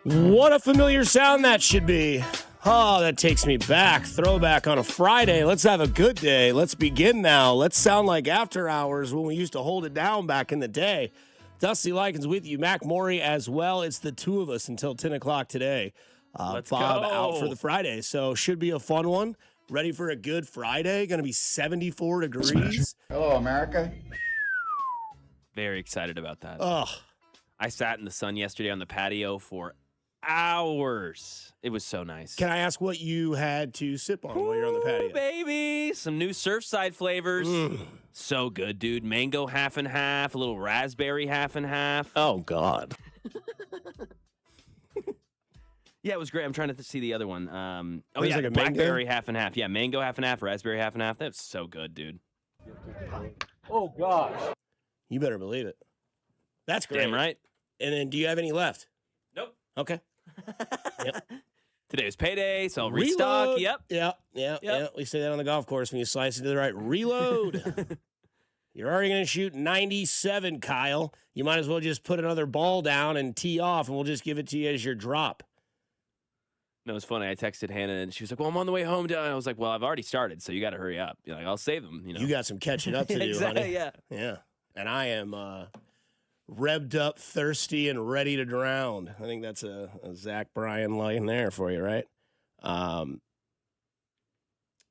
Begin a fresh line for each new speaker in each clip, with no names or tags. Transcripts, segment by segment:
What a familiar sound that should be. Oh, that takes me back. Throwback on a Friday. Let's have a good day. Let's begin now. Let's sound like after hours when we used to hold it down back in the day. Dusty Likens with you. Mac Morey as well. It's the two of us until 10 o'clock today.
Let's
Bob
go.
out for the Friday. So should be a fun one. Ready for a good Friday. Going to be 74 degrees.
Hello, America.
Very excited about that.
Oh,
I sat in the sun yesterday on the patio for hours. It was so nice.
can I ask what you had to sip on while you're on the patio?
Ooh, baby. Some new Surfside flavors.
Mm.
So good, dude. Mango half and half, a little raspberry half and half.
Oh, God.
Yeah, it was great. I'm trying to see the other one.
There's like a
blackberry half and half. Yeah, mango half and half, raspberry half and half. That's so good, dude.
Oh, gosh.
You better believe it. That's great.
Damn right.
And then do you have any left?
Nope.
Okay.
Today was payday, so I'll restock.
Reload.
Yep.
Yeah. We say that on the golf course when you slice it to the right. Reload. You're already going to shoot 97, Kyle. You might as well just put another ball down and tee off, and we'll just give it to you as your drop.
No, it's funny. I texted Hannah, and she was like, well, I'm on the way home. I was like, well, I've already started, so you got to hurry up. You're like, I'll save them. You know?
You got some catching up to do,
exactly,
honey.
yeah.
Yeah. And I am revved up, thirsty, and ready to drown. I think that's a Zach Bryan line there for you, right?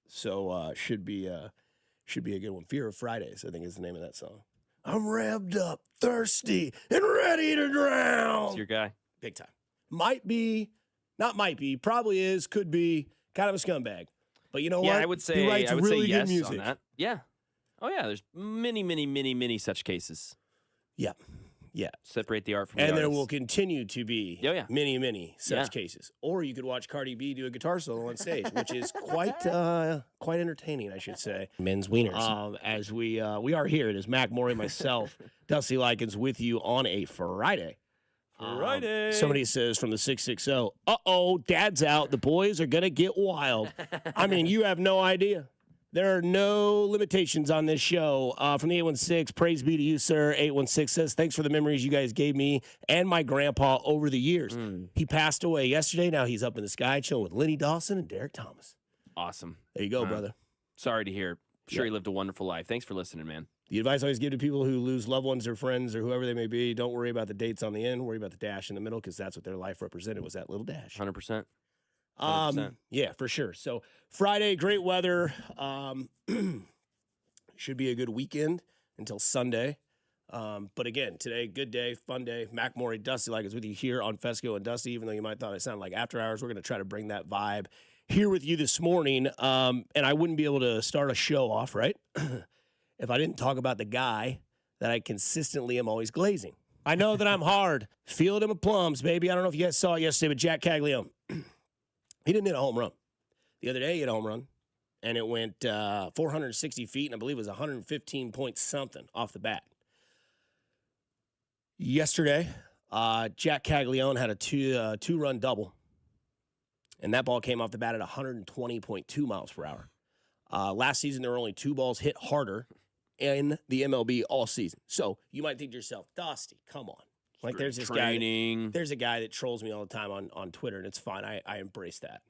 So should be a good one. Fear of Fridays, I think is the name of that song. I'm revved up, thirsty, and ready to drown.
It's your guy.
Big time. Probably is, could be, kind of a scumbag. But you know what?
Yeah, I would say,
he writes really good
yes
music.
on that. Yeah. Oh, yeah. There's many such cases.
Yeah. Yeah.
Separate the art from the
And there
artist.
will continue to be
Oh, yeah.
many such cases. Or you could watch Cardi B do a guitar solo on stage, which is quite entertaining, I should say. Men's wieners. As we are here, it is Mac Morey, myself, Dusty Likens with you on a Friday.
Friday.
Somebody says from the 660, uh-oh, dad's out. The boys are going to get wild. I mean, you have no idea. There are no limitations on this show. From the 816, praise be to you, sir. 816 says, thanks for the memories you guys gave me and my grandpa over the years. He passed away yesterday. Now he's up in the sky chilling with Lenny Dawson and Derek Thomas.
Awesome.
There you go, brother.
Sorry to hear. Sure, he lived a wonderful life. Thanks for listening, man.
The advice I always give to people who lose loved ones or friends or whoever they may be, don't worry about the dates on the end. Worry about the dash in the middle because that's what their life represented was that little dash.
100%.
100%. Yeah, for sure. So Friday, great weather. Should be a good weekend until Sunday. But again, today, good day, fun day. Mac Morey, Dusty Likens with you here on Fescoe and Dusty. Even though you might thought it sounded like after hours, we're going to try to bring that vibe here with you this morning. And I wouldn't be able to start a show off, right, if I didn't talk about the guy that I consistently am always glazing. I know that I'm hard. Field him with plums, baby. I don't know if you guys saw it yesterday, but Jack Caglione. He didn't hit a home run. The other day, he hit a home run, and it went 460 feet, and I believe it was 115 point something off the bat. Yesterday, Jack Caglione had a two-run double, and that ball came off the bat at 120.2 miles per hour. Last season, there were only two balls hit harder in the MLB all season. So you might think to yourself, Dusty, come on. Like there's this
Training.
guy. There's a guy that trolls me all the time on Twitter, and it's fine. I embrace that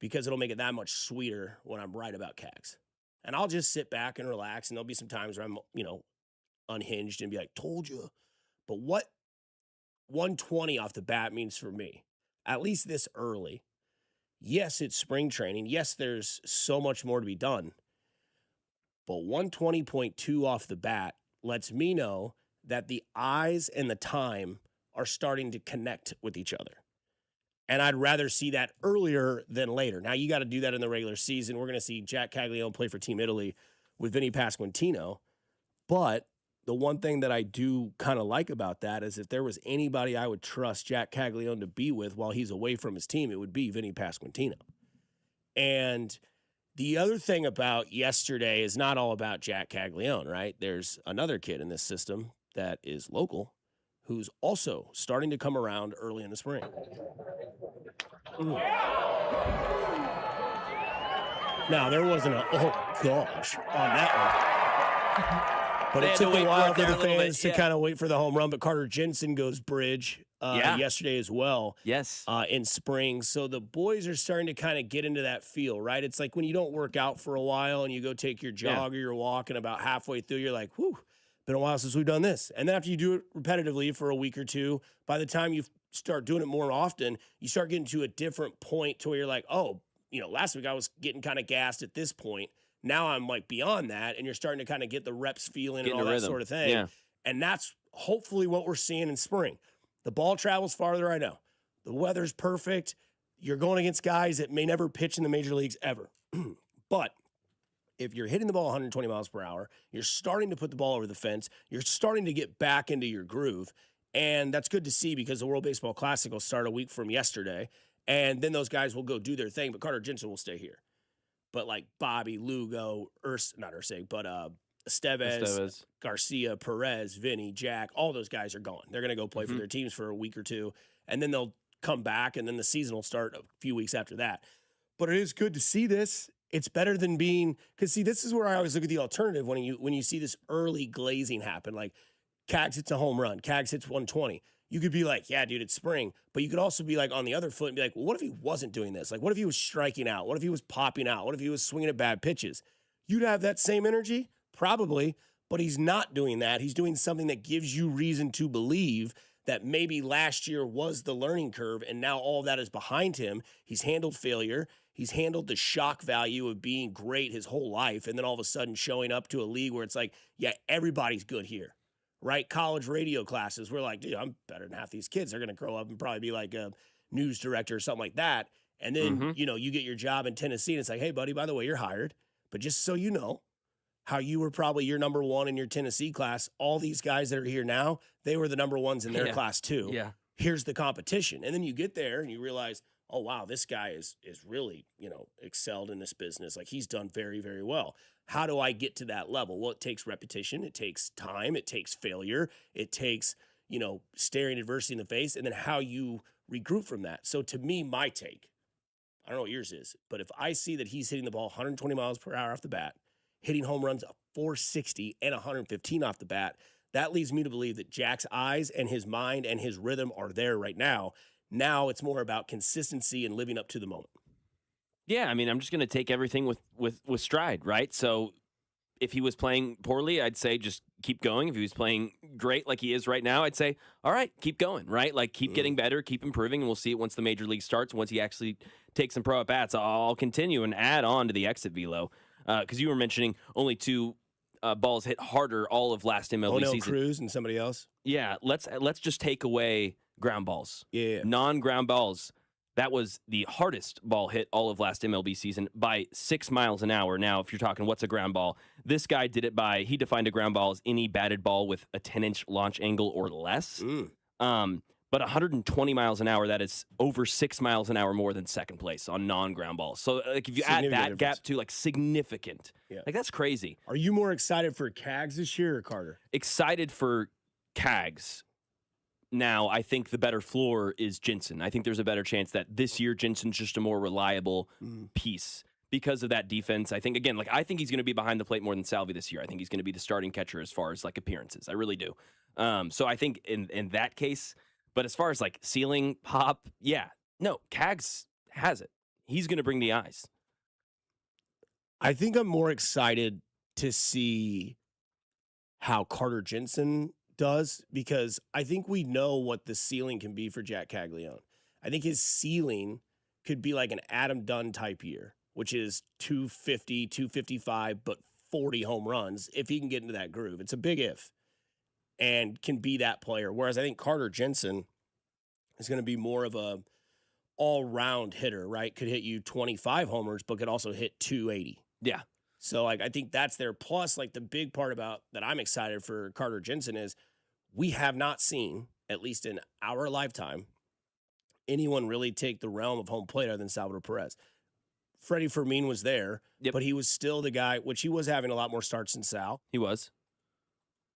because it'll make it that much sweeter when I'm right about Cags. And I'll just sit back and relax, and there'll be some times where I'm, unhinged and be like, told you. But what 120 off the bat means for me, at least this early, yes, it's spring training. Yes, there's so much more to be done. But 120.2 off the bat lets me know that the eyes and the time are starting to connect with each other. And I'd rather see that earlier than later. Now, you got to do that in the regular season. We're going to see Jack Caglione play for Team Italy with Vinny Pasquantino. But the one thing that I do kind of like about that is if there was anybody I would trust Jack Caglione to be with while he's away from his team, it would be Vinny Pasquantino. And the other thing about yesterday is not all about Jack Caglione, right? There's another kid in this system that is local who's also starting to come around early in the spring. Now, there wasn't a, oh gosh, on that one. But it took a while for the fans to kind of wait for the home run. But Carter Jensen goes bridge
Yeah.
yesterday as well
Yes.
in spring. So the boys are starting to kind of get into that feel, right? It's like when you don't work out for a while and you go take your jog or your walk, and about halfway through, you're like, whew, been a while since we've done this. And then after you do it repetitively for a week or two, by the time you start doing it more often, you start getting to a different point to where you're like, oh, last week I was getting kind of gassed at this point. Now I'm like beyond that, and you're starting to kind of get the reps feeling and all that sort of thing.
Yeah.
And that's hopefully what we're seeing in spring. The ball travels farther, I know. The weather's perfect. You're going against guys that may never pitch in the major leagues ever. But if you're hitting the ball 120 miles per hour, you're starting to put the ball over the fence, you're starting to get back into your groove. And that's good to see, because the World Baseball Classic will start a week from yesterday. And then those guys will go do their thing, but Carter Jensen will stay here. But like Bobby, Lugo, Estevez, Garcia, Perez, Vinny, Jack, all those guys are gone. They're going to go play for their teams for a week or two, and then they'll come back, and then the season will start a few weeks after that. But it is good to see this. It's better than being, because see, this is where I always look at the alternative when you see this early glazing happen. Like Cags hits a home run, Cags hits 120. You could be like, yeah, dude, it's spring. But you could also be like on the other foot and be like, well, what if he wasn't doing this? Like, what if he was striking out? What if he was popping out? What if he was swinging at bad pitches? You'd have that same energy? Probably, but he's not doing that. He's doing something that gives you reason to believe that maybe last year was the learning curve, and now all of that is behind him. He's handled failure. He's handled the shock value of being great his whole life, and then all of a sudden showing up to a league where it's like, yeah, everybody's good here, right? College radio classes, we're like, dude, I'm better than half these kids. They're going to grow up and probably be like a news director or something like that. And then, you get your job in Tennessee, and it's like, hey, buddy, by the way, you're hired. But just so you know, how you were probably your number one in your Tennessee class, all these guys that are here now, they were the number ones in their class too.
Yeah.
Here's the competition. And then you get there and you realize, oh, wow, this guy is really, excelled in this business. Like, he's done very, very well. How do I get to that level? Well, it takes repetition. It takes time. It takes failure. It takes, staring adversity in the face, and then how you regroup from that. So to me, my take, I don't know what yours is, but if I see that he's hitting the ball 120 miles per hour off the bat, hitting home runs of 460 and 115 off the bat, that leads me to believe that Jack's eyes and his mind and his rhythm are there right now. Now it's more about consistency and living up to the moment.
Yeah, I mean, I'm just going to take everything with stride, right? So if he was playing poorly, I'd say just keep going. If he was playing great like he is right now, I'd say, all right, keep going, right? Like, keep getting better, keep improving, and we'll see it once the major league starts. Once he actually takes some pro at-bats, I'll continue and add on to the exit velo. Because you were mentioning only two balls hit harder all of last MLB season.
Cruz and somebody else.
Yeah, let's just take away ground balls.
Yeah.
Non-ground balls. That was the hardest ball hit all of last MLB season by 6 miles an hour. Now, if you're talking what's a ground ball, this guy did it by, he defined a ground ball as any batted ball with a 10-inch launch angle or less. But 120 miles an hour, that is over 6 miles an hour more than second place on non-ground balls. So, like, if you add that gap to, like, significant, like, that's crazy.
Are you more excited for Cags this year or Carter?
Excited for Cags. Now, I think the better floor is Jensen. I think there's a better chance that this year Jensen's just a more reliable piece because of that defense. I think, again, I think he's going to be behind the plate more than Salvi this year. I think he's going to be the starting catcher as far as, like, appearances. I really do. So I think in that case, but as far as, like, ceiling, pop, Cags has it. He's going to bring the eyes.
I think I'm more excited to see how Carter Jensen does, because I think we know what the ceiling can be for Jack Caglione. I think his ceiling could be like an Adam Dunn type year, which is 250, 255, but 40 home runs if he can get into that groove. It's a big if, and can be that player. Whereas I think Carter Jensen is going to be more of a all-round hitter, right? Could hit you 25 homers, but could also hit 280.
Yeah.
So, like, I think that's there. Plus, like, the big part about that I'm excited for Carter Jensen is we have not seen, at least in our lifetime, anyone really take the realm of home plate other than Salvador Perez. Freddie Fermin was there, but he was still the guy, which he was having a lot more starts than Sal.
He was.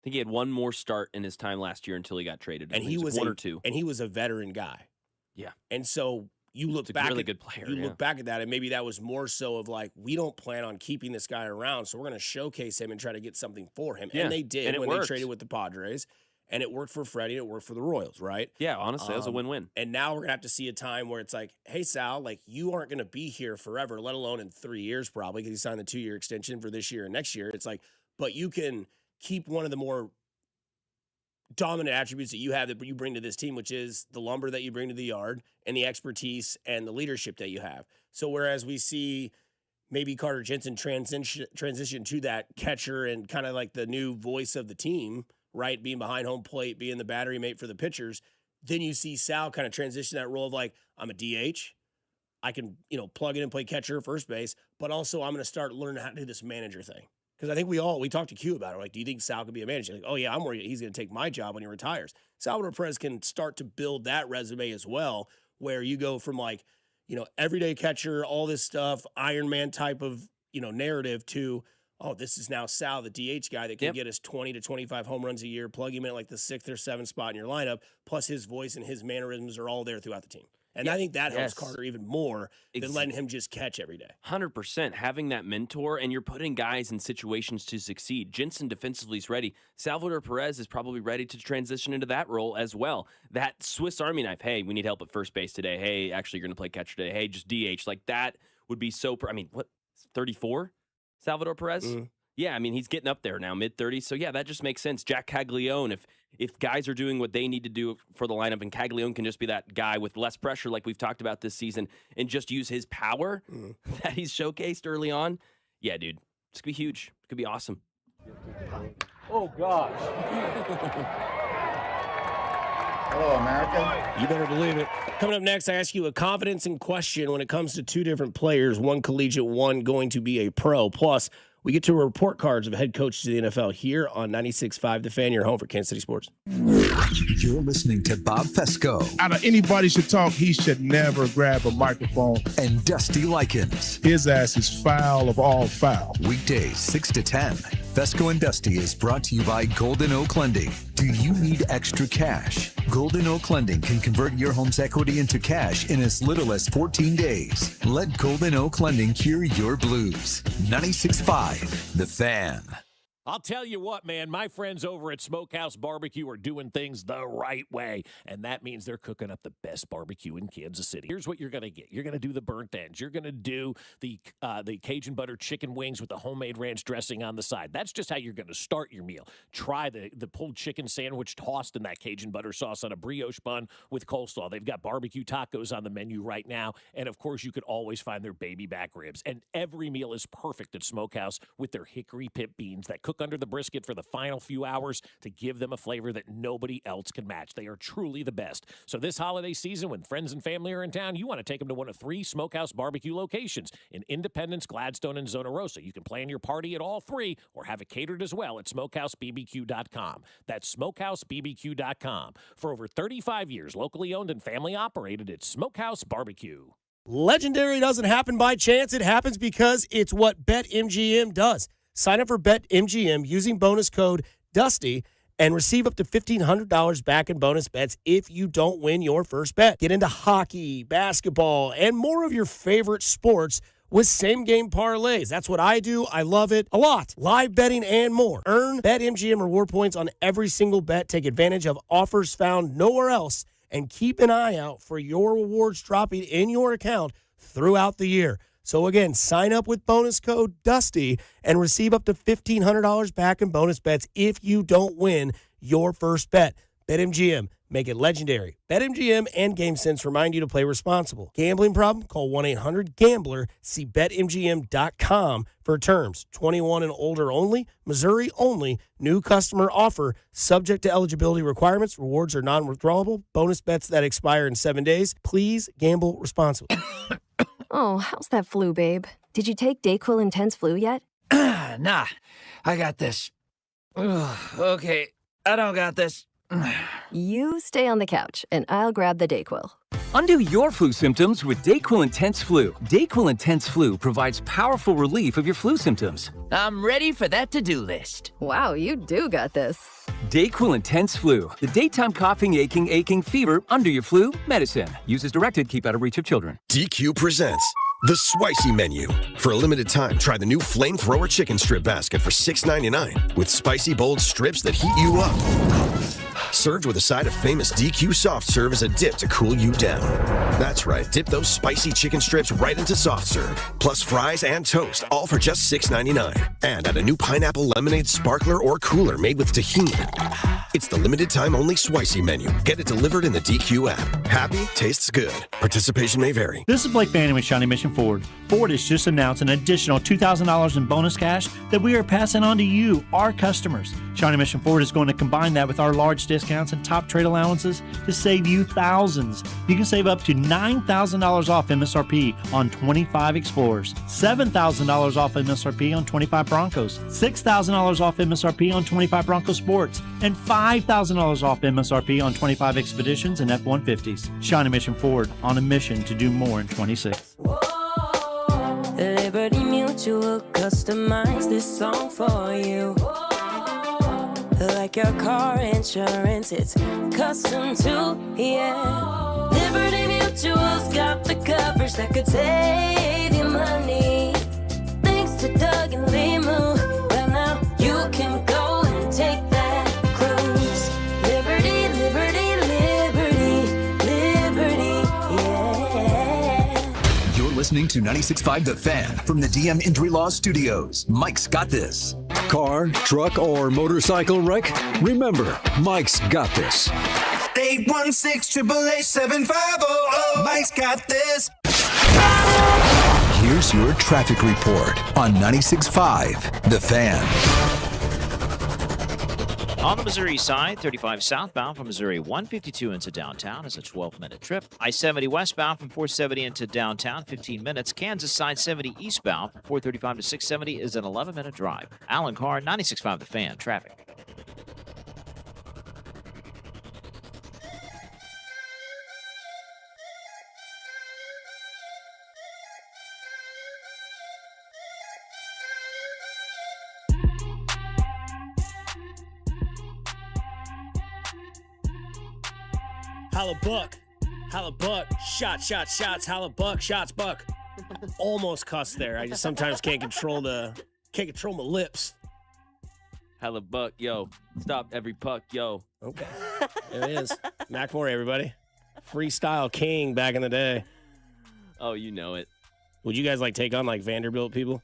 I think he had one more start in his time last year until he got traded.
And he was
one or two.
And he was a veteran guy.
Yeah.
And so you look back,
really good player.
You look back at that, and maybe that was more so of like, we don't plan on keeping this guy around, so we're going to showcase him and try to get something for him.
Yeah.
And they did
and
when
worked.
they traded with the Padres. And it worked for Freddie, and it worked for the Royals, right?
Yeah, honestly, that was a win-win.
And now we're going to have to see a time where it's like, hey, Sal, like, you aren't going to be here forever, let alone in 3 years probably, because he signed the 2-year extension for this year and next year. It's like, but you can keep one of the more dominant attributes that you have that you bring to this team, which is the lumber that you bring to the yard and the expertise and the leadership that you have. So whereas we see maybe Carter Jensen transition to that catcher and kind of like the new voice of the team, right, being behind home plate, being the battery mate for the pitchers, then you see Sal kind of transition that role of like, I'm a DH. I can, plug in and play catcher, first base, but also I'm going to start learning how to do this manager thing. Because I think we talked to Q about it. Like, do you think Sal could be a manager? Like, oh, yeah, I'm worried he's going to take my job when he retires. Salvador Perez can start to build that resume as well, where you go from like, everyday catcher, all this stuff, Iron Man type of, narrative to, oh, this is now Sal, the DH guy that can get us 20 to 25 home runs a year, plug him in at like the 6th or 7th spot in your lineup, plus his voice and his mannerisms are all there throughout the team. And I think that helps Carter even more than letting him just catch every day.
100%. Having that mentor, and you're putting guys in situations to succeed. Jensen defensively is ready. Salvador Perez is probably ready to transition into that role as well. That Swiss Army knife, hey, we need help at first base today. Hey, actually, you're going to play catcher today. Hey, just DH. Like, that would be so what, 34? Salvador Perez? Mm-hmm. Yeah, I mean, he's getting up there now, mid-30s. So, yeah, that just makes sense. Jack Caglione, if guys are doing what they need to do for the lineup, and Caglione can just be that guy with less pressure like we've talked about this season and just use his power that he's showcased early on, yeah, dude, it's going to be huge. It could be awesome.
Oh, gosh. Hello, America.
You better believe it. Coming up next, I ask you a confidence in question when it comes to two different players, one collegiate, one going to be a pro. Plus, we get to report cards of head coaches of the NFL here on 96.5 The Fan, your home for Kansas City sports.
You're listening to Bob Fescoe.
Out of anybody should talk, he should never grab a microphone.
And Dusty Likens.
His ass is foul of all foul.
Weekdays, 6 to 10. Fescoe and Dusty is brought to you by Golden Oak Lending. Do you need extra cash? Golden Oak Lending can convert your home's equity into cash in as little as 14 days. Let Golden Oak Lending cure your blues. 96.5 The Fan.
I'll tell you what, man, my friends over at Smokehouse Barbecue are doing things the right way, and that means they're cooking up the best barbecue in Kansas City. Here's what you're going to get. You're going to do the burnt ends. You're going to do the Cajun butter chicken wings with the homemade ranch dressing on the side. That's just how you're going to start your meal. Try the pulled chicken sandwich tossed in that Cajun butter sauce on a brioche bun with coleslaw. They've got barbecue tacos on the menu right now, and of course, you could always find their baby back ribs. And every meal is perfect at Smokehouse with their hickory pit beans that cook under the brisket for the final few hours to give them a flavor that nobody else can match. They are truly the best. So this holiday season, when friends and family are in town, you want to take them to one of 3 Smokehouse Barbecue locations in Independence, Gladstone, and Zona Rosa. You can plan your party at all 3 or have it catered as well at SmokehouseBBQ.com. That's SmokehouseBBQ.com. For over 35 years, locally owned and family operated, it's Smokehouse Barbecue.
Legendary doesn't happen by chance. It happens because it's what BetMGM does. Sign up for BetMGM using bonus code DUSTY and receive up to $1,500 back in bonus bets if you don't win your first bet. Get into hockey, basketball, and more of your favorite sports with same-game parlays. That's what I do. I love it a lot. Live betting and more. Earn BetMGM reward points on every single bet. Take advantage of offers found nowhere else, and keep an eye out for your rewards dropping in your account throughout the year. So again, sign up with bonus code DUSTY and receive up to $1,500 back in bonus bets if you don't win your first bet. BetMGM, make it legendary. BetMGM and GameSense remind you to play responsible. Gambling problem? Call 1-800-GAMBLER. See BetMGM.com for terms. 21 and older only. Missouri only. New customer offer. Subject to eligibility requirements. Rewards are non-withdrawable. Bonus bets that expire in 7 days. Please gamble responsibly.
Oh, how's that flu, babe? Did you take DayQuil Intense Flu yet?
Nah, I got this. Ugh, okay, I don't got this.
You stay on the couch, and I'll grab the DayQuil.
Undo your flu symptoms with DayQuil Intense Flu. DayQuil Intense Flu provides powerful relief of your flu symptoms.
I'm ready for that to-do list.
Wow, you do got this.
DayQuil Intense Flu. The daytime coughing, aching, fever, under your flu, medicine. Use as directed, keep out of reach of children.
DQ presents the Spicy Menu. For a limited time, try the new Flamethrower Chicken Strip Basket for $6.99 with spicy, bold strips that heat you up. served with a side of famous DQ soft serve as a dip to cool you down. That's right, dip those spicy chicken strips right into soft serve, plus fries and toast, all for just $6.99. And add a new pineapple lemonade sparkler or cooler made with tahini. It's the limited time only Spicy menu. Get it delivered in the DQ app. Happy tastes good. Participation may vary.
This is Blake Fanning with Shawnee Mission Ford. Ford has just announced an additional $2,000 in bonus cash that we are passing on to you, our customers. Shawnee Mission Ford is going to combine that with our large discounts and top trade allowances to save you thousands. You can save up to $9,000 off MSRP on 25 Explorers, $7,000 off MSRP on 25 Broncos, $6,000 off MSRP on 25 Bronco Sports, and $5,000 off MSRP on 25 Expeditions and F-150s. Shawnee Mission Ford, on a mission to do more in 26.
Liberty Mutual customized this song for you. Like your car insurance, it's custom too, yeah. Liberty Mutual's got the coverage that could save you money. Thanks to Doug and Limu, well now you can go and take that cruise. Liberty, liberty, liberty, liberty, yeah.
You're listening to 96.5 The Fan from the DM Injury Law Studios. Mike's got this.
Car, truck, or motorcycle wreck? Remember, Mike's got this.
816-888-7500. Mike's got this.
Here's your traffic report on 96.5 The Fan.
On the Missouri side, 35 southbound from Missouri 152 into downtown is a 12-minute trip. I-70 westbound from 470 into downtown, 15 minutes. Kansas side 70 eastbound from 435 to 670 is an 11-minute drive. Alan Carr, 96.5 The Fan, traffic.
Holla buck, shots, holla shots, buck. Almost cussed there. I just sometimes can't control my lips.
Hella buck, yo. Stop every puck, yo.
Okay. There it is. Mackmore, everybody. Freestyle king back in the day.
Oh, you know it.
Would you guys take on Vanderbilt people?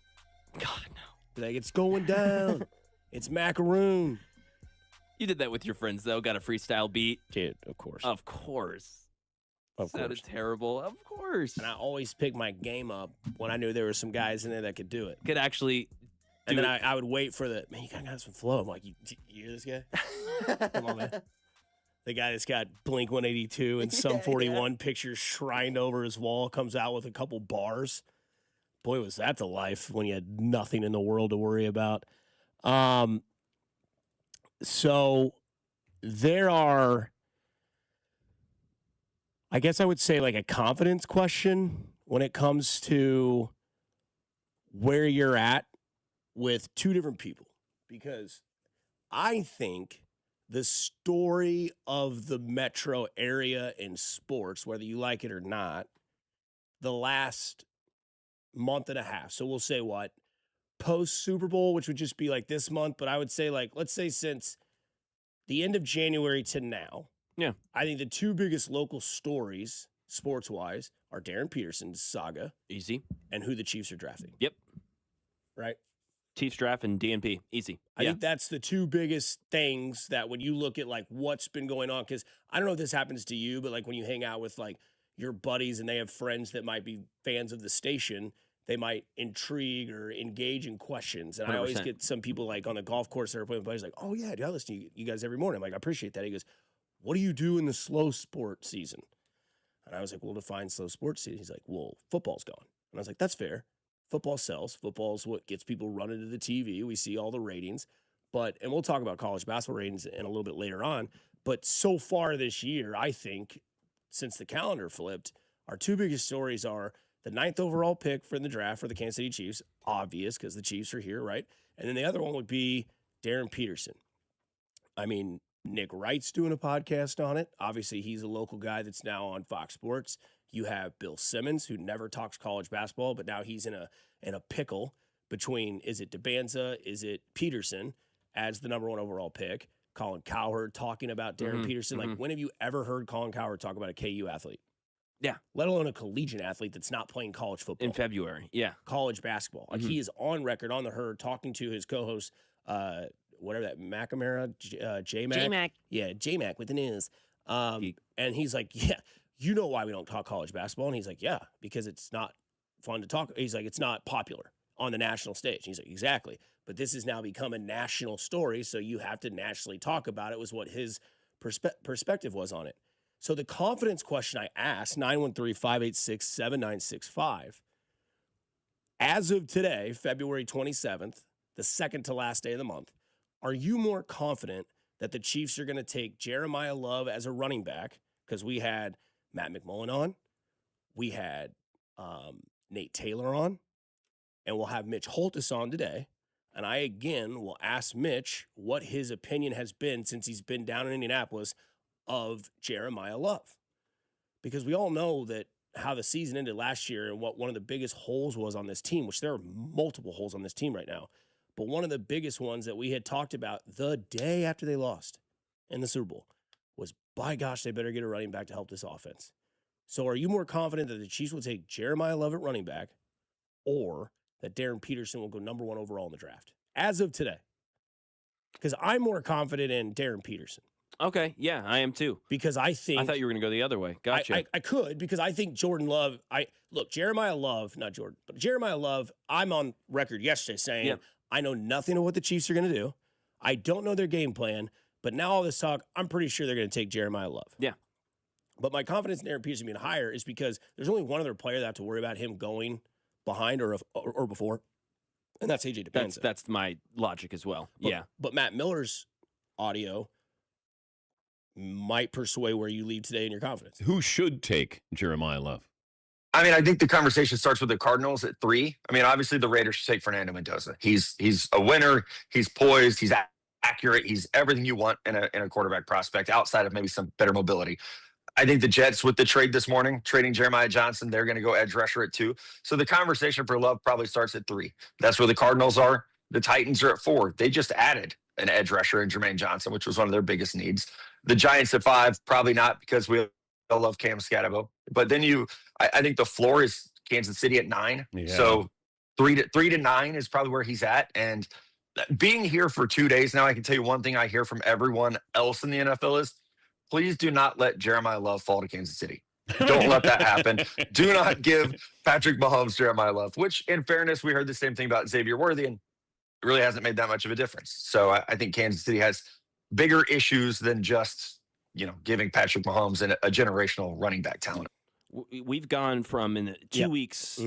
God, no.
Be it's going down. It's macaroon.
You did that with your friends, though. Got a freestyle beat.
Dude, of course.
Of course. Sounded terrible. Of course.
And I always pick my game up when I knew there were some guys in there that could do it.
Could actually
And then I would wait for man, you got some flow. I'm like, you hear this guy? Come on, man. The guy that's got Blink 182 and Sum 41 pictures shrined over his wall comes out with a couple bars. Boy, was that the life when you had nothing in the world to worry about. So there are, I guess I would say a confidence question when it comes to where you're at with two different people. Because I think the story of the metro area in sports, whether you like it or not, the last month and a half. So we'll say post Super Bowl, which would just be this month, but I would say let's say since the end of January to now.
Yeah.
I think the two biggest local stories, sports-wise, are Darren Peterson's saga.
Easy.
And who the Chiefs are drafting.
Yep.
Right?
Chiefs draft and DNP. Easy.
I think that's the two biggest things that when you look at what's been going on, because I don't know if this happens to you, but when you hang out with your buddies and they have friends that might be fans of the station, they might intrigue or engage in questions. And 100%. I always get some people on the golf course that are playing with buddies oh, yeah, dude, I listen to you guys every morning. I'm I appreciate that. He goes, what do you do in the slow sport season? And I was well, define slow sports season. He's well, football's gone. And I was that's fair. Football sells. Football's what gets people running to the TV. We see all the ratings. And we'll talk about college basketball ratings in a little bit later on. But so far this year, I think, since the calendar flipped, our two biggest stories are the 9th overall pick for the draft for the Kansas City Chiefs, obvious because the Chiefs are here, right? And then the other one would be Darren Peterson. I mean, Nick Wright's doing a podcast on it. Obviously, he's a local guy that's now on Fox Sports. You have Bill Simmons, who never talks college basketball, but now he's in a pickle between, is it DeBanza, is it Peterson as the number 1 overall pick? Colin Cowherd talking about Darren Peterson. Like, when have you ever heard Colin Cowherd talk about a KU athlete?
Yeah.
Let alone a collegiate athlete that's not playing college football.
In February, yeah.
College basketball. Like, he is on record, on the herd, talking to his co-host, whatever that, McNamara, J-Mac.
J-Mac.
Yeah, J-Mac with the news. And he's like, yeah, you know why we don't talk college basketball? And he's like, yeah, because it's not fun to talk. He's like, it's not popular on the national stage. He's like, exactly. But this has now become a national story, so you have to nationally talk about it, was what his perspective was on it. So the confidence question I asked, 913-586-7965, as of today, February 27th, the second to last day of the month, are you more confident that the Chiefs are going to take Jeremiah Love as a running back? Because we had Matt McMullen on, we had Nate Taylor on, and we'll have Mitch Holtis on today. And I, again, will ask Mitch what his opinion has been since he's been down in Indianapolis of Jeremiah Love. Because we all know that how the season ended last year and what one of the biggest holes was on this team, which there are multiple holes on this team right now. But one of the biggest ones that we had talked about the day after they lost in the Super Bowl was, by gosh, they better get a running back to help this offense. So are you more confident that the Chiefs will take Jeremiah Love at running back, or that Darren Peterson will go number 1 overall in the draft as of today? Because I'm more confident in Darren Peterson.
Okay, yeah, I am too.
Because I think...
I thought you were going to go the other way. Gotcha.
I could, because I think Jordan Love... Jeremiah Love, not Jordan, but Jeremiah Love, I'm on record yesterday saying, I know nothing of what the Chiefs are going to do. I don't know their game plan, but now all this talk, I'm pretty sure they're going to take Jeremiah Love.
Yeah.
But my confidence in Darren Peterson being higher is because there's only one other player that I have to worry about him going behind or before, and that's AJ Dependence.
That's my logic as well.
But Matt Miller's audio might persuade where you leave today in your confidence.
Who should take Jeremiah Love?
I mean, I think the conversation starts with the Cardinals at 3. I mean, obviously the Raiders should take Fernando Mendoza. He's a winner. He's poised. He's accurate. He's everything you want in a quarterback prospect, outside of maybe some better mobility. I think the Jets, with the trade this morning, trading Jeremiah Johnson, they're going to go edge rusher at 2. So the conversation for Love probably starts at 3. That's where the Cardinals are. The Titans are at 4. They just added an edge rusher in Jermaine Johnson, which was one of their biggest needs. The Giants at 5, probably not, because we all love Cam Scatabo. But then I think the floor is Kansas City at 9.
Yeah.
So 3 to 9 is probably where he's at. And being here for 2 days now, I can tell you one thing I hear from everyone else in the NFL is, please do not let Jeremiah Love fall to Kansas City. Don't let that happen. Do not give Patrick Mahomes Jeremiah Love, which, in fairness, we heard the same thing about Xavier Worthy, and it really hasn't made that much of a difference. So I think Kansas City has bigger issues than just, giving Patrick Mahomes a generational running back talent.
We've gone from, in 2 weeks,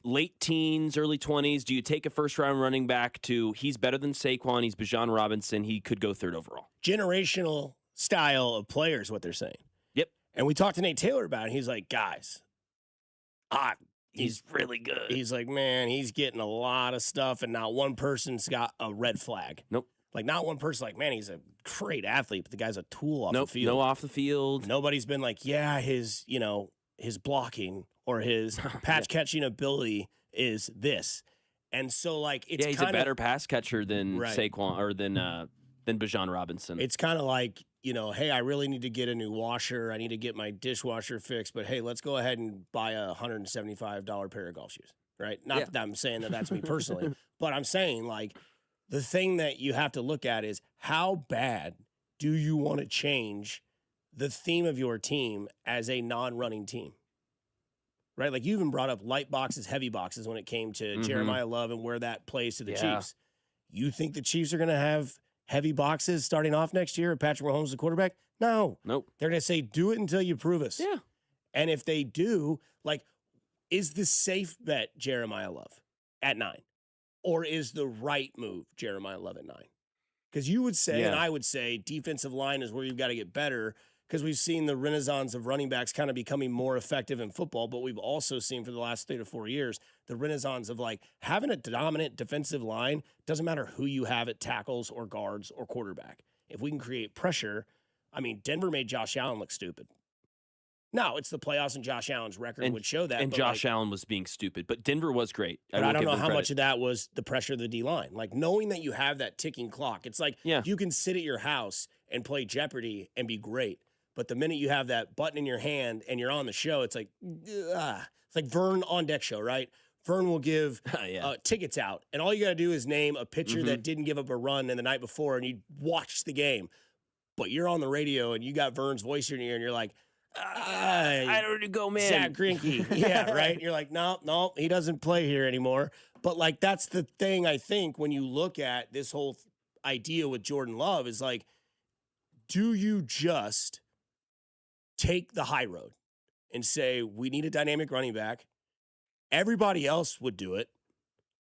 late teens, early 20s, do you take a first-round running back, to he's better than Saquon, he's Bijan Robinson, he could go 3rd overall?
Generational style of players, what they're saying.
Yep.
And we talked to Nate Taylor about it. He's like, guys,
he's really good.
He's like, man, he's getting a lot of stuff, and not one person's got a red flag.
Nope.
Like, not one person like, man, he's a great athlete, but the guy's a tool off the field.
No off the field.
Nobody's been like, yeah, his blocking or his patch catching ability is this. And so, like, it's
he's a better pass catcher than Saquon, or than Bijan Robinson.
It's kind of like, hey, I really need to get a new washer. I need to get my dishwasher fixed. But, hey, let's go ahead and buy a $175 pair of golf shoes, right? Not that I'm saying that that's me personally. But I'm saying, like, the thing that you have to look at is, how bad do you want to change the theme of your team as a non-running team? Right? Like, you even brought up light boxes, heavy boxes when it came to Jeremiah Love and where that plays to the Chiefs. You think the Chiefs are going to have heavy boxes starting off next year, Patrick Mahomes the quarterback? No.
Nope.
They're going to say, do it until you prove us.
Yeah.
And if they do, like, is the safe bet Jeremiah Love at 9? Or is the right move Jeremiah Love at 9? Because you would say, and I would say, defensive line is where you've got to get better, because we've seen the renaissance of running backs kind of becoming more effective in football, but we've also seen for the last 3 to 4 years the renaissance of, like, having a dominant defensive line. Doesn't matter who you have at tackles or guards or quarterback. If we can create pressure, I mean, Denver made Josh Allen look stupid. No, it's the playoffs, and Josh Allen's record would show that.
And
but
Josh Allen was being stupid, but Denver was great.
But I don't know how much of that was the pressure of the D-line. Like, knowing that you have that ticking clock, it's like you can sit at your house and play Jeopardy and be great. But the minute you have that button in your hand and you're on the show, it's like, it's like Vern on deck show, right? Vern will give tickets out, and all you got to do is name a pitcher that didn't give up a run in the night before, and you watch the game. But you're on the radio, and you got Vern's voice in your ear, and you're like,
I don't know, go, man.
Zach Greinke. Yeah, right? And you're like, no, he doesn't play here anymore. But, like, that's the thing, I think, when you look at this whole idea with Jordan Love is, like, do you just take the high road and say, we need a dynamic running back? Everybody else would do it,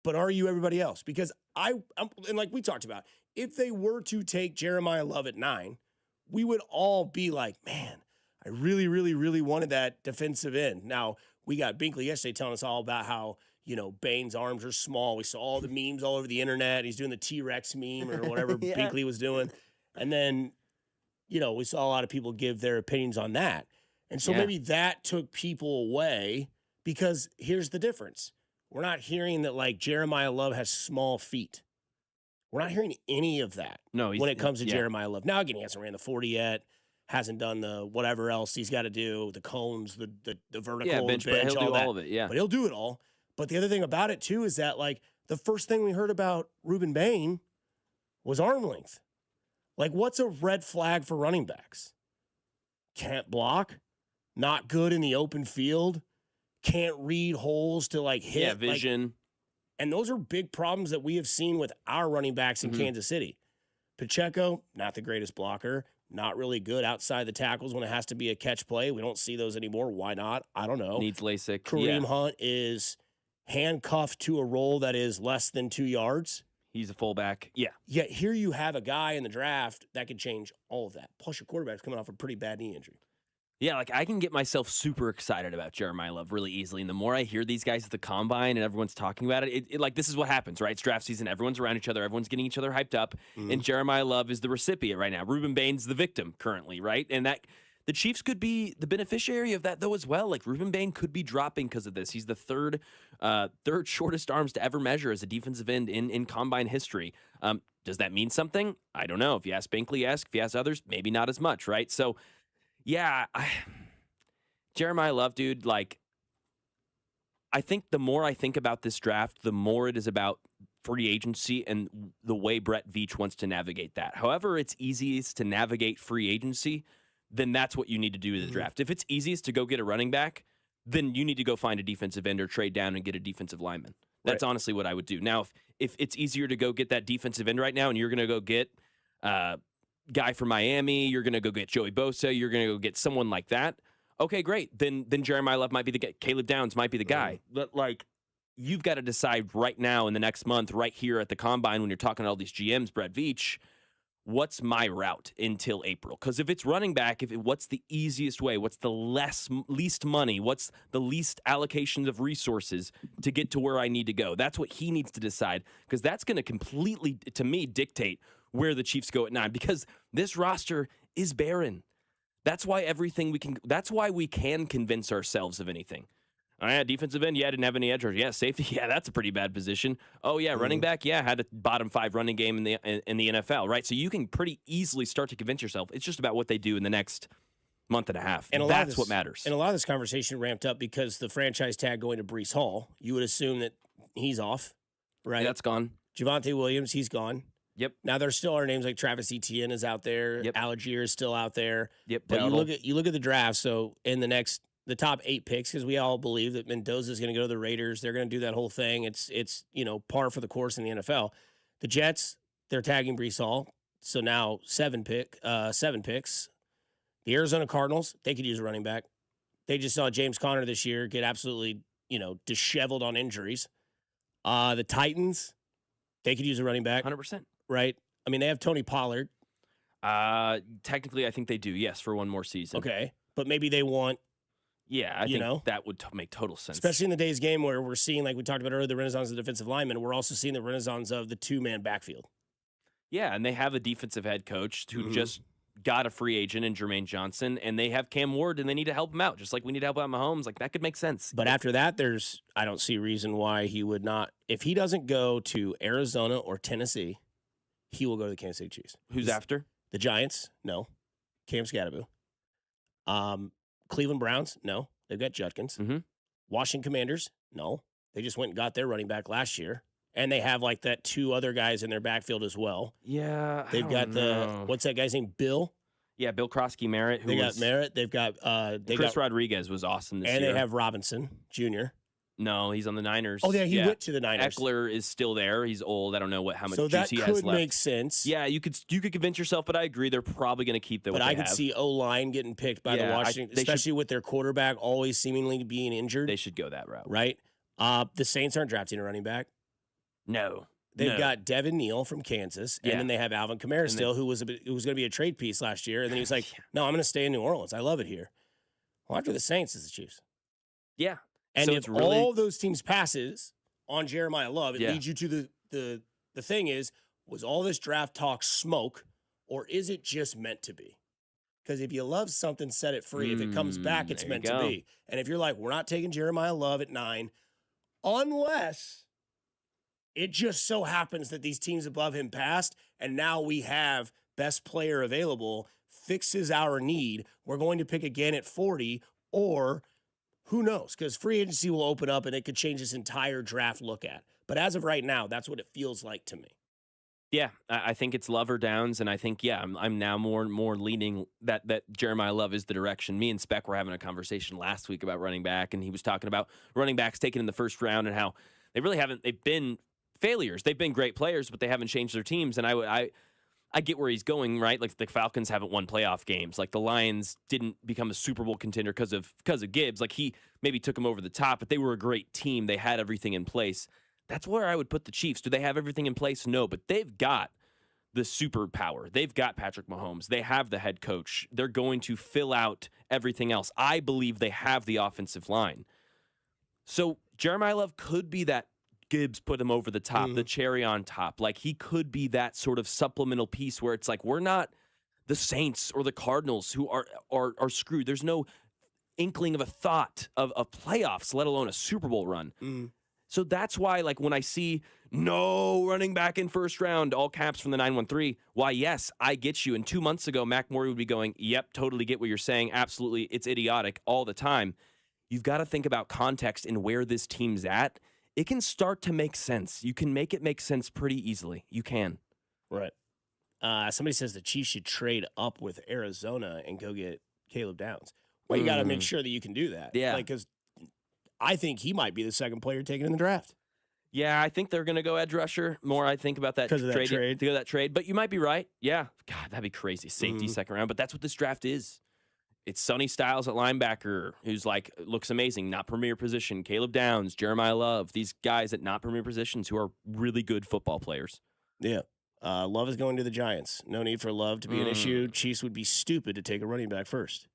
but are you everybody else? Because and like we talked about, if they were to take Jeremiah Love at 9, we would all be like, man, I really, really, really wanted that defensive end. Now, we got Binkley yesterday telling us all about how, Bane's arms are small. We saw all the memes all over the internet. He's doing the T-Rex meme or whatever Binkley was doing. And then, we saw a lot of people give their opinions on that. And so maybe that took people away, because here's the difference. We're not hearing that, like, Jeremiah Love has small feet. We're not hearing any of that when it comes to Jeremiah Love. Now, again, he hasn't ran the 40 yet, hasn't done the whatever else he's got to do, the cones, the vertical,
bench,
bench,
but he'll
all
do
that.
all of it, yeah.
But he'll do it all. But the other thing about it, too, is that, like, the first thing we heard about Reuben Bain was arm length. Like, what's a red flag for running backs? Can't block, not good in the open field, can't read holes to, like, hit.
Yeah, vision.
Like, and those are big problems that we have seen with our running backs in Kansas City. Pacheco, not the greatest blocker, not really good outside the tackles when it has to be a catch play. We don't see those anymore. Why not? I don't know.
Needs LASIK.
Kareem Hunt is handcuffed to a role that is less than 2 yards.
He's a fullback. Yeah.
Yet here you have a guy in the draft that can change all of that. Plus, your quarterback's coming off a pretty bad knee injury.
Yeah, like, I can get myself super excited about Jeremiah Love really easily. And the more I hear these guys at the combine and everyone's talking about it, like, this is what happens, right? It's draft season. Everyone's around each other. Everyone's getting each other hyped up. And Jeremiah Love is the recipient right now. Reuben Bain's the victim currently, right? And that the Chiefs could be the beneficiary of that, though, as well. Like, Reuben Bain could be dropping because of this. He's the third shortest arms to ever measure as a defensive end in combine history. Does that mean something? I don't know. If you ask Binkley, if you ask others, maybe not as much, right? So, yeah, Jeremiah Love, dude, like, I think the more I think about this draft, the more it is about free agency and the way Brett Veach wants to navigate that. However it's easiest to navigate free agency, then that's what you need to do with the draft. If it's easiest to go get a running back, then you need to go find a defensive end or trade down and get a defensive lineman. That's honestly what I would do. Now, if it's easier to go get that defensive end right now and you're going to go get guy from Miami, you're going to go get Joey Bosa, you're going to go get someone like that, okay, great. Then Jeremiah Love might be the guy. Caleb Downs might be the guy. But, like, you've got to decide right now in the next month, right here at the Combine, when you're talking to all these GMs, Brett Veach, what's my route until April? Because if it's running back, what's the easiest way? What's the least money? What's the least allocations of resources to get to where I need to go? That's what he needs to decide, because that's going to completely, to me, dictate where the Chiefs go at 9, because this roster is barren. That's why that's why we can convince ourselves of anything. Oh, yeah, defensive end, didn't have any edge rushers. Yeah, safety, that's a pretty bad position. Oh, yeah, running back, had a bottom 5 running game in the NFL, right? So you can pretty easily start to convince yourself. It's just about what they do in the next month and a half. And that's what matters.
And a lot of this conversation ramped up because the franchise tag going to Breece Hall, you would assume that he's off, right?
Yeah, that's gone.
Javonte Williams, he's gone.
Yep.
Now there still are names like Travis Etienne is out there.
Yep.
Algier is still out there.
Yep.
But you look at the draft. So in the top 8 picks, because we all believe that Mendoza is going to go to the Raiders. They're going to do that whole thing. It's par for the course in the NFL. The Jets, they're tagging Breece Hall. So now 7 picks. The Arizona Cardinals, they could use a running back. They just saw James Conner this year get absolutely disheveled on injuries. The Titans, they could use a running back.
100%.
Right? I mean, they have Tony Pollard.
Technically, I think they do, yes, for one more season.
Okay. But maybe they want...
Yeah, I think that would make total sense.
Especially in the day's game where we're seeing, like we talked about earlier, the renaissance of the defensive lineman. We're also seeing the renaissance of the 2-man backfield.
Yeah, and they have a defensive head coach who just got a free agent in Jermaine Johnson, and they have Cam Ward, and they need to help him out, just like we need to help out Mahomes. Like, that could make sense.
But after that, I don't see a reason why he would not. If he doesn't go to Arizona or Tennessee, he will go to the Kansas City Chiefs.
Who's after?
The Giants? No. Cam Scatterbo. Cleveland Browns? No. They've got Judkins.
Mm-hmm.
Washington Commanders? No. They just went and got their running back last year. And they have like that 2 other guys in their backfield as well.
Yeah.
They've got what's that guy's name? Bill?
Yeah, Bill Krosky Merritt.
They got Merritt. They've got
Chris Rodriguez was awesome this year.
And they have Robinson Jr.
No, he's on the Niners.
Oh, yeah, he went to the Niners.
Eckler is still there. He's old. I don't know how much
so
juice he has left.
that could make sense.
Yeah, you could convince yourself, but I agree they're probably going to keep
But I could see O-line getting picked by the Washington, especially with their quarterback always seemingly being injured.
They should go that route.
Right? The Saints aren't drafting a running back.
No.
They've got Devin Neal from Kansas, and then they have Alvin Kamara still, who was going to be a trade piece last year, and then he's like, "No, I'm going to stay in New Orleans. I love it here." Well, after the Saints is the Chiefs.
Yeah,
and
so
if
it's really...
all those teams passes on Jeremiah Love, it leads you to the thing is, was all this draft talk smoke, or is it just meant to be? Because if you love something, set it free. If it comes back, it's meant to be. And if you're like, we're not taking Jeremiah Love at 9, unless it just so happens that these teams above him passed, and now we have best player available, fixes our need. We're going to pick again at 40, or who knows? Because free agency will open up, and it could change this entire draft look at. But as of right now, that's what it feels like to me.
Yeah, I think it's Love or Downs, and I think, I'm now more and more leaning that Jeremiah Love is the direction. Me and Speck were having a conversation last week about running back, and he was talking about running backs taken in the first round and how they really haven't, they've been failures. They've been great players, but they haven't changed their teams. And I get where he's going, right? Like the Falcons haven't won playoff games. Like the Lions didn't become a Super Bowl contender because of Gibbs. Like he maybe took them over the top, but they were a great team. They had everything in place. That's where I would put the Chiefs. Do they have everything in place? No, but they've got the superpower. They've got Patrick Mahomes. They have the head coach. They're going to fill out everything else. I believe they have the offensive line. So Jeremiah Love could be that Gibbs put him over the top, the cherry on top. Like he could be that sort of supplemental piece where it's like, we're not the Saints or the Cardinals who are screwed. There's no inkling of a thought of playoffs, let alone a Super Bowl run. So that's why, like, when I see no running back in first round, all caps from the 913, why, yes, I get you. And 2 months ago, Mac Morey would be going, yep, totally get what you're saying. Absolutely, it's idiotic all the time. You've got to think about context and where this team's at. It can start to make sense. You can make it make sense pretty easily. You can.
Right. Somebody says the Chiefs should trade up with Arizona and go get Caleb Downs. Well, you got to make sure that you can do that.
Yeah.
Like, because I think he might be the second player taken in the draft.
Yeah, I think they're going to go edge rusher. More, I think, about that
trade.
To go that trade. But you might be right. Yeah. God, that'd be crazy. Safety second round. But that's what this draft is. It's Sonny Styles at linebacker, who's like, looks amazing, not premier position. Caleb Downs, Jeremiah Love, these guys at not premier positions who are really good football players.
Yeah. Love is going to the Giants. No need for Love to be an issue. Chiefs would be stupid to take a running back first.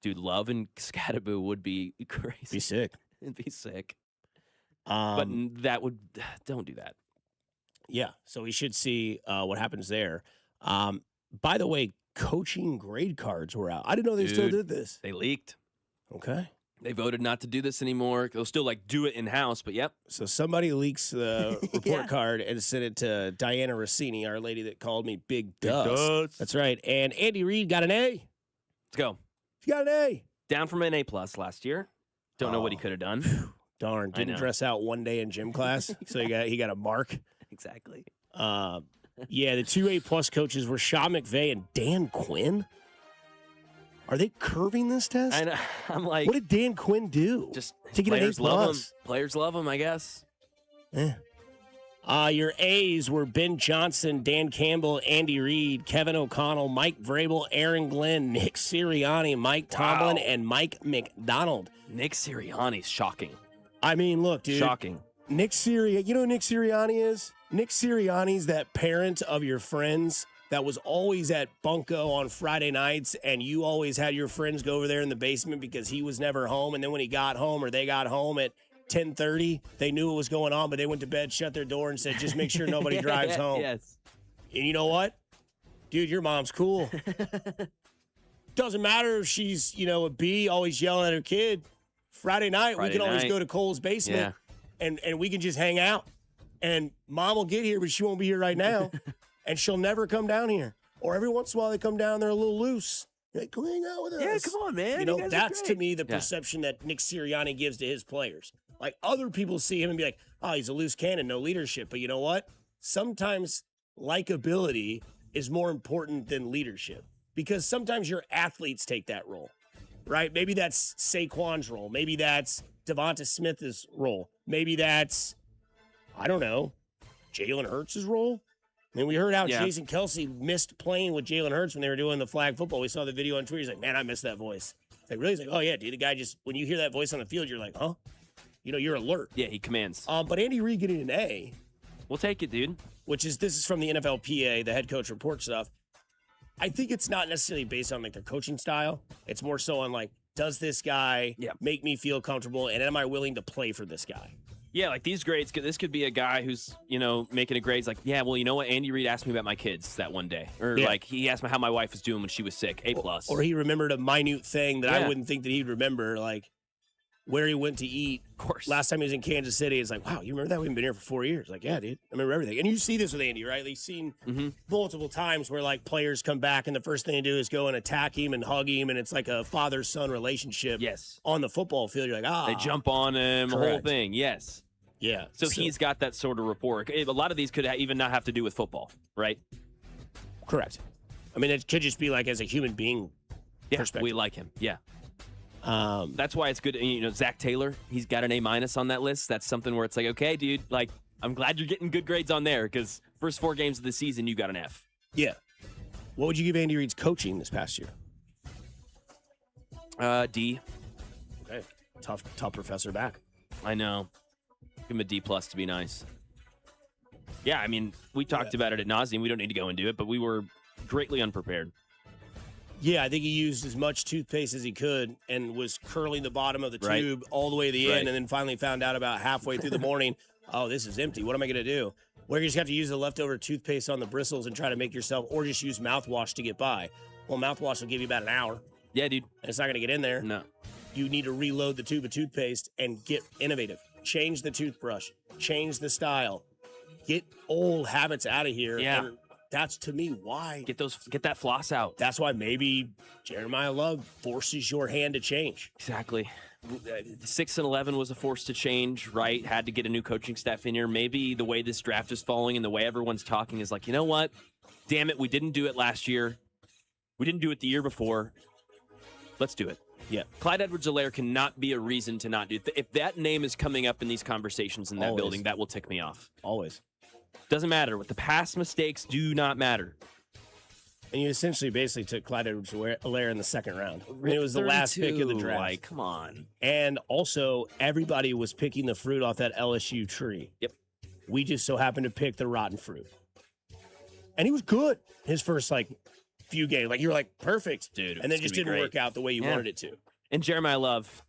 Dude, Love and Scatterbo would be crazy.
Be sick.
It'd be sick. But that would, don't do that.
Yeah. So we should see what happens there. By the way, coaching grade cards were out. I didn't know they still did this.
They leaked.
Okay.
They voted not to do this anymore. They'll still like do it in-house, but yep.
So somebody leaks the report card and sent it to Diana Rossini, our lady that called me Big Dust. That's right. And Andy Reid got an A.
Let's go.
He got an A.
Down from an A+ last year. Don't know what he could have done.
Darn. Didn't dress out one day in gym class. So he got a mark.
Exactly.
Yeah, the 2 A+ coaches were Sean McVay and Dan Quinn. Are they curving this test?
I know. I'm like,
what did Dan Quinn do?
Just
to get an A+?
Love him. Players love him, I guess.
Your A's were Ben Johnson, Dan Campbell, Andy Reid, Kevin O'Connell, Mike Vrabel, Aaron Glenn, Nick Sirianni, Mike Tomlin, and Mike McDonald.
Nick Sirianni's shocking.
I mean, look, dude.
Shocking.
Nick Sirianni, you know who Nick Sirianni is? Nick Sirianni's that parent of your friends that was always at Bunko on Friday nights, and you always had your friends go over there in the basement because he was never home. And then when he got home or they got home at 10:30, they knew what was going on, but they went to bed, shut their door, and said, just make sure nobody drives home.
Yes.
And you know what? dude, your mom's cool. Doesn't matter if she's, a B, always yelling at her kid. Friday night, we can always go to Cole's basement and we can just hang out. And mom will get here, but she won't be here right now. And she'll never come down here. Or every once in a while they come down, they're a little loose. Like, come hang out with us.
Yeah, come on, man.
That's to me the perception that Nick Sirianni gives to his players. Like, other people see him and be like, oh, he's a loose cannon, no leadership. But you know what? Sometimes likability is more important than leadership. Because sometimes your athletes take that role, right? Maybe that's Saquon's role. Maybe that's Devonta Smith's role. Maybe that's, I don't know, Jalen Hurts' role. I mean, we heard how Jason Kelsey missed playing with Jalen Hurts when they were doing the flag football. We saw the video on Twitter. He's like, man, I miss that voice. It's like, really? He's like, oh, yeah, dude. The guy just, when you hear that voice on the field, you're like, huh? You're alert.
Yeah, he commands.
But Andy Reid getting an A.
We'll take it, dude.
This is from the NFLPA, the head coach report stuff. I think it's not necessarily based on, like, their coaching style. It's more so on, like, does this guy make me feel comfortable, and am I willing to play for this guy?
Yeah, like these grades, this could be a guy who's, making a grade. He's like, yeah, well, you know what? Andy Reid asked me about my kids that one day. Or like he asked me how my wife was doing when she was sick. A+.
Or he remembered a minute thing that I wouldn't think that he'd remember, like where he went to eat.
Of course.
Last time he was in Kansas City, it's like, wow, you remember that? We haven't been here for 4 years. Like, yeah, dude, I remember everything. And you see this with Andy, right? You've seen multiple times where, like, players come back and the first thing they do is go and attack him and hug him, and it's like a father-son relationship on the football field. You're like,
They jump on him, the whole thing. Yes.
Yeah.
So he's got that sort of rapport. A lot of these could even not have to do with football, right?
Correct. I mean, it could just be like as a human being perspective.
We like him. Yeah. That's why it's good. Zach Taylor, he's got an A- on that list. That's something where it's like, okay, dude, like, I'm glad you're getting good grades on there because first 4 games of the season, you got an F.
Yeah. What would you give Andy Reid's coaching this past year?
D.
Okay. Tough professor back.
I know. Give him a D+ to be nice. Yeah, I mean, we talked about it ad nauseum. We don't need to go into it, but we were greatly unprepared.
Yeah, I think he used as much toothpaste as he could and was curling the bottom of the tube all the way to the end, and then finally found out about halfway through the morning, oh, this is empty. What am I going to do? Where you just have to use the leftover toothpaste on the bristles and try to make yourself, or just use mouthwash to get by. Well, mouthwash will give you about an hour.
Yeah, dude.
And it's not going to get in there.
No.
You need to reload the tube of toothpaste and get innovative. Change the toothbrush. Change the style. Get old habits out of here.
Yeah.
And that's, to me, why.
Get that floss out.
That's why maybe Jeremiah Love forces your hand to change.
Exactly. 6-11 was a force to change, right? Had to get a new coaching staff in here. Maybe the way this draft is falling and the way everyone's talking is like, you know what? Damn it, we didn't do it last year. We didn't do it the year before. Let's do it.
Yeah.
Clyde Edwards-Helaire cannot be a reason to not do it. If that name is coming up in these conversations in that building, that will tick me off.
Always.
Doesn't matter. What the past mistakes do not matter.
And you essentially basically took Clyde Edwards-Helaire in the second round. I mean, it was the last pick of the draft.
Like, come on.
And also, everybody was picking the fruit off that LSU tree.
Yep.
We just so happened to pick the rotten fruit. And he was good his first, few games. Like, you were like, perfect.
Dude,
and then just didn't work out the way you wanted it to.
And Jeremiah Love,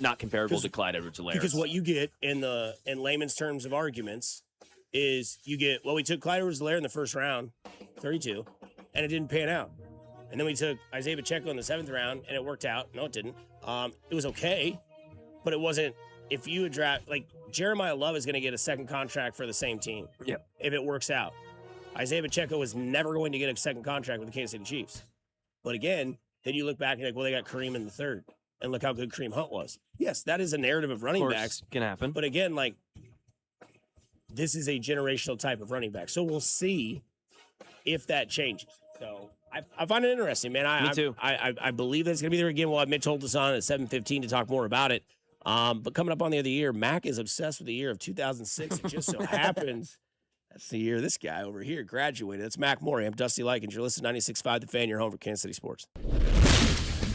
not comparable to Clyde Edwards-Helaire.
Because what you get in layman's terms of arguments is you get, we took Clyde Edwards-Helaire in the first round, 32, and it didn't pan out. And then we took Isaiah Pacheco in the 7th round, and it worked out. No, it didn't. It was okay, but it wasn't. If you would draft, Jeremiah Love is going to get a second contract for the same team.
Yeah.
If it works out. Isaiah Pacheco is never going to get a second contract with the Kansas City Chiefs. But again, then you look back and you're like, well, they got Kareem in the 3rd. And look how good Kareem Hunt was. Yes, that is a narrative of running backs.
Can happen.
But again, this is a generational type of running back. So we'll see if that changes. So I find it interesting, man.
Me too.
I believe that it's going to be there again. We'll have Mitch Holtis on at 7:15 to talk more about it. But coming up on the other year, Mac is obsessed with the year of 2006. It just so happens that's the year this guy over here graduated. That's Mac Morey. I'm Dusty Likens. You're listening to 96.5 The Fan, your home for Kansas City Sports.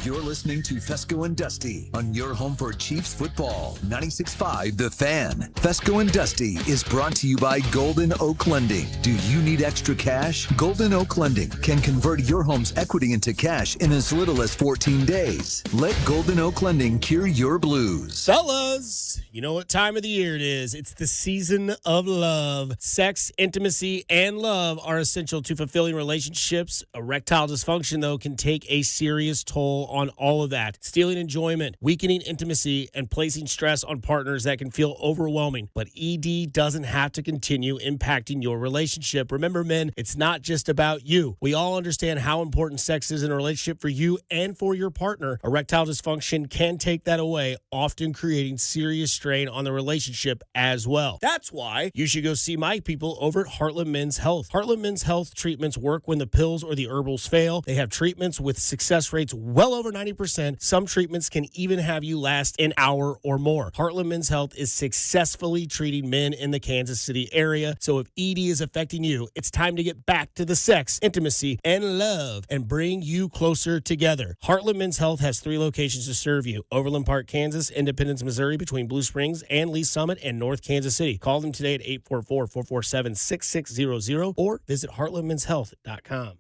You're listening to Fescoe and Dusty on your home for Chiefs football. 96.5 The Fan. Fescoe and Dusty is brought to you by Golden Oak Lending. Do you need extra cash? Golden Oak Lending can convert your home's equity into cash in as little as 14 days. Let Golden Oak Lending cure your blues.
Fellas, you know what time of the year it is. It's the season of love. Sex, intimacy, and love are essential to fulfilling relationships. Erectile dysfunction, though, can take a serious toll on all of that, stealing enjoyment, weakening intimacy, and placing stress on partners that can feel overwhelming. But ED doesn't have to continue impacting your relationship. Remember, men, it's not just about you. We all understand how important sex is in a relationship for you and for your partner. Erectile dysfunction can take that away, often creating serious strain on the relationship as well. That's why you should go see my people over at Heartland Men's Health. Heartland Men's Health treatments work when the pills or the herbals fail. They have treatments with success rates well over 90%. Some treatments can even have you last an hour or more. Heartland Men's Health is successfully treating men in the Kansas City area. So if ED is affecting you, it's time to get back to the sex, intimacy, and love and bring you closer together. Heartland Men's Health has 3 locations to serve you: Overland Park, Kansas; Independence, Missouri, between Blue Springs and Lee Summit; and North Kansas City. Call them today at 844-447-6600 or visit heartlandmenshealth.com.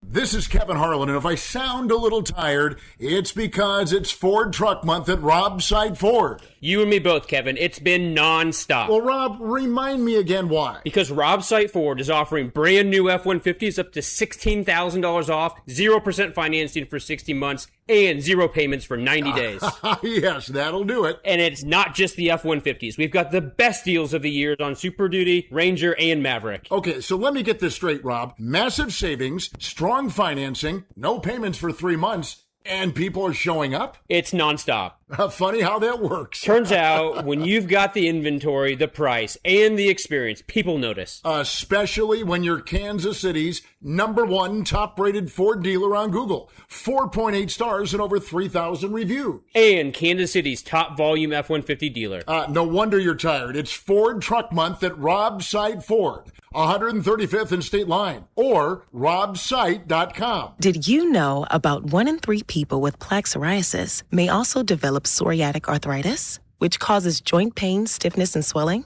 This is Kevin Harlan, and if I sound a little tired, it's because it's Ford Truck Month at Rob's Side Ford.
You and me both, Kevin. It's been non-stop.
Well, Rob, remind me again why.
Because Rob's Site Ford is offering brand new F-150s up to $16,000 off, 0% financing for 60 months, and 0 payments for 90 days.
Yes, that'll do it.
And it's not just the F-150s. We've got the best deals of the year on Super Duty, Ranger, and Maverick.
Okay, so let me get this straight, Rob. Massive savings, strong financing, no payments for 3 months, and people are showing up?
It's nonstop.
Funny how that works.
Turns out, when you've got the inventory, the price, and the experience, people notice.
Especially when you're Kansas City's #1 top-rated Ford dealer on Google. 4.8 stars and over 3,000 reviews.
And Kansas City's top volume F-150 dealer.
No wonder you're tired. It's Ford Truck Month at Rob's Side Ford, 135th and State Line, or robsite.com.
Did you know about 1 in 3 people with plaque psoriasis may also develop psoriatic arthritis, which causes joint pain, stiffness, and swelling?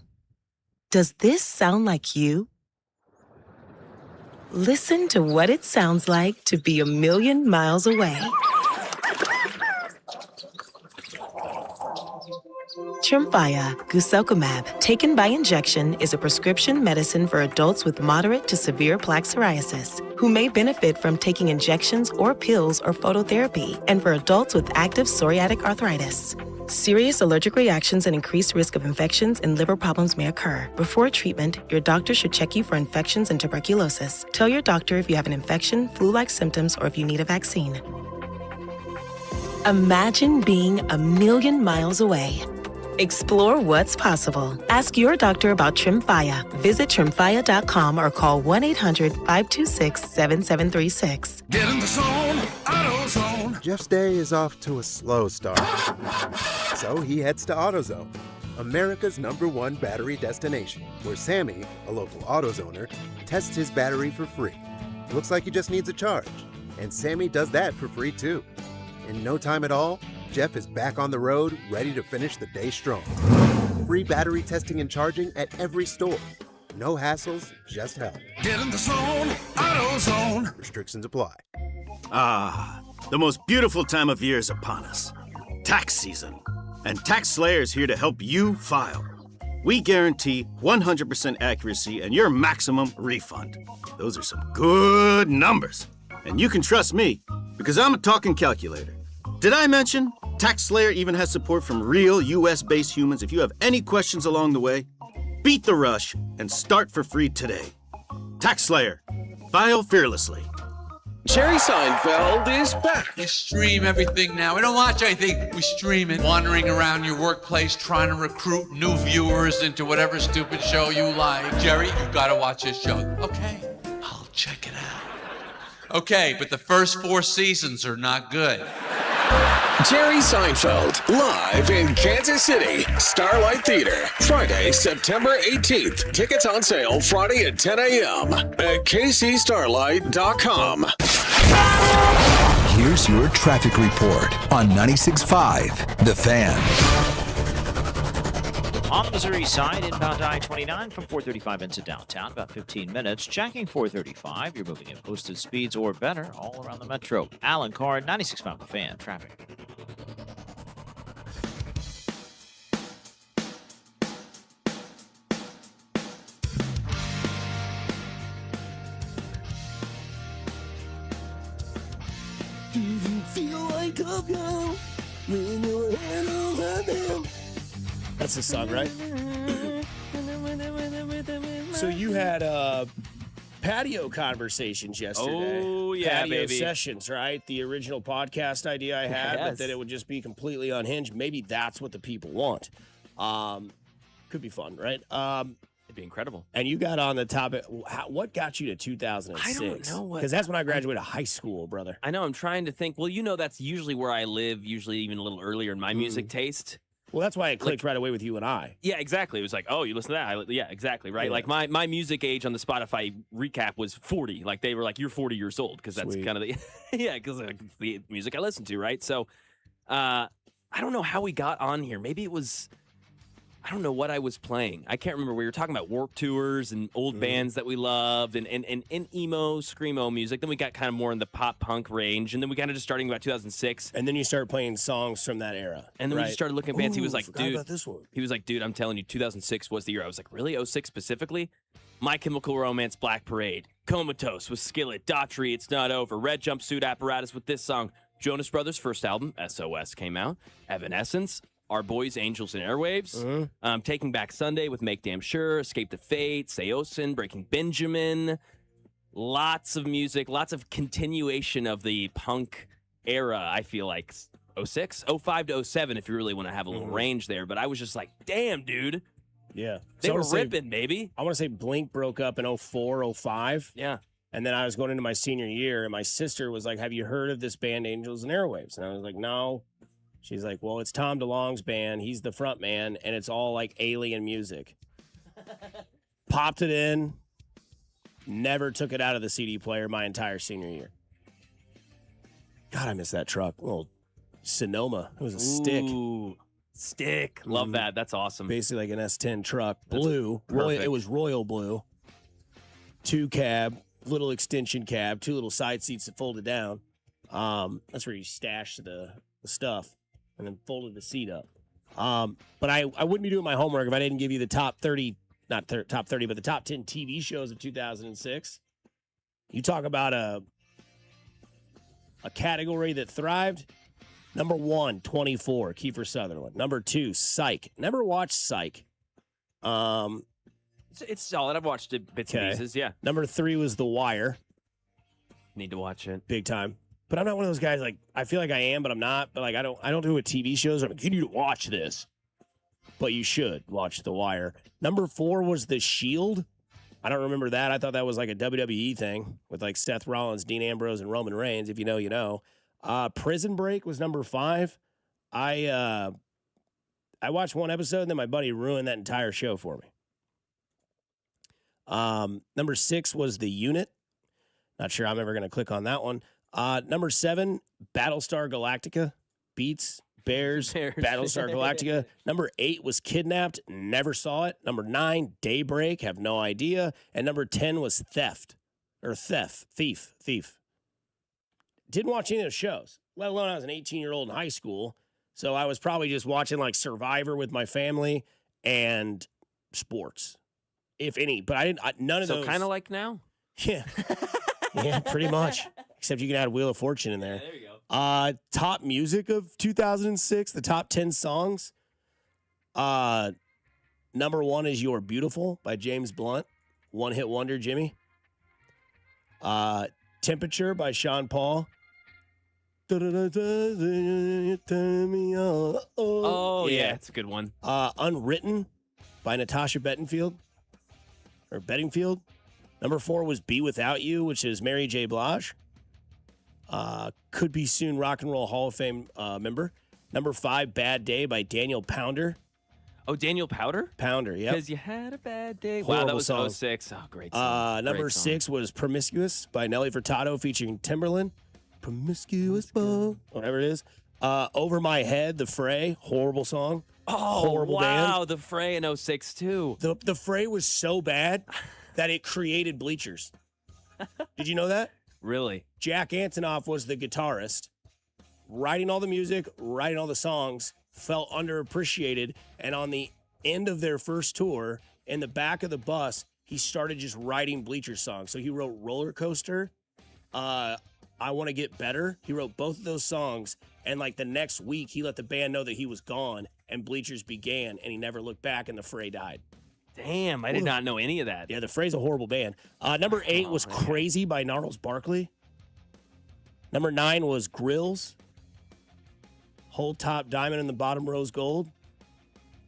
Does this sound like you? Listen to what it sounds like to be a million miles away. Tremfya guselkumab, taken by injection, is a prescription medicine for adults with moderate to severe plaque psoriasis who may benefit from taking injections or pills or phototherapy, and for adults with active psoriatic arthritis. Serious allergic reactions and increased risk of infections and liver problems may occur. Before treatment, your doctor should check you for infections and tuberculosis. Tell your doctor if you have an infection, flu-like symptoms, or if you need a vaccine. Imagine being a million miles away. Explore what's possible. Ask your doctor about Tremfya. Visit Tremfya.com or call 1-800-526-7736.
Get in the zone, AutoZone.
Jeff's day is off to a slow start. So he heads to AutoZone, America's #1 battery destination, where Sammy, a local AutoZoner, tests his battery for free. Looks like he just needs a charge. And Sammy does that for free too. In no time at all, Jeff is back on the road, ready to finish the day strong. Free battery testing and charging at every store. No hassles, just help.
Get in the zone, AutoZone.
Restrictions apply.
Ah, the most beautiful time of year is upon us. Tax season. And Tax Slayer is here to help you file. We guarantee 100% accuracy and your maximum refund. Those are some good numbers. And you can trust me, because I'm a talking calculator. Did I mention Tax Slayer even has support from real US-based humans? If you have any questions along the way, beat the rush and start for free today. Tax Slayer. File fearlessly.
Jerry Seinfeld is back.
You stream everything now. We don't watch anything. We stream it. Wandering around your workplace trying to recruit new viewers into whatever stupid show you like. Jerry, you gotta watch this show. Okay, I'll check it out. Okay, but the first 4 seasons are not good.
Jerry Seinfeld, live in Kansas City, Starlight Theater, Friday, September 18th. Tickets on sale Friday at 10 a.m. at kcstarlight.com.
Here's your traffic report on 96.5 The Fan.
On the Missouri side, inbound I-29 from 435 into downtown, about 15 minutes. Checking 435, you're moving at posted speeds or better all around the metro. Alan Carr, 96.5 The Fan, traffic.
Do you feel like a girl when your handles are them? That's the song, right? So you had patio conversations yesterday.
Oh, yeah,
patio
baby.
sessions, right? The original podcast idea I had,
Yes.
but that it would just be completely unhinged. Maybe that's what the people want. Could be fun, right?
It'd be incredible.
And you got on the topic. What got you to 2006?
I don't know what.
Because that's when I graduated high school, brother.
I know. I'm trying to think. Well, that's usually where I live, usually even a little earlier in my music taste.
Well, that's why it clicked right away with you and I.
Yeah, exactly. It was like, oh, you listen to that? Yeah, exactly, right?
Yeah.
Like my music age on the Spotify recap was 40. Like they were like, you're 40 years old because that's kind of the because the music I listen to, right? So, I don't know how we got on here. Maybe it was. I don't know what I was playing. I can't remember. We were talking about Warped Tours and old bands that we loved and emo, screamo music. Then we got kind of more in the pop punk range. And then we kind of just starting about 2006.
And then you started playing songs from that era.
And then we just started looking at bands. He was like, dude,
about this one.
He was like, dude, I'm telling you, 2006 was the year. I was like, really? 06 specifically? My Chemical Romance, Black Parade, Comatose with Skillet, Daughtry, It's Not Over, Red Jumpsuit Apparatus with this song. Jonas Brothers' first album, SOS, came out. Evanescence. Our Boys, Angels, and Airwaves. Taking Back Sunday with Make Damn Sure, Escape the Fate, Seosin, Breaking Benjamin. Lots of music, lots of continuation of the punk era, I feel like. 06, 05 to 07, if you really want to have a little range there. But I was just like, damn, dude.
Yeah.
They were ripping, baby.
I want to say Blink broke up in 04, 05.
Yeah.
And then I was going into my senior year, and my sister was like, have you heard of this band, Angels and Airwaves? And I was like, no. She's like, well, it's Tom DeLonge's band. He's the front man, and it's all like alien music. Popped it in. Never took it out of the CD player my entire senior year. God, I miss that truck. Little Sonoma. It was a stick.
Stick. Love that. That's awesome.
Basically like an S10 truck. Blue.
perfect.
It was royal blue. 2 cab, little extension cab, 2 little side seats that folded down. That's where you stash the stuff. And then folded the seat up. But I wouldn't be doing my homework if I didn't give you the top 30, not top 30, but the top 10 TV shows of 2006. You talk about a category that thrived. Number 1, 24, Kiefer Sutherland. Number 2, Psych. Never watched Psych.
It's solid. I've watched it bits and pieces, yeah.
Number 3 was The Wire.
Need to watch it.
Big time. But I'm not one of those guys, like, I feel like I am, but I'm not. But, like, I don't do it with TV shows. I'm like, you need to watch this. But you should watch The Wire. Number 4 was The Shield. I don't remember that. I thought that was like a WWE thing with, like, Seth Rollins, Dean Ambrose, and Roman Reigns. If you know, you know. Prison Break was number 5. I watched one episode, and then my buddy ruined that entire show for me. Number 6 was The Unit. Not sure I'm ever going to click on that one. Number 7, Battlestar Galactica. Beats, Bears. Battlestar Galactica. Number 8 was Kidnapped. Never saw it. Number 9, Daybreak. Have no idea. And number 10 was Thief. Didn't watch any of those shows, let alone I was an 18-year-old in high school. So I was probably just watching like Survivor with my family and sports, if any. But I didn't. None of those.
So kind of like now.
Yeah. Yeah, pretty much. Except you can add Wheel of Fortune in there.
Yeah, there you go.
Top music of 2006, the top 10 songs. Number 1 is You're Beautiful by James Blunt. One hit wonder, Jimmy. Temperature by Sean Paul.
Oh, yeah, it's a good one.
Unwritten by Natasha Bedingfield. Number 4 was Be Without You, which is Mary J. Blige. Could be soon Rock and Roll Hall of Fame member. Number 5, Bad Day by Daniel Pounder.
Oh, Daniel Powder?
Pounder, yeah.
Because you had a bad day.
Horrible
Wow, that was
song.
06. Oh, great song.
Number
Great song.
6 was Promiscuous by Nelly Furtado featuring Timberland. Promiscuous Boy, whatever it is. Over My Head, The Fray, horrible song.
Oh,
horrible
wow,
band.
the Fray in 06, too.
The Fray was so bad that it created Bleachers. Did you know that?
Really?
Jack Antonoff was the guitarist, writing all the music, writing all the songs, felt underappreciated, and on the end of their first tour, in the back of the bus, he started just writing Bleachers songs. So he wrote Roller Coaster, I Want to Get Better. He wrote both of those songs, and like the next week, he let the band know that he was gone, and Bleachers began, and he never looked back, and the Fray died.
Damn, I did not know any of that.
Yeah, the Fray's a horrible band. Number 8 was Crazy by Gnarls Barkley. Number 9 was Grills. Hold Top Diamond in the Bottom Rose Gold.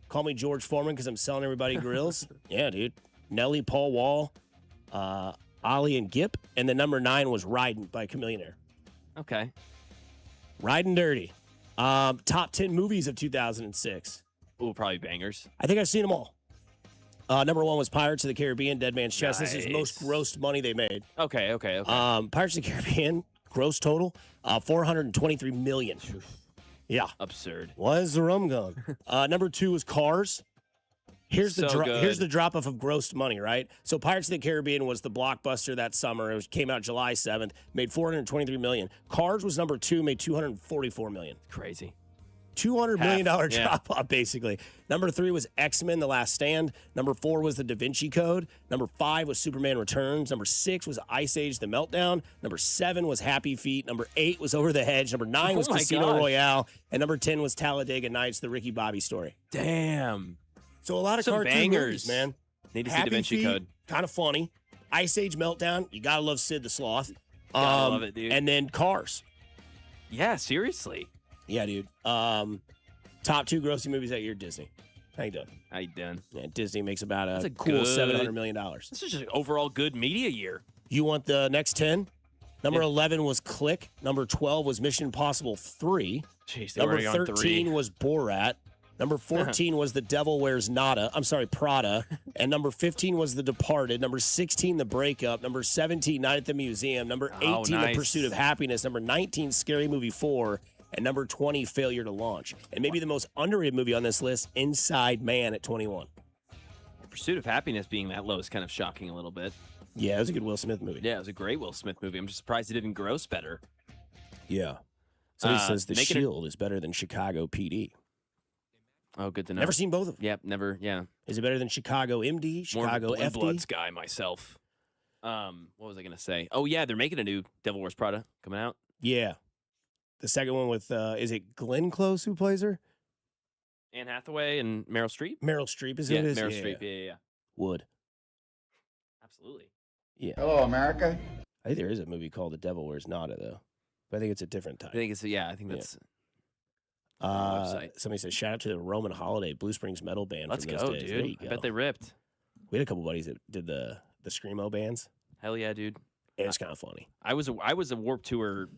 Call me George Foreman because I'm selling everybody grills. Yeah, dude. Nelly, Paul Wall, Ollie, and Gip. And then number 9 was Ridin' by Chameleon Air.
Okay.
Ridin' Dirty. Top 10 movies of 2006.
Ooh, probably bangers.
I think I've seen them all. Number 1 was Pirates of the Caribbean, Dead Man's Chest. This is most gross money they made.
Okay.
Pirates of the Caribbean, gross total, $423 million. Yeah.
Absurd.
Why is the rum gone? Number 2 was Cars. Here's the drop off of gross money, right? So Pirates of the Caribbean was the blockbuster that summer. It came out July 7th, made $423 million. Cars was number 2, made $244 million.
Crazy.
$200 million drop off, basically. Number 3 was X-Men: The Last Stand. Number 4 was The Da Vinci Code. Number 5 was Superman Returns. Number 6 was Ice Age: The Meltdown. Number 7 was Happy Feet. Number 8 was Over the Hedge. Number 9 was Casino Royale. And number 10 was Talladega Nights, the Ricky Bobby story.
Damn.
So a lot of
Some
cartoon
bangers,
movies, man.
Need to see
Happy
Da Vinci
Feet,
Code.
Kind of funny. Ice Age: Meltdown. You gotta love Sid the Sloth.
Gotta love it, dude.
And then Cars.
Yeah, seriously.
Yeah, dude. Top 2 grossing movies that year, Disney. How you doing?
How you doing?
Yeah, Disney makes about
That's
a
a
cool
good-
$700 million.
This is just an overall good media year.
You want the next 10? Number 11 was Click. Number 12 was Mission Impossible 3.
Jeez, they
Number
already on
13
3.
was Borat. Number 14 was The Devil Wears Prada. And number 15 was The Departed. Number 16, The Breakup. Number 17, Night at the Museum. Number 18,
Oh, nice.
The Pursuit of Happiness. Number 19, Scary Movie 4. And number 20, Failure to Launch. And maybe the most underrated movie on this list, Inside Man at 21.
Pursuit of Happiness being that low is kind of shocking a little bit.
Yeah, it was a good Will Smith movie.
Yeah, it was a great Will Smith movie. I'm just surprised it didn't gross better.
Yeah. Somebody says The
making it-
Shield is better than Chicago PD.
Oh, good to know.
Never seen both of them.
Yep, never. Yeah.
Is it better than Chicago MD, Chicago
More of a Blue
FD?
Bloods guy myself. What was I gonna say? Oh yeah, they're making a new Devil Wears Prada coming out.
Yeah. The second one with, is it Glenn Close who plays her?
Anne Hathaway and Meryl Streep.
Meryl Streep is who
Yeah,
it is?
Meryl Streep. Yeah.
Wood.
Absolutely.
Yeah.
Hello, America.
I think there is a movie called The Devil Wears Nada, though. But I think it's a different type.
I think it's I think that's.
Somebody says, shout out to the Roman Holiday Blue Springs metal band.
Let's
from those
go,
days.
dude.
There you
I
go.
bet they ripped.
We had a couple buddies that did the Screamo bands.
Hell yeah, dude.
It was kind of funny.
I was a Warped Tour.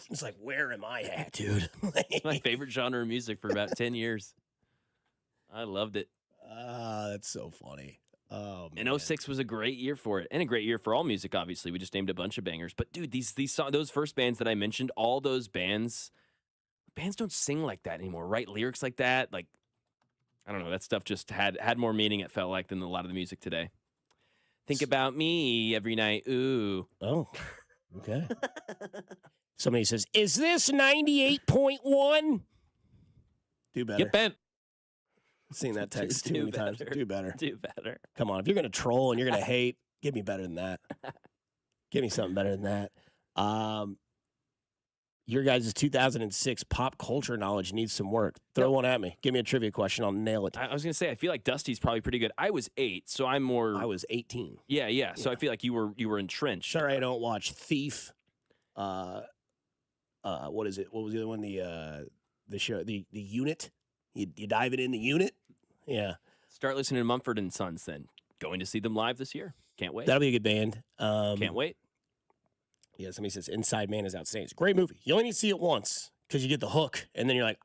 It's like, where am I at, dude?
It's my favorite genre of music for about 10 years. I loved it.
That's so funny. Oh, man.
And 06 was a great year for it, and a great year for all music. Obviously, we just named a bunch of bangers. But dude, these those first bands that I mentioned, all those bands don't sing like that anymore. Write lyrics like that, like I don't know. That stuff just had more meaning. It felt like than a lot of the music today. Think about me every night. Ooh.
Oh, okay. Somebody says, is this 98.1? Do better.
Get bent.
Seen that text too many times. Do better.
Do better.
Come on. If you're going to troll and you're going to hate, give me better than that. Give me something better than that. Your guys' 2006 pop culture knowledge needs some work. Throw one at me. Give me a trivia question. I'll nail it.
I was going to say, I feel like Dusty's probably pretty good. I was 8, so I'm more.
I was 18.
Yeah. So I feel like you were entrenched.
Sorry, I don't watch Thief. What is it? What was the other one? The show, the Unit. You dive it in the Unit. Yeah.
Start listening to Mumford and Sons then. Going to see them live this year. Can't wait.
That'll be a good band.
Can't wait.
Yeah, somebody says Inside Man is outstanding. It's a great movie. You only need to see it once because you get the hook, and then you're like,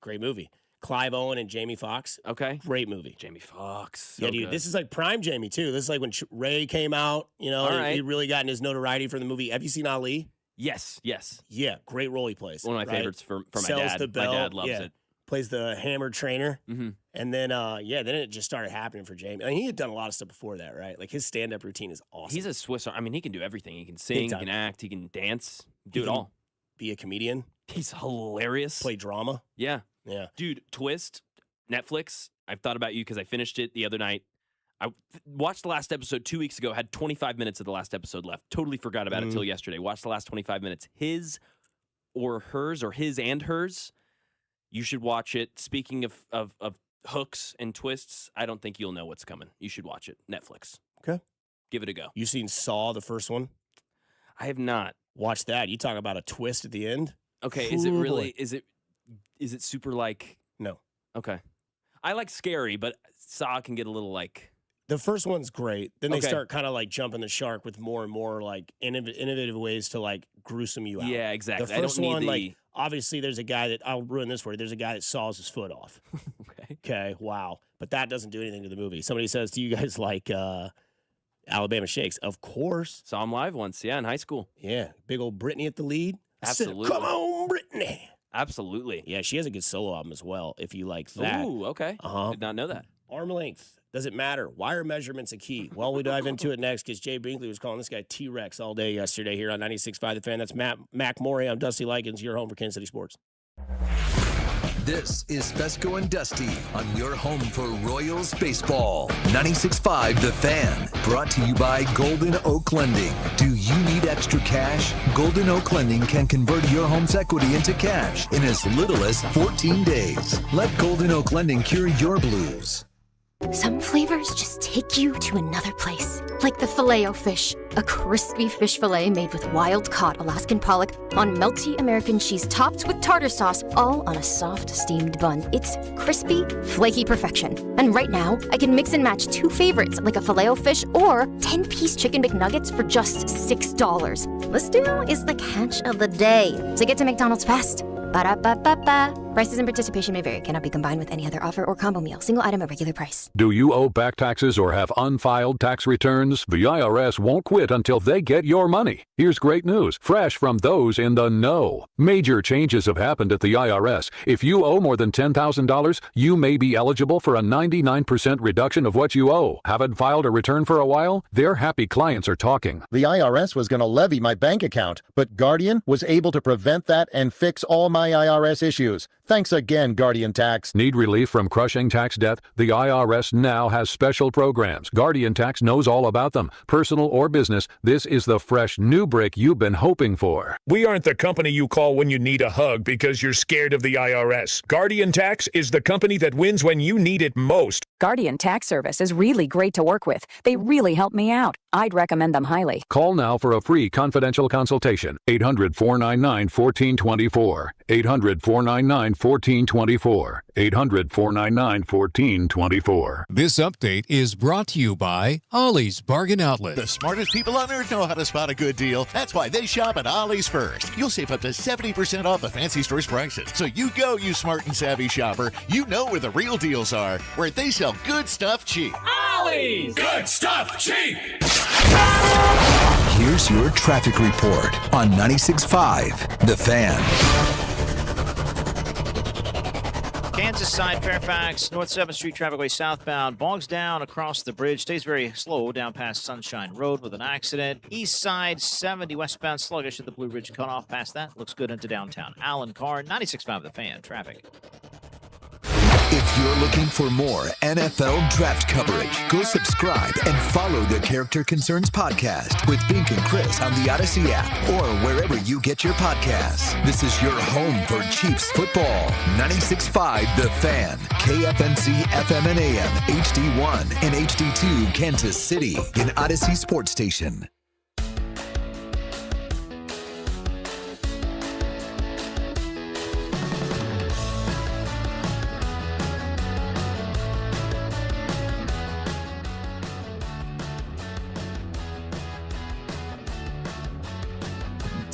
great movie. Clive Owen and Jamie Foxx.
Okay.
Great movie.
Jamie Foxx.
Yeah, dude. This is like prime Jamie, too. This is like when Ray came out. You know,
All right.
he really got in his notoriety for the movie. Have you seen Ali?
Yes.
Yeah, great role he plays.
One of my favorites for my
Sells
dad.
the belt.
My dad loves it.
Plays the hammer trainer.
Mm-hmm.
And then, then it just started happening for Jamie. I mean, he had done a lot of stuff before that, right? Like his stand-up routine is awesome.
He's a Swiss. I mean, he can do everything. He can sing, he can act, he can dance, do it all.
Be a comedian.
He's hilarious.
Play drama.
Yeah.
Yeah.
Dude, Twist, Netflix. I've thought about you because I finished it the other night. I watched the last episode 2 weeks ago, had 25 minutes of the last episode left. Totally forgot about it till yesterday. Watched the last 25 minutes. His or hers or his and hers. You should watch it. Speaking of hooks and twists, I don't think you'll know what's coming. You should watch it. Netflix.
Okay.
Give it a go.
You seen Saw, the first one?
I have not.
Watch that. You talk about a twist at the end.
Okay, is it really is it super like
No.
Okay. I like scary, but Saw can get a little like
the first one's great. Then they
Okay.
start kind of like jumping the shark with more and more like innovative ways to like gruesome you out.
Yeah, exactly.
The
I don't
first
need
one,
the-
like obviously there's a guy that I'll ruin this for you. There's a guy that saws his foot off.
Okay.
Okay. Wow. But that doesn't do anything to the movie. Somebody says, "Do you guys like Alabama Shakes?" Of course.
Saw him live once, yeah, in high school.
Yeah. Big old Brittany at the lead. I said,
Absolutely.
come on, Brittany.
Absolutely.
Yeah, she has a good solo album as well, if you like that.
Ooh, okay.
Uh-huh.
Did not know that.
Arm length. Does it matter? Why are measurements a key? Well, we dive into it next because Jay Binkley was calling this guy T-Rex all day yesterday here on 96.5 The Fan. That's Mac Morey. I'm Dusty Likens, your home for Kansas City sports.
This is Fescoe and Dusty on your home for Royals baseball. 96.5 The Fan, brought to you by Golden Oak Lending. Do you need extra cash? Golden Oak Lending can convert your home's equity into cash in as little as 14 days. Let Golden Oak Lending cure your blues.
Some flavors just take you to another place. Like the Filet-O-Fish, a crispy fish fillet made with wild-caught Alaskan pollock on melty American cheese topped with tartar sauce, all on a soft, steamed bun. It's crispy, flaky perfection. And right now, I can mix and match two favorites, like a Filet-O-Fish or 10-piece Chicken McNuggets for just $6. This deal is the catch of the day. So get to McDonald's fast. Ba-da-ba-ba-ba. Prices and participation may vary. Cannot be combined with any other offer or combo meal. Single item at regular price.
Do you owe back taxes or have unfiled tax returns? The IRS won't quit until they get your money. Here's great news, fresh from those in the know. Major changes have happened at the IRS. If you owe more than $10,000, you may be eligible for a 99% reduction of what you owe. Haven't filed a return for a while? Their happy clients are talking.
The IRS was going to levy my bank account, but Guardian was able to prevent that and fix all my IRS issues. Thanks again, Guardian Tax.
Need relief from crushing tax debt? The IRS now has special programs. Guardian Tax knows all about them. Personal or business, this is the fresh new break you've been hoping for.
We aren't the company you call when you need a hug because you're scared of the IRS. Guardian Tax is the company that wins when you need it most.
Guardian Tax Service is really great to work with. They really help me out. I'd recommend them highly.
Call now for a free confidential consultation. 800-499-1424. 800-499-1424. 800-499-1424.
This update is brought to you by Ollie's Bargain Outlet.
The smartest people on earth know how to spot a good deal. That's why they shop at Ollie's first. You'll save up to 70% off the fancy store's prices. So you go, you smart and savvy shopper. You know where the real deals are, where they sell good stuff cheap.
Ollie's! Good stuff cheap!
Here's your traffic report on 96.5 The Fan.
Kansas side, Fairfax, North 7th Street trafficway southbound, bogs down across the bridge, stays very slow down past Sunshine Road with an accident. East side, 70 westbound, sluggish at the Blue Ridge cutoff. Past that, looks good into downtown. Alan Carr, 96.5 The Fan, traffic.
If you're looking for more NFL draft coverage, go subscribe and follow the Character Concerns podcast with Bink and Chris on the Odyssey app or wherever you get your podcasts. This is your home for Chiefs football. 96.5 The Fan, KFNC FM and AM, HD1 and HD2 Kansas City, an Odyssey sports station.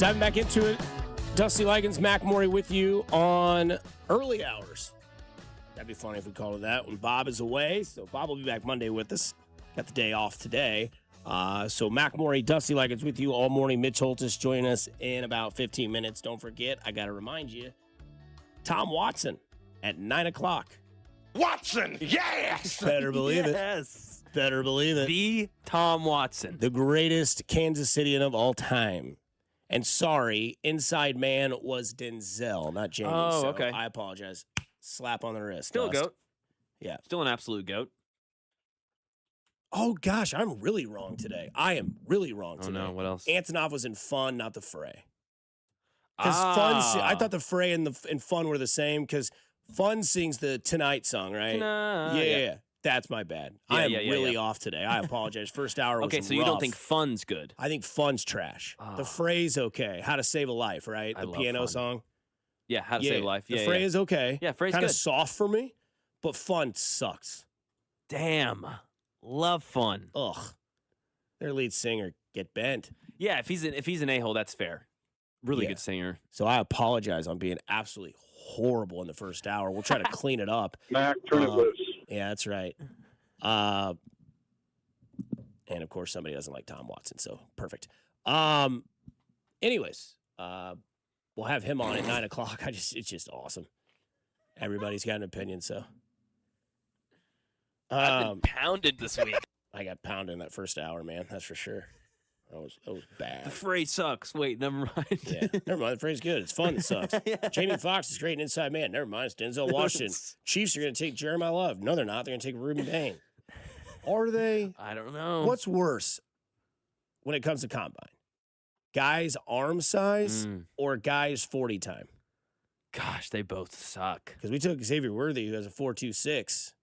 Diving back into it, Dusty Likens, Mac Morey with you on early hours. That'd be funny if we called it that when Bob is away. So Bob will be back Monday with us. Got the day off today. So Mac Morey, Dusty Likens with you all morning. Mitch Holtis joining us in about 15 minutes. Don't forget, I got to remind you, Tom Watson at 9 o'clock.
Watson, yes!
Better believe it.
Yes.
Better believe it.
The Tom Watson.
The greatest Kansas Citian of all time. And sorry, inside man was Denzel, not Jamie.
Oh,
so
okay.
I apologize. Slap on the wrist.
Still a
Dust.
goat.
Yeah.
Still an absolute goat.
Oh, gosh, I'm really wrong today. I am really wrong
Oh,
today.
no. What else?
Antonov was in Fun, not the Fray. Because Fun, I thought the Fray and Fun were the same because Fun sings the Tonight song, right? Yeah. That's my bad.
Yeah,
I am
yeah,
really
yeah.
off today. I apologize. First hour was
Okay, so you
rough.
don't think Fun's good?
I think Fun's trash. The Fray's okay. How to Save a Life, right?
I
The
love
piano
Fun.
song.
Yeah, How to Save a Life. Yeah,
the Fray
yeah.
is okay.
Yeah, Fray's
kind of
good.
soft for me, but Fun sucks.
Damn. Love Fun.
Ugh. Their lead singer get bent.
Yeah, if he's an a-hole, that's fair. Really
Yeah.
good singer.
So I apologize on being absolutely horrible in the first hour. We'll try to clean it up.
Mac, turn it loose.
Yeah, that's right. And of course, somebody doesn't like Tom Watson, so perfect. Anyways, we'll have him on at 9 o'clock. It's just awesome. Everybody's got an opinion, so.
I've been pounded this week.
I got pounded in that first hour, man. That's for sure. That was bad.
The Fray sucks. Wait, never mind.
Yeah, never mind. The phrase good. It's fun. It sucks. Jamie Foxx is great and inside man. Never mind. It's Denzel Washington. Chiefs are going to take Jeremiah Love. No, they're not. They're going to take Ruben Bain. Are they?
I don't know.
What's worse when it comes to combine? Guys' arm size or guys' 40 time?
Gosh, they both suck.
Because we took Xavier Worthy, who has a 4.26.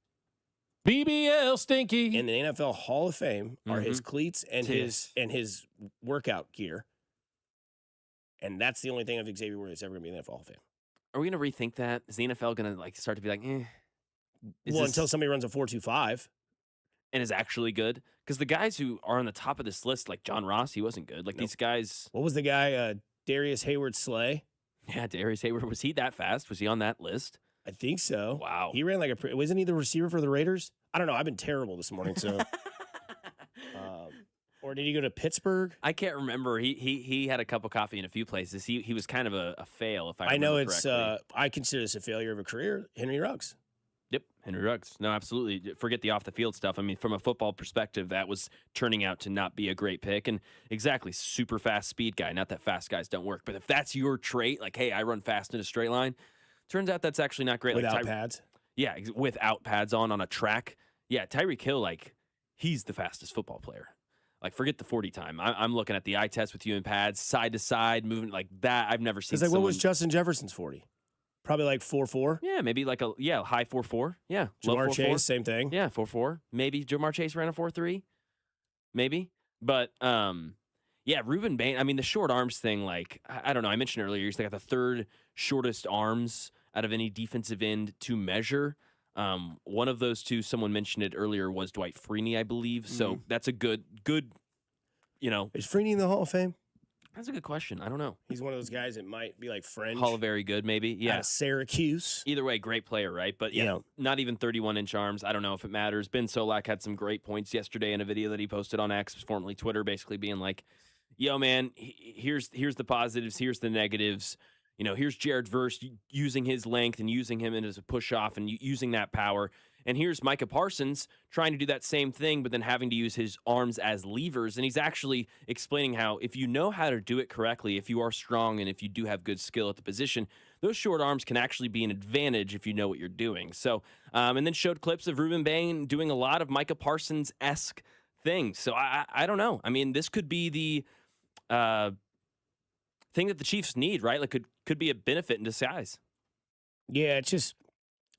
BBL Stinky.
In the NFL Hall of Fame are his cleats and his workout gear. And that's the only thing of Xavier Worthy that's ever going to be in the NFL Hall of Fame.
Are we going to rethink that? Is the NFL going to start to be like,
Until somebody runs a 4.25.
And is actually good? Because the guys who are on the top of this list, like John Ross, he wasn't good. Like these guys.
What was the guy, Darius Hayward Slay?
Yeah, Darius Hayward. Was he that fast? Was he on that list?
I think so.
Wow.
He ran like wasn't he the receiver for the Raiders? I don't know. I've been terrible this morning, so. Or did he go to Pittsburgh?
I can't remember. He had a cup of coffee in a few places. He was kind of a fail, if I remember
know it's.
correctly.
I consider this a failure of a career. Henry Ruggs.
Yep, Henry Ruggs. No, absolutely. Forget the off the field stuff. I mean, from a football perspective, that was turning out to not be a great pick. And exactly, super fast speed guy. Not that fast guys don't work, but if that's your trait, like, hey, I run fast in a straight line, turns out that's actually not great.
Without pads?
Yeah, without pads on a track. Yeah, Tyreek Hill, like, he's the fastest football player. Like, forget the 40 time. I'm looking at the eye test with you in pads, side to side, moving like that. I've never seen.
It's like, what was Justin Jefferson's 40? Probably like 4.4.
Yeah, maybe like high 4.4. Yeah,
Jamar Chase, same thing.
Yeah, 4.4. Maybe Jamar Chase ran a 4.3. Maybe, but yeah, Ruben Bain. I mean, the short arms thing. Like, I don't know. I mentioned earlier, he's got the third shortest arms out of any defensive end to measure. One of those two, someone mentioned it earlier, was Dwight Freeney, I believe. So that's a good. Is
Freeney in the Hall of Fame?
That's a good question. I don't know.
He's one of those guys that might be like fringe.
Hall of Very Good, maybe. Yeah.
Out of Syracuse.
Either way, great player, right? But yeah, not even 31-inch arms. I don't know if it matters. Ben Solak had some great points yesterday in a video that he posted on X, formerly Twitter, basically being like, yo, man, here's the positives, here's the negatives. Here's Jared Verse using his length and using him as a push-off and using that power. And here's Micah Parsons trying to do that same thing, but then having to use his arms as levers. And he's actually explaining how if you know how to do it correctly, if you are strong and if you do have good skill at the position, those short arms can actually be an advantage if you know what you're doing. So, and then showed clips of Ruben Bain doing a lot of Micah Parsons-esque things. So I don't know. I mean, this could be the thing that the Chiefs need, right? Like could be a benefit in disguise.
Yeah, it's just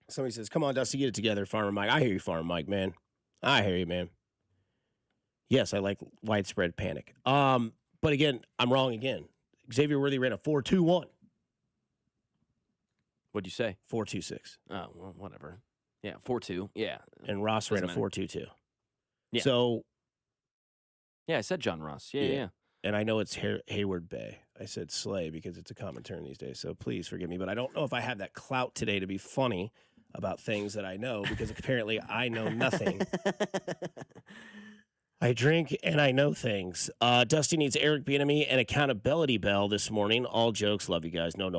somebody says, "Come on, Dusty, get it together, Farmer Mike." I hear you, Farmer Mike, man. I hear you, man. Yes, I like widespread panic. But again, I'm wrong again. Xavier Worthy ran a 4.21.
What'd you say?
4.26.
Oh, well, whatever. Yeah, 4.2. Yeah.
And Ross ran a
Doesn't matter.
4.22.
Yeah.
So
yeah, I said John Ross. Yeah.
and I know it's Hayward Bay. I said Slay because it's a common term these days, so please forgive me. But I don't know if I have that clout today to be funny about things that I know, because apparently I know nothing. I drink and I know things. Dusty needs Eric Bieniemy and accountability bell this morning. All jokes. Love you guys. No,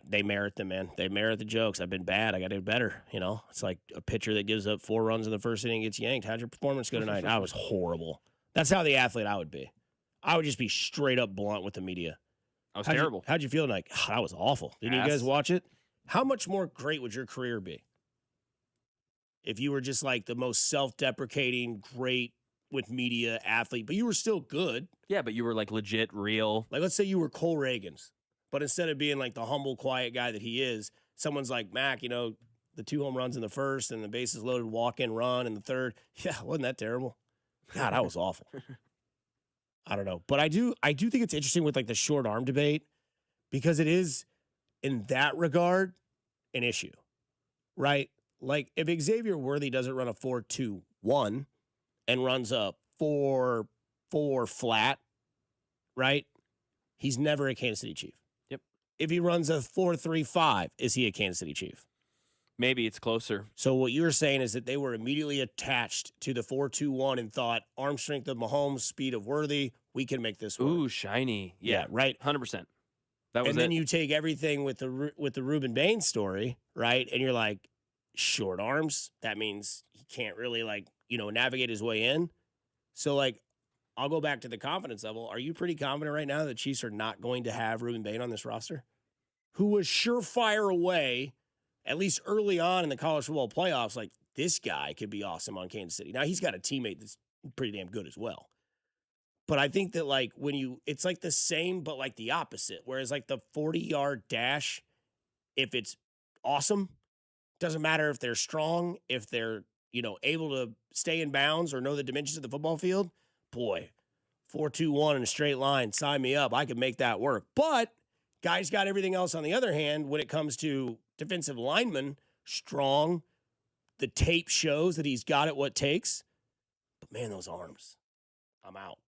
they merit them, man. They merit the jokes. I've been bad. I got to do better. You know, it's like a pitcher that gives up 4 runs in the first inning gets yanked. How'd your performance go tonight? I was horrible. That's how the athlete I would be. I would just be straight up blunt with the media.
I was terrible.
How'd you feel tonight? That was awful. Didn't you guys watch it? How much more great would your career be if you were just like the most self-deprecating, great with media athlete, but you were still good?
Yeah, but you were like legit, real.
Like, let's say you were Cole Reagans, but instead of being like the humble, quiet guy that he is, someone's like, Mac, you know, the 2 home runs in the first and the bases loaded walk-in run in the third. Yeah, wasn't that terrible? God, that was awful. I don't know. But I do think it's interesting with like the short arm debate, because it is, in that regard, an issue, right? Like, if Xavier Worthy doesn't run a 4.21 and runs a 4.4 flat, right? He's never a Kansas City Chief.
Yep.
If he runs a 4.35, is he a Kansas City Chief?
Maybe it's closer.
So what you're saying is that they were immediately attached to the 4.21 and thought, arm strength of Mahomes, speed of Worthy, we can make this work.
Ooh, shiny.
Yeah, right.
100%. That was
and then you take everything with the Ruben Baines story, right? And you're like, short arms. That means he can't really navigate his way in. So like, I'll go back to the confidence level. Are you pretty confident right now that the Chiefs are not going to have Ruben Bain on this roster, who was surefire away, at least early on in the college football playoffs, like, this guy could be awesome on Kansas City. Now, he's got a teammate that's pretty damn good as well. But I think that, like, it's like the same, but like the opposite. Whereas like the 40-yard dash, if it's awesome, doesn't matter if they're strong, if they're, able to stay in bounds or know the dimensions of the football field. Boy, 4.21 in a straight line, sign me up. I could make that work. But guys got everything else on the other hand when it comes to defensive linemen, strong. The tape shows that he's got it what takes. But man, those arms, I'm out.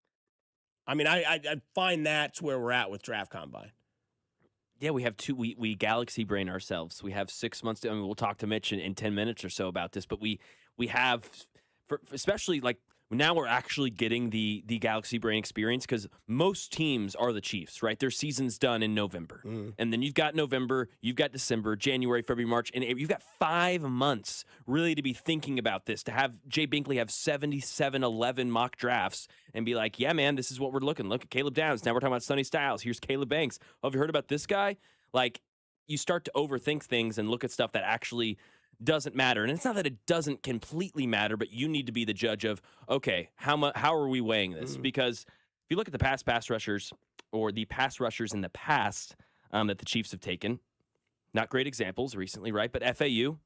I mean, I find that's where we're at with draft combine.
Yeah, we have we galaxy brain ourselves. We have 6 months to, we'll talk to Mitch in 10 minutes or so about this, but we have, especially like now we're actually getting the galaxy brain experience, because most teams are the Chiefs, right? Their season's done in November. And then you've got November, you've got December, January, February, March, and you've got 5 months really to be thinking about this, to have Jay Binkley have 77-11 mock drafts and be like, yeah, man, this is what we're looking. Look at Caleb Downs. Now we're talking about Sonny Styles. Here's Caleb Banks. Oh, have you heard about this guy? Like, you start to overthink things and look at stuff that actually doesn't matter. And it's not that it doesn't completely matter, but you need to be the judge of, okay, how are we weighing this? Because if you look at the past pass rushers, or the pass rushers in the past that the Chiefs have taken, not great examples recently, right? But FAU,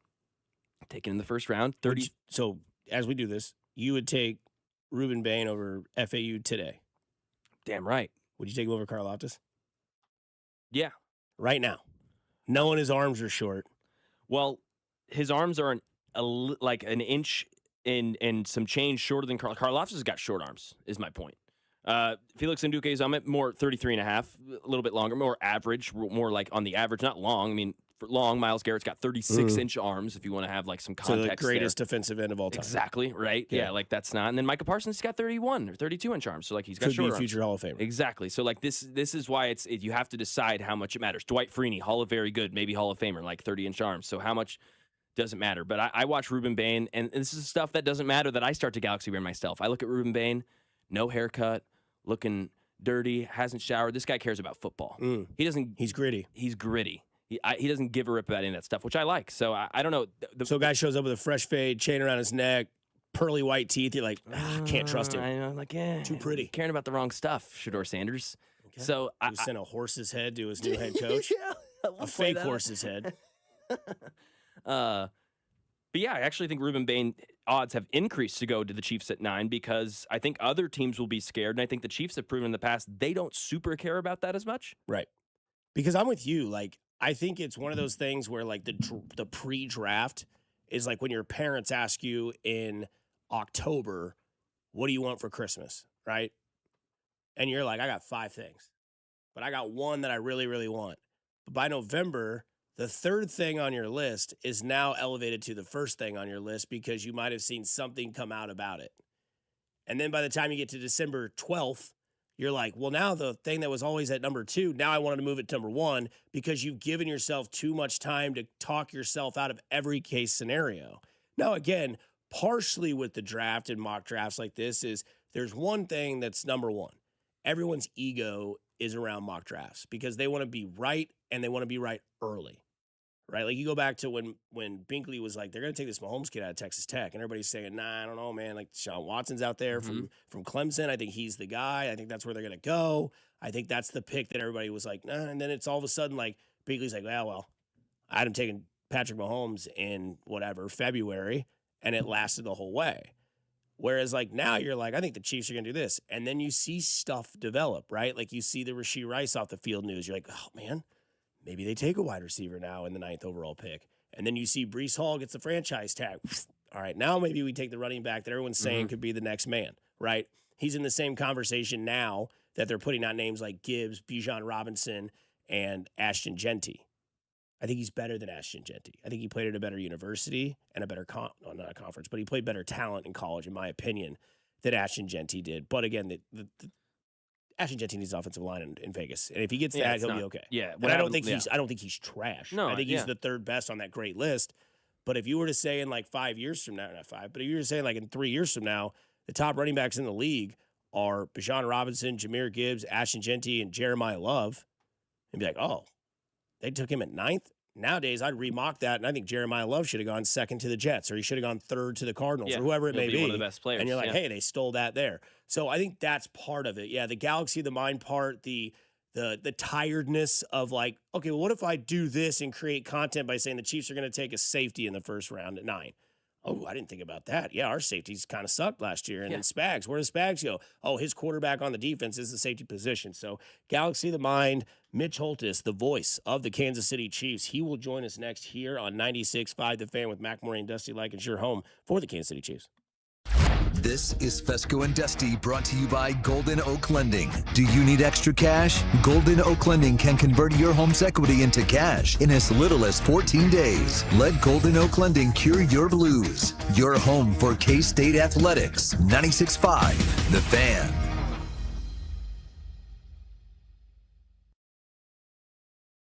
taken in the first round, 30.
So as we do this, you would take Ruben Bain over FAU today.
Damn right.
Would you take him over Karlaftis?
Yeah.
Right now, knowing his arms are short.
Well, his arms are like an inch and some change shorter than Karlaftis has got short arms, is my point. Felix Nduke-Uzomah, more 33 and a half, a little bit longer, more average, more like on the average, not long. I mean, for long, Myles Garrett's got 36-inch arms, if you want to have like some context.
So the greatest defensive end of all time.
Exactly, right? Yeah, like that's not. And then Micah Parsons got 31 or 32-inch arms, so like he's got
Could
short
be a
arms.
future Hall of Famer.
Exactly. So like this is why you have to decide how much it matters. Dwight Freeney, Hall of Very Good, maybe Hall of Famer, like 30-inch arms. So how much doesn't matter. But I watch Ruben Bain, and this is stuff that doesn't matter that I start to galaxy brain myself. I look at Ruben Bain, no haircut, looking dirty, hasn't showered. This guy cares about football. He doesn't.
He's gritty.
He's gritty. He doesn't give a rip about any of that stuff, which I like. So I don't know.
So a guy shows up with a fresh fade, chain around his neck, pearly white teeth. You're like, can't trust him.
I'm like, yeah,
too pretty.
Caring about the wrong stuff, Shedeur Sanders.
Okay.
So
I sent a horse's head to his new head coach. A fake horse's head.
But yeah, I actually think Ruben Bain odds have increased to go to the Chiefs at 9, because I think other teams will be scared, and I think the Chiefs have proven in the past they don't super care about that as much.
Right. Because I'm with you. Like, I think it's one of those things where like the pre-draft is like when your parents ask you in October, what do you want for Christmas, right? and you're like, I got 5 things, but I got one that I really, really want. But by November, the third thing on your list is now elevated to the first thing on your list because you might have seen something come out about it. And then by the time you get to December 12th, you're like, well, now the thing that was always at number 2, now I wanted to move it to number 1 because you've given yourself too much time to talk yourself out of every case scenario. Now, again, partially with the draft and mock drafts like this is there's one thing that's number 1. Everyone's ego is around mock drafts because they want to be right and they want to be right early, right? Like you go back to when Binkley was like, they're going to take this Mahomes kid out of Texas Tech. And everybody's saying, nah, I don't know, man. Like Deshaun Watson's out there from Clemson. I think he's the guy. I think that's where they're going to go. I think that's the pick that everybody was like, nah. And then it's all of a sudden like Binkley's like, well, I'd taken Patrick Mahomes in whatever, February, and it lasted the whole way. Whereas, like, now you're like, I think the Chiefs are going to do this. And then you see stuff develop, right? Like, you see the Rashee Rice off the field news. You're like, oh, man, maybe they take a wide receiver now in the 9th overall pick. And then you see Breece Hall gets the franchise tag. All right, now maybe we take the running back that everyone's saying could be the next man, right? He's in the same conversation now that they're putting out names like Gibbs, Bijan Robinson, and Ashton Genty. I think he's better than Ashton Genty. I think he played at a better university and a better, not a conference, but he played better talent in college, in my opinion, than Ashton Genty did. But again, the Ashton Genty needs offensive line in Vegas, and if he gets that, he'll be okay.
Yeah,
but I don't think he's trash.
No,
I think he's the 3rd best on that great list. But if you were to say in like 5 years from now, not 5, but if you were to say like in 3 years from now, the top running backs in the league are Bijan Robinson, Jahmyr Gibbs, Ashton Genty, and Jeremiah Love, and be like, oh, they took him at 9th. Nowadays, I'd remock that, and I think Jeremiah Love should have gone 2nd to the Jets, or he should have gone 3rd to the Cardinals, or whoever it may be.
One of the best players.
And you're like, hey, they stole that there. So I think that's part of it. Yeah, the galaxy of the mind part, the tiredness of like, okay, well, what if I do this and create content by saying the Chiefs are going to take a safety in the first round at 9? Oh, I didn't think about that. Yeah, our safeties kind of sucked last year. And then Spags, where does Spags go? Oh, his quarterback on the defense is the safety position. So Galaxy of the Mind, Mitch Holtis, the voice of the Kansas City Chiefs. He will join us next here on 96.5 The Fan with McMurray and Dusty Likens, your home for the Kansas City Chiefs.
This is Fescoe and Dusty, brought to you by Golden Oak Lending. Do you need extra cash? Golden Oak Lending can convert your home's equity into cash in as little as 14 days. Let Golden Oak Lending cure your blues. Your home for K-State Athletics. 96.5 The Fan.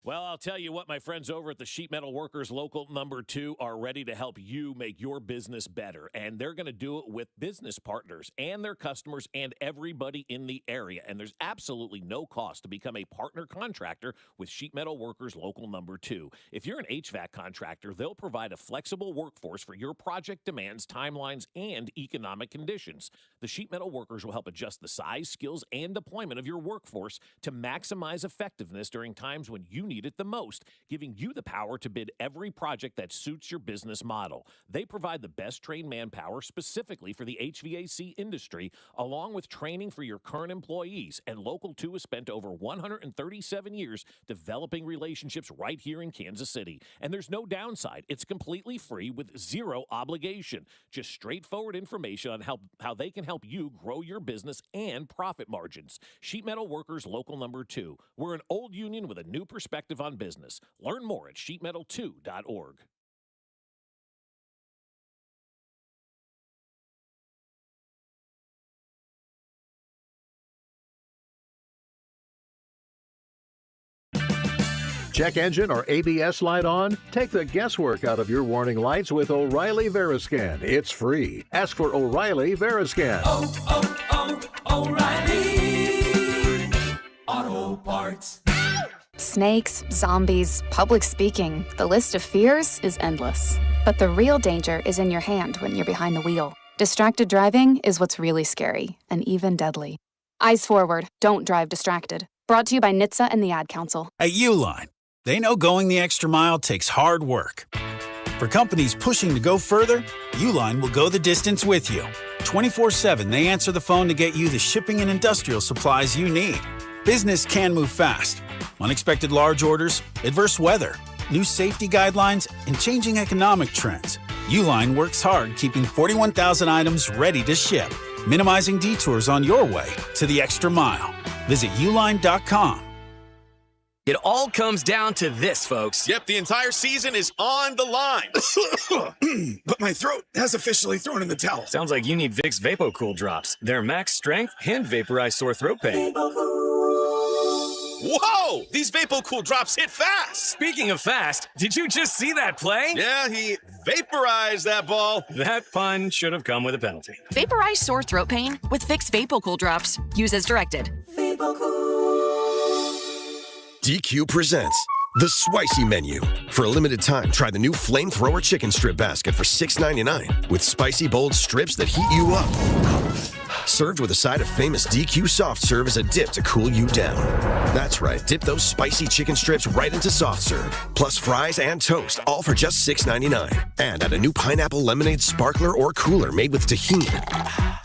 Well, I'll tell you what, my friends over at the Sheet Metal Workers Local Number 2 are ready to help you make your business better. And they're going to do it with business partners and their customers and everybody in the area. And there's absolutely no cost to become a partner contractor with Sheet Metal Workers Local Number 2. If you're an HVAC contractor, they'll provide a flexible workforce for your project demands, timelines, and economic conditions. The Sheet Metal Workers will help adjust the size, skills, and deployment of your workforce to maximize effectiveness during times when you need it the most, giving you the power to bid every project that suits your business model. They provide the best trained manpower specifically for the HVAC industry, along with training for your current employees. And Local 2 has spent over 137 years developing relationships right here in Kansas City. And there's no downside. It's completely free with zero obligation. Just straightforward information on how they can help you grow your business and profit margins. Sheet Metal Workers Local Number 2. We're an old union with a new perspective on business. Learn more at sheetmetal2.org.
Check engine or ABS light on? Take the guesswork out of your warning lights with O'Reilly Veriscan. It's free. Ask for O'Reilly Veriscan.
O'Reilly Auto Parts.
Snakes, zombies, public speaking. The list of fears is endless. But the real danger is in your hand when you're behind the wheel. Distracted driving is what's really scary and even deadly. Eyes forward. Don't drive distracted. Brought to you by NHTSA and the Ad Council.
At Uline, they know going the extra mile takes hard work. For companies pushing to go further, Uline will go the distance with you. 24/7, they answer the phone to get you the shipping and industrial supplies you need. Business can move fast. Unexpected large orders, adverse weather, new safety guidelines, and changing economic trends. Uline works hard keeping 41,000 items ready to ship. minimizing detours on your way to the extra mile. Visit uline.com.
It all comes down to this, folks.
Yep, the entire season is on the line.
But my throat has officially thrown in the towel. Sounds like you need Vicks VapoCool drops. They're max strength and vaporize sore throat pain.
Whoa! These VapoCool drops hit fast!
Speaking of fast, did you just see that play?
Yeah, he vaporized that ball.
That pun should have come with a penalty.
Vaporize sore throat pain with Vicks VapoCool drops. Use as directed.
DQ presents the Spicy Menu. For a limited time, try the new Flamethrower Chicken Strip Basket for $6.99 with spicy, bold strips that heat you up. Served with a side of famous DQ Soft Serve as a dip to cool you down. That's right, dip those spicy chicken strips right into Soft Serve, plus fries and toast, all for just $6.99. And add a new pineapple lemonade sparkler or cooler made with tahini.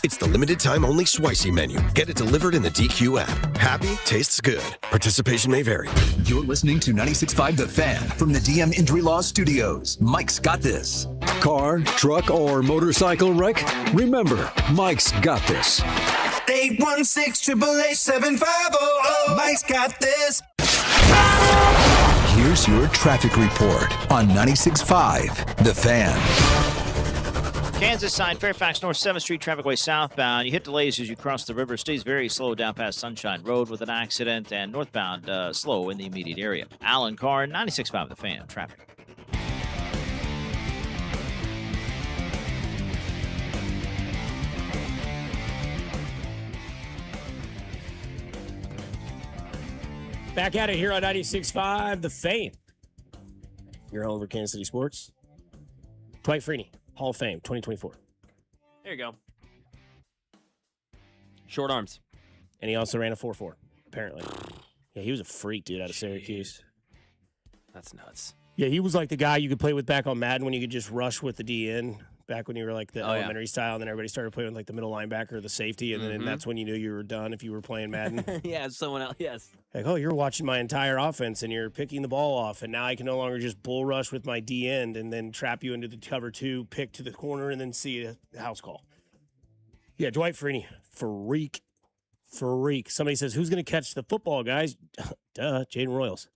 It's the limited time only Spicy Menu. Get it delivered in the DQ app. Happy tastes good. Participation may vary.
You're listening to 96.5 The Fan from the DM Injury Law Studios. Mike's got this.
Car, truck, or motorcycle wreck? Remember, Mike's got this.
816-888-7500. Mike's got this.
Here's your traffic report on 96.5 The Fan.
Kansas side, Fairfax North 7th Street, trafficway southbound. You hit delays as you cross the river. Stays very slow down past Sunshine Road with an accident, and northbound slow in the immediate area. Alan Carr, 96.5 The Fan, traffic.
Back at it here on 96.5 The Fan. Your home for Kansas City sports. Dwight Freeney, Hall of Fame, 2024.
There you go. Short arms.
And he also ran a 4.4, apparently. Yeah, he was a freak, dude, out of Syracuse.
That's nuts.
Yeah, he was like the guy you could play with back on Madden when you could just rush with the DN back when you were like the elementary style, and then everybody started playing with like the middle linebacker or the safety, and then that's when you knew you were done if you were playing Madden.
Yeah, someone else, yes.
Like, oh, you're watching my entire offense, and you're picking the ball off, and now I can no longer just bull rush with my D end and then trap you into the cover two, pick to the corner, and then see a house call. Yeah, Dwight Freeney, freak. Somebody says, who's going to catch the football, guys? Duh, Jaden Royals.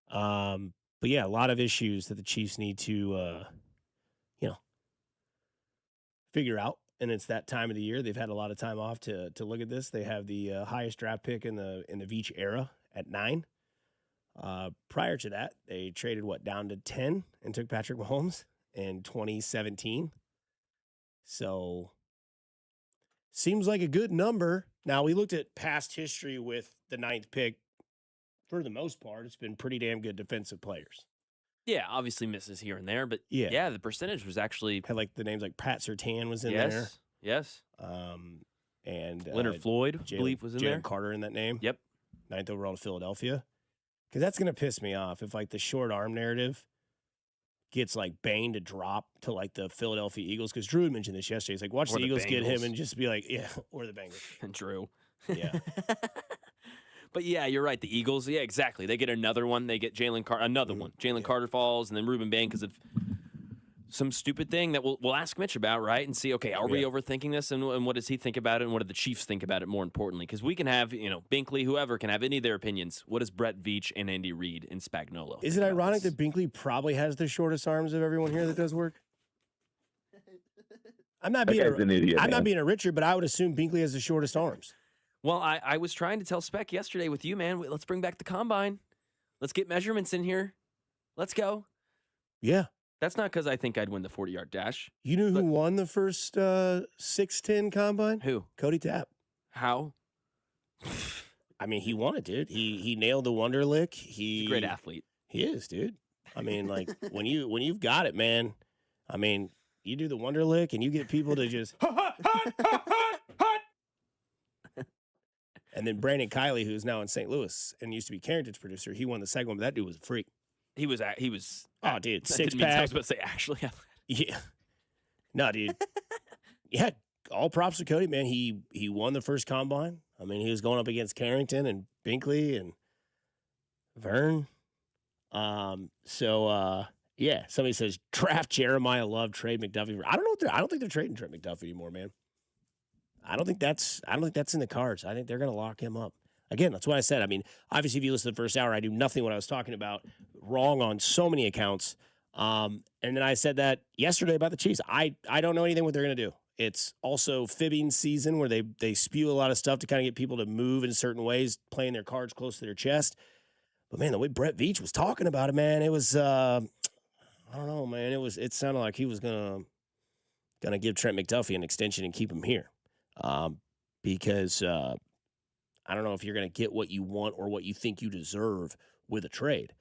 But yeah, a lot of issues that the Chiefs need to, figure out. And it's that time of the year. They've had a lot of time off to look at this. They have the highest draft pick in the Veach era at 9. Prior to that, they traded down to 10 and took Patrick Mahomes in 2017. So seems like a good number. Now, we looked at past history with the 9th pick. For the most part, it's been pretty damn good defensive players.
Yeah, obviously misses here and there, but yeah, the percentage was actually...
Had like the names like Pat Surtain was in there.
Yes.
And
Leonard Floyd, I believe, was in there.
Jalen Carter in that name.
Yep.
9th overall to Philadelphia. Because that's going to piss me off if like the short arm narrative gets like Bain to drop to like the Philadelphia Eagles. Because Drew had mentioned this yesterday. He's like, watch the Eagles get him and just be like, yeah, or the Bengals.
And Drew.
Yeah.
But yeah, you're right. The Eagles, yeah, exactly. They get another one. They get Jalen Carter, another one. Jalen Carter falls, and then Ruben Bain because of some stupid thing that we'll ask Mitch about, right? And see, okay, are we overthinking this? And what does he think about it? And what do the Chiefs think about it more importantly? Because we can have, Binkley, whoever can have any of their opinions. What does Brett Veach and Andy Reid and Spagnuolo
Is it ironic that Binkley probably has the shortest arms of everyone here that does work? I'm not being a Richard, but I would assume Binkley has the shortest arms.
Well, I was trying to tell Spec yesterday with you, man. Let's bring back the combine. Let's get measurements in here. Let's go.
Yeah.
That's not because I think I'd win the 40-yard dash.
You knew who won the first 6'10" combine?
Who?
Cody Tapp.
How?
I mean, he won it, dude. He nailed the Wonder Lick.
He's a great athlete.
He is, dude. I mean, like when you've got it, man. I mean, you do the Wonder Lick and you get people to just And then Brandon Kiley, who's now in St. Louis and used to be Carrington's producer, he won the second one, but that dude was a freak.
He was.
Oh, dude,
six pack. I was about to say actually.
Yeah. No, dude. Yeah, all props to Cody, man. He won the first combine. I mean, he was going up against Carrington and Binkley and Vern. Yeah, somebody says draft Jeremiah Love, trade McDuffie. I don't think they're trading Trent McDuffie anymore, man. I don't think that's in the cards. I think they're going to lock him up. Again, that's what I said. I mean, obviously, if you listen to the first hour, I do nothing what I was talking about wrong on so many accounts. And then I said that yesterday about the Chiefs. I don't know anything what they're going to do. It's also fibbing season where they spew a lot of stuff to kind of get people to move in certain ways, playing their cards close to their chest. But man, the way Brett Veach was talking about it, man, it was I don't know, man. It sounded like he was gonna give Trent McDuffie an extension and keep him here, because I don't know if you're gonna get what you want or what you think you deserve with a trade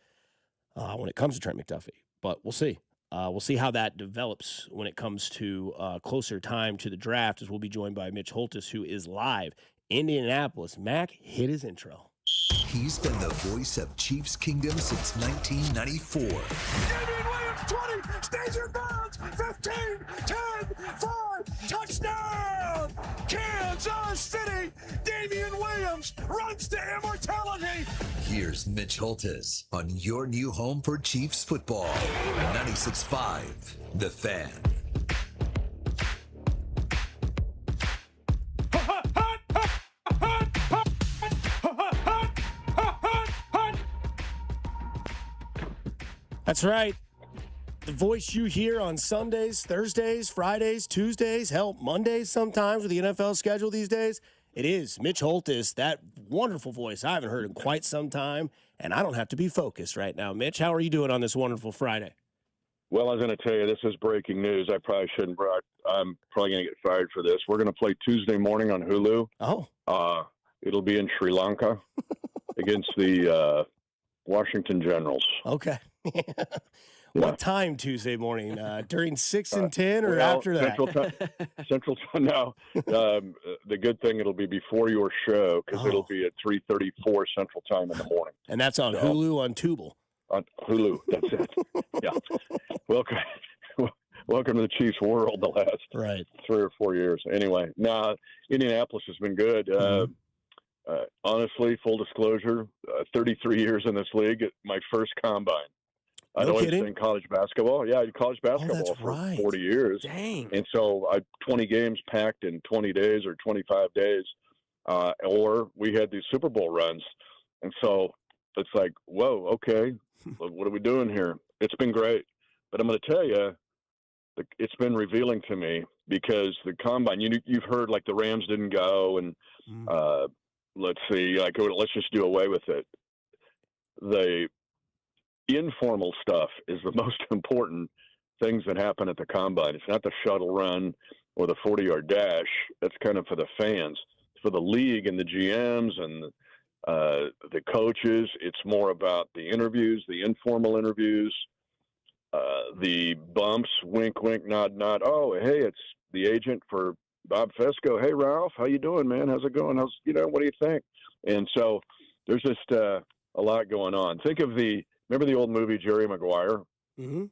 when it comes to Trent McDuffie. But we'll see. We'll see how that develops when it comes to closer time to the draft, as we'll be joined by Mitch Holthus, who is live in Indianapolis. Mac, hit his intro.
He's been the voice of Chiefs Kingdom since 1994.
Damian Williams, 20, stays in bounds, 15, 10, 5, touchdown! Kansas City, Damian Williams runs to immortality!
Here's Mitch Holthus on your new home for Chiefs football. 96.5, The Fan.
That's right. The voice you hear on Sundays, Thursdays, Fridays, Tuesdays, hell, Mondays sometimes with the NFL schedule these days. It is Mitch Holthus, that wonderful voice I haven't heard in quite some time, and I don't have to be focused right now. Mitch, how are you doing on this wonderful Friday?
Well, I was going to tell you, this is breaking news. I probably shouldn't. I'm probably going to get fired for this. We're going to play Tuesday morning on Hulu.
Oh.
It'll be in Sri Lanka against the Washington Generals.
Okay. What time Tuesday morning? During 6 and 10 or after that?
Central time. No. The good thing, it'll be before your show because it'll be at 3:34 Central time in the morning.
And that's on Hulu on Tuble.
On Hulu. That's it. Yeah. Welcome to the Chiefs world the last 3 or 4 years. Anyway, Indianapolis has been good. Honestly, full disclosure, 33 years in this league, my first combine. I'd always been in college basketball. Yeah, I did college basketball for 40 years.
Dang.
And so 20 games packed in 20 days or 25 days. Or we had these Super Bowl runs. And so it's like, whoa, okay, what are we doing here? It's been great. But I'm going to tell you, it's been revealing to me because the combine, you've heard like the Rams didn't go and let's see, like let's just do away with it. The informal stuff is the most important things that happen at the combine. It's not the shuttle run or the 40-yard dash. That's kind of for the fans. For the league and the GMs and the coaches, it's more about the interviews, the informal interviews, the bumps, wink, wink, nod, nod. Oh, hey, it's the agent for Bob Fescoe. Hey, Ralph, how you doing, man? How's it going? What do you think? And so there's just a lot going on. Think of remember the old movie Jerry Maguire?
Mm-hmm.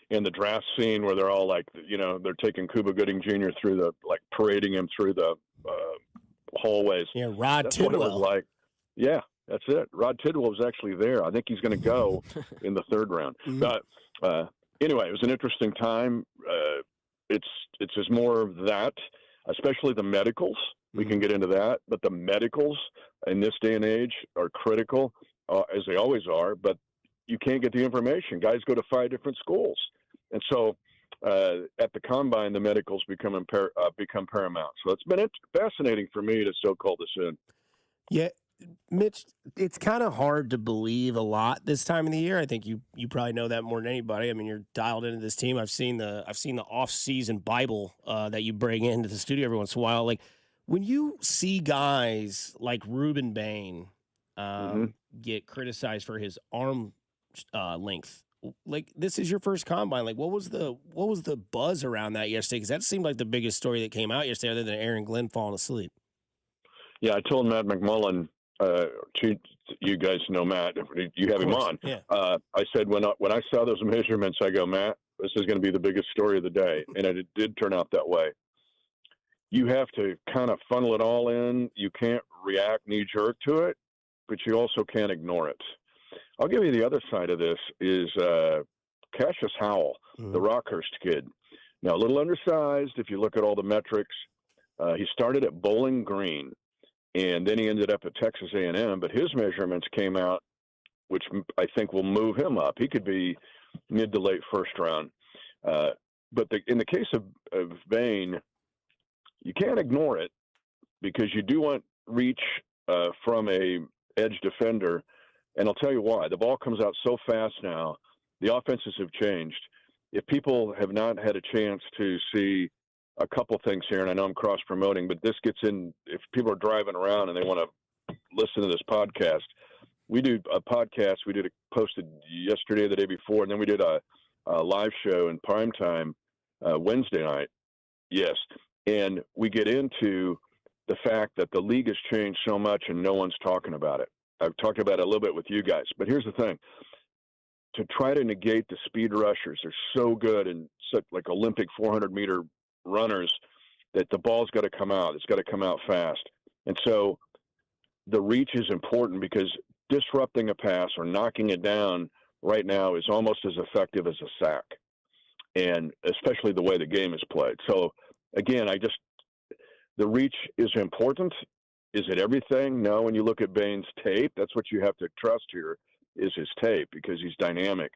In the draft scene where they're all like, they're taking Cuba Gooding Jr. through parading him through the hallways.
Yeah, Rod
That's
Tidwell.
What it was like. Yeah, that's it. Rod Tidwell was actually there. I think he's going to go in the third round. But anyway, it was an interesting time. It's just more of that, especially the medicals. We can get into that, but the medicals in this day and age are critical, as they always are, but you can't get the information. Guys go to 5 different schools. And so at the combine, the medicals become paramount. So it's been fascinating for me to still call this in.
Yeah, Mitch, it's kind of hard to believe a lot this time of the year. I think you probably know that more than anybody. I mean, you're dialed into this team. I've seen the off-season Bible that you bring into the studio every once in a while. Like when you see guys like Reuben Bain get criticized for his arm length, like this is your first combine. Like what was the buzz around that yesterday? Because that seemed like the biggest story that came out yesterday, other than Aaron Glenn falling asleep.
Yeah, I told Matt McMullen. You guys know Matt. You have him on.
Yeah.
I said when I saw those measurements, I go, Matt, this is going to be the biggest story of the day, and it did turn out that way. You have to kind of funnel it all in. You can't react knee-jerk to it, but you also can't ignore it. I'll give you the other side of this is Cassius Howell, the Rockhurst kid. Now, a little undersized if you look at all the metrics. He started at Bowling Green, and then he ended up at Texas A&M, but his measurements came out, which I think will move him up. He could be mid to late first round. But in the case of Bain, you can't ignore it because you do want reach from a edge defender, and I'll tell you why. The ball comes out so fast now. The offenses have changed. If people have not had a chance to see a couple things here, and I know I'm cross-promoting, but this gets in, if people are driving around and they want to listen to this podcast, we do a podcast. We did it posted yesterday, the day before, and then we did a live show in primetime Wednesday night. Yes. And we get into the fact that the league has changed so much and no one's talking about it. I've talked about it a little bit with you guys, but here's the thing. To try to negate the speed rushers, they're so good and such like Olympic 400-meter runners that the ball's got to come out. It's got to come out fast. And so the reach is important because disrupting a pass or knocking it down right now is almost as effective as a sack, and especially the way the game is played. So, again, the reach is important. Is it everything? No. When you look at Bain's tape, that's what you have to trust here is his tape because he's dynamic.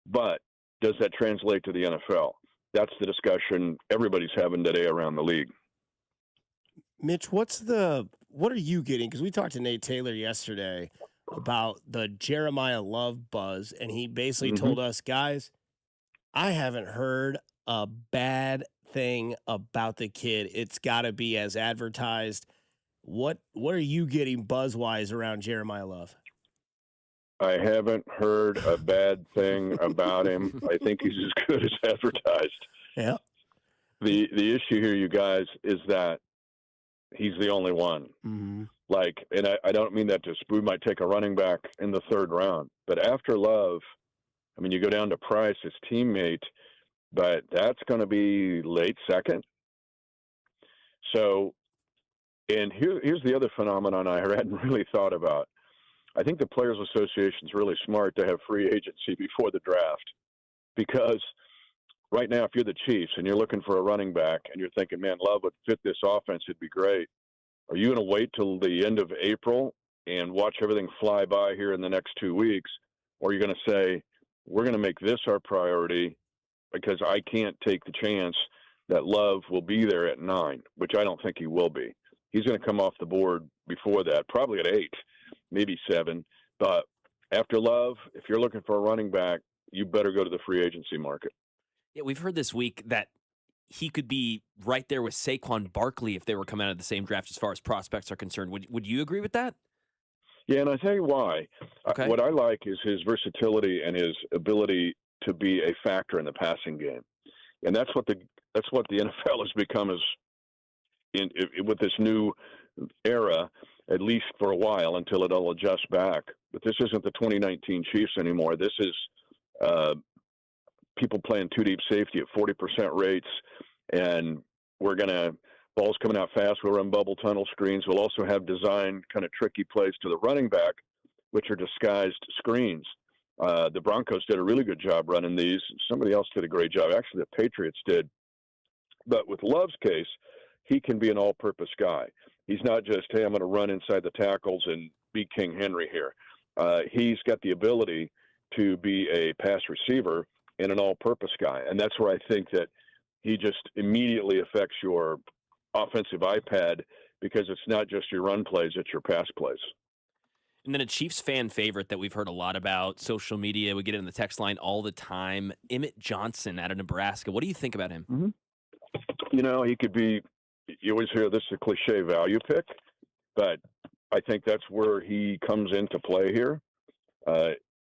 But does that translate to the NFL? That's the discussion everybody's having today around the league.
Mitch, what are you getting? Because we talked to Nate Taylor yesterday about the Jeremiah Love buzz, and he basically told us, guys, I haven't heard a bad thing about the kid. It's got to be as advertised. What are you getting buzz-wise around Jeremiah Love?
I haven't heard a bad thing about him. I think he's as good as advertised.
Yeah.
The issue here, you guys, is that he's the only one.
Mm-hmm.
And I don't mean that we might take a running back in the third round, but after Love, I mean, you go down to Price, his teammate, but that's going to be late second. So, and here's the other phenomenon I hadn't really thought about. I think the Players Association is really smart to have free agency before the draft because right now, if you're the Chiefs and you're looking for a running back and you're thinking, man, Love would fit this offense, it'd be great. Are you going to wait till the end of April and watch everything fly by here in the next 2 weeks? Or are you going to say, we're going to make this our priority because I can't take the chance that Love will be there at 9, which I don't think he will be. He's going to come off the board before that, probably at 8, maybe 7. But after Love, if you're looking for a running back, you better go to the free agency market.
Yeah, we've heard this week that he could be right there with Saquon Barkley if they were coming out of the same draft as far as prospects are concerned. Would you agree with that?
Yeah, and I'll tell you why.
Okay.
What I like is his versatility and his ability to be a factor in the passing game. And that's what the NFL has become with this new era, at least for a while until it'll adjust back. But this isn't the 2019 Chiefs anymore. This is people playing two deep safety at 40% rates, and ball's coming out fast. We'll run bubble tunnel screens. We'll also have designed kind of tricky plays to the running back, which are disguised screens. The Broncos did a really good job running these. Somebody else did a great job. Actually, the Patriots did. But with Love's case, he can be an all-purpose guy. He's not just, hey, I'm going to run inside the tackles and be King Henry here. He's got the ability to be a pass receiver and an all-purpose guy. And that's where I think that he just immediately affects your offensive iPad because it's not just your run plays, it's your pass plays.
And then a Chiefs fan favorite that we've heard a lot about, social media, we get it in the text line all the time, Emmett Johnson out of Nebraska. What do you think about him?
Mm-hmm. You know, he could be, you always hear this is a cliche value pick, but I think that's where he comes into play here.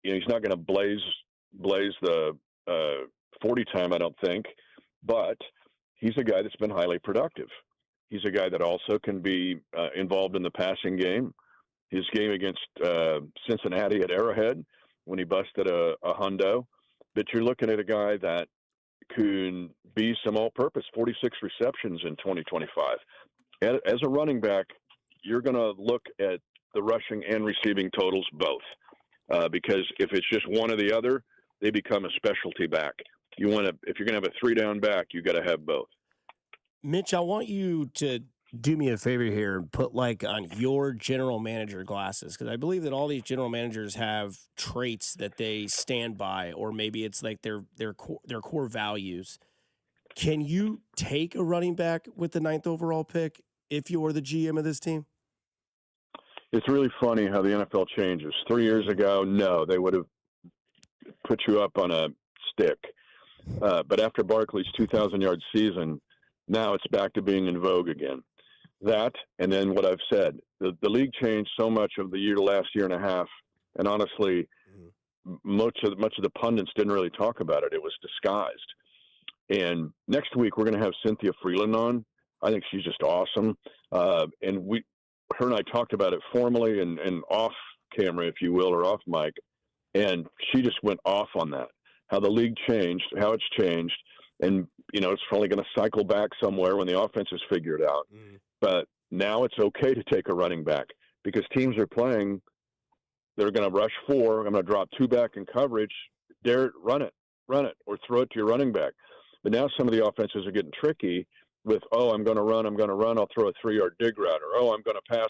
He's not going to blaze the 40 time, I don't think, but he's a guy that's been highly productive. He's a guy that also can be involved in the passing game. His game against Cincinnati at Arrowhead when he busted a hundo. But you're looking at a guy that can be some all-purpose, 46 receptions in 2025. As a running back, you're going to look at the rushing and receiving totals both. Because if it's just one or the other, they become a specialty back. If you're going to have a 3-down back, you got to have both.
Mitch, I want you to do me a favor here and put on your general manager glasses, because I believe that all these general managers have traits that they stand by, or maybe it's like their core values. Can you take a running back with the 9th overall pick if you're the GM of this team?
It's really funny how the NFL changes. 3 years ago, no, they would have put you up on a stick. But after Barkley's 2,000-yard season, now it's back to being in vogue again. That, and then what I've said, the league changed so much of the last year and a half, and honestly, much of the pundits didn't really talk about it. It was disguised. And next week we're going to have Cynthia Freeland on. I think she's just awesome. And her and I talked about it formally and off camera, if you will, or off mic, and she just went off on that. How the league changed, how it's changed, and it's probably going to cycle back somewhere when the offense is figured out. But now it's okay to take a running back because teams are playing. They're going to rush 4. I'm going to drop 2 back in coverage. Dare it, run it, or throw it to your running back. But now some of the offenses are getting tricky with, I'm going to run, I'll throw a 3-yard dig route, or I'm going to pass,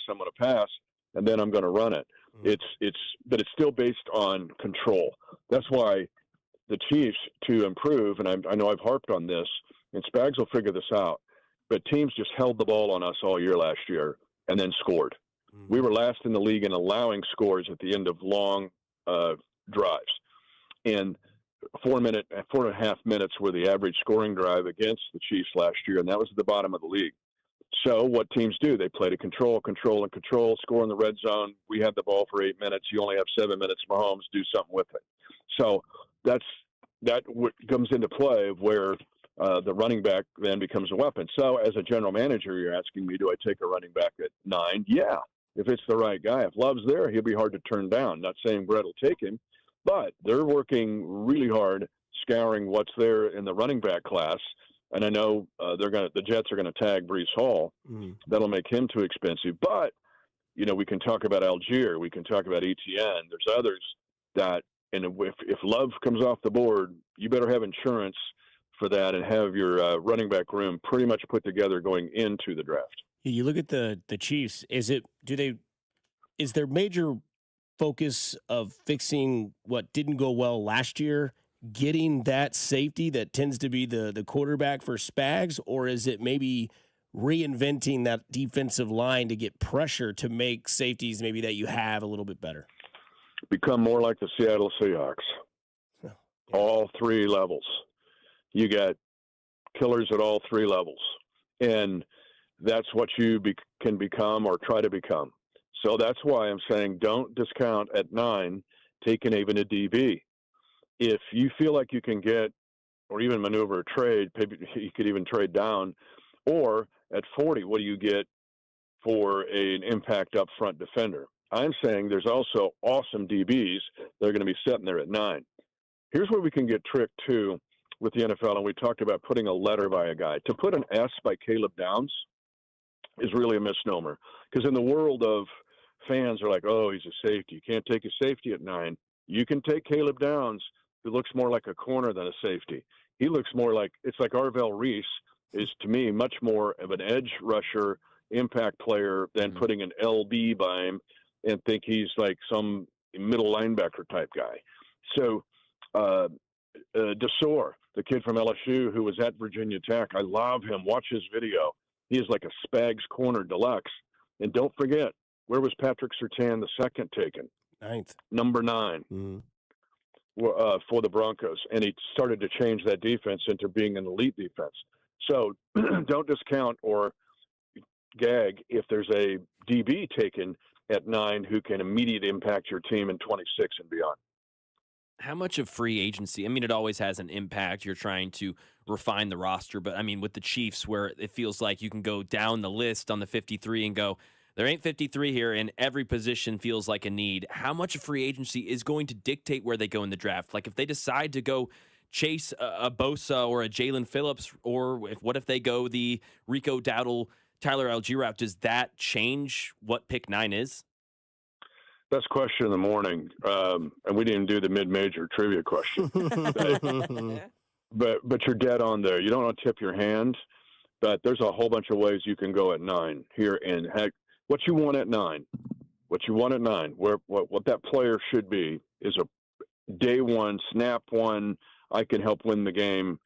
and then I'm going to run it. But it's still based on control. That's why the Chiefs, to improve, and I know I've harped on this, and Spags will figure this out, but teams just held the ball on us all year last year and then scored. We were last in the league in allowing scores at the end of long drives. And 4.5 minutes were the average scoring drive against the Chiefs last year, and that was at the bottom of the league. So what teams do, they play to control, score in the red zone. We have the ball for 8 minutes. You only have 7 minutes. Mahomes, do something with it. So that comes into play of where the running back then becomes a weapon. So as a general manager, you're asking me, do I take a running back at 9? Yeah, if it's the right guy. If Love's there, he'll be hard to turn down. Not saying Brett will take him, but they're working really hard scouring what's there in the running back class. And I know the Jets are going to tag Breece Hall. That'll make him too expensive. But, we can talk about Algier. We can talk about Etienne. There's others that, and if Love comes off the board, you better have insurance for that and have your running back room pretty much put together going into the draft.
You look at the Chiefs. Is their major focus of fixing what didn't go well last year, getting that safety that tends to be the quarterback for Spags, or is it maybe reinventing that defensive line to get pressure to make safeties maybe that you have a little bit better?
Become more like the Seattle Seahawks.
Yeah.
All 3 levels. You got killers at all 3 levels. And that's what you can become or try to become. So that's why I'm saying don't discount at 9 taking even a DB. If you feel like you can get or even maneuver a trade, maybe you could even trade down. Or at 40, what do you get for an impact up front defender? I'm saying there's also awesome DBs that are going to be sitting there at 9. Here's where we can get tricked too with the NFL, and we talked about putting a letter by a guy. To put an S by Caleb Downs is really a misnomer, because in the world of fans are like, oh, he's a safety. You can't take a safety at 9. You can take Caleb Downs, who looks more like a corner than a safety. He looks more like, it's like Arvell Reese is, to me, much more of an edge rusher, impact player than putting an LB by him and think he's like some middle linebacker type guy. So Desor, the kid from LSU who was at Virginia Tech, I love him. Watch his video. He is like a Spags corner deluxe. And don't forget, where was Patrick Surtain the second taken?
9th.
Number 9 for the Broncos. And he started to change that defense into being an elite defense. So don't discount or gag if there's a DB taken at 9 who can immediately impact your team in 26 and beyond.
How much of free agency? I mean, it always has an impact. You're trying to refine the roster, but I mean, with the Chiefs, where it feels like you can go down the list on the 53 and go, there ain't 53 here, and every position feels like a need. How much of free agency is going to dictate where they go in the draft? Like, if they decide to go chase a Bosa or a Jalen Phillips, or what if they go the Rico Dowdle, Tyler Algier route? Does that change what pick 9 is?
Best question in the morning, and we didn't do the mid-major trivia question. but you're dead on there. You don't want to tip your hand, but there's a whole bunch of ways you can go at 9 here. And heck, what you want at 9, what that player should be is a day one, snap one, I can help win the game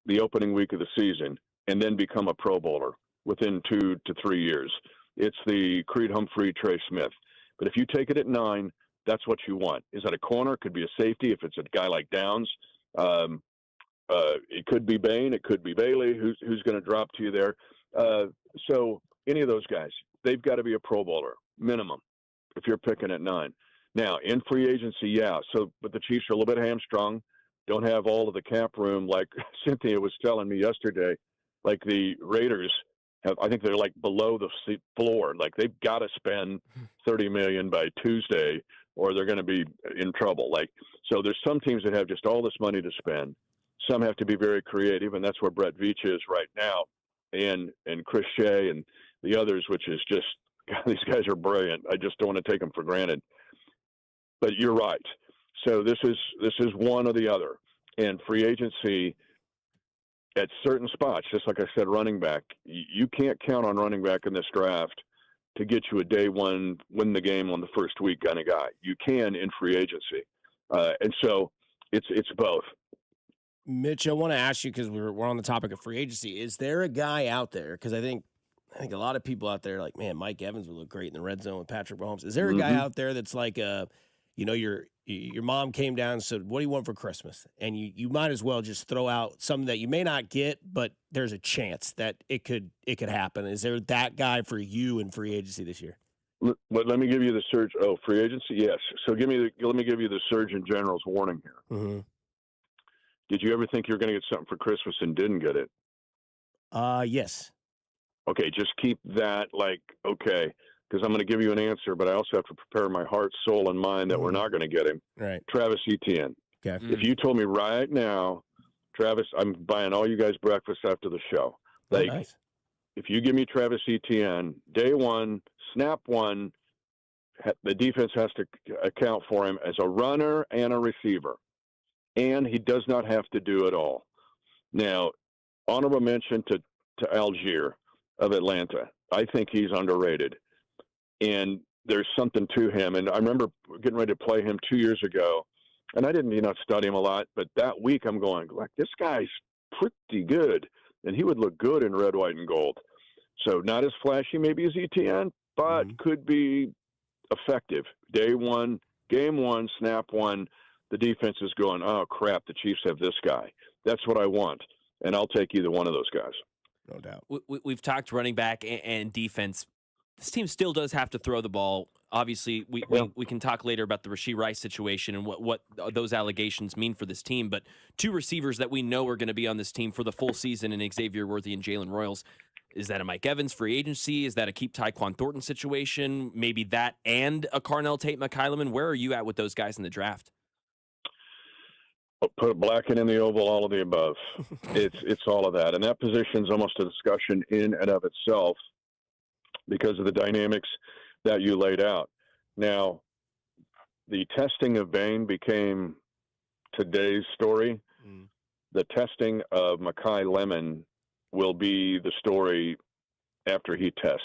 the opening week of the season, and then become a Pro Bowler within 2 to 3 years. It's the Creed Humphrey, Trey Smith. But if you take it at 9, that's what you want. Is that a corner? Could be a safety if it's a guy like Downs. It could be Bain. It could be Bailey. Who's going to drop to you there? So any of those guys, they've got to be a Pro Bowler minimum if you're picking at 9. Now in free agency, yeah. But the Chiefs are a little bit hamstrung. Don't have all of the cap room like Cynthia was telling me yesterday. Like the Raiders have, I think they're like below the floor. Like they've got to spend $30 million by Tuesday, or they're going to be in trouble. Like so, there's some teams that have just all this money to spend. Some have to be very creative, and that's where Brett Veach is right now, and Chris Shea and the others, which is just God, these guys are brilliant. I just don't want to take them for granted. But you're right. So this is one or the other, and free agency at certain spots, just like I said, running back. You can't count on running back in this draft to get you a day one, win the game on the first week kind of guy. You can in free agency, and so it's both.
Mitch, I want to ask you because we're on the topic of free agency. Is there a guy out there? Because I think a lot of people out there are like, man, Mike Evans would look great in the red zone with Patrick Mahomes. Is there a guy out there that's like your mom came down and said, what do you want for Christmas? And you might as well just throw out something that you may not get, but there's a chance that it could happen. Is there that guy for you in free agency this year?
Let me give you the surge. Oh, free agency, yes. So let me give you the Surgeon General's warning here.
Mm-hmm.
Did you ever think you were going to get something for Christmas and didn't get it?
Yes.
Okay, just keep that okay, because I'm going to give you an answer, but I also have to prepare my heart, soul, and mind that we're not going to get him.
Right.
Travis Etienne.
Okay.
If you told me right now, Travis, I'm buying all you guys breakfast after the show.
Nice.
If you give me Travis Etienne, day one, snap one, the defense has to account for him as a runner and a receiver. And he does not have to do it all. Now, honorable mention to Algier of Atlanta. I think he's underrated. And there's something to him. And I remember getting ready to play him 2 years ago. And I didn't, study him a lot. But that week I'm going, this guy's pretty good. And he would look good in red, white, and gold. So not as flashy maybe as Etienne, but could be effective. Day one, game one, snap one. The defense is going, oh, crap, the Chiefs have this guy. That's what I want, and I'll take either one of those guys.
No doubt.
We've talked running back and defense. This team still does have to throw the ball. Obviously, we can talk later about the Rashee Rice situation and what those allegations mean for this team, but two receivers that we know are going to be on this team for the full season in Xavier Worthy and Jalen Royals. Is that a Mike Evans free agency? Is that a keep Tyquan Thornton situation? Maybe that and a Carnell Tate-McKyleman? Where are you at with those guys in the draft?
Put Blacken in the oval, all of the above. It's all of that. And that position's almost a discussion in and of itself because of the dynamics that you laid out. Now, the testing of Bain became today's story. The testing of Mekhi Lemon will be the story after he tests.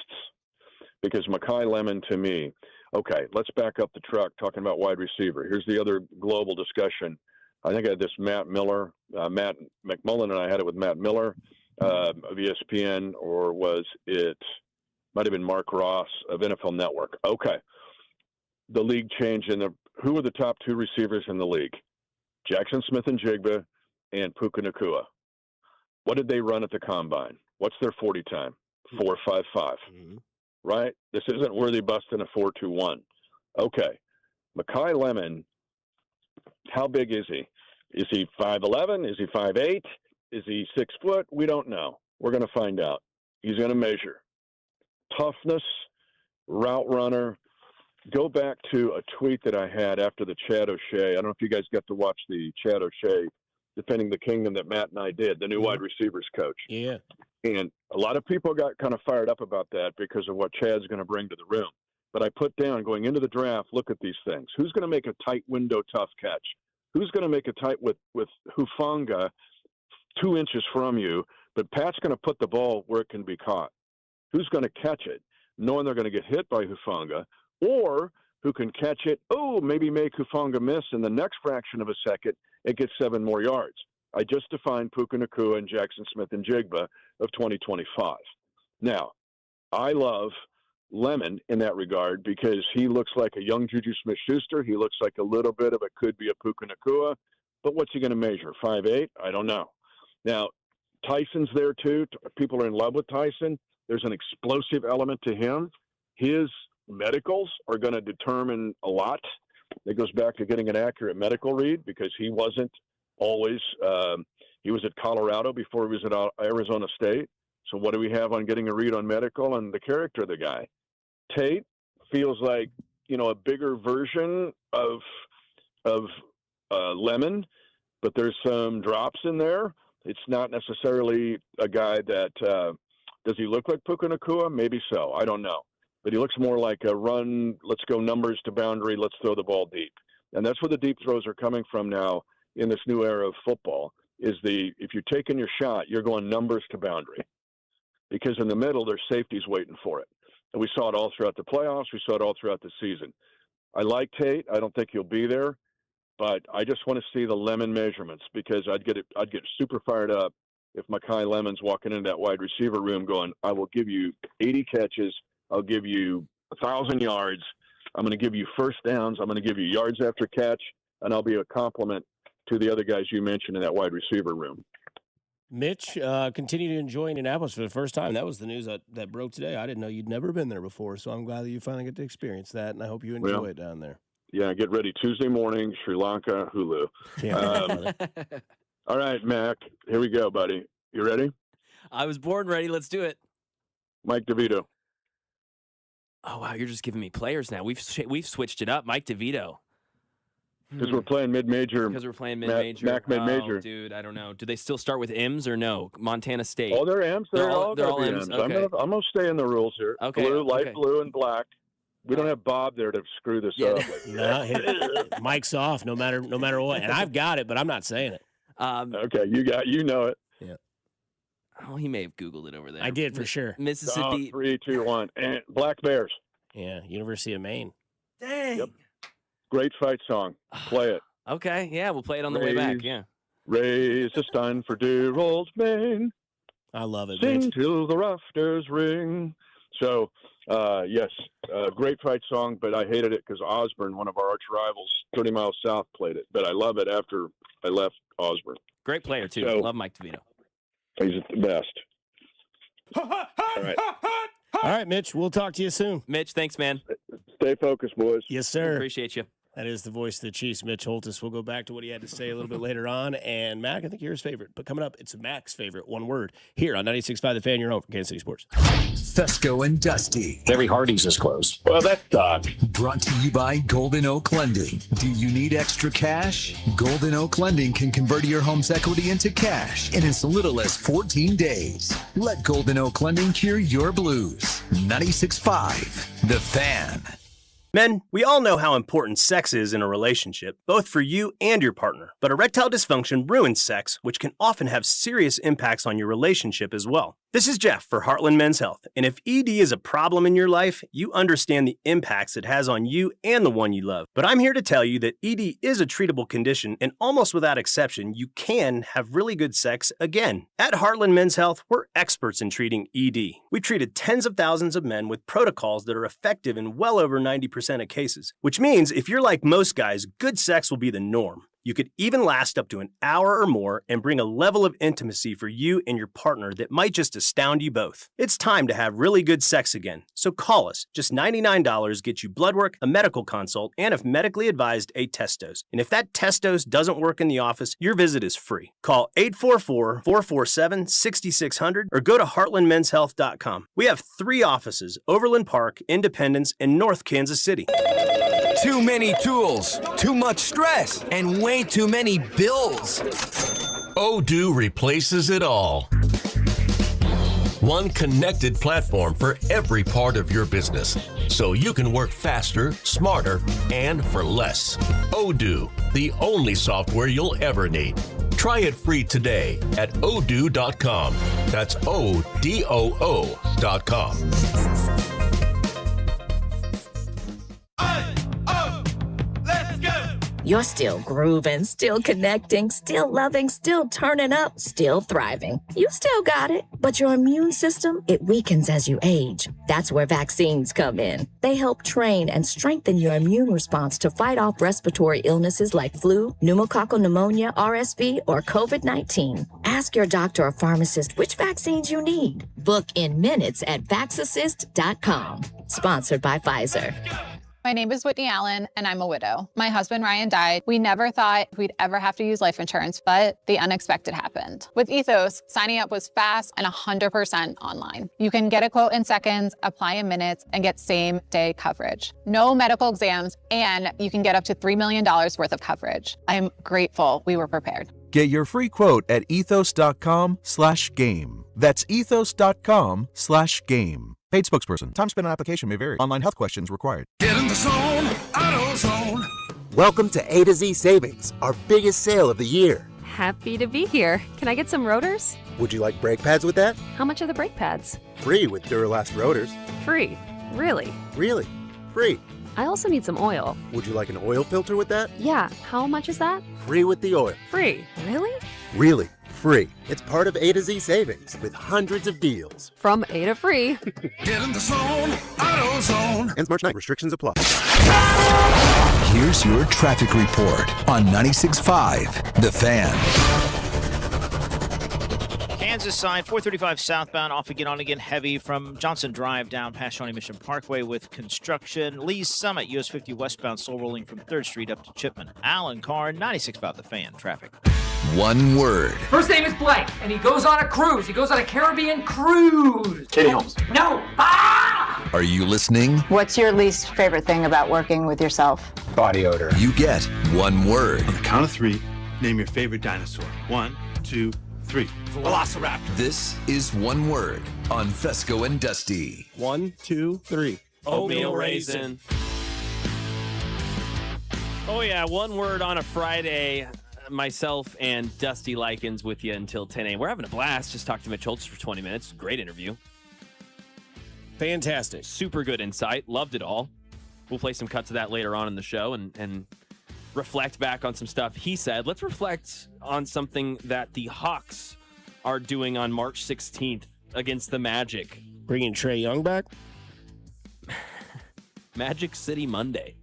Because Mekhi Lemon, to me, okay, let's back up the truck talking about wide receiver. Here's the other global discussion. I think I had this Matt McMullen, and I had it with Matt Miller of ESPN, or might have been Mark Ross of NFL Network. Okay. The league changed who were the top two receivers in the league? Jackson Smith-Njigba and Puka Nacua. What did they run at the combine? What's their 40 time? 4.55. Right? This isn't Worthy busting a 4.21. Okay. Mekhi Lemon, how big is he? Is he 5'11"? Is he 5'8"? Is he 6 foot? We don't know. We're going to find out. He's going to measure. Toughness, route runner. Go back to a tweet that I had after the Chad O'Shea. I don't know if you guys got to watch the Chad O'Shea Defending the Kingdom that Matt and I did, the new wide receivers coach.
Yeah.
And a lot of people got kind of fired up about that because of what Chad's going to bring to the room. but I put down going into the draft, look at these things. Who's going to make a tight window tough catch? Who's going to make a tight with Hufanga 2 inches from you, but Pat's going to put the ball where it can be caught? Who's going to catch it, knowing they're going to get hit by Hufanga, or who can catch it, maybe make Hufanga miss in the next fraction of a second and get 7 more yards? I just defined Puka Nacua and Jackson Smith and Jigba of 2025. Now, I love Lemon in that regard because he looks like a young Juju Smith-Schuster. He looks like a little bit of it could be a Puka Nacua, but what's he going to measure? 5'8"? I don't know. Now, Tyson's there too. People are in love with Tyson. There's an explosive element to him. His medicals are going to determine a lot. It goes back to getting an accurate medical read because he wasn't always he was at Colorado before he was at Arizona State. So what do we have on getting a read on medical and the character of the guy? Tate feels like, a bigger version of Lemon, but there's some drops in there. It's not necessarily a guy that does he look like Puka Nacua? Maybe so. I don't know. But he looks more like a run, let's go numbers to boundary, let's throw the ball deep. And that's where the deep throws are coming from now in this new era of football, is if you're taking your shot, you're going numbers to boundary. Because in the middle, there's safeties waiting for it. And we saw it all throughout the playoffs. We saw it all throughout the season. I like Tate. I don't think he'll be there. But I just want to see the Lemon measurements because I'd get super fired up if Mekhi Lemon's walking into that wide receiver room going, I will give you 80 catches. I'll give you 1,000 yards. I'm going to give you first downs. I'm going to give you yards after catch. And I'll be a compliment to the other guys you mentioned in that wide receiver room.
Mitch, continue to enjoy Indianapolis for the first time. That was the news that broke today. I didn't know you'd never been there before, so I'm glad that you finally get to experience that, and I hope you enjoy it down there.
Yeah, get ready Tuesday morning, Sri Lanka, Hulu. All right, Mac, here we go, buddy. You ready?
I was born ready. Let's do it.
Mike DeVito.
Oh, wow, you're just giving me players now. We've switched it up. Mike DeVito.
Because we're playing mid-major.
Because we're playing mid-major.
Mac mid-major.
Oh, dude, I don't know. Do they still start with M's or no? Montana State.
Oh, they're M's. They're all
M's. Okay.
I'm gonna stay in the rules here.
Okay.
Blue, light blue, and black. We don't have Bob there to screw this up.
No, Mike's off no matter what. And I've got it, but I'm not saying it.
Okay, you know it.
Yeah.
Oh, he may have Googled it over there.
I did for sure.
Mississippi.
3, 2, 1. And Black Bears.
Yeah, University of Maine.
Dang.
Yep. Great fight song. Play it.
Okay, yeah, we'll play it on the way back, yeah.
Raise a stein for dear old Maine.
I love it,
Sing
Mitch.
till the rafters ring. So, yes, great fight song, but I hated it because Osborne, one of our arch rivals, 30 miles south, played it. But I love it after I left Osborne.
Great player, too.
So,
love Mike DeVito.
He's the best. All right.
All right, Mitch, we'll talk to you soon.
Mitch, thanks, man.
Stay focused, boys.
Yes, sir.
Appreciate you.
That is the voice of the Chiefs, Mitch Holtis. We'll go back to what he had to say a little bit later on. And, Mac, I think you're his favorite. But coming up, it's Mac's favorite, one word, here on 96.5 The Fan, your home for Kansas City Sports.
Fescoe and Dusty.
Every Hardee's is closed. Well, that's odd.
Brought to you by Golden Oak Lending. Do you need extra cash? Golden Oak Lending can convert your home's equity into cash in as little as 14 days. Let Golden Oak Lending cure your blues. 96.5 The Fan.
Men, we all know how important sex is in a relationship, both for you and your partner. But erectile dysfunction ruins sex, which can often have serious impacts on your relationship as well. This is Jeff for Heartland Men's Health, and if ED is a problem in your life, you understand the impacts it has on you and the one you love. But I'm here to tell you that ED is a treatable condition, and almost without exception, you can have really good sex again. At Heartland Men's Health, we're experts in treating ED. We've treated tens of thousands of men with protocols that are effective in well over 90% of cases, which means if you're like most guys, good sex will be the norm. You could even last up to an hour or more and bring a level of intimacy for you and your partner that might just astound you both. It's time to have really good sex again. So call us. Just $99 gets you blood work, a medical consult, and if medically advised, a test dose. And if that test dose doesn't work in the office, your visit is free. Call 844-447-6600 or go to heartlandmenshealth.com. We have 3 offices, Overland Park, Independence, and North Kansas City.
Too many tools, too much stress, and way too many bills.
Odoo replaces it all. One connected platform for every part of your business. so you can work faster, smarter, and for less. Odoo, the only software you'll ever need. Try it free today at odoo.com. That's ODOO.com.
You're still grooving, still connecting, still loving, still turning up, still thriving. You still got it, but your immune system, it weakens as you age. That's where vaccines come in. They help train and strengthen your immune response to fight off respiratory illnesses like flu, pneumococcal pneumonia, RSV, or COVID-19. Ask your doctor or pharmacist which vaccines you need. Book in minutes at vaxassist.com. Sponsored by Pfizer.
My name is Whitney Allen, and I'm a widow. My husband, Ryan, died. We never thought we'd ever have to use life insurance, but the unexpected happened. With Ethos, signing up was fast and 100% online. You can get a quote in seconds, apply in minutes, and get same-day coverage. No medical exams, and you can get up to $3 million worth of coverage. I'm grateful we were prepared.
Get your free quote at ethos.com/game. That's ethos.com/game. Paid spokesperson. Time spent on application may vary. Online health questions required.
Get in the zone, AutoZone.
Welcome to A to Z Savings, our biggest sale of the year.
Happy to be here. Can I get some rotors?
Would you like brake pads with that?
How much are the brake pads?
Free with Duralast rotors.
Free. Really?
Really? Free.
I also need some oil.
Would you like an oil filter with that?
Yeah. How much is that?
Free with the oil.
Free. Really?
Really. Free. It's part of A to Z Savings with hundreds of deals.
From A to free.
Get in the zone, AutoZone.
Ends March 9th. Restrictions apply.
Here's your traffic report on 96.5 The Fan.
Kansas side, 435 southbound, off again, on again, heavy from Johnson Drive down past Shawnee Mission Parkway with construction. Lee's Summit, US 50 westbound, slow rolling from 3rd Street up to Chipman. Alan Carr, 96.5 The Fan, traffic.
One word.
First name is Blake, and he goes on a cruise. He goes on a Caribbean cruise.
Katie Holmes.
No! Ah!
Are you listening?
What's your least favorite thing about working with yourself?
Body odor. You get one word.
On the count of 3, name your favorite dinosaur. 1, 2, 3.
Velociraptor.
This is one word on Fescoe and Dusty.
1, 2, 3.
Oatmeal raisin. Oh yeah, one word on a Friday. Myself and Dusty Likens with you until 10 a.m. We're having a blast. Just talked to Mitch Holtz for 20 minutes. Great interview.
Fantastic.
Super good insight. Loved it all. We'll play some cuts of that later on in the show and reflect back on some stuff he said. Let's reflect on something that the Hawks are doing on March 16th against the Magic.
Bringing Trae Young back?
Magic City Monday.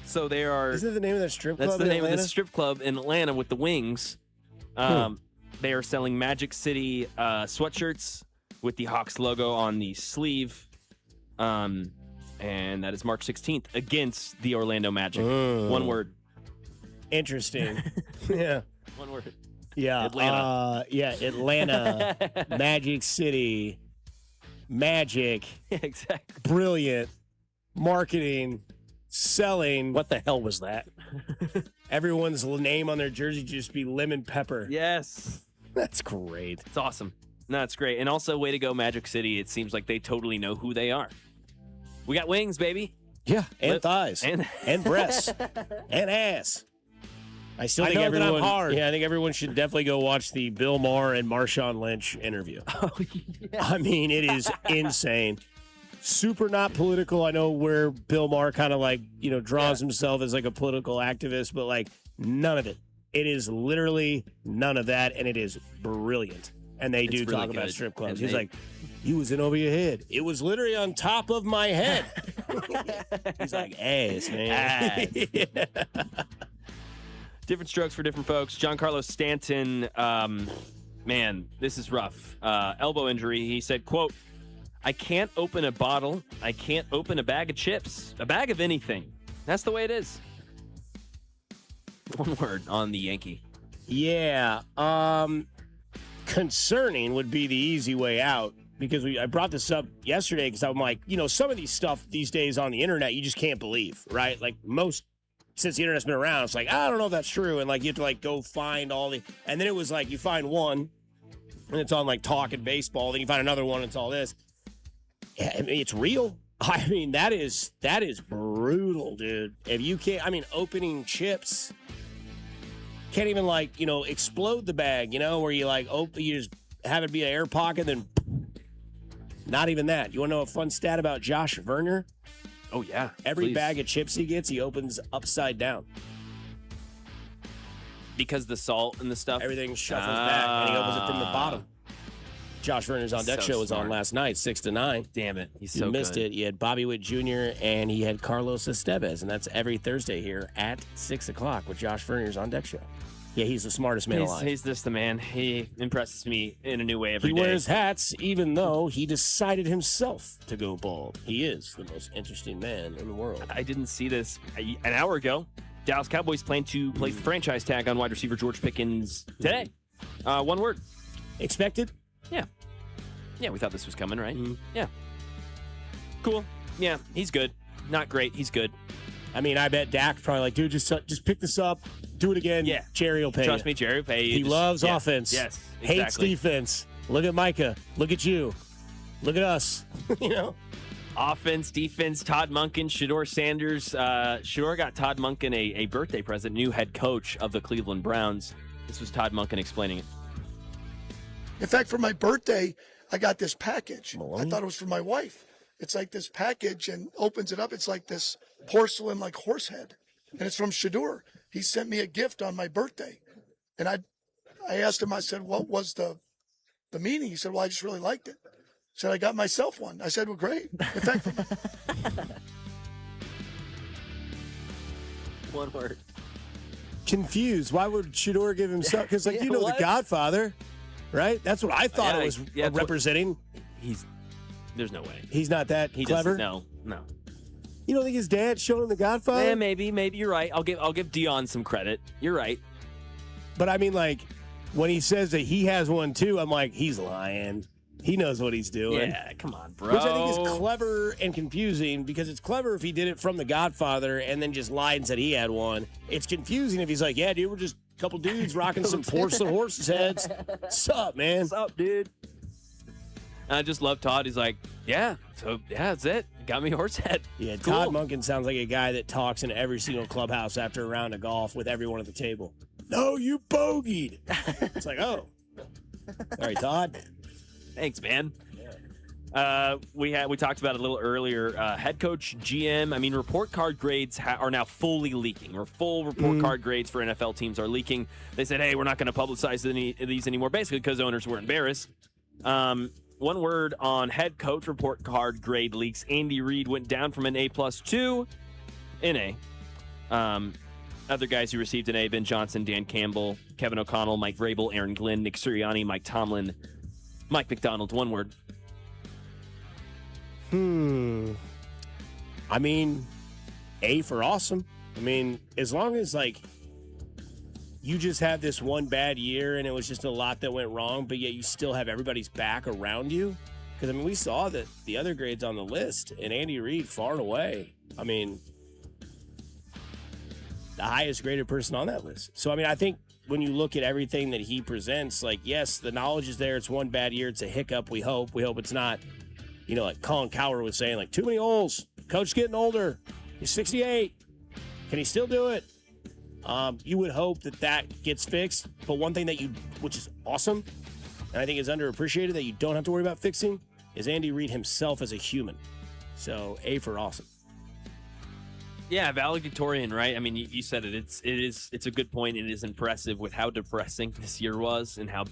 So they are.
Isn't that the name of that strip club?
That's the
in
name
Atlanta?
of the strip club in Atlanta with the wings. They are selling Magic City sweatshirts with the Hawks logo on the sleeve. And that is March 16th against the Orlando Magic. One word.
Interesting. Yeah.
One word.
Yeah.
Atlanta.
Atlanta. Magic City. Magic.
Yeah, exactly.
Brilliant. Marketing. Selling.
What the hell was that?
Everyone's name on their jersey just be lemon pepper.
Yes.
That's great.
It's awesome. No, it's great. And also, way to go, Magic City. It seems like they totally know who they are. We got wings, baby.
Yeah, and thighs. And breasts. And ass. I still think everyone.
I'm hard.
Yeah, I think everyone should definitely go watch the Bill Maher and Marshawn Lynch interview.
Oh, yeah.
I mean, it is insane. Super not political. I know where Bill Maher kind of draws himself as like a political activist, but none of it. It is literally none of that, and it is brilliant. And they do talk about strip clubs. He's like, you was in over your head. It was literally on top of my head. He's like, ass, man.
Yeah. Different strokes for different folks. Giancarlo Stanton, man, this is rough. Elbow injury. He said, quote, I can't open a bottle. I can't open a bag of chips. A bag of anything. That's the way it is. One word on the Yankee.
Yeah. Concerning would be the easy way out, because I brought this up yesterday because I'm like, some of these stuff these days on the internet, you just can't believe, right? Like since the internet's been around, it's like, I don't know if that's true. And you have to go find all the, and then it was you find one and it's on Talking Baseball. Then you find another one and it's all this. Yeah, I mean, it's real. I mean, that is brutal, dude. If you can't, I mean, opening chips can't even explode the bag, where you you just have it be an air pocket, then not even that. You want to know a fun stat about Josh Verner?
Oh yeah.
Every
please.
bag of chips he gets, he opens upside down.
Because the salt and the stuff.
Everything shuffles back, and he opens it from the bottom. Josh Verner's On Deck show was on last night, 6 to 9.
Damn it. He's
You
so
missed
good.
it. You had Bobby Witt Jr. and he had Carlos Estevez, and that's every Thursday here at 6 o'clock with Josh Verner's On Deck show. Yeah, he's the smartest man alive.
He's just the man. He impresses me in a new way every day.
He wears hats even though he decided himself to go bald. He is the most interesting man in the world.
I didn't see this an hour ago. Dallas Cowboys plan to place the franchise tag on wide receiver George Pickens today. One word.
Expected?
Yeah. Yeah, we thought this was coming, right? Yeah. Cool. Yeah, he's good. Not great. He's good.
I mean, I bet Dak probably like, dude, just pick this up, do it again.
Yeah.
Jerry will pay
Trust
you.
me, Jerry will pay you.
He loves offense.
Yes,
Hates
exactly.
defense. Look at Micah. Look at you. Look at us.
Offense, defense, Todd Monken, Shedeur Sanders. Shedeur got Todd Monken a birthday present, new head coach of the Cleveland Browns. This was Todd Monken explaining it.
In fact, for my birthday, I got this package. I thought it was for my wife. It's like this package and opens it up. It's like this porcelain, like horse head. And it's from Shedeur. He sent me a gift on my birthday. And I asked him, I said, what was the meaning? He said, well, I just really liked it. He said, I got myself one. I said, well, great. In fact,
one word.
Confused. Why would Shedeur give himself? Because, the Godfather, right? That's what I thought it was representing.
There's no way.
He's not that clever?
No.
You don't think his dad showed him the Godfather?
Yeah, maybe you're right. I'll give Dion some credit. You're right.
But I mean, when he says that he has one too, I'm like, he's lying. He knows what he's doing.
Yeah, come on, bro.
Which I think is clever and confusing, because it's clever if he did it from the Godfather and then just lied and said he had one. It's confusing if he's like, yeah, dude, we're just a couple dudes rocking some porcelain horses' heads. Sup, man?
Sup, dude? I just love Todd. He's like, yeah, that's it. Got me a horse head.
Yeah,
Cool.
Todd Monken sounds like a guy that talks in every single clubhouse after a round of golf with everyone at the table. No, you bogeyed. It's like, oh. All right, Todd.
Thanks, man. We talked about it a little earlier. Head coach, GM. I mean, report card grades are now fully leaking, or full report card grades for NFL teams are leaking. They said, hey, we're not going to publicize any of these anymore, basically because owners were embarrassed. One word on head coach report card grade leaks. Andy Reid went down from an A+ to an A. Other guys who received an A: Ben Johnson, Dan Campbell, Kevin O'Connell, Mike Vrabel, Aaron Glenn, Nick Sirianni, Mike Tomlin, Mike McDonald. One word.
I mean, A for awesome. I mean, as long as you just have this one bad year and it was just a lot that went wrong, but yet you still have everybody's back around you. Because, I mean, we saw that the other grades on the list, and Andy Reid far and away, I mean, the highest graded person on that list. So, I mean, I think when you look at everything that he presents, yes, the knowledge is there. It's one bad year. It's a hiccup, we hope. We hope it's not, like Colin Cowherd was saying, too many holes. Coach's getting older. He's 68. Can he still do it? You would hope that gets fixed. But one thing which is awesome, and I think is underappreciated that you don't have to worry about fixing, is Andy Reid himself as a human. So A for awesome.
Yeah, valedictorian, right? I mean, you said it. It's a good point. It is impressive with how depressing this year was and how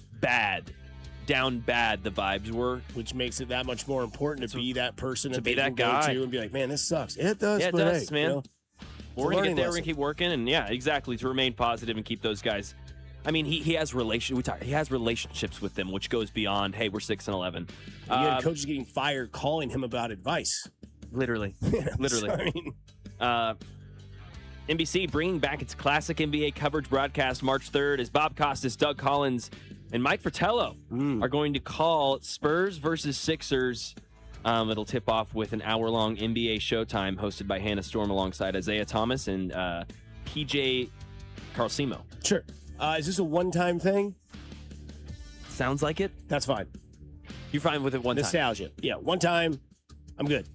down bad the vibes were.
Which makes it that much more important to be that person
to
that
be
they
that
can
guy.
go to and be like, man, this sucks. It does.
Yeah, it
but
does,
hey,
man. We're going to get there. We're
lesson.
going to keep working. And yeah, exactly. To remain positive and keep those guys. I mean, he has relationships with them, which goes beyond, hey, we're 6-11.
You had coaches getting fired calling him about advice.
Literally.
So, I mean,
NBC bringing back its classic NBA coverage broadcast March 3rd as Bob Costas, Doug Collins, and Mike Fratello are going to call Spurs versus Sixers. It'll tip off with an hour-long NBA Showtime hosted by Hannah Storm alongside Isaiah Thomas and PJ Carlsimo.
Sure. Is this a one-time thing?
Sounds like it.
That's fine.
You're fine with it one time?
Nostalgia. Yeah, one time. I'm good.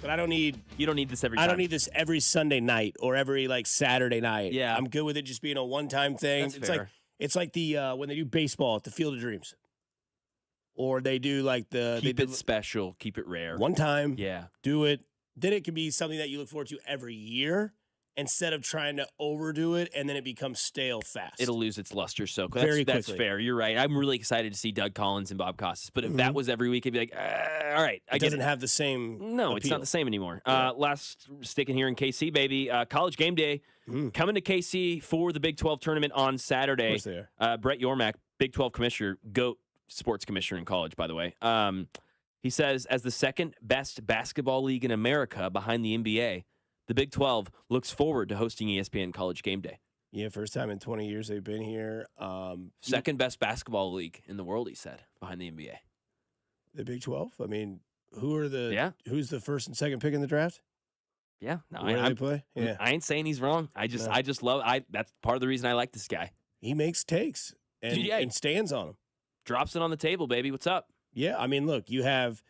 But I don't need.
You don't need this every time.
I don't need this every Sunday night or every Saturday night.
Yeah.
I'm good with it just being a one-time thing.
That's fair.
It's like the when they do baseball at the Field of Dreams, or they do
keep it special, keep it rare.
One time.
Yeah.
Do it. Then it can be something that you look forward to every year instead of trying to overdo it and then it becomes stale fast.
It'll lose its luster so quick.
Very
That's
quickly.
fair. You're right. I'm really excited to see Doug Collins and Bob Costas. But if that was every week, I'd be like, all right.
It doesn't have the same.
No, it's
appeal.
not the same anymore. Last, sticking here in KC, baby. College game day coming to KC for the Big 12 tournament on Saturday.
Of course they are.
Brett Yormack, Big 12 commissioner, GOAT sports commissioner in college, by the way. He says, as the second best basketball league in America behind the NBA, the Big 12 looks forward to hosting ESPN College Game Day.
Yeah, first time in 20 years they've been here.
Second best basketball league in the world, he said, behind the NBA.
The Big 12? I mean, who's the first and second pick in the draft?
Yeah. No,
Where do they play? Yeah.
I ain't saying he's wrong. I just love that's part of the reason I like this guy.
He makes takes and stands on them.
Drops it on the table, baby. What's up?
Yeah, I mean, look, you have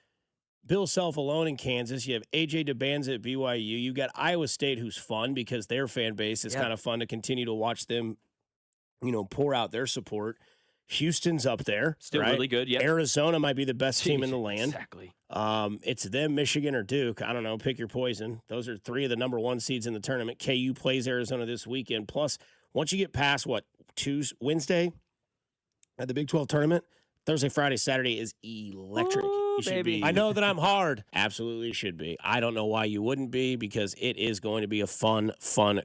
Bill Self alone in Kansas. You have A.J. DeBanza at BYU. You got Iowa State, who's fun because their fan base is kind of fun to continue to watch them, pour out their support. Houston's up there.
Still
right?
really good, yeah.
Arizona might be the best team in the land.
Exactly.
It's them, Michigan, or Duke. I don't know. Pick your poison. Those are three of the number one seeds in the tournament. KU plays Arizona this weekend. Plus, once you get past, Wednesday at the Big 12 tournament, Thursday, Friday, Saturday is electric.
Ooh, baby.
I know that I'm hard. Absolutely should be. I don't know why you wouldn't be because it is going to be a fun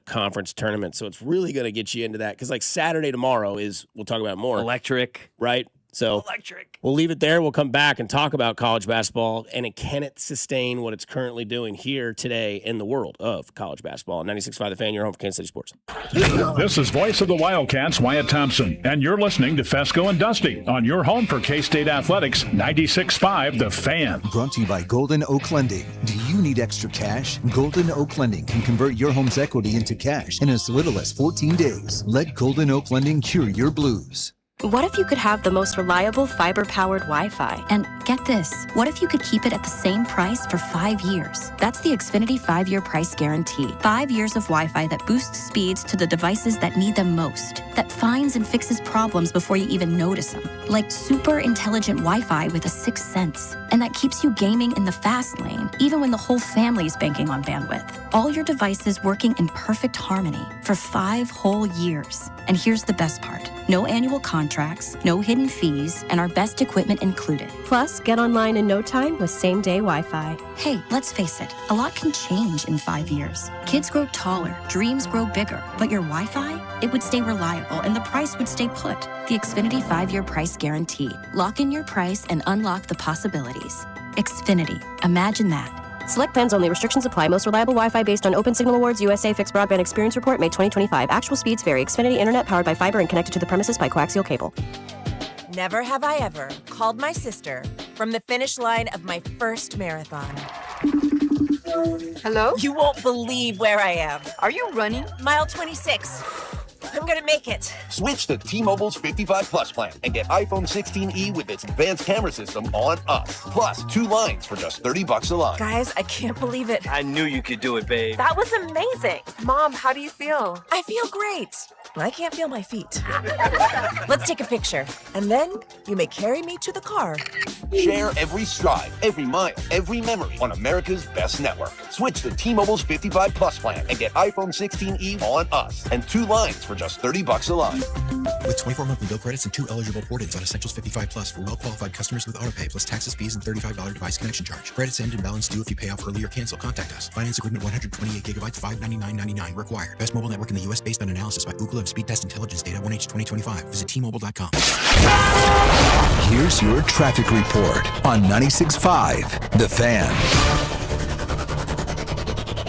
conference tournament. So it's really going to get you into that because Saturday tomorrow we'll talk about more.
Electric.
Right? So
electric.
We'll leave it there. We'll come back and talk about college basketball, and can it sustain what it's currently doing here today in the world of college basketball. 96.5 The Fan, your home for Kansas City Sports.
This is voice of the Wildcats, Wyatt Thompson, and you're listening to Fescoe and Dusty on your home for K-State Athletics, 96.5 The Fan.
Brought to you by Golden Oak Lending. Do you need extra cash? Golden Oak Lending can convert your home's equity into cash in as little as 14 days. Let Golden Oak Lending cure your blues.
What if you could have the most reliable fiber-powered Wi-Fi?
And get this, what if you could keep it at the same price for 5 years? That's the Xfinity 5-year price guarantee. 5 years of Wi-Fi that boosts speeds to the devices that need them most, that finds and fixes problems before you even notice them. Like super intelligent Wi-Fi with a 6th sense. And that keeps you gaming in the fast lane, even when the whole family is banking on bandwidth. All your devices working in perfect harmony for 5 whole years. And here's the best part. No annual contracts, no hidden fees, and our best equipment included.
Plus, get online in no time with same-day Wi-Fi.
Hey, let's face it, a lot can change in 5 years. Kids grow taller, dreams grow bigger, but your Wi-Fi, it would stay reliable and the price would stay put. The Xfinity 5-year price guarantee. Lock in your price and unlock the possibilities. Xfinity. Imagine that.
Select plans only. Restrictions apply. Most reliable Wi-Fi based on Open Signal Awards USA Fixed Broadband Experience Report, May 2025. Actual speeds vary. Xfinity Internet powered by fiber and connected to the premises by coaxial cable.
Never have I ever called my sister from the finish line of my first marathon.
Hello?
You won't believe where I am.
Are you running?
Mile 26. I'm gonna make it.
Switch to T-Mobile's 55 Plus plan and get iPhone 16e with its advanced camera system on us. Plus 2 lines for just $30 a line.
Guys, I can't believe it.
I knew you could do it, babe.
That was amazing.
Mom, how do you feel?
I feel great. I can't feel my feet. Let's take a picture, and then you may carry me to the car.
Share every stride, every mile, every memory on America's best network. Switch to T-Mobile's 55 Plus plan and get iPhone 16e on us and 2 lines for just $30 a line.
With 24 monthly bill credits and 2 eligible port-ins on Essentials 55 Plus for well-qualified customers with autopay plus taxes, fees, and $35 device connection charge. Credits end and balance due if you pay off early or cancel. Contact us. Finance agreement 128 gigabytes, $599.99 required. Best mobile network in the U.S. based on analysis by Ookla of Speed Test Intelligence Data 1H 2025. Visit T-Mobile.com.
Here's your traffic report on 96.5 The Fan.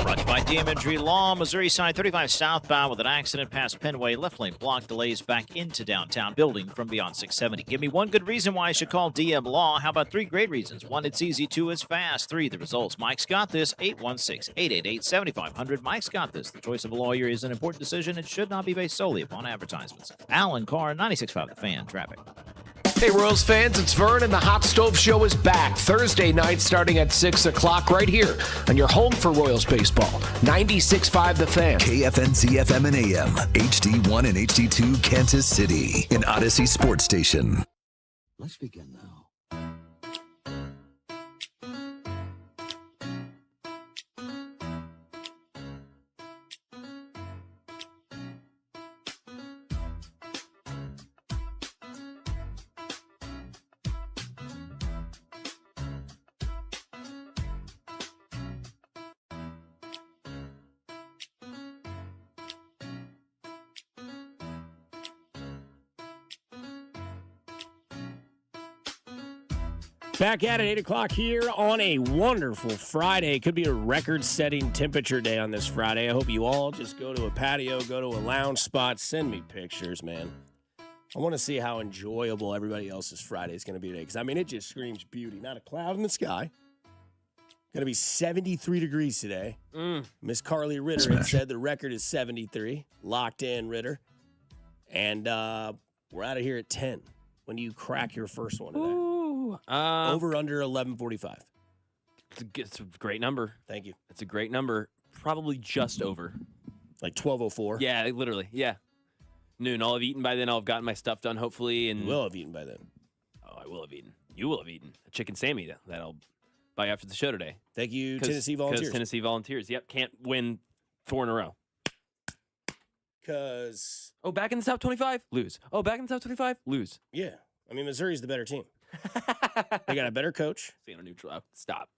Brought to you by DM Law, Missouri side 35 southbound with an accident past Penway. Left lane block delays back into downtown building from beyond 670. Give me one good reason why I should call DM Law. How about 3 great reasons? 1, it's easy. 2, it's fast. 3, the results. Mike's got this. 816-888-7500. Mike's got this. The choice of a lawyer is an important decision. It should not be based solely upon advertisements. Alan Carr, 96.5 The Fan. Traffic.
Hey, Royals fans, it's Vern, and the Hot Stove Show is back Thursday night starting at 6 o'clock right here on your home for Royals baseball. 96.5 The Fan.
KFNC FM and AM, HD1 and HD2 Kansas City, an Odyssey sports station.
Let's begin now.
Back at it, 8 o'clock here on a wonderful Friday. Could be a record-setting temperature day on this Friday. I hope you all just go to a patio, go to a lounge spot, send me pictures, man. I want to see how enjoyable everybody else's Friday is going to be today. Because, I mean, it just screams beauty. Not a cloud in the sky. Going to be 73 degrees today. Miss Carly Ritter had said the record is 73. Locked in, Ritter. And we're out of here at 10. When do you crack your first one today? Over under 11:45.
It's a great number.
Thank you.
It's a great number. Probably just over.
Like 12:04?
Yeah, literally. Yeah. Noon. I'll have eaten by then. I'll have gotten my stuff done, hopefully. And
You will have eaten by then.
Oh, I will have eaten. You will have eaten. A chicken Sammy that I'll buy after the show today.
Thank you, Tennessee Volunteers.
Because Tennessee Volunteers. Yep. Can't win 4 in a row.
Because...
Oh, back in the top 25? Lose. Oh, back in the top 25? Lose.
Yeah. I mean, Missouri's the better team. They got a better coach.
Staying on neutral. Oh, stop.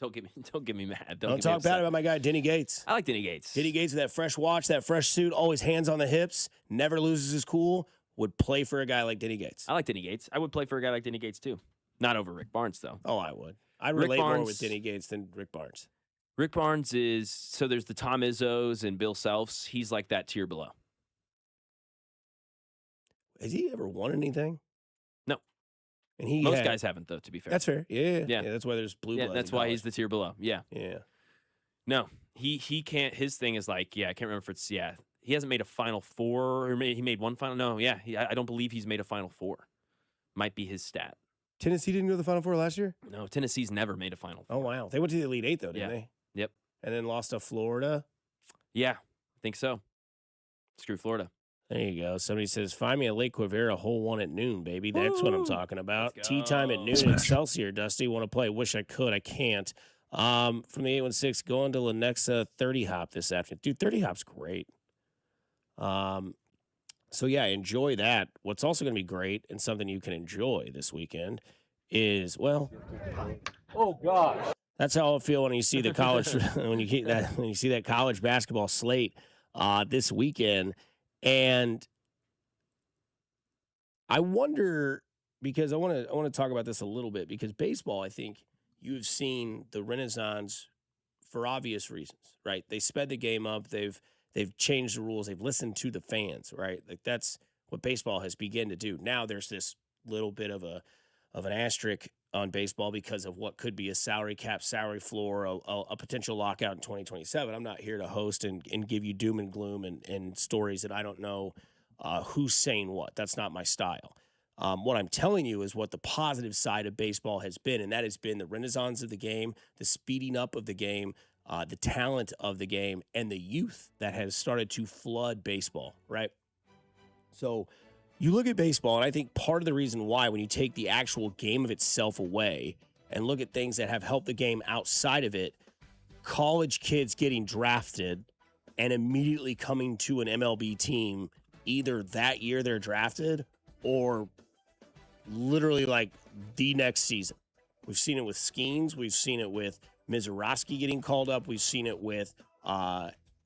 Don't get me mad.
Don't talk bad about my guy, Denny Gates.
I like Denny Gates.
Denny Gates with that fresh watch, that fresh suit, always hands on the hips, never loses his cool, would play for a guy like Denny Gates.
I like Denny Gates. I would play for a guy like Denny Gates, too. Not over Rick Barnes, though.
Oh, I would. I'd relate more with Denny Gates than Rick Barnes.
Rick Barnes is, so there's the Tom Izzos and Bill Selfs. He's like that tier below.
Has he ever won anything?
No.
And
Most guys haven't, though, to be fair.
That's fair. Yeah. That's why there's blue blood.
Yeah, that's why he's the tier below. Yeah.
Yeah.
No, he can't. His thing is like, I can't remember if it's, he hasn't made a Final Four, or he made one Final. No, I don't believe he's made a Final Four. Might be his stat.
Tennessee didn't go to the Final Four last year?
No, Tennessee's never made a Final Four.
Oh, wow. They went to the Elite Eight, though, didn't they?
Yep.
And then lost to Florida?
Yeah, I think so. Screw Florida.
There you go. Somebody says, find me a Lake Quivira hole 1 at noon, baby. That's what I'm talking about. Tea time at noon in Excelsior, Dusty. Want to play? Wish I could. I can't. From the 816, going to Lenexa 30 Hop this afternoon. Dude, 30 Hop's great. So, yeah, enjoy that. What's also going to be great and something you can enjoy this weekend is, well, oh, gosh. That's how I feel when you see the college, when you see that college basketball slate this weekend. And I wonder, because I want to talk about this a little bit, because baseball, I think you've seen the renaissance for obvious reasons, right? They sped the game up. They've changed the rules. They've listened to the fans, right? Like that's what baseball has begun to do. Now there's this little bit of an asterisk on baseball because of what could be a salary cap, salary floor, a potential lockout in 2027. I'm not here to host and give you doom and gloom and stories that I don't know who's saying what. That's not my style. What I'm telling you is what the positive side of baseball has been, and that has been the renaissance of the game, the speeding up of the game, the talent of the game, and the youth that has started to flood baseball, right? So you look at baseball, and I think part of the reason why, when you take the actual game of itself away and look at things that have helped the game outside of it, college kids getting drafted and immediately coming to an MLB team either that year they're drafted or literally like the next season. We've seen it with Skeens. We've seen it with Mizorowski getting called up. We've seen it with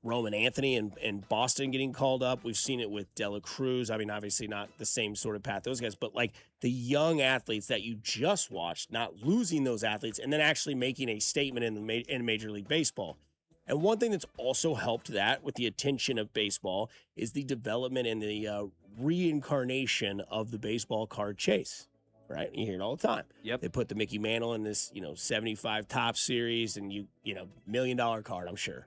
Roman Anthony and Boston getting called up. We've seen it with Dela Cruz. I mean, obviously not the same sort of path those guys, but like the young athletes that you just watched, not losing those athletes and then actually making a statement in Major League Baseball. And one thing that's also helped that with the attention of baseball is the development and the reincarnation of the baseball card chase, right? You hear it all the time.
Yep.
They put the Mickey Mantle in this, 75 top series and $1 million card, I'm sure.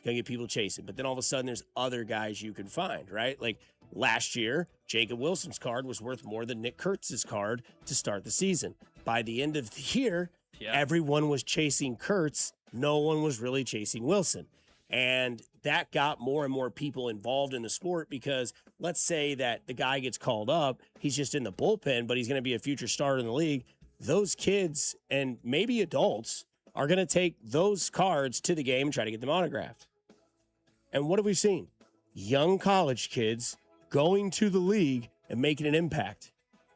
Gonna get people chasing. But then all of a sudden there's other guys you can find, right? Like Last year, Jacob Wilson's card was worth more than Nick Kurtz's card to start the season. By the end of the year, everyone was chasing Kurtz. No one was really chasing Wilson. And that got more and more people involved in the sport because let's say that the guy gets called up, he's just in the bullpen, but he's going to be a future starter in the league. Those kids and maybe adults are going to take those cards to the game and try to get them autographed. And what have we seen? Young college kids going to the league and making an impact.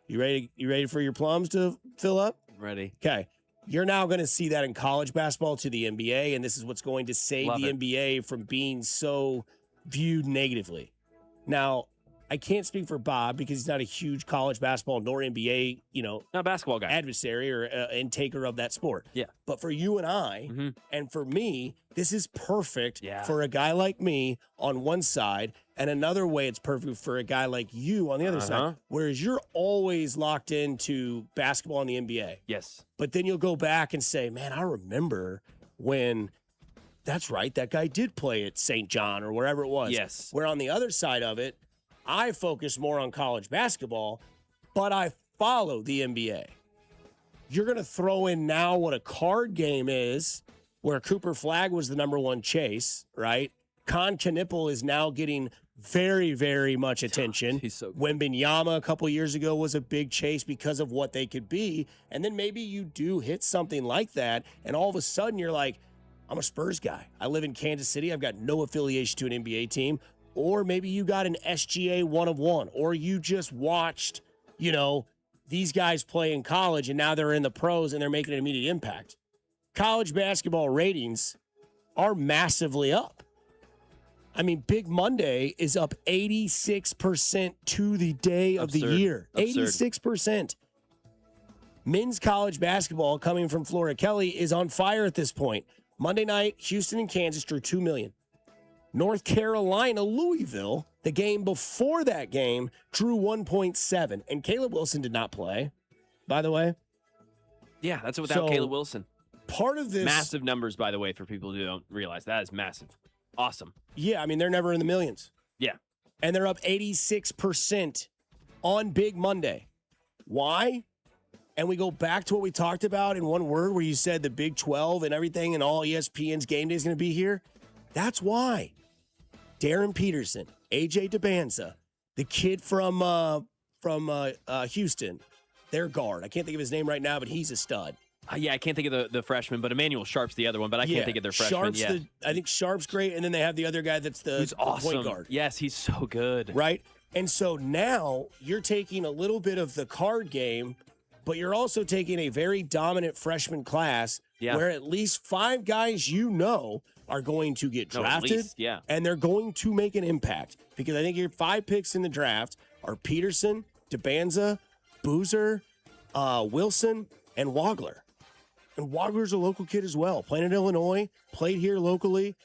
You ready for your plums to fill up?
Ready.
Okay. You're now going to see that in college basketball to the NBA, and this is what's going to save the NBA from being so viewed negatively. Now, I can't speak for Bob because he's not a huge college basketball nor NBA,
not basketball guy,
adversary or intaker of that sport.
Yeah.
But for you and I, and for me, this is perfect for a guy like me on one side, and another way it's perfect for a guy like you on the other side. Whereas you're always locked into basketball in the NBA.
Yes.
But then you'll go back and say, man, I remember when that's right, that guy did play at St. John or wherever it was.
Yes.
Where on the other side of it, I focus more on college basketball, but I follow the NBA. You're going to throw in now what a card game is, where Cooper Flagg was the number one chase, right? Con Knipple is now getting very, very much attention.
He's so good.
Wembanyama a couple years ago was a big chase because of what they could be. And then maybe you do hit something like that, and all of a sudden you're like, I'm a Spurs guy. I live in Kansas City. I've got no affiliation to an NBA team. Or maybe you got an SGA 1-of-1, or you just watched, these guys play in college and now they're in the pros and they're making an immediate impact. College basketball ratings are massively up. I mean, Big Monday is up 86% to the day of the year. 86%. Men's college basketball coming from Florida Kelly is on fire at this point. Monday night, Houston and Kansas drew 2 million. North Carolina, Louisville, the game before that game, drew 1.7. And Caleb Wilson did not play, by the way.
Yeah, that's without Caleb Wilson.
Part of this...
Massive numbers, by the way, for people who don't realize. That is massive. Awesome.
Yeah, I mean, they're never in the millions.
Yeah.
And they're up 86% on Big Monday. Why? And we go back to what we talked about in one word where you said the Big 12 and everything and all ESPN's game day is going to be here. That's why. Darren Peterson, AJ DeBanza, the kid from Houston, their guard. I can't think of his name right now, but he's a stud.
Yeah, I can't think of the freshman, but Emmanuel Sharp's the other one, but I can't think of their freshman.
I think Sharp's great, and then they have the other guy that's the
awesome
point guard.
Yes, he's so good.
Right? And so now you're taking a little bit of the card game, but you're also taking a very dominant freshman class where at least 5 guys are going to get drafted, and they're going to make an impact. Because I think your 5 picks in the draft are Peterson, DeBanza, Boozer, Wilson, and Wagler. And Wagler's a local kid as well, playing in Illinois, played here locally.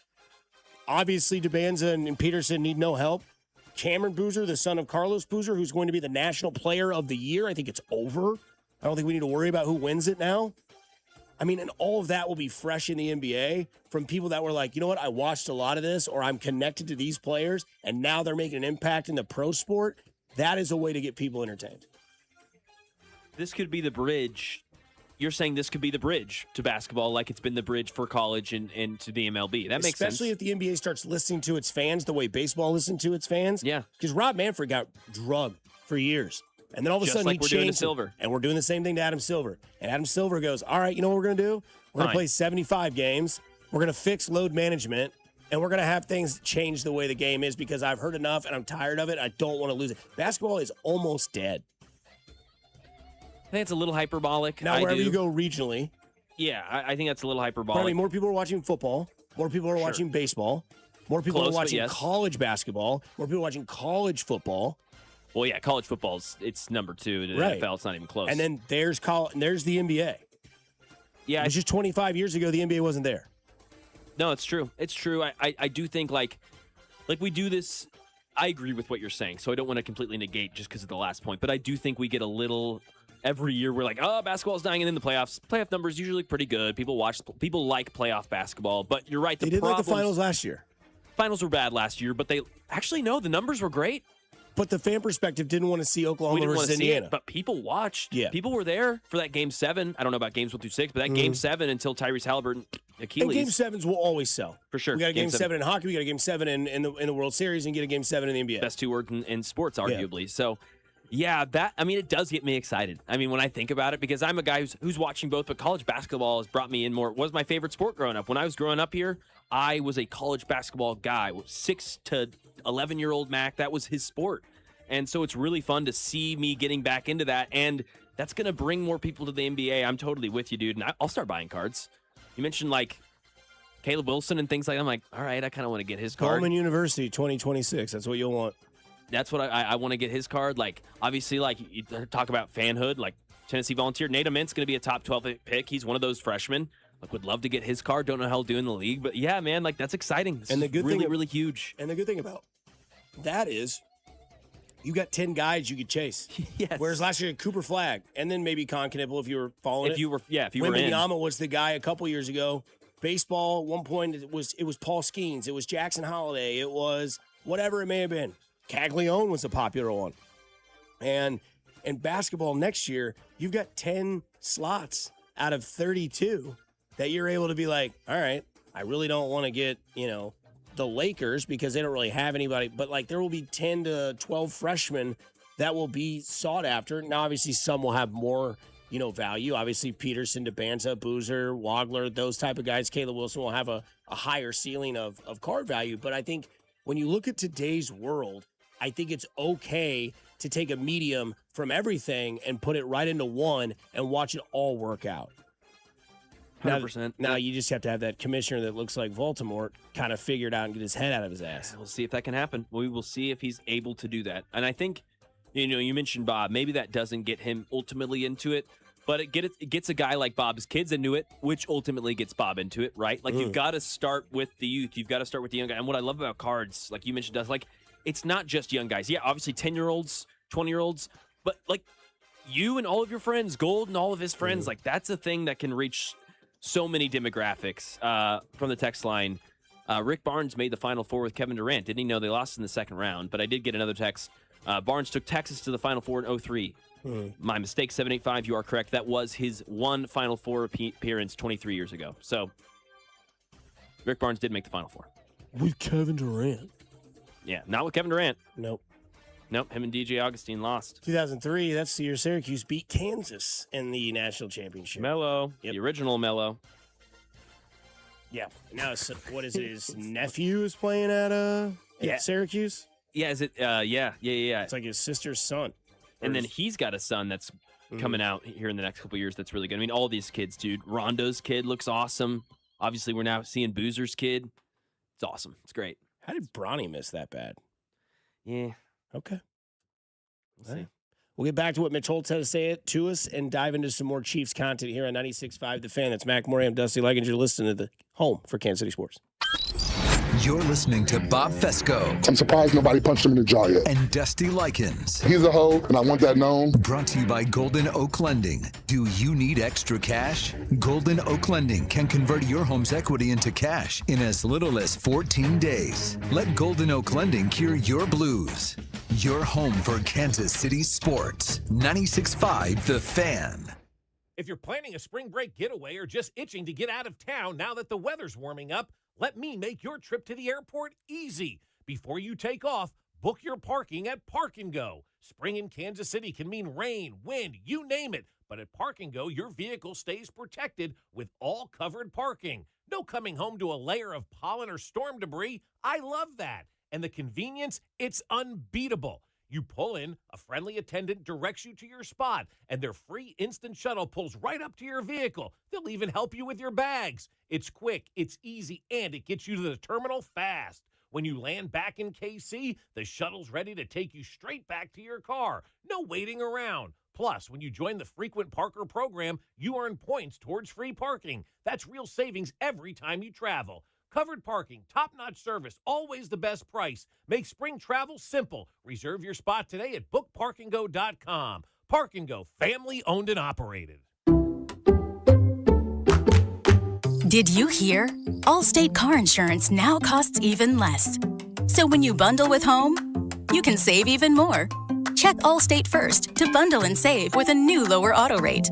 Obviously, DeBanza and Peterson need no help. Cameron Boozer, the son of Carlos Boozer, who's going to be the National Player of the Year. I think it's over. I don't think we need to worry about who wins it now. I mean, and all of that will be fresh in the NBA from people that were like, you know what, I watched a lot of this, or I'm connected to these players, and now they're making an impact in the pro sport. That is a way to get people entertained.
This could be the bridge. You're saying this could be the bridge to basketball like it's been the bridge for college and to the MLB. That makes sense.
Especially if the NBA starts listening to its fans the way baseball listened to its fans.
Yeah.
Because Rob Manfred got drugged for years. And then all of a
Just
sudden
like
he
we're doing to
changed
Silver.
And we're doing the same thing to Adam Silver. And Adam Silver goes, all right, you know what we're going to do? We're going to play 75 games. We're going to fix load management. And we're going to have things change the way the game is because I've heard enough and I'm tired of it. I don't want to lose it. Basketball is almost dead.
I think it's a little hyperbolic.
Now, wherever you go regionally.
Yeah, I think that's a little hyperbolic.
But I mean, more people are watching football. More people are watching baseball. More people are watching college basketball. More people are watching college football.
Well, yeah, college football's it's number 2 to the NFL. It's not even close.
And then there's the NBA.
Yeah,
it was just 25 years ago the NBA wasn't there.
No, it's true. It's true. I do think like we do this. I agree with what you're saying, so I don't want to completely negate just because of the last point. But I do think we get a little every year. We're like, oh, basketball's dying, and in the playoff numbers usually pretty good. People like playoff basketball. But you're right.
They did like the finals last year.
Finals were bad last year, but the numbers were great.
But the fan perspective didn't want to see
We
Oklahoma
didn't want
versus
to see
Indiana.
it, but people watched.
Yeah.
People were there for that Game 7. I don't know about Games 1 through 6, but that Game 7 until Tyrese Halliburton, Achilles.
And Game 7s will always sell.
For sure.
We got a Game 7 in hockey. We got a Game 7 in the World Series and get a Game 7 in the NBA.
Best two words in sports, arguably. So, yeah, it does get me excited. I mean, when I think about it, because I'm a guy who's watching both, but college basketball has brought me in more. It was my favorite sport growing up. When I was growing up here, I was a college basketball guy. 6 to 11-year-old Mac, that was his sport. And so it's really fun to see me getting back into that. And that's going to bring more people to the NBA. I'm totally with you, dude. And I'll start buying cards. You mentioned, like, Caleb Wilson and things like that. I'm like, all right, I kind of want to get his card.
Coleman University 2026. That's what you'll want.
That's what I want to get his card. Like, obviously, like, you talk about fanhood, like Tennessee Volunteer. Nate Ament's going to be a top 12 pick. He's one of those freshmen. Like, would love to get his card. Don't know how he'll do in the league. But, yeah, man, like, that's exciting. This
and the
is
good
really,
thing,
really huge.
And the good thing about that is you got 10 guys you could chase.
Yes.
Whereas last year, Cooper Flagg, and then maybe Con Knibble if you were following
If you were in.
Wembanyama was the guy a couple years ago. Baseball, at one point, it was Paul Skeens. It was Jackson Holiday. It was whatever it may have been. Caglione was a popular one. And in basketball next year, you've got 10 slots out of 32 that you're able to be like, all right, I really don't want to get, the Lakers because they don't really have anybody. But, like, there will be 10 to 12 freshmen that will be sought after. Now, obviously, some will have more, value. Obviously, Peterson, DeBanza, Boozer, Wagler, those type of guys. Caleb Wilson will have a higher ceiling of card value. But I think when you look at today's world, I think it's okay to take a medium from everything and put it right into one and watch it all work out.
100%.
Now you just have to have that commissioner that looks like Voldemort kind of figured out and get his head out of his ass.
We'll see if that can happen. We will see if he's able to do that. And I think, you mentioned Bob. Maybe that doesn't get him ultimately into it, but it gets a guy like Bob's kids into it, which ultimately gets Bob into it, right? Like, you've got to start with the youth. You've got to start with the young guy. And what I love about cards, like you mentioned, does like it's not just young guys. Yeah, obviously 10-year-olds, 20-year-olds, but like you and all of your friends, Gold and all of his friends, like that's a thing that can reach so many demographics. From the text line, Rick Barnes made the Final Four with Kevin Durant. Didn't he know they lost in the second round? But I did get another text. Barnes took Texas to the Final Four in 2003. My mistake, 785. You are correct. That was his one Final Four appearance 23 years ago. So Rick Barnes did make the Final Four.
With Kevin Durant.
Yeah, not with Kevin Durant.
Nope.
Him and DJ Augustine lost.
2003, that's the year Syracuse beat Kansas in the national championship.
Melo, the original Melo.
Yeah. Now, what is it? His nephew is playing at Syracuse?
Yeah, is it? Yeah.
It's like his sister's son.
And then he's got a son that's coming out here in the next couple of years that's really good. I mean, all these kids, dude. Rondo's kid looks awesome. Obviously, we're now seeing Boozer's kid. It's awesome. It's great.
How did Bronny miss that bad?
Yeah.
Okay.
We'll see.
We'll get back to what Mitch Holtz had to say to us and dive into some more Chiefs content here on 96.5 The Fan. That's Mac Morey. I'm Dusty Liggins. You're listening to the home for Kansas City Sports.
You're listening to Bob Fescoe.
I'm surprised nobody punched him in the jaw yet.
And Dusty Likens.
He's a hoe, and I want that known.
Brought to you by Golden Oak Lending. Do you need extra cash? Golden Oak Lending can convert your home's equity into cash in as little as 14 days. Let Golden Oak Lending cure your blues. Your home for Kansas City sports. 96.5 The Fan.
If you're planning a spring break getaway or just itching to get out of town now that the weather's warming up, let me make your trip to the airport easy. Before you take off, book your parking at Park & Go. Spring in Kansas City can mean rain, wind, you name it. But at Park & Go, your vehicle stays protected with all covered parking. No coming home to a layer of pollen or storm debris. I love that. And the convenience, it's unbeatable. You pull in, a friendly attendant directs you to your spot, and their free instant shuttle pulls right up to your vehicle. They'll even help you with your bags. It's quick, it's easy, and it gets you to the terminal fast. When you land back in KC, the shuttle's ready to take you straight back to your car. No waiting around. Plus, when you join the Frequent Parker program, you earn points towards free parking. That's real savings every time you travel. Covered parking, top-notch service, always the best price. Make spring travel simple. Reserve your spot today at bookparkandgo.com. Park & Go, family owned and operated.
Did you hear? Allstate car insurance now costs even less. So when you bundle with home, you can save even more. Check Allstate first to bundle and save with a new lower auto rate.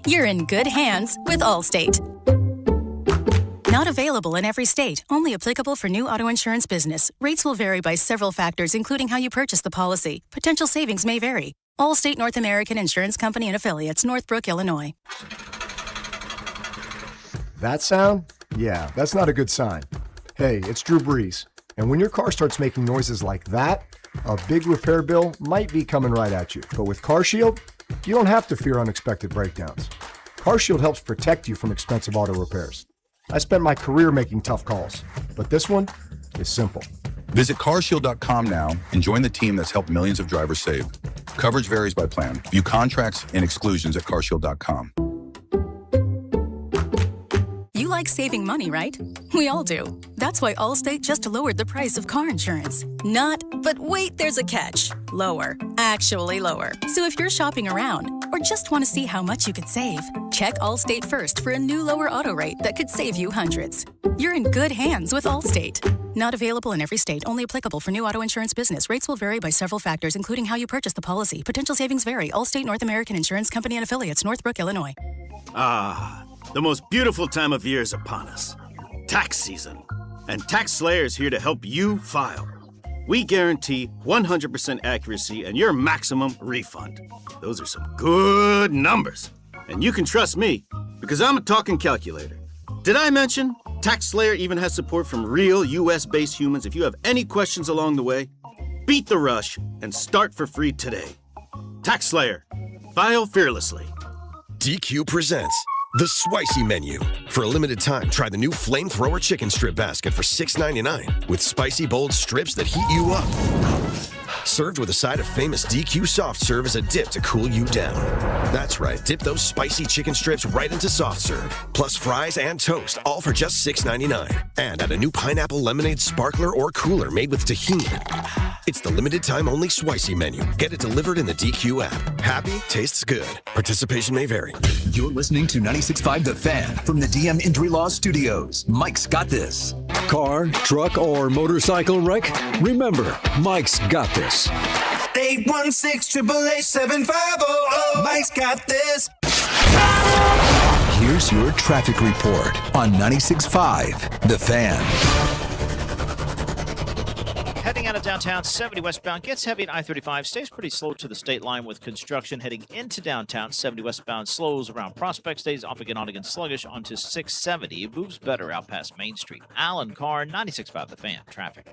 You're in good hands with Allstate. Not available in every state. Only applicable for new auto insurance business. Rates will vary by several factors, including how you purchase the policy. Potential savings may vary. Allstate North American Insurance Company and Affiliates, Northbrook, Illinois.
That sound? Yeah, that's not a good sign. Hey, it's Drew Brees. And when your car starts making noises like that, a big repair bill might be coming right at you. But with CarShield, you don't have to fear unexpected breakdowns. CarShield helps protect you from expensive auto repairs. I spent my career making tough calls, but this one is simple.
Visit carshield.com now and join the team that's helped millions of drivers save. Coverage varies by plan. View contracts and exclusions at carshield.com.
You like saving money, right? We all do. That's why Allstate just lowered the price of car insurance. Not, but wait, there's a catch. Lower. Actually lower. So if you're shopping around or just want to see how much you could save, check Allstate first for a new lower auto rate that could save you hundreds. You're in good hands with Allstate. Not available in every state. Only applicable for new auto insurance business. Rates will vary by several factors, including how you purchase the policy. Potential savings vary. Allstate North American Insurance Company and Affiliates, Northbrook, Illinois.
Ah, the most beautiful time of year is upon us. Tax season. And TaxSlayer is here to help you file. We guarantee 100% accuracy and your maximum refund. Those are some good numbers. And you can trust me, because I'm a talking calculator. Did I mention TaxSlayer even has support from real US-based humans if you have any questions along the way? Beat the rush and start for free today. TaxSlayer. File fearlessly.
DQ presents the Spicy Menu. For a limited time, try the new Flamethrower Chicken Strip Basket for $6.99 with spicy, bold strips that heat you up. Served with a side of famous DQ soft serve as a dip to cool you down. That's right, dip those spicy chicken strips right into soft serve. Plus fries and toast, all for just $6.99. And add a new pineapple lemonade sparkler or cooler made with tahini. It's the limited time only Spicy Menu. Get it delivered in the DQ app. Happy, tastes good. Participation may vary.
You're listening to 96.5 The Fan from the DM Injury Law Studios. Mike's got this.
Car, truck, or motorcycle wreck? Remember, Mike's got this.
816-888-7500. Mike's got this.
Here's your traffic report on 96.5 The Fan.
Heading out of downtown, 70 westbound gets heavy at I-35, stays pretty slow to the state line with construction. Heading into downtown, 70 westbound slows around Prospect, stays off again on again sluggish onto 670. It moves better out past Main Street. Alan Carr, 96.5 The Fan. Traffic.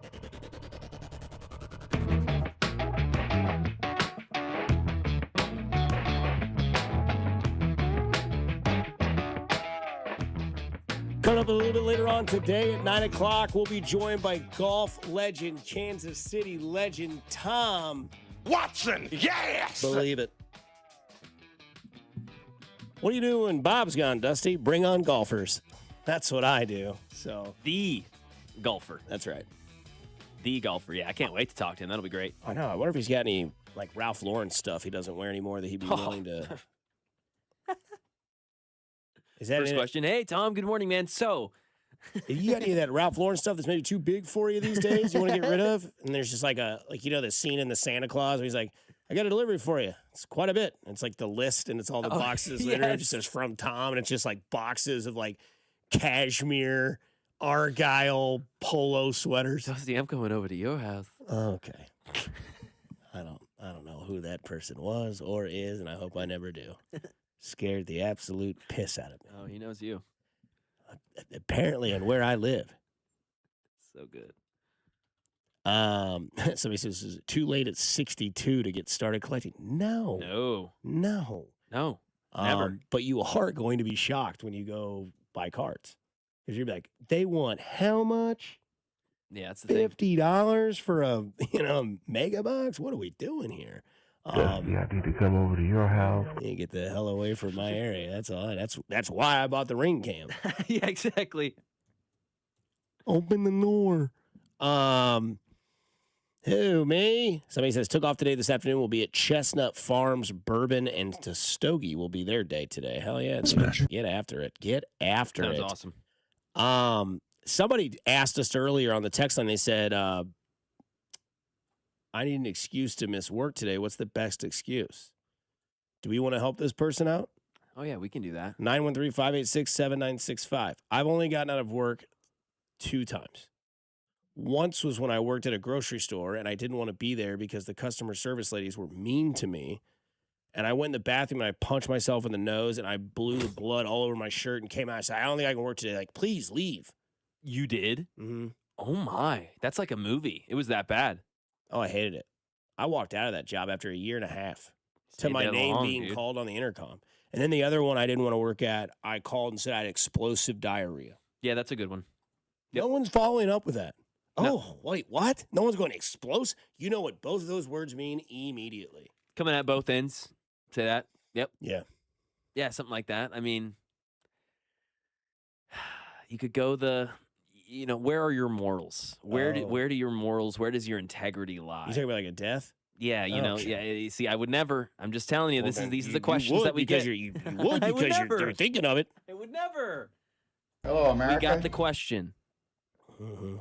Coming up a little bit later on today at 9 o'clock, we'll be joined by golf legend, Kansas City legend, Tom
Watson. Yes!
Believe it. What do you do when Bob's gone, Dusty? Bring on golfers. That's what I do. So
The golfer.
That's right.
The golfer. Yeah, I can't wait to talk to him. That'll be great.
I know. I wonder if he's got any like Ralph Lauren stuff he doesn't wear anymore that he'd be willing to. Is that
First question? Hey, Tom. Good morning, man. So,
you got any of that Ralph Lauren stuff that's maybe too big for you these days? You want to get rid of? And there's just like the scene in the Santa Claus where he's like, "I got a delivery for you. It's quite a bit." And it's like the list, and it's all the boxes later. It just says from Tom, and it's just like boxes of like cashmere, Argyle polo sweaters.
Dusty, I'm coming over to your house.
Okay. I don't know who that person was or is, and I hope I never do. Scared the absolute piss out of me.
Oh, he knows you.
Apparently, and where I live.
So good.
Somebody says, is it too late at 62 to get started collecting? No.
Never.
But you are going to be shocked when you go buy cards. Because you're like, they want how much?
Yeah, that's the thing.
$50 for a mega box? What are we doing here?
I need to come over to your house.
You get the hell away from my area. That's all. That's why I bought the ring cam.
Yeah, exactly.
Open the door. Who, me? Somebody says, took off today this afternoon. We'll be at Chestnut Farms, Bourbon, and Muskogee will be their day today. Hell yeah. Get after it. Get after it.
Sounds awesome.
Somebody asked us earlier on the text line, they said, I need an excuse to miss work today. What's the best excuse? Do we want to help this person out?
Oh, yeah, we can do that.
913-586-7965. I've only gotten out of work 2 times. Once was when I worked at a grocery store, and I didn't want to be there because the customer service ladies were mean to me. And I went in the bathroom, and I punched myself in the nose, and I blew the blood all over my shirt and came out and said, I don't think I can work today. Like, please leave.
You did?
Mm-hmm.
Oh, my. That's like a movie. It was that bad.
Oh, I hated it. I walked out of that job after a year and a half to
Stayed
my
there
name
long,
being
dude.
called on the intercom. And then the other one I didn't want to work at, I called and said I had explosive diarrhea.
Yeah, that's a good one.
No one's following up with that.
No.
Oh, wait, what? No one's going to explosive? You know what both of those words mean immediately.
Coming at both ends. Say that. Yep.
Yeah.
Yeah, something like that. I mean, you could go where are your morals? Where do your morals, where does your integrity lie?
You talking about like a death?
Yeah, you see, I would never. I'm just telling you,
Well,
these are
you
the questions that we
because
get.
you would
I would
because
never.
you're thinking of it.
I would never.
Hello, America.
We got the question.
Mm-hmm.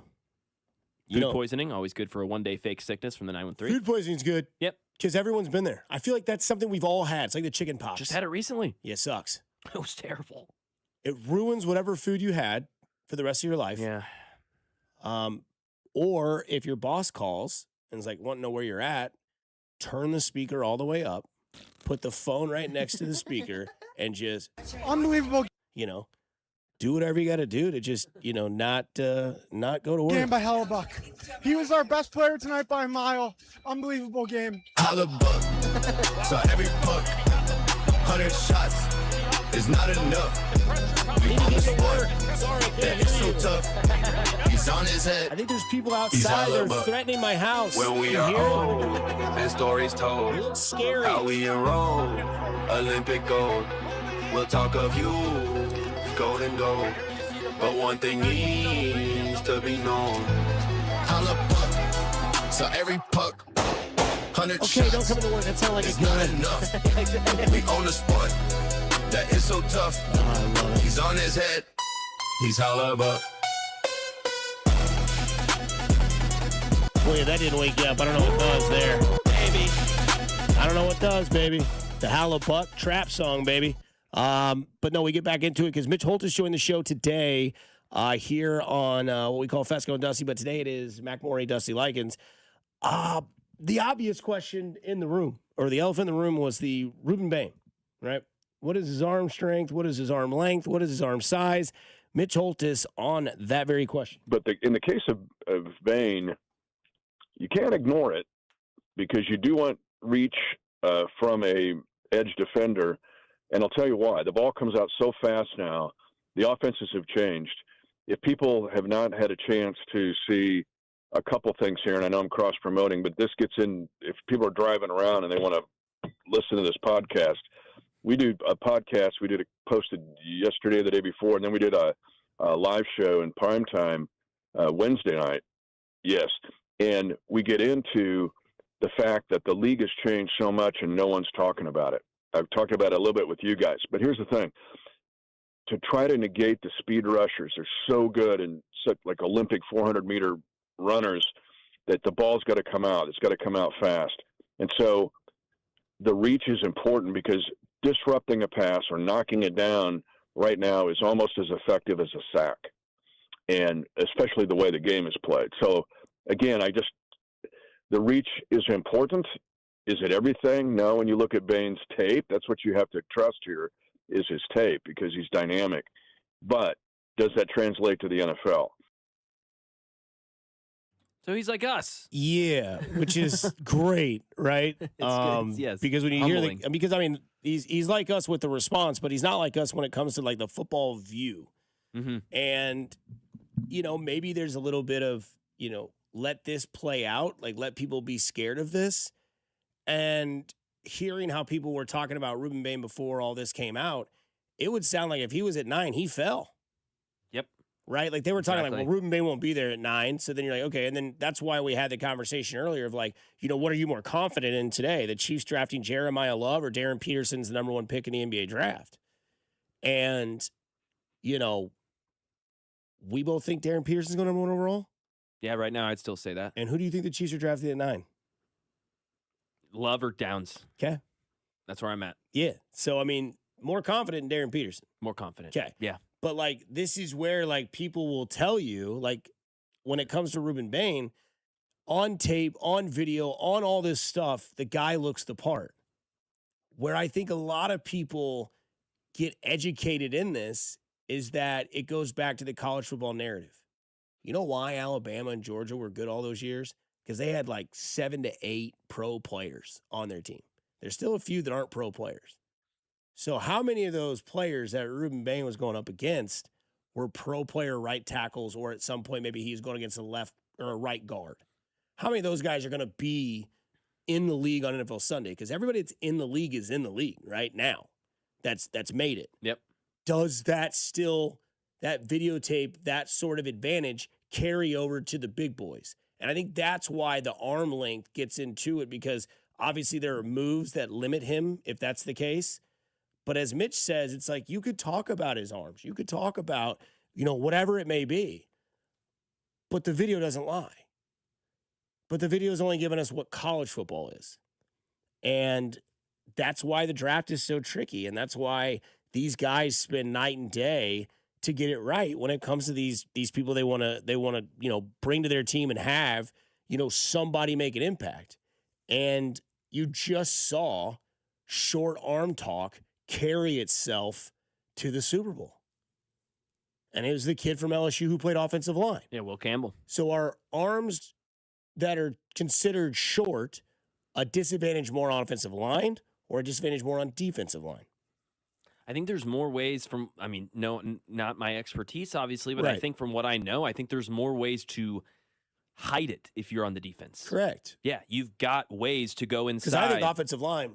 Food poisoning, always good for a one-day fake sickness from the 913.
Food poisoning's good.
Yep.
Because everyone's been there. I feel like that's something we've all had. It's like the chicken pox.
Just had it recently.
Yeah, it sucks.
It was terrible.
It ruins whatever food you had for the rest of your life.
Yeah.
Or if your boss calls and is like, want to know where you're at, turn the speaker all the way up, put the phone right next to the speaker, and just
Unbelievable
do whatever you got to do to just, not go to work.
game by Hellebuck. He was our best player tonight by a mile. Unbelievable game.
Hellebuck. So every puck, 100 shots is not enough. We on the sport. That is so tough. He's on his head.
I think there's people outside that are threatening my house.
When we are old, and stories told.
It looks scary.
How we enroll, Olympic gold. We'll talk of you, gold and gold. But one thing needs to be known. Hellebuck. So every puck, 100
Okay,
shots.
don't come into work. That sounds like
It's
a
not
gun.
enough. We own the sport. That is so tough. He's on his head. He's Hellebuck.
Boy, if that didn't wake you up, I don't know what does there. Baby. I don't know what does, baby. The Hellebuck trap song, baby. But no, we get back into it because Mitch Holt is joining the show today here on what we call Fescoe and Dusty, but today it is McMorey, Dusty Likens. The obvious question in the room, or the elephant in the room, was the Ruben Bain, right? What is his arm strength? What is his arm length? What is his arm size? Mitch Holt is on that very question.
But in the case of Bain, you can't ignore it because you do want reach from a edge defender. And I'll tell you why. The ball comes out so fast now. The offenses have changed. If people have not had a chance to see a couple things here, and I know I'm cross-promoting, but this gets in, if people are driving around and they want to listen to this podcast, we do a podcast. We did it posted yesterday or the day before, and then we did a live show in primetime Wednesday night. Yes. And we get into the fact that the league has changed so much and no one's talking about it. I've talked about it a little bit with you guys, but here's the thing. To try to negate the speed rushers, they're so good and such like Olympic 400-meter runners that the ball's got to come out. It's got to come out fast. And so the reach is important because disrupting a pass or knocking it down right now is almost as effective as a sack, and especially the way the game is played. So, again, the reach is important. Is it everything? No. When you look at Bain's tape, that's what you have to trust here is his tape because he's dynamic. But does that translate to the NFL?
So he's like us.
Yeah, which is great, right?
Yes.
Because when you hear
Humbling.
because I mean, he's like us with the response, but he's not like us when it comes to like the football view.
Mm-hmm.
And maybe there's a little bit of let this play out, like let people be scared of this. And hearing how people were talking about Ruben Bain before all this came out, it would sound like if he was at 9, he fell.
Yep.
Right? Like they were talking
Exactly.
like, well, Ruben Bain won't be there at 9. So then you're like, okay. And then that's why we had the conversation earlier of like, what are you more confident in today? The Chiefs drafting Jeremiah Love or Darren Peterson's the number 1 pick in the NBA draft? And, we both think Darren Peterson's going to number 1 overall.
Yeah, right now I'd still say that.
And who do you think the Chiefs are drafting at 9?
Love or Downs.
Okay.
That's where I'm at.
Yeah. So, I mean, more confident in Darren Peterson.
More confident.
Okay.
Yeah.
But, like, this is where, like, people will tell you, like, when it comes to Ruben Bain, on tape, on video, on all this stuff, the guy looks the part. Where I think a lot of people get educated in this is that it goes back to the college football narrative. You know why Alabama and Georgia were good all those years? Because they had like 7 to 8 pro players on their team. There's still a few that aren't pro players. So how many of those players that Ruben Bain was going up against were pro player right tackles, or at some point maybe he was going against a left or a right guard? How many of those guys are going to be in the league on NFL Sunday? Because everybody that's in the league is in the league right now. That's made it.
Yep.
Does that videotape, that sort of advantage carry over to the big boys? And I think that's why the arm length gets into it, because obviously there are moves that limit him if that's the case. But as Mitch says, it's like you could talk about his arms. You could talk about, whatever it may be. But the video doesn't lie. But the video is only giving us what college football is. And that's why the draft is so tricky. And that's why these guys spend night and day to get it right when it comes to these people they want to bring to their team and have, somebody make an impact. And you just saw short arm talk carry itself to the Super Bowl. And it was the kid from LSU who played offensive line.
Yeah, Will Campbell.
So are arms that are considered short a disadvantage more on offensive line or a disadvantage more on defensive line?
I think there's more ways not my expertise, obviously, but
Right.
I think from what I know, I think there's more ways to hide it if you're on the defense.
Correct.
Yeah, you've got ways to go inside.
Because I think offensive line,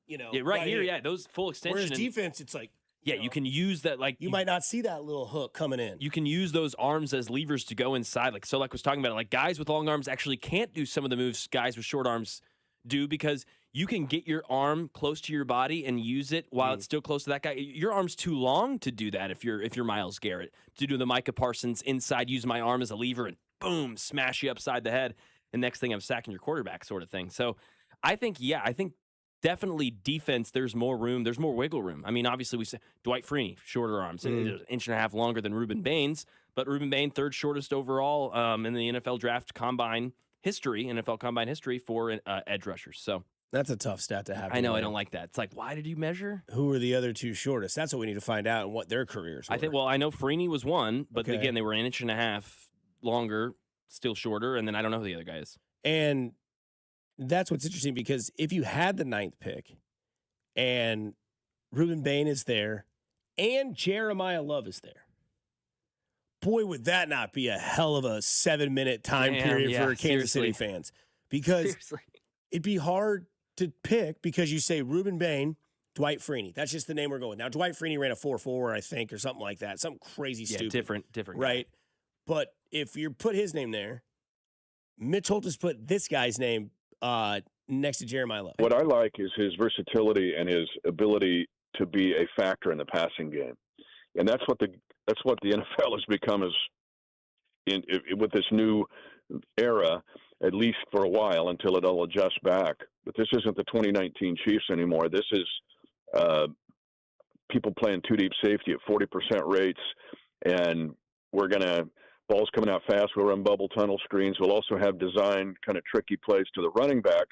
yeah, right here, yeah, those full extension.
Whereas defense, it's like,
yeah, you can use that, like
you might not see that little hook coming in.
You can use those arms as levers to go inside. Like Solak was talking about it. Like guys with long arms actually can't do some of the moves guys with short arms do, because you can get your arm close to your body and use it while it's still close to that guy. Your arm's too long to do that if you're Myles Garrett. To do the Micah Parsons inside, use my arm as a lever and boom, smash you upside the head. And next thing I'm sacking your quarterback sort of thing. So I think definitely defense, there's more room. There's more wiggle room. I mean, obviously, we say Dwight Freeney, shorter arms, an inch and a half longer than Ruben Bain's, but Ruben Bain, third shortest overall in the NFL draft combine history, NFL combine history for edge rushers. So
that's a tough stat to have.
I know, I don't like that. It's like, why did you measure?
Who are the other two shortest? That's what we need to find out and what their careers were.
I know Freeney was one, but
Okay.
again, they were an inch and a half longer, still shorter, and then I don't know who the other guy is.
And that's what's interesting, because if you had the 9th pick and Ruben Bain is there and Jeremiah Love is there, boy, would that not be a hell of a 7-minute time period for Kansas City fans? Because it'd be hard to pick, because you say Ruben Bain, Dwight Freeney. That's just the name we're going with. Now, Dwight Freeney ran a 4.4, I think, or something like that. Something crazy stupid.
Different guy.
Right? But if you put his name there, Mitch Holthus put this guy's name next to Jeremiah Love.
What I like is his versatility and his ability to be a factor in the passing game, and that's what the NFL has become with this new era, at least for a while, until it'll adjust back. But this isn't the 2019 Chiefs anymore. This is people playing two deep safety at 40% rates, and ball's coming out fast. We'll run bubble tunnel screens. We'll also have designed kind of tricky plays to the running back,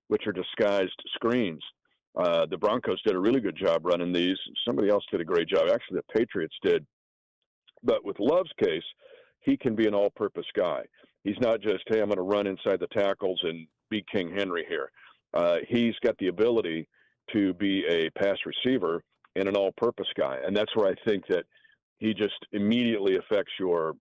which are disguised screens. The Broncos did a really good job running these. Somebody else did a great job. Actually, the Patriots did. But with Love's case, he can be an all-purpose guy. He's not just, hey, I'm going to run inside the tackles and be King Henry here. He's got the ability to be a pass receiver and an all-purpose guy. And that's where I think that he just immediately affects your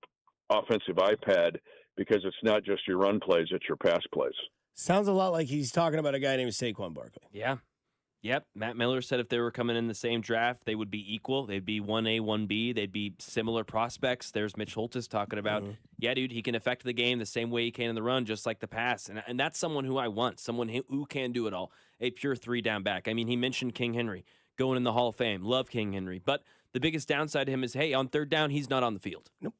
offensive iPad, because it's not just your run plays, it's your pass plays.
Sounds a lot like he's talking about a guy named Saquon Barkley.
Yeah. Yep. Matt Miller said if they were coming in the same draft, they would be equal. They'd be 1A, 1B. They'd be similar prospects. There's Mitch Holthus talking about, yeah, dude, he can affect the game the same way he can in the run, just like the pass. And that's someone who I want, someone who can do it all, a pure 3-down back. I mean, he mentioned King Henry going in the Hall of Fame. Love King Henry. But the biggest downside to him is, hey, on 3rd down, he's not on the field.
Nope.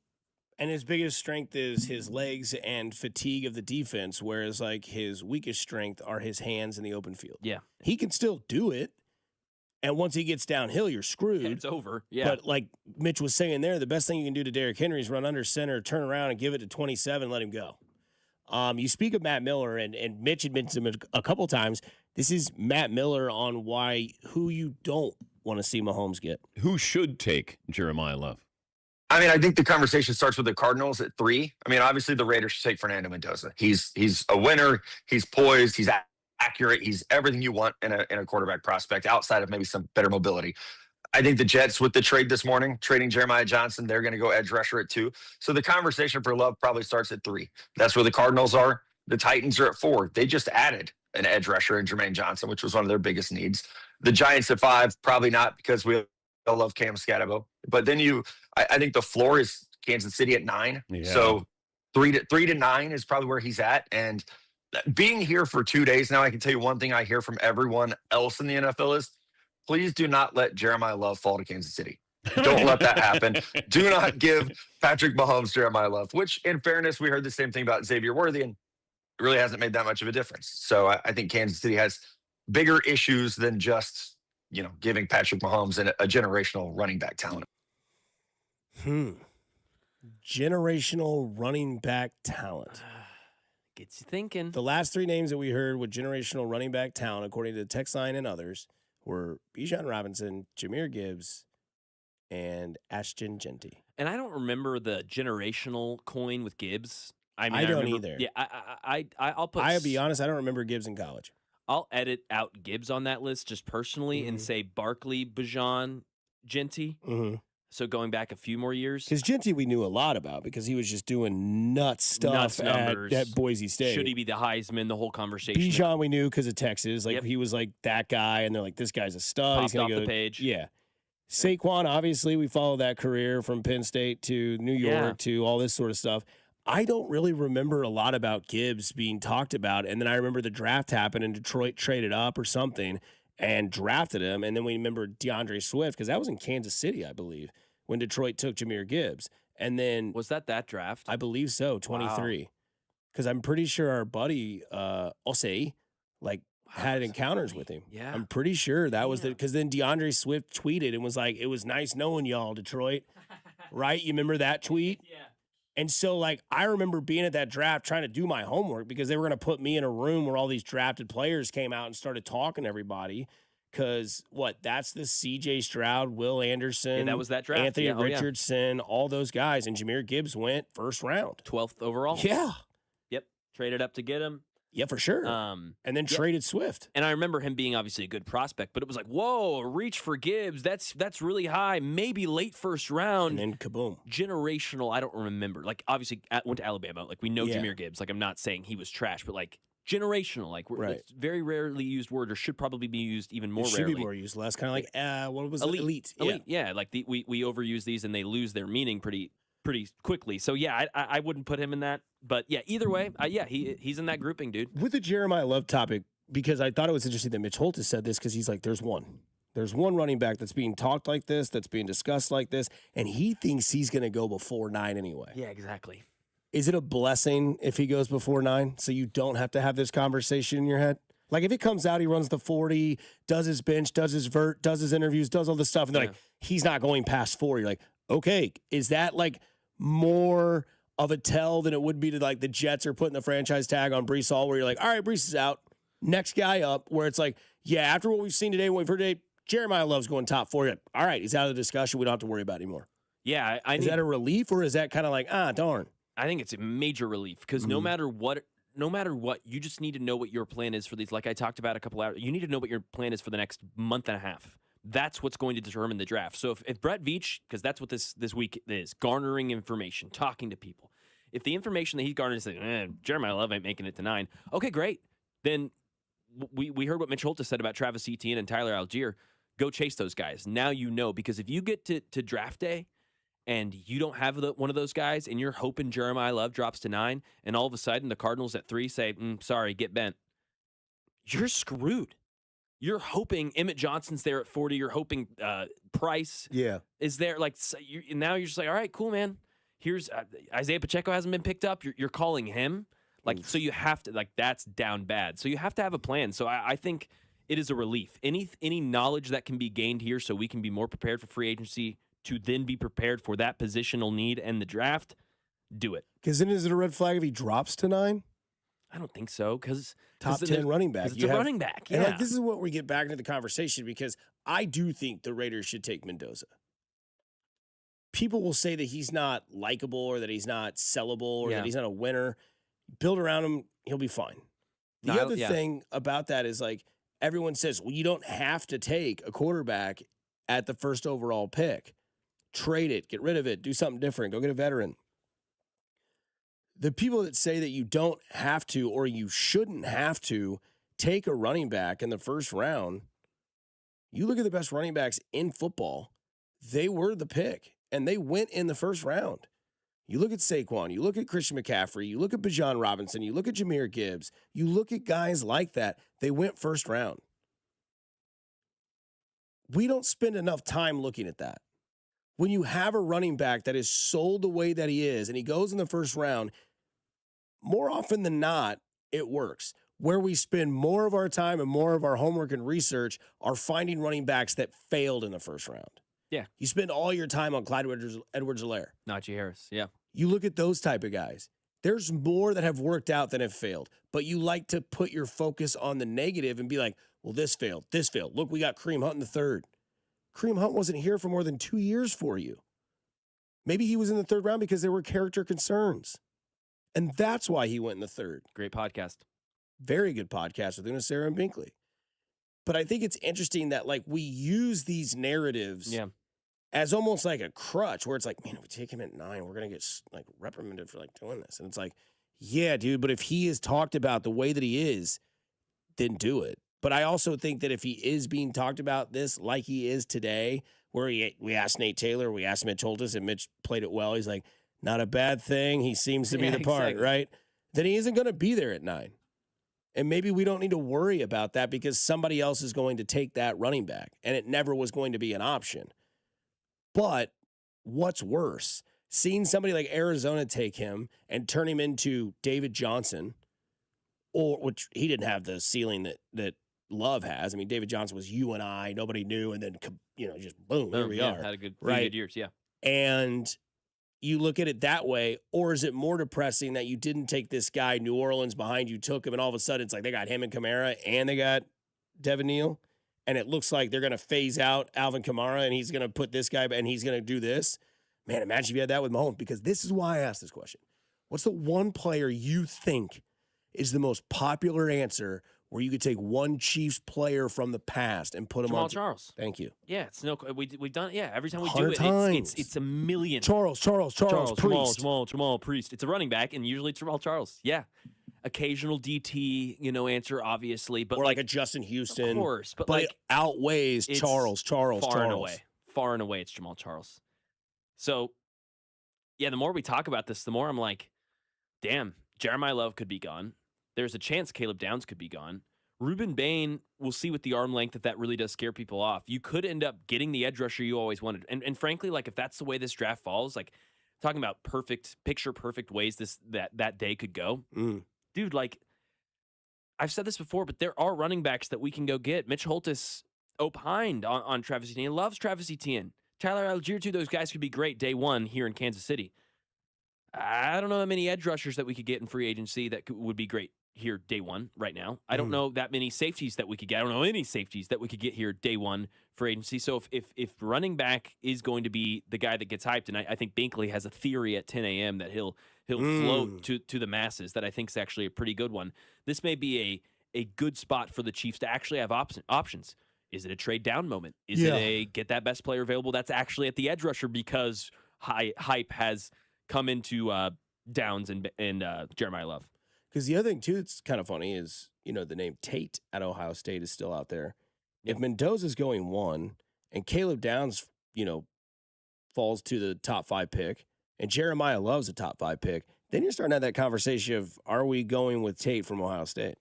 And his biggest strength is his legs and fatigue of the defense, whereas like his weakest strength are his hands in the open field.
Yeah.
He can still do it. And once he gets downhill, you're screwed.
It's over. Yeah.
But like Mitch was saying there, the best thing you can do to Derrick Henry is run under center, turn around, and give it to 27 and let him go. You speak of Matt Miller, and Mitch had mentioned him a couple times. This is Matt Miller on who you don't want to see Mahomes get.
Who should take Jeremiah Love?
I mean, I think the conversation starts with the Cardinals at 3. I mean, obviously the Raiders should take Fernando Mendoza. He's a winner. He's poised. He's accurate. He's everything you want in a quarterback prospect outside of maybe some better mobility. I think the Jets with the trade this morning, trading Jeremiah Johnson, they're going to go edge rusher at 2. So the conversation for Love probably starts at 3. That's where the Cardinals are. The Titans are at 4. They just added an edge rusher in Jermaine Johnson, which was one of their biggest needs. The Giants at 5, probably not because we all love Cam Scatabo. But then I think the floor is Kansas City at 9.
Yeah.
So 3 to 9 is probably where he's at. And being here for 2 days now, I can tell you one thing I hear from everyone else in the NFL is, please do not let Jeremiah Love fall to Kansas City. Don't let that happen. Do not give Patrick Mahomes Jeremiah Love, which in fairness, we heard the same thing about Xavier Worthy, and it really hasn't made that much of a difference. So I think Kansas City has bigger issues than just, giving Patrick Mahomes a generational running back talent.
Generational running back talent.
Gets you thinking.
The last 3 names that we heard with generational running back talent, according to the text line and others, were Bijan Robinson, Jahmyr Gibbs, and Ashton Genty.
And I don't remember the generational coin with Gibbs. I mean,
I don't
remember,
either.
Yeah, I'll put.
I'll be honest, I don't remember Gibbs in college.
I'll edit out Gibbs on that list just personally and say Barkley, Bijan, Genty.
Mm-hmm.
So going back a few more years.
Because Genty we knew a lot about because he was just doing nuts stuff at Boise State.
Should he be the Heisman? The whole conversation.
Bijan we knew because of Texas. Like he was like that guy, and they're like, this guy's a stud. He's gonna
off
go
the page.
Yeah. Saquon, obviously, we follow that career from Penn State to New York to all this sort of stuff. I don't really remember a lot about Gibbs being talked about. And then I remember the draft happened and Detroit traded up or something and drafted him. And then we remember DeAndre Swift because that was in Kansas City, I believe, when Detroit took Jahmyr Gibbs. And then
was that draft?
I believe so, 23. Because I'm pretty sure our buddy Osei had encounters with him.
Yeah.
I'm pretty sure that was because then DeAndre Swift tweeted and was like, it was nice knowing y'all, Detroit. Right? You remember that tweet?
Yeah.
And so, I remember being at that draft trying to do my homework because they were going to put me in a room where all these drafted players came out and started talking to everybody. Because, that's the C.J. Stroud, Will Anderson.
Yeah, that was that draft.
Anthony Richardson, all those guys. And Jahmyr Gibbs went first round.
12th overall.
Yeah.
Yep. Traded up to get him.
Yeah, for sure. And then traded Swift.
And I remember him being obviously a good prospect, but it was like, whoa, reach for Gibbs. That's really high. Maybe late first round.
And then kaboom.
Generational, I don't remember. Obviously, went to Alabama. We know Jahmyr Gibbs. I'm not saying he was trash, but generational. It's very rarely used word, or should probably be used even more rarely.
Should be more used. Less kind of what was
elite.
Elite.
Elite. Yeah. We overuse these and they lose their meaning pretty quickly. So I wouldn't put him in that. But yeah, either way, he's in that grouping, dude.
With the Jeremiah Love topic, because I thought it was interesting that Mitch Holtis said this because he's like, there's one running back that's being talked like this, that's being discussed like this, and he thinks he's going to go before 9 anyway.
Yeah, exactly.
Is it a blessing if he goes before 9 so you don't have to have this conversation in your head? If it comes out, he runs the 40, does his bench, does his vert, does his interviews, does all this stuff, and they're like, he's not going past 4. You're like, okay, is that more of a tell than it would be to the Jets are putting the franchise tag on Breece Hall, where you're like, all right, Breece is out, next guy up, where it's like, yeah, after what we've seen today, what we've heard today, Jeremiah Love's going top 4. You're like, all right, he's out of the discussion. We don't have to worry about it anymore.
Yeah.
Is that a relief, or is that kind of darn?
I think it's a major relief because no matter what, you just need to know what your plan is for these. Like I talked about a couple hours, you need to know what your plan is for the next month and a half. That's what's going to determine the draft. So if Brett Veach, because that's what this week is, garnering information, talking to people. If the information that he's garnered is like, Jeremiah Love ain't making it to 9, okay, great. Then we heard what Mitch Holtis said about Travis Etienne and Tyler Algier. Go chase those guys. Now you know, because if you get to draft day and you don't have one of those guys and you're hoping Jeremiah Love drops to 9 and all of a sudden the Cardinals at 3 say, sorry, get bent, you're screwed. You're hoping Emmett Johnson's there at 40. You're hoping Price is there. Now you're just like, all right, cool, man. here's Isaiah Pacheco hasn't been picked up. You're calling him. Like, so you have to, like, that's down bad. So you have to have a plan. So I think it is a relief. Any knowledge that can be gained here so we can be more prepared for free agency to then be prepared for that positional need and the draft, do it.
Because then is it a red flag if he drops to 9?
I don't think so, because
top 10 running back.
It's a running back, yeah.
And like, this is what we get back into the conversation, because I do think the Raiders should take Mendoza. People will say that he's not likable or that he's not sellable or that he's not a winner. Build around him, he'll be fine. The other thing about that is, like, everyone says, well, you don't have to take a quarterback at the first overall pick. Trade it, get rid of it, do something different, go get a veteran. The people that say that you don't have to or you shouldn't have to take a running back in the first round, you look at the best running backs in football, they were the pick, and they went in the first round. You look at Saquon, you look at Christian McCaffrey, you look at Bijan Robinson, you look at Jahmyr Gibbs, you look at guys like that, they went first round. We don't spend enough time looking at that. When you have a running back that is sold the way that he is and he goes in the first round, more often than not, it works. Where we spend more of our time and more of our homework and research are finding running backs that failed in the first round.
Yeah.
You spend all your time on Clyde Edwards-Helaire.
Najee Harris, yeah.
You look at those type of guys. There's more that have worked out than have failed, but you like to put your focus on the negative and be like, well, this failed, this failed. Look, we got Kareem Hunt in the third. Kareem Hunt wasn't here for more than 2 years for you. Maybe he was in the third round because there were character concerns. And that's why he went in the third.
Great podcast.
Very good podcast with Una, Sarah, and Binkley. But I think it's interesting that, like, we use these narratives as almost like a crutch, where it's like, man, if we take him at 9, we're going to get, like, reprimanded for, like, doing this. And it's like, yeah, dude, but if he is talked about the way that he is, then do it. But I also think that if he is being talked about this like he is today, where we asked Nate Taylor, we asked Mitch Holtis, and Mitch played it well. He's like, not a bad thing. He seems to be the part, right? Then he isn't going to be there at 9. And maybe we don't need to worry about that because somebody else is going to take that running back, and it never was going to be an option. But what's worse, seeing somebody like Arizona take him and turn him into David Johnson, or which he didn't have the ceiling that Love has. I mean, David Johnson was you and I, nobody knew, and then, just boom, here we are.
Had a good
right?
years, yeah.
And you look at it that way, or is it more depressing that you didn't take this guy, New Orleans behind you took him, and all of a sudden it's like they got him and Kamara, and they got Devin Neal, and it looks like they're going to phase out Alvin Kamara, and he's going to put this guy, and he's going to do this. Man, imagine if you had that with Mahomes, because this is why I asked this question. What's the one player you think is the most popular answer where you could take one Chiefs player from the past and put him on?
Charles.
Thank you.
Yeah, it's we've done it. Yeah, every time we do
100
it,
times.
it's a million.
Charles Priest.
Jamal Priest. It's a running back, and usually it's Jamal Charles. Yeah. Occasional DT, answer, obviously. But
or like a Justin Houston.
Of course. But
it outweighs Charles.
Far and away, it's Jamal Charles. So, yeah, the more we talk about this, the more I'm like, damn, Jeremiah Love could be gone. There's a chance Caleb Downs could be gone. Ruben Bain, we'll see with the arm length if that really does scare people off. You could end up getting the edge rusher you always wanted. And frankly, like, if that's the way this draft falls, like, talking about picture perfect ways that day could go. Dude, like, I've said this before, but there are running backs that we can go get. Mitch Holtis opined on Travis Etienne. He loves Travis Etienne. Tyler Algier, too. Those guys could be great day one here in Kansas City. I don't know that many edge rushers that we could get in free agency that would be great here day one right now. I don't know that many safeties that we could get. I don't know any safeties that we could get here day one for agency. So if running back is going to be the guy that gets hyped, and I think Binkley has a theory at 10 a.m. that he'll float to the masses that I think is actually a pretty good one. This may be a good spot for the Chiefs to actually have options. Is it a trade down moment? Is it a get that best player available that's actually at the edge rusher because hype has come into Downs and Jeremiah Love?
Because the other thing, too, that's kind of funny is, the name Tate at Ohio State is still out there. Yep. If Mendoza's going 1 and Caleb Downs, falls to the top 5 pick and Jeremiah Love's a top 5 pick, then you're starting to have that conversation of, are we going with Tate from Ohio State?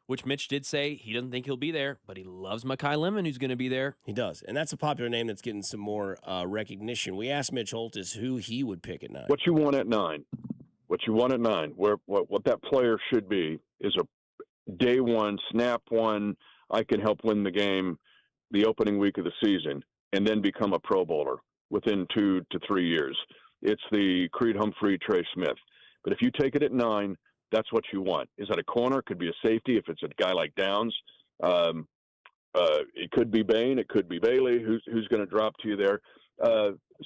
which Mitch did say he doesn't think he'll be there, but he loves Mekhi Lemon, who's going to be there.
He does. And that's a popular name that's getting some more recognition. We asked Mitch Holtis who he would pick at 9.
What you want at 9. What you want at 9. What that player should be is a day one, snap one, I can help win the game the opening week of the season, and then become a Pro Bowler within 2 to 3 years. It's the Creed Humphrey, Trey Smith. But if you take it at 9, that's what you want. Is that a corner? Could be a safety if it's a guy like Downs. It could be Bain. It could be Bailey. Who's going to drop to you there?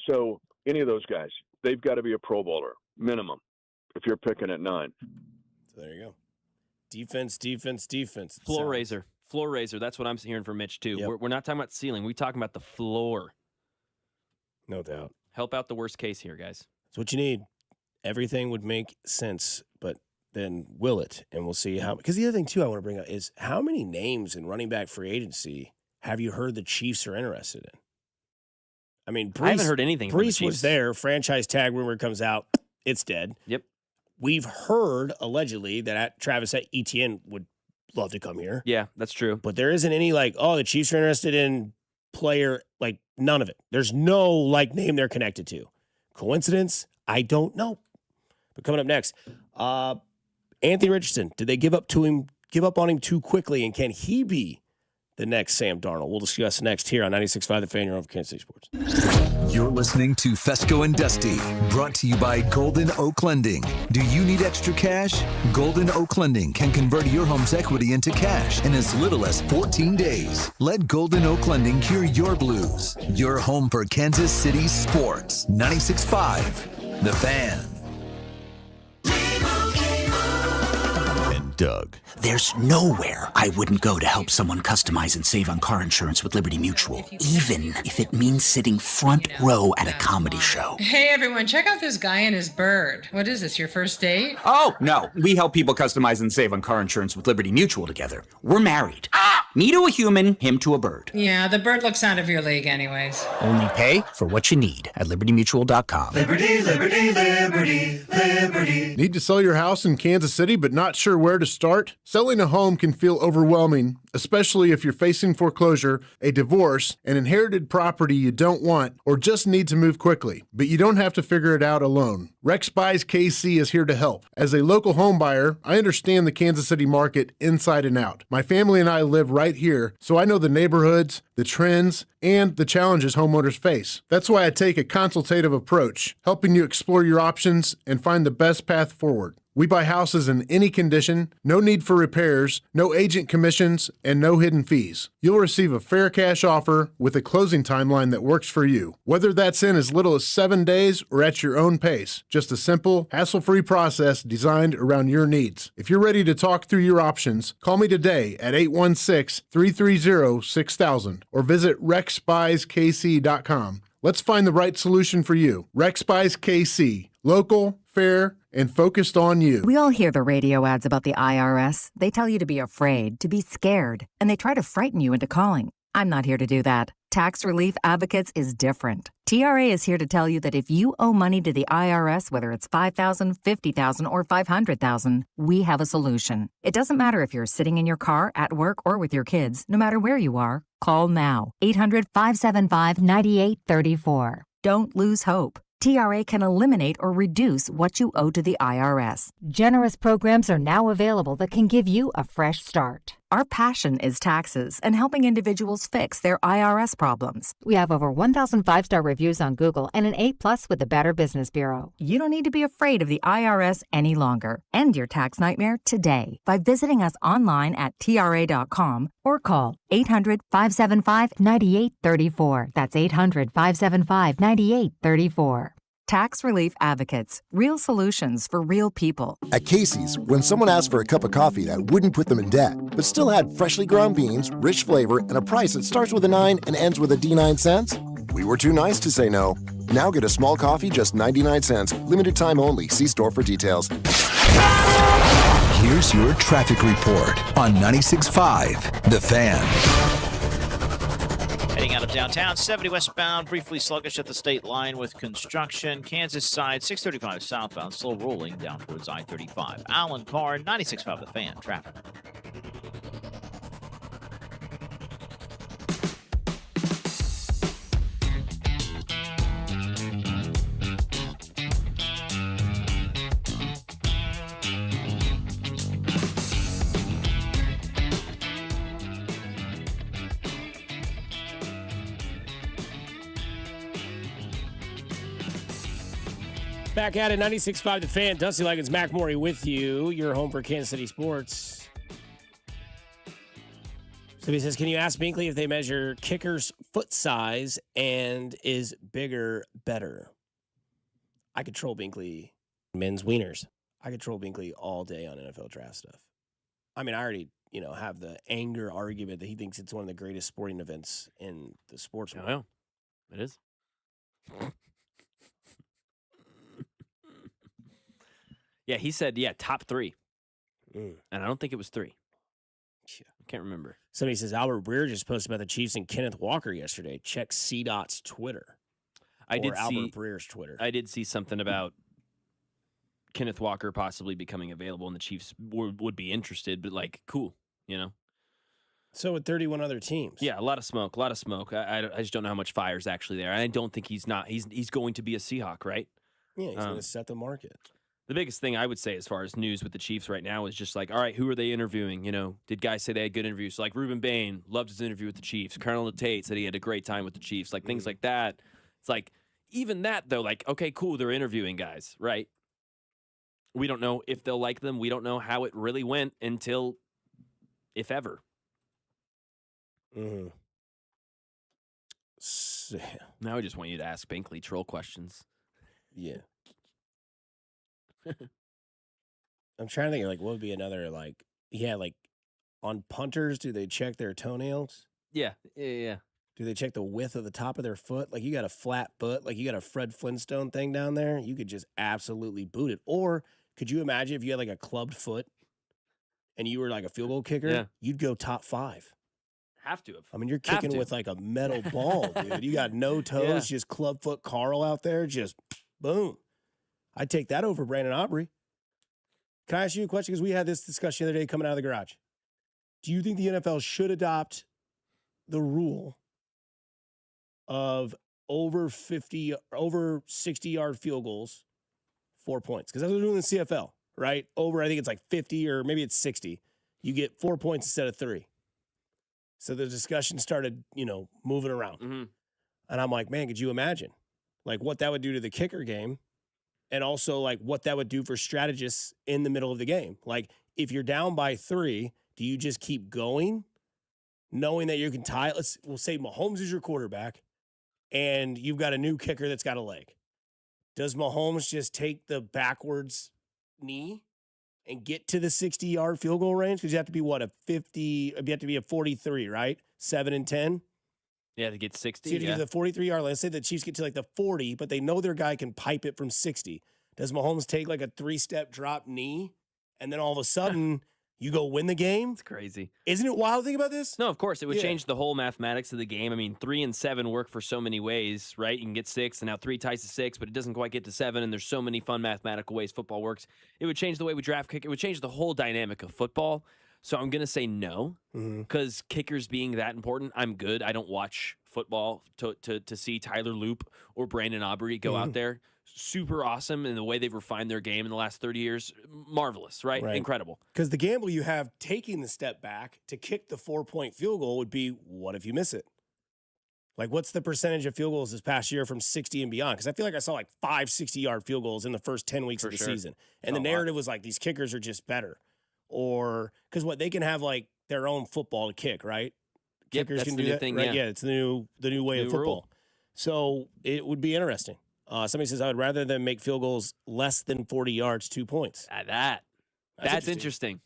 So any of those guys, they've got to be a Pro Bowler, minimum, if you're picking at 9.
So there you go. Defense.
Floor raiser. That's what I'm hearing from Mitch, too.
Yep.
We're not talking about ceiling. We're talking about the floor.
No doubt.
Help out the worst case here, guys.
That's what you need. Everything would make sense, but then will it? And we'll see how. Because the other thing, too, I want to bring up is how many names in running back free agency have you heard the Chiefs are interested in? I mean,
I haven't heard anything from the
Brees
Chiefs.
was there. Franchise tag rumor comes out. It's dead.
Yep.
We've heard, allegedly, that Travis Etienne would love to come here.
Yeah, that's true.
But there isn't any, the Chiefs are interested in player, none of it. There's no, name they're connected to. Coincidence? I don't know. But coming up next, Anthony Richardson, did they give up on him too quickly, and can he be the next Sam Darnold? We'll discuss next here on 96.5 The Fan, your home for Kansas City Sports.
You're listening to Fescoe and Dusty, brought to you by Golden Oak Lending. Do you need extra cash? Golden Oak Lending can convert your home's equity into cash in as little as 14 days. Let Golden Oak Lending cure your blues. Your home for Kansas City sports. 96.5 The Fan.
Doug. There's nowhere I wouldn't go to help someone customize and save on car insurance with Liberty Mutual, even if it means sitting front row at a comedy show.
Hey everyone, check out this guy and his bird. What is this, your first date?
Oh, no. We help people customize and save on car insurance with Liberty Mutual together. We're married. Me to a human, him to a bird.
Yeah, the bird looks out of your league anyways.
Only pay for what you need at libertymutual.com.
Liberty, liberty, liberty, liberty.
Need to sell your house in Kansas City but not sure where to start? Selling a home can feel overwhelming, especially if you're facing foreclosure, a divorce, an inherited property you don't want, or just need to move quickly. But you don't have to figure it out alone. Rex Buys KC is here to help. As a local home buyer, I understand the Kansas City market inside and out. My family and I live right here, so I know the neighborhoods, the trends, and the challenges homeowners face. That's why I take a consultative approach, helping you explore your options and find the best path forward. We buy houses in any condition, no need for repairs, no agent commissions, and no hidden fees. You'll receive a fair cash offer with a closing timeline that works for you. Whether that's in as little as 7 days or at your own pace, just a simple, hassle-free process designed around your needs. If you're ready to talk through your options, call me today at 816-330-6000 or visit rexbuyskc.com. Let's find the right solution for you. Rex Buys KC. Local, fair, and focused on you.
We all hear the radio ads about the IRS. They tell you to be afraid, to be scared, and they try to frighten you into calling. I'm not here to do that. Tax Relief Advocates is different. TRA is here to tell you that if you owe money to the IRS, whether it's $5,000, $50,000, or $500,000, we have a solution. It doesn't matter if you're sitting in your car, at work, or with your kids. No matter where you are, call now. 800-575-9834. Don't lose hope. TRA can eliminate or reduce what you owe to the IRS.
Generous programs are now available that can give you a fresh start.
Our passion is taxes and helping individuals fix their IRS problems.
We have over 1,000 5-star reviews on Google and an A+ with the Better Business Bureau.
You don't need to be afraid of the IRS any longer. End your tax nightmare today by visiting us online at TRA.com or call 800-575-9834. That's 800-575-9834. Tax Relief Advocates. Real solutions for real people.
At Casey's, when someone asked for a cup of coffee that wouldn't put them in debt, but still had freshly ground beans, rich flavor, and a price that starts with a 9 and ends with a D9 cents, we were too nice to say no. Now get a small coffee, just 99 cents. Limited time only. See store for details.
Here's your traffic report on 96.5 The Fan.
Heading out of downtown, 70 westbound, briefly sluggish at the state line with construction. Kansas side, 635 southbound, slow rolling down towards I-35. Alan Carr, 96.5 The Fan, traffic.
Back at it, 96.5 The Fan. Dusty Liggins, Mac Morey with you. You're home for Kansas City sports. So he says, can you ask Binkley if they measure kickers' foot size and is bigger better? I control Binkley. Men's wieners. I control Binkley all day on NFL draft stuff. I mean, I already, have the anger argument that he thinks it's one of the greatest sporting events in the sports world.
Oh, yeah. It is. Yeah, he said, top 3. And I don't think it was 3.
Yeah.
I can't remember.
Somebody says, Albert Breer just posted about the Chiefs and Kenneth Walker yesterday. Check C-Dot's Twitter. Albert Breer's Twitter.
I did see something about Kenneth Walker possibly becoming available, and the Chiefs would be interested, but, cool,
So with 31 other teams.
Yeah, a lot of smoke. I just don't know how much fire is actually there. I don't think he's going to be a Seahawk, right?
Yeah, he's going to set the market.
The biggest thing I would say as far as news with the Chiefs right now is just all right, who are they interviewing? Did guys say they had good interviews? So Reuben Bain loved his interview with the Chiefs. Colonel Tate said he had a great time with the Chiefs. Things like that. It's even that, though, okay, cool, they're interviewing guys, right? We don't know if they'll like them. We don't know how it really went until, if ever.
Mm-hmm.
Now I just want you to ask Binkley troll questions.
Yeah. I'm trying to think what would be another on punters, do they check their toenails?
Yeah.
Do they check the width of the top of their foot? You got a flat foot, you got a Fred Flintstone thing down there, you could just absolutely boot it. Or could you imagine if you had a clubbed foot and you were a field goal kicker?
Yeah.
You'd go top 5.
Have to have.
I mean, you're kicking with a metal ball, dude. You got no toes, just club foot Carl out there, just boom. I'd take that over Brandon Aubrey. Can I ask you a question? Because we had this discussion the other day coming out of the garage. Do you think the NFL should adopt the rule of over 60-yard field goals, 4 points? Because that's what they're doing in the CFL, right? Over, I think it's 50 or maybe it's 60. You get 4 points instead of 3. So the discussion started, moving around.
Mm-hmm.
And I'm like, man, could you imagine what that would do to the kicker game? And also, what that would do for strategists in the middle of the game. If you're down by 3, do you just keep going, knowing that you can tie? We'll say Mahomes is your quarterback, and you've got a new kicker that's got a leg. Does Mahomes just take the backwards knee and get to the 60-yard field goal range? Because you have to be, a 50? You have to be a 43, right? 7 and 10?
Yeah, to get 60.
So you have to do the 43-yard line. Let's say the Chiefs get to the 40, but they know their guy can pipe it from 60. Does Mahomes take a 3-step drop knee, and then all of a sudden you go win the game?
It's crazy.
Isn't it wild to think about this?
No, of course. It would change the whole mathematics of the game. I mean, 3 and 7 work for so many ways, right? You can get 6, and now 3 ties to 6, but it doesn't quite get to 7, and there's so many fun mathematical ways football works. It would change the way we draft kick. It would change the whole dynamic of football. So I'm going to say no, because kickers being that important, I'm good. I don't watch football to see Tyler Loop or Brandon Aubrey go out there. Super awesome in the way they've refined their game in the last 30 years. Marvelous, right? Incredible.
Because the gamble you have taking the step back to kick the 4-point field goal would be, what if you miss it? What's the percentage of field goals this past year from 60 and beyond? Because I feel I saw 5 60-yard field goals in the first 10 weeks of the season. And the narrative was these kickers are just better. Or because they can have their own football to kick, right? Kickers can do that,
thing,
right? Yeah, it's the new way of football.
Rule.
So it would be interesting. Somebody says I would rather them make field goals less than 40 yards, 2 points.
That's interesting.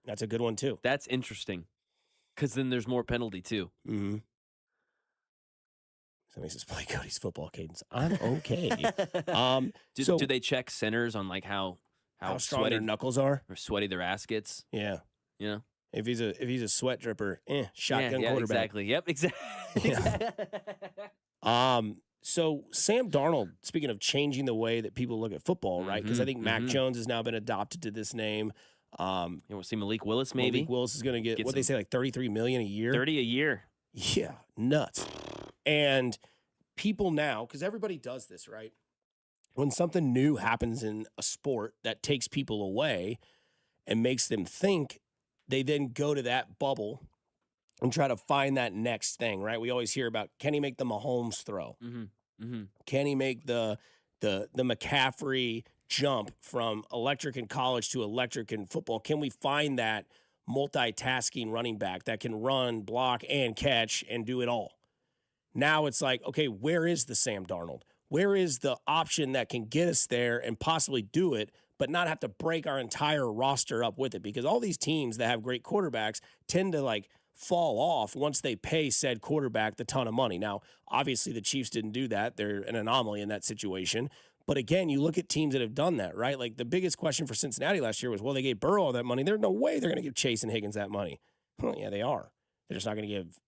That's a good one too.
That's interesting, because then there's more penalty too.
Mm-hmm. Somebody says play Cody's football cadence. I'm okay.
Do they check centers on how
strong
sweaty
their knuckles are,
or sweaty their ass gets?
Yeah.
If
he's a sweat dripper, shotgun quarterback.
Exactly. Yep, exactly.
So Sam Darnold, speaking of changing the way that people look at football, right? Because I think Mac Jones has now been adopted to this name.
We'll see Malik Willis maybe.
Malik Willis is going to get what they say, $33 million a year.
30 a year.
Yeah, nuts. And people now, because everybody does this, right? When something new happens in a sport that takes people away and makes them think, they then go to that bubble and try to find that next thing, right? We always hear about, can he make the Mahomes throw?
Mm-hmm. Mm-hmm.
Can he make the the McCaffrey jump from electric in college to electric in football? Can we find that multitasking running back that can run, block, and catch and do it all? Now it's like, okay, where is the Sam Darnold? Where is the option that can get us there and possibly do it, but not have to break our entire roster up with it? Because all these teams that have great quarterbacks tend to like fall off once they pay said quarterback the ton of money. Now, obviously the Chiefs didn't do that. They're an anomaly in that situation. But again, you look at teams that have done that, right? Like the biggest question for Cincinnati last year was, well, they gave Burrow all that money. There's no way they're going to give Chase and Higgins that money. Well, yeah, they are. They're just not going to give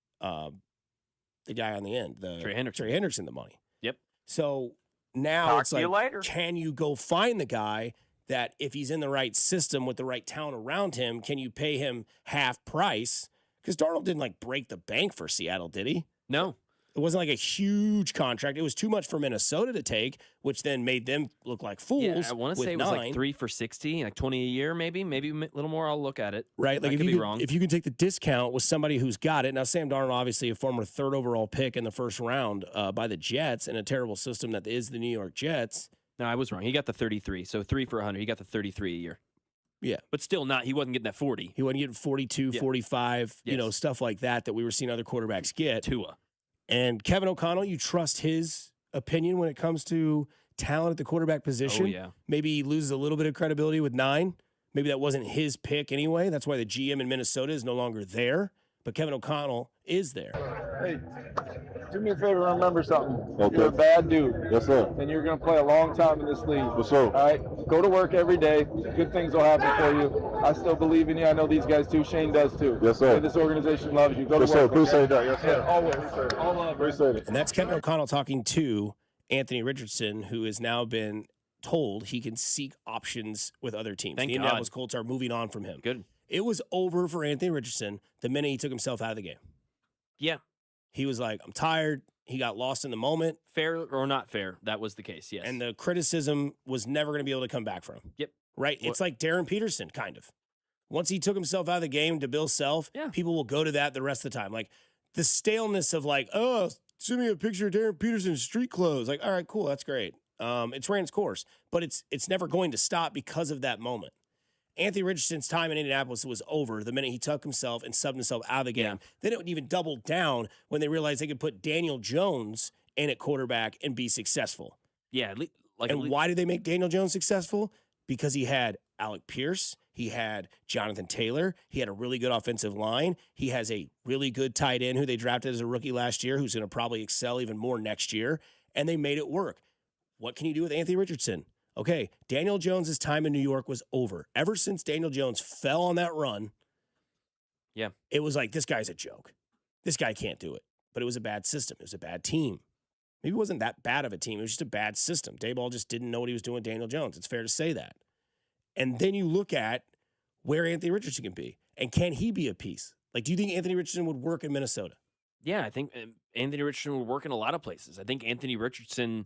the guy on the end, Trey Hendrickson, the money.
Yep.
So now it's like, can you go find the guy that if he's in the right system with the right talent around him, can you pay him half price? Because Darnold didn't like break the bank for Seattle, did he?
No.
It wasn't like a huge contract. It was too much for Minnesota to take, which then made them look like fools.
Yeah, I want to say it was like 3 for $60, like 20 a year, maybe a little more. I'll look at it.
Right, like
I could be wrong.
If you can take the discount with somebody who's got it. Now, Sam Darnold, obviously a former 3rd overall pick in the first round by the Jets in a terrible system that is the New York Jets.
No, I was wrong. He got the 33, so 3 for 100. He got the 33 a year.
Yeah.
But still not. He wasn't getting that 40.
He wasn't getting 42, 45, stuff like that we were seeing other quarterbacks get.
Tua.
And Kevin O'Connell, you trust his opinion when it comes to talent at the quarterback position?
Oh, yeah.
Maybe he loses a little bit of credibility with 9. Maybe that wasn't his pick anyway. That's why the GM in Minnesota is no longer there. But Kevin O'Connell is there.
Hey, do me a favor and remember something.
Okay.
You're a bad dude.
Yes, sir.
And you're going to play a long time in this league.
For sure.
All right? Go to work every day. Good things will happen for you. I still believe in you. I know these guys too. Shane does too.
Yes, sir.
And this organization loves you. Go to
Yes,
work.
sir. Appreciate
okay?
that. Yes, sir.
Yeah, always, sir. All love.
Appreciate it.
And that's Kevin O'Connell talking to Anthony Richardson, who has now been told he can seek options with other teams.
Thank
the
God.
Indianapolis Colts are moving on from him.
Good.
It was over for Anthony Richardson the minute he took himself out of the game.
Yeah.
He was like, I'm tired. He got lost in the moment.
Fair or not fair, that was the case, yes.
And the criticism was never going to be able to come back from.
Yep.
Right? It's like Darren Peterson, kind of. Once he took himself out of the game to Bill Self, people will go to that the rest of the time. Like the staleness of like, oh, send me a picture of Darren Peterson's street clothes. Like, all right, cool, that's great. It's ran its course. But it's never going to stop because of that moment. Anthony Richardson's time in Indianapolis was over the minute he took himself and subbed himself out of the game. Yeah. Then it would even double down when they realized they could put Daniel Jones in at quarterback and be successful.
Yeah.
Why did they make Daniel Jones successful? Because he had Alec Pierce. He had Jonathan Taylor. He had a really good offensive line. He has a really good tight end who they drafted as a rookie last year who's going to probably excel even more next year. And they made it work. What can you do with Anthony Richardson? Okay, Daniel Jones' time in New York was over. Ever since Daniel Jones fell on that run, it was like, this guy's a joke. This guy can't do it. But it was a bad system. It was a bad team. Maybe it wasn't that bad of a team. It was just a bad system. Dayball just didn't know what he was doing with Daniel Jones. It's fair to say that. And then you look at where Anthony Richardson can be. And can he be a piece? Like, do you think Anthony Richardson would work in Minnesota?
Yeah, I think Anthony Richardson would work in a lot of places. I think Anthony Richardson...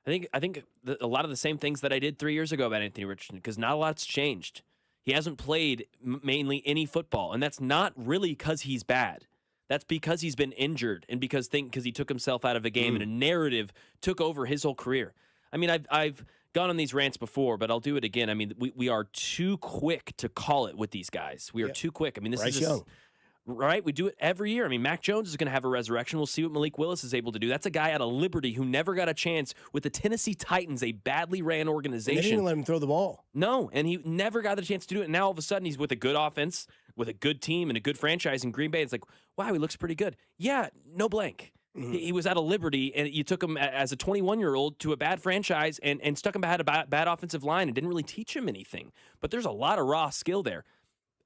I think a lot of the same things that I did 3 years ago about Anthony Richardson, because not a lot's changed. He hasn't played mainly any football, and that's not really because he's bad. That's because he's been injured and because he took himself out of a game and a narrative took over his whole career. I mean, I've gone on these rants before, but I'll do it again. I mean, we are too quick to call it with these guys. We are too quick. I mean, this is
young.
Right? We do it every year. I mean, Mac Jones is going to have a resurrection. We'll see what Malik Willis is able to do. That's a guy out of Liberty who never got a chance with the Tennessee Titans, a badly ran organization.
They didn't even let him throw the ball.
No, and he never got the chance to do it. And now all of a sudden he's with a good offense, with a good team and a good franchise in Green Bay. It's like, wow, he looks pretty good. Yeah, no blank. Mm-hmm. He was out of Liberty, and you took him as a 21-year-old to a bad franchise and stuck him behind a bad offensive line and didn't really teach him anything. But there's a lot of raw skill there.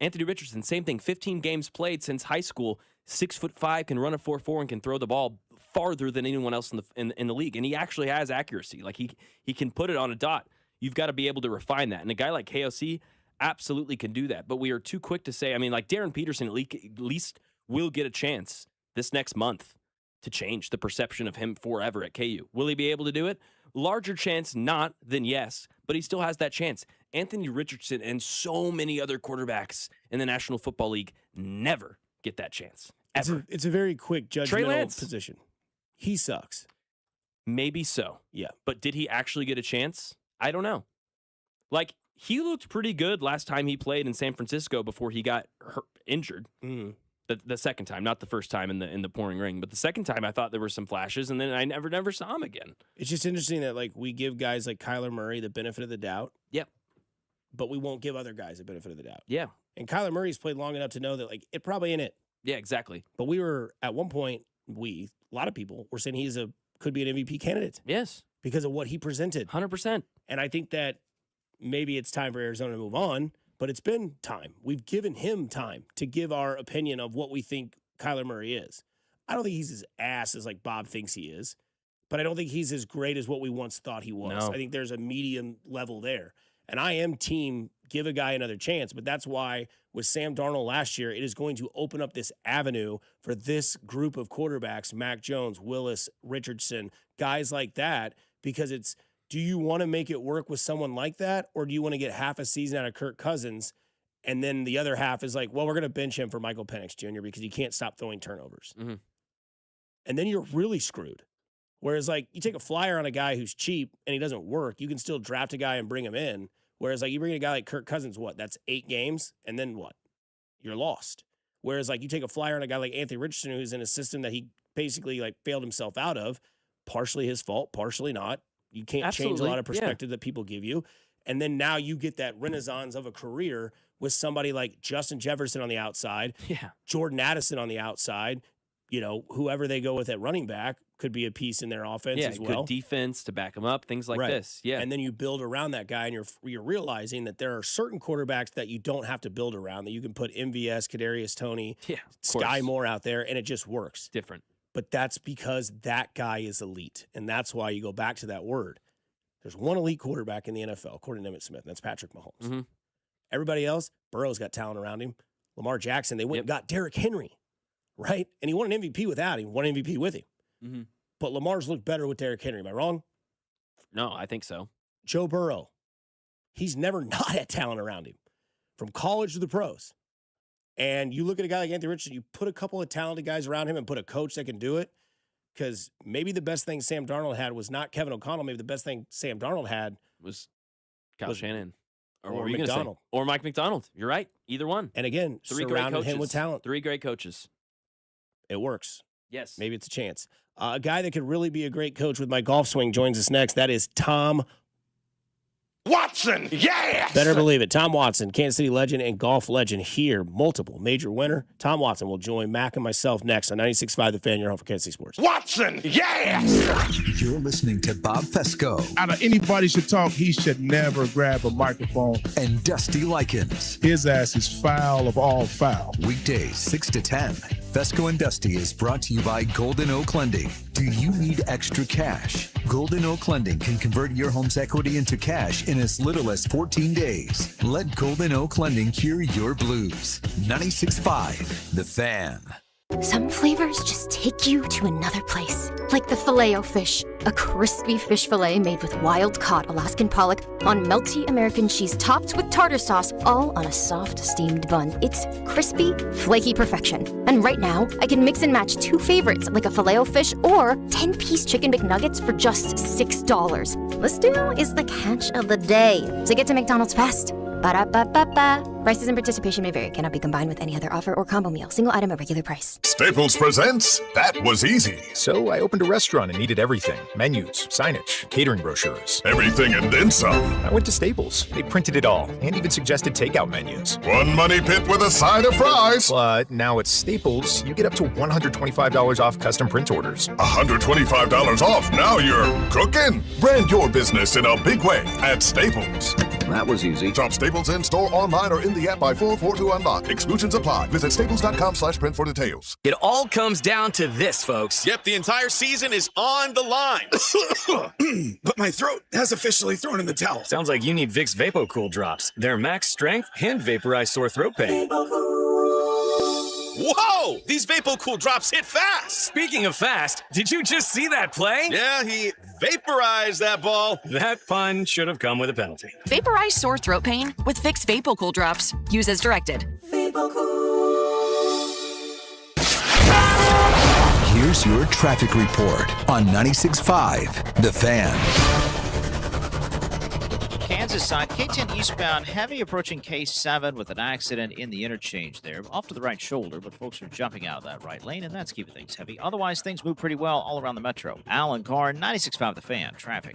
Anthony Richardson, same thing. 15 games played since high school. 6'5", can run a 4.4 and can throw the ball farther than anyone else in the league. And he actually has accuracy. Like he can put it on a dot. You've got to be able to refine that. And a guy like KOC absolutely can do that. But we are too quick to say. I mean, like Darren Peterson at least will get a chance this next month to change the perception of him forever at KU. Will he be able to do it? Larger chance not than yes, but he still has that chance. Anthony Richardson and so many other quarterbacks in the National Football League never get that chance. Ever.
It's a very quick judgmental position. He sucks.
Maybe so.
Yeah.
But did he actually get a chance? I don't know. Like, he looked pretty good last time he played in San Francisco before he got injured. The second time, not the first time in the pouring rain, but the second time I thought there were some flashes, and then I never saw him again.
It's just interesting that like we give guys like Kyler Murray the benefit of the doubt.
Yep.
But we won't give other guys the benefit of the doubt.
Yeah.
And Kyler Murray's played long enough to know that like it probably ain't it.
Yeah, exactly.
But we were at one point, a lot of people were saying could be an MVP candidate.
Yes.
Because of what he presented.
100%.
And I think that maybe it's time for Arizona to move on, but it's been time. We've given him time to give our opinion of what we think Kyler Murray is. I don't think he's as ass as like Bob thinks he is, but I don't think he's as great as what we once thought he was.
No.
I think there's a medium level there. And I am team give a guy another chance, but that's why with Sam Darnold last year, it is going to open up this avenue for this group of quarterbacks, Mac Jones, Willis, Richardson, guys like that, because it's, do you want to make it work with someone like that, or do you want to get half a season out of Kirk Cousins, and then the other half is like, well, we're going to bench him for Michael Penix Jr. because he can't stop throwing turnovers.
Mm-hmm.
And then you're really screwed. Whereas, like, you take a flyer on a guy who's cheap and he doesn't work, you can still draft a guy and bring him in. Whereas, like, you bring a guy like Kirk Cousins, that's 8 games, and then what? You're lost. Whereas, like, you take a flyer on a guy like Anthony Richardson, who's in a system that he basically, like, failed himself out of, partially his fault, partially not. You can't change a lot of perspective that people give you. And then now you get that renaissance of a career with somebody like Justin Jefferson on the outside, Jordan Addison on the outside, whoever they go with at running back could be a piece in their offense as well.
Good defense to back them up, things like this. Yeah.
And then you build around that guy, and you're realizing that there are certain quarterbacks that you don't have to build around, that you can put MVS, Kadarius Toney, Sky Moore out there, and it just works.
Different.
But that's because that guy is elite. And that's why you go back to that word. There's one elite quarterback in the NFL, according to Emmitt Smith, and that's Patrick Mahomes.
Mm-hmm.
Everybody else, Burrow's got talent around him. Lamar Jackson, they went and got Derrick Henry, right? And he won an MVP without him, won an MVP with him.
Mm-hmm.
But Lamar's looked better with Derrick Henry. Am I wrong?
No, I think so.
Joe Burrow, he's never not had talent around him, from college to the pros. And you look at a guy like Anthony Richardson, you put a couple of talented guys around him and put a coach that can do it, because maybe the best thing Sam Darnold had was not Kevin O'Connell. Maybe the best thing Sam Darnold had
was Kyle Shanahan.
Or McDonald.
Or Mike McDonald. You're right. Either one.
And again, surrounded him with talent.
3 great coaches.
It works.
Yes.
Maybe it's a chance. A guy that could really be a great coach with my golf swing joins us next. That is Tom
Watson. Yes!
Better believe it. Tom Watson, Kansas City legend and golf legend here. Multiple major winner. Tom Watson will join Mac and myself next on 96.5 The Fan, your home for Kansas City Sports.
Watson. Yes!
You're listening to Bob Fescoe.
Out of anybody should talk, he should never grab a microphone.
And Dusty Likens.
His ass is foul of all foul.
Weekdays, 6 to 10. Fescoe and Dusty is brought to you by Golden Oak Lending. Do you need extra cash? Golden Oak Lending can convert your home's equity into cash in as little as 14 days. Let Golden Oak Lending cure your blues. 96.5 The Fan.
Some flavors just take you to another place. Like the Filet-O-Fish, a crispy fish fillet made with wild-caught Alaskan pollock on melty American cheese topped with tartar sauce, all on a soft, steamed bun. It's crispy, flaky perfection. And right now, I can mix and match 2 favorites, like a Filet-O-Fish or 10-piece chicken McNuggets for just $6. This deal is the catch of the day. So get to McDonald's fast. Ba-da-ba-ba-ba. Prices and participation may vary. Cannot be combined with any other offer or combo meal. Single item at regular price.
Staples presents That Was Easy.
So I opened a restaurant and needed everything. Menus, signage, catering brochures.
Everything and then some.
I went to Staples. They printed it all and even suggested takeout menus.
One money pit with a side of fries.
But now at Staples, you get up to $125 off custom print orders.
$125 off. Now you're cooking. Brand your business in a big way at Staples.
That was easy.
Shop Staples in-store, online, or in the app by 4/4 to unlock. Exclusions apply. Visit staples.com/print for details.
It all comes down to this, folks.
Yep, the entire season is on the line.
But my throat has officially thrown in the towel. Sounds like you need Vicks VapoCool drops. They're max strength and vaporize sore throat pain.
Whoa! These VapoCool drops hit fast.
Speaking of fast, did you just see that play?
Yeah, he vaporized that ball.
That pun should have come with a penalty.
Vaporize sore throat pain with Vicks VapoCool drops. Use as directed.
Here's Here's your traffic report on 96.5 The Fan.
Kansas side, K10 eastbound, heavy approaching K7 with an accident in the interchange there. Off to the right shoulder, but folks are jumping out of that right lane, and that's keeping things heavy. Otherwise, things move pretty well all around the metro. Alan Carr, 96.5 The Fan, traffic.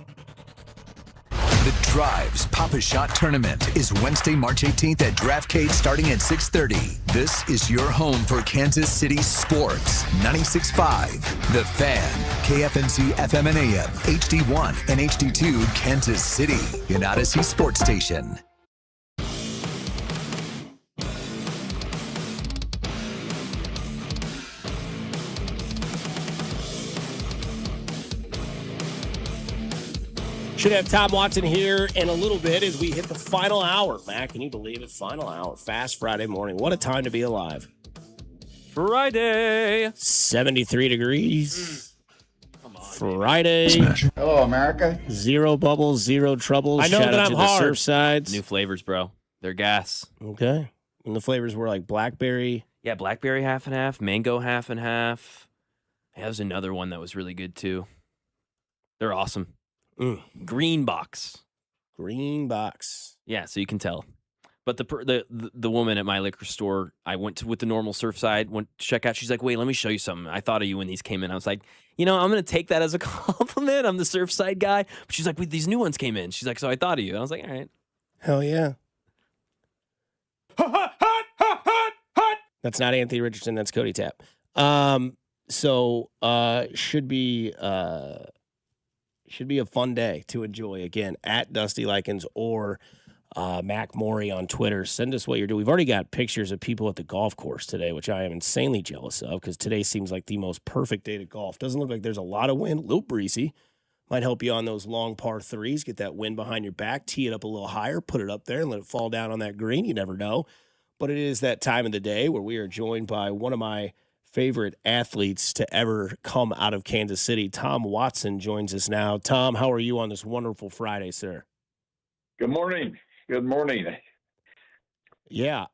The Drive's Papa Shot Tournament is Wednesday, March 18th at Draftcade starting at 6:30. This is your home for Kansas City sports. 96.5 The Fan, KFNC FM and AM, HD1 and HD2 Kansas City, an Odyssey sports station.
Should have Tom Watson here in a little bit as we hit the final hour. Matt, can you believe it? Final hour. Fast Friday morning. What a time to be alive.
Friday.
73 degrees. Come on, Friday.
Hello, America.
Zero bubbles, zero troubles.
I know
Shout
that
out
I'm
to
hard.
the Surfsides.
New flavors, bro. They're gas.
Okay. And the flavors were like blackberry.
Yeah, blackberry half and half, mango half and half. Yeah, there's another one that was really good too. They're awesome. Green box.
Green box.
Yeah, so you can tell. But the woman at my liquor store, I went to with the normal Surfside, went to check out. She's like, wait, let me show you something. I thought of you when these came in. I was like, I'm going to take that as a compliment. I'm the Surfside guy. But she's like, wait, these new ones came in. She's like, so I thought of you. And I was like, all right.
Hell yeah. That's not Anthony Richardson. That's Cody Tapp. Should be a fun day to enjoy. Again, at Dusty Likens or Mac Maury on Twitter. Send us what you're doing. We've already got pictures of people at the golf course today, which I am insanely jealous of because today seems like the most perfect day to golf. Doesn't look like there's a lot of wind. A little breezy. Might help you on those long par threes. Get that wind behind your back. Tee it up a little higher. Put it up there and let it fall down on that green. You never know. But it is that time of the day where we are joined by one of my favorite athletes to ever come out of Kansas City. Tom Watson joins us now. Tom, how are you on this wonderful Friday, sir?
Good morning. Good morning.
Yeah.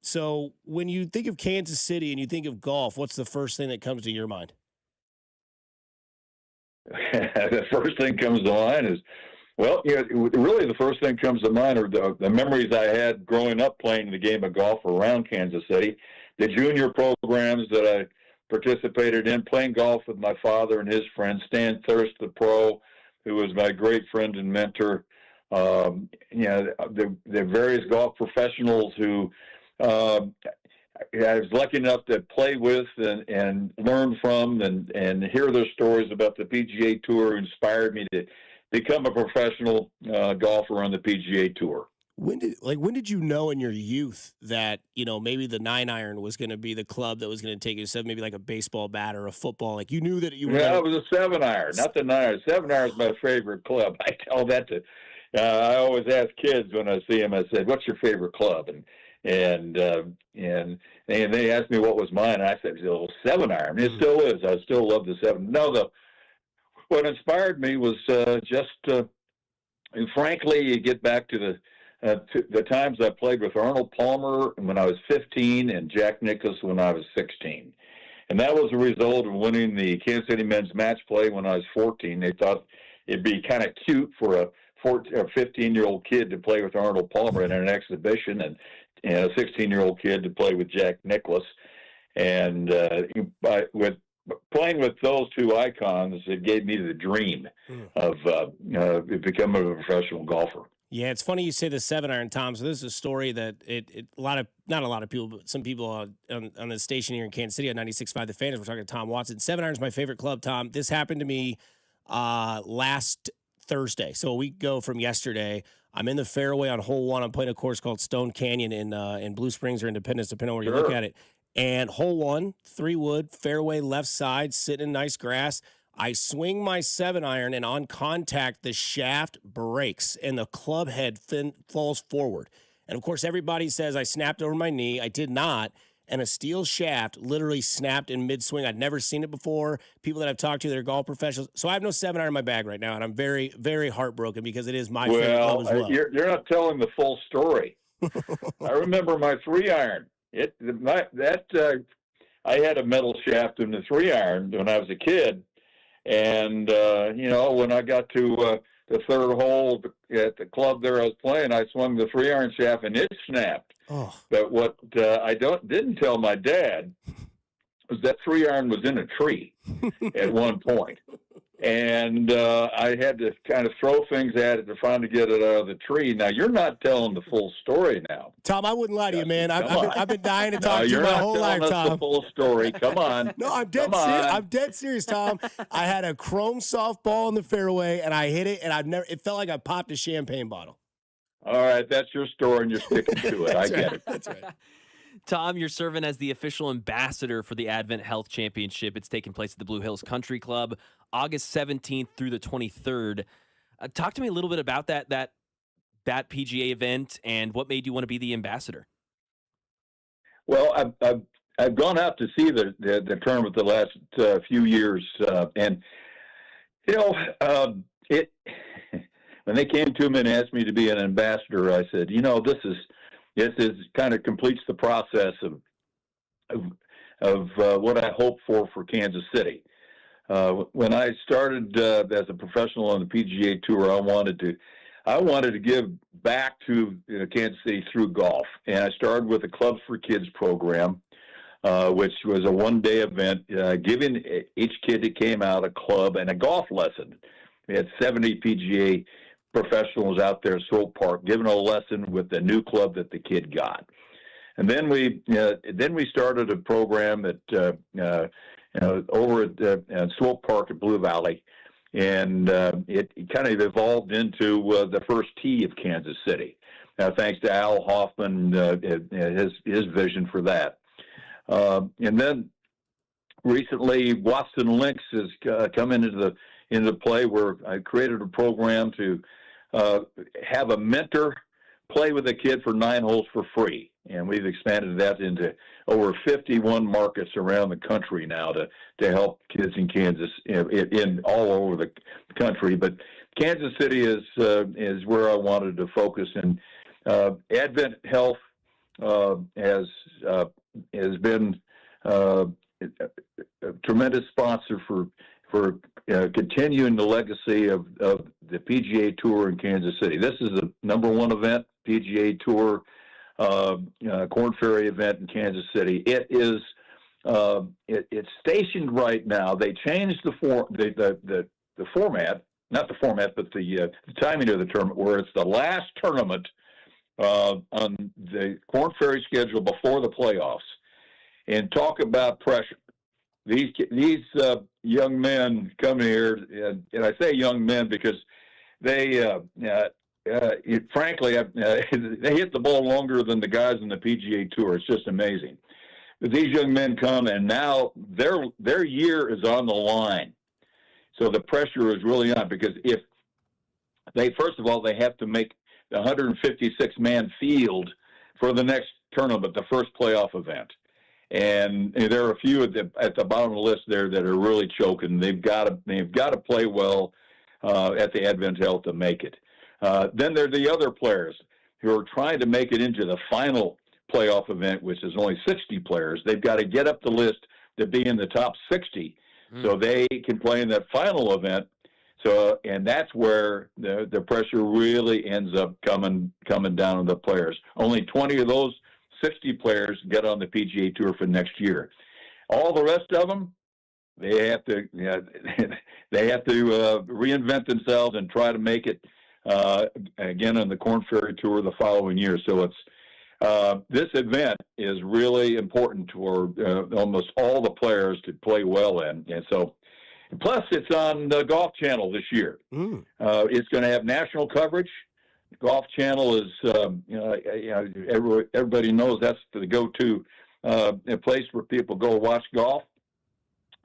So when you think of Kansas City and you think of golf, what's the first thing that comes to your mind?
The first thing comes to mind is, really the first thing comes to mind are the memories I had growing up playing the game of golf around Kansas City. The junior programs that I participated in, playing golf with my father and his friend, Stan Thirst, the pro, who was my great friend and mentor. The various golf professionals who I was lucky enough to play with and learn from and hear their stories about the PGA Tour inspired me to become a professional golfer on the PGA Tour.
When did you know in your youth that, maybe the 9-iron was going to be the club that was going to take you instead of maybe like a baseball bat or a football? Like you knew that you were.
Yeah, it was a 7-iron, not the 9-iron. 7-iron is my favorite club. I tell that to. I always ask kids when I see them. I said, "What's your favorite club?" And they asked me what was mine. And I said, "Well, 7-iron." It still is. I still love the 7. No, what inspired me was frankly, you get back to the times I played with Arnold Palmer when I was 15 and Jack Nicklaus when I was 16. And that was a result of winning the Kansas City men's match play when I was 14. They thought it'd be kind of cute for a 15-year-old kid to play with Arnold Palmer in an exhibition and a 16-year-old kid to play with Jack Nicklaus. And with playing with those two icons, it gave me the dream of becoming a professional golfer.
Yeah, it's funny you say the 7-iron, Tom. So this is a story that not a lot of people, but some people on the station here in Kansas City on 96.5 The Fan, we're talking to Tom Watson. 7-iron is my favorite club, Tom. This happened to me last Thursday. So a week ago from yesterday, I'm in the fairway on hole 1. I'm playing a course called Stone Canyon in Blue Springs or Independence, depending on where you look at it. And hole 1, 3-wood, fairway left side, sitting in nice grass. I swing my 7-iron, and on contact, the shaft breaks, and the club head falls forward. And, of course, everybody says I snapped over my knee. I did not. And a steel shaft literally snapped in mid-swing. I'd never seen it before. People that I've talked to, they're golf professionals. So I have no 7-iron in my bag right now, and I'm very, very heartbroken because it is my favorite club as well.
You're not telling the full story. I remember my 3-iron. I had a metal shaft in the 3-iron when I was a kid. And, when I got to the third hole at the club there I was playing, I swung the 3-iron shaft and it snapped.
Oh.
But what I didn't tell my dad was that 3-iron was in a tree at one point. And I had to kind of throw things at it to finally get it out of the tree. Now, you're not telling the full story now.
Tom, I wouldn't lie to you, man. I've been dying to talk to you my whole life, Tom.
You're not telling us the full story. Come on.
No, I'm dead serious, Tom. I had a chrome softball in the fairway, and I hit it, and it felt like I popped a champagne bottle.
All right, that's your story, and you're sticking to it. I get it.
That's right.
Tom, you're serving as the official ambassador for the Advent Health Championship. It's taking place at the Blue Hills Country Club, August 17th through the 23rd. Talk to me a little bit about that PGA event and what made you want to be the ambassador.
Well, I've gone out to see the tournament the last few years, and when they came to me and asked me to be an ambassador, I said, this is kind of completes the process of what I hope for Kansas City. When I started as a professional on the PGA Tour, I wanted to give back to Kansas City through golf, and I started with a Clubs for Kids program, which was a one-day event, giving each kid that came out a club and a golf lesson. We had 70 PGA professionals out there at Swope Park giving a lesson with the new club that the kid got. And then we started a program that over at Swope Park at Blue Valley, and it kind of evolved into the first tee of Kansas City. Thanks to Al Hoffman, his vision for that. And then recently, Watson Links has come into play, where I created a program to have a mentor play with a kid for 9 holes for free. And we've expanded that into over 51 markets around the country now to help kids in Kansas, in all over the country. But Kansas City is where I wanted to focus. And Advent Health has been a tremendous sponsor for continuing the legacy of the PGA Tour in Kansas City. This is the #1 event, PGA Tour Corn Ferry event in Kansas City. It is it's stationed right now. They changed the format, not the format, but the timing of the tournament, where it's the last tournament on the Corn Ferry schedule before the playoffs. And talk about pressure. These young men come here, and I say young men because they, frankly, they hit the ball longer than the guys in the PGA Tour. It's just amazing. But these young men come, and now their year is on the line. So the pressure is really on, because if first of all, they have to make the 156-man field for the next tournament, the first playoff event. And there are a few at the bottom of the list there that are really choking. They've got to play well at the Advent Health to make it. Then there are the other players who are trying to make it into the final playoff event, which is only 60 players. They've got to get up the list to be in the top 60, so they can play in that final event. So, and that's where the pressure really ends up coming down on the players. Only 20 of those 60 players get on the PGA Tour for next year. All the rest of them, they have to reinvent themselves and try to make it again on the Corn Ferry Tour the following year. So it's this event is really important for almost all the players to play well in, and so. Plus, it's on the Golf Channel this year. It's going to have national coverage. Golf Channel is, everybody knows that's the go-to place where people go watch golf,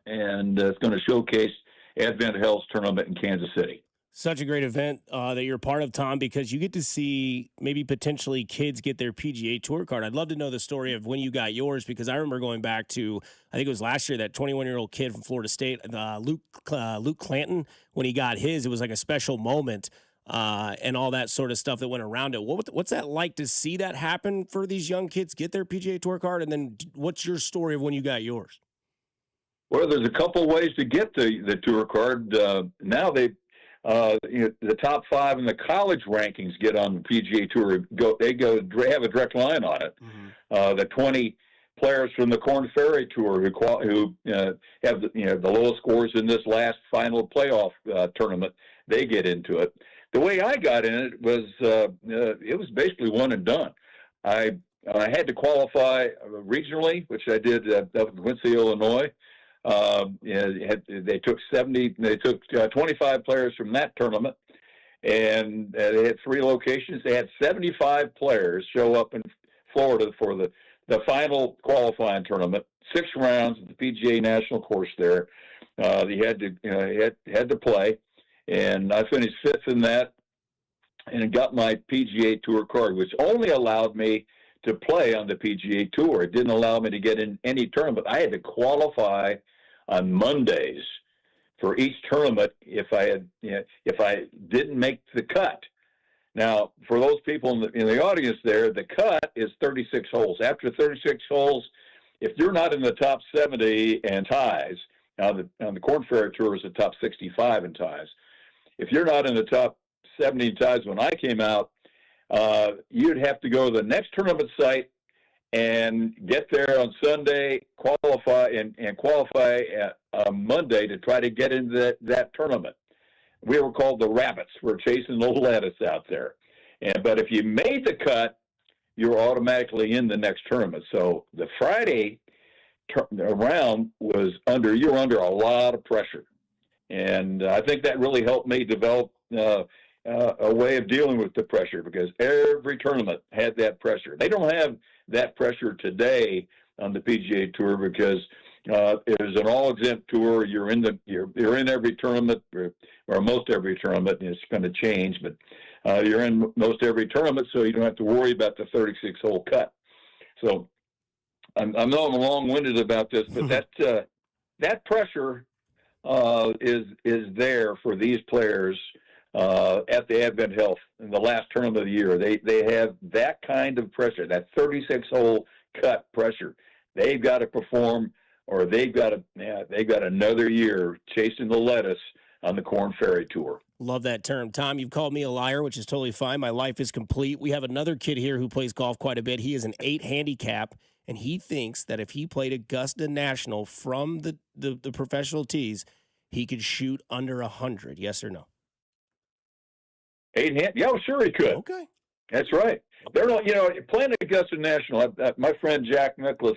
and it's going to showcase Advent Health's tournament in Kansas City.
Such a great event that you're a part of, Tom, because you get to see maybe potentially kids get their PGA Tour card. I'd love to know the story of when you got yours, because I remember going back to, I think it was last year, that 21-year-old kid from Florida State, Luke Clanton, when he got his. It was like a special moment. and all that sort of stuff that went around it. What's that like to see that happen for these young kids get their PGA Tour card? And then what's your story of when you got yours?
Well, there's a couple ways to get the tour card. Now the top 5 in the college rankings get on the PGA Tour. They have a direct line on it. Mm-hmm. The 20 players from the Korn Ferry Tour who have the lowest scores in this last final playoff tournament, they get into it. The way I got in it was basically one and done. I had to qualify regionally, which I did up in Quincy, Illinois. They took 25 players from that tournament, and they had 3 locations. They had 75 players show up in Florida for the final qualifying tournament. 6 rounds at the PGA National Course there. They had to play, and I finished 5th in that, and got my PGA Tour card, which only allowed me to play on the PGA Tour. It didn't allow me to get in any tournament. I had to qualify on Mondays for each tournament if I didn't make the cut. Now, for those people in the audience there, the cut is 36 holes. After 36 holes, if you're not in the top 70 and ties, on the Korn Ferry Tour is the top 65 in ties. If you're not in the top 70 ties when I came out, you'd have to go to the next tournament site and get there on Sunday, qualify on Monday to try to get into that tournament. We were called the Rabbits. We're chasing the lettuce out there. But if you made the cut, you're automatically in the next tournament. So the Friday round you were under a lot of pressure. And I think that really helped me develop a way of dealing with the pressure, because every tournament had that pressure. They don't have that pressure today on the PGA Tour because it is an all-exempt tour. You're in every tournament, or most every tournament. It's going to change, but you're in most every tournament, so you don't have to worry about the 36-hole cut. So I know I'm long-winded about this, but that pressure is there for these players at the Advent Health in the last tournament of the year. They have that kind of pressure, that 36-hole cut pressure. They've got to perform, or they've got another year chasing the lettuce on the Korn Ferry Tour.
Love that term. Tom, you've called me a liar, which is totally fine. My life is complete. We have another kid here who plays golf quite a bit. He is an 8 handicap, and he thinks that if he played Augusta National from the professional tees, he could shoot under 100. Yes or no?
8 hand? Yeah, well, sure he could.
Okay.
That's right. They're not, playing Augusta National. My friend Jack Nicklaus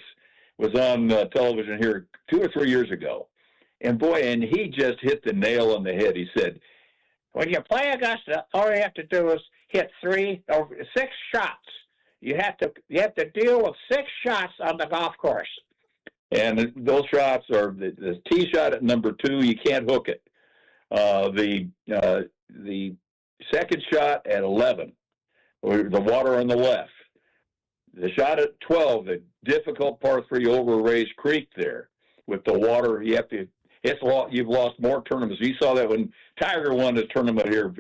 was on television here 2 or 3 years ago. And he just hit the nail on the head. He said, when you play Augusta, all you have to do is hit 3 or 6 shots. You have to deal with 6 shots on the golf course. And those shots are the tee shot at number 2, you can't hook it. The second shot at 11, or the water on the left. The shot at 12, the difficult par 3 over Rays Creek there with the water. You've lost more tournaments. You saw that when Tiger won his tournament here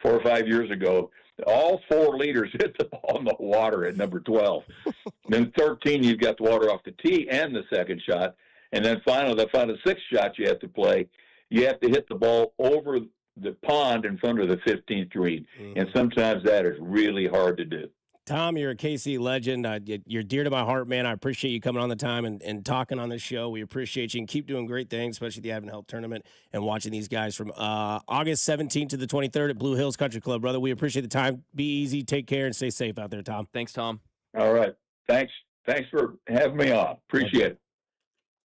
4 or 5 years ago. All 4 leaders hit the ball in the water at number 12. Then 13, you've got the water off the tee and the second shot. And then finally, the final 6th shot you have to play, you have to hit the ball over the pond in front of the 15th green. Mm-hmm. And sometimes that is really hard to do.
Tom, you're a KC legend. You're dear to my heart, man. I appreciate you coming on the time and talking on this show. We appreciate you, and keep doing great things, especially the Advent Health Tournament and watching these guys from August 17th to the 23rd at Blue Hills Country Club, brother. We appreciate the time. Be easy, take care, and stay safe out there, Tom.
Thanks, Tom.
All right. Thanks for having me on. Appreciate it.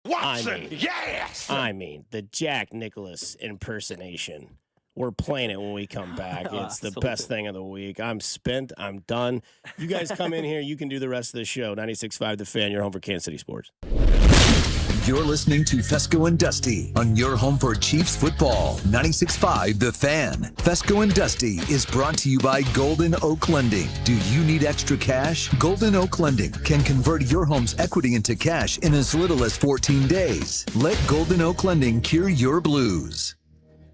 Watson, yes!
I mean, the Jack Nicklaus impersonation. We're playing it when we come back. It's the best thing of the week. I'm spent. I'm done. You guys come in here. You can do the rest of the show. 96.5 The Fan, your home for Kansas City sports.
You're listening to Fescoe and Dusty on your home for Chiefs football. 96.5 The Fan. Fescoe and Dusty is brought to you by Golden Oak Lending. Do you need extra cash? Golden Oak Lending can convert your home's equity into cash in as little as 14 days. Let Golden Oak Lending cure your blues.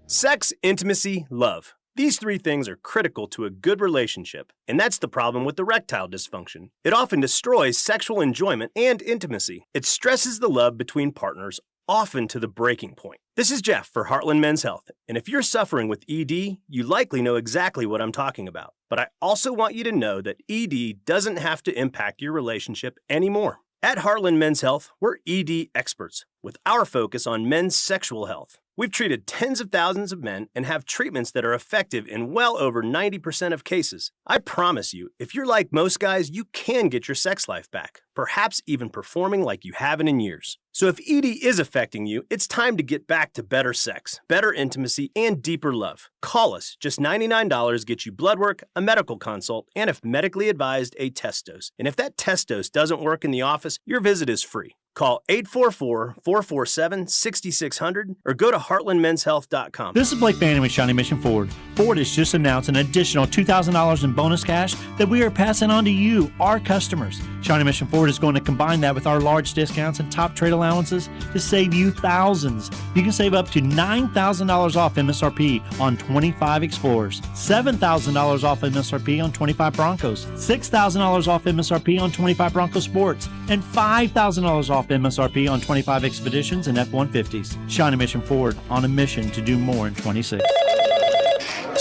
Sex, intimacy, love. These three things are critical to a good relationship, and that's the problem with erectile dysfunction. It often destroys sexual enjoyment and intimacy. It stresses the love between partners, often to the breaking point. This is Jeff for Heartland Men's Health, and if you're suffering with ED, you likely know exactly what I'm talking about. But I also want you to know that ED doesn't have to impact your relationship anymore. At Heartland Men's Health, we're ED experts, with our focus on men's sexual health. We've treated tens of thousands of men and have treatments that are effective in well over 90% of cases. I promise you, if you're like most guys, you can get your sex life back, perhaps even performing like you haven't in years. So if ED is affecting you, it's time to get back to better sex, better intimacy, and deeper love. Call us. Just $99 gets you blood work, a medical consult, and if medically advised, a test dose. And if that test dose doesn't work in the office, your visit is free. Call 844-447-6600 or go to heartlandmenshealth.com.
This is Blake Fanning with Shawnee Mission Ford. Ford has just announced an additional $2,000 in bonus cash that we are passing on to you, our customers. Shawnee Mission Ford is going to combine that with our large discounts and top trade allowances to save you thousands. You can save up to $9,000 off MSRP on 25 Explorers, $7,000 off MSRP on 25 Broncos, $6,000 off MSRP on 25 Bronco Sports, and $5,000 off MSRP on 25 Expeditions and F-150s. Shawnee Mission Ford, on a mission to do more in 26.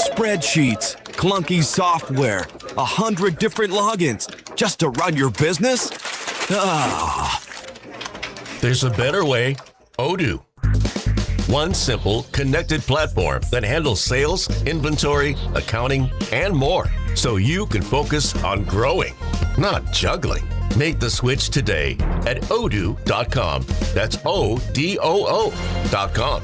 Spreadsheets, clunky software, 100 different logins just to run your business? Ah.
There's a better way. Odoo. One simple, connected platform that handles sales, inventory, accounting, and more, so you can focus on growing, not juggling. Make the switch today at odoo.com. That's ODOO.com.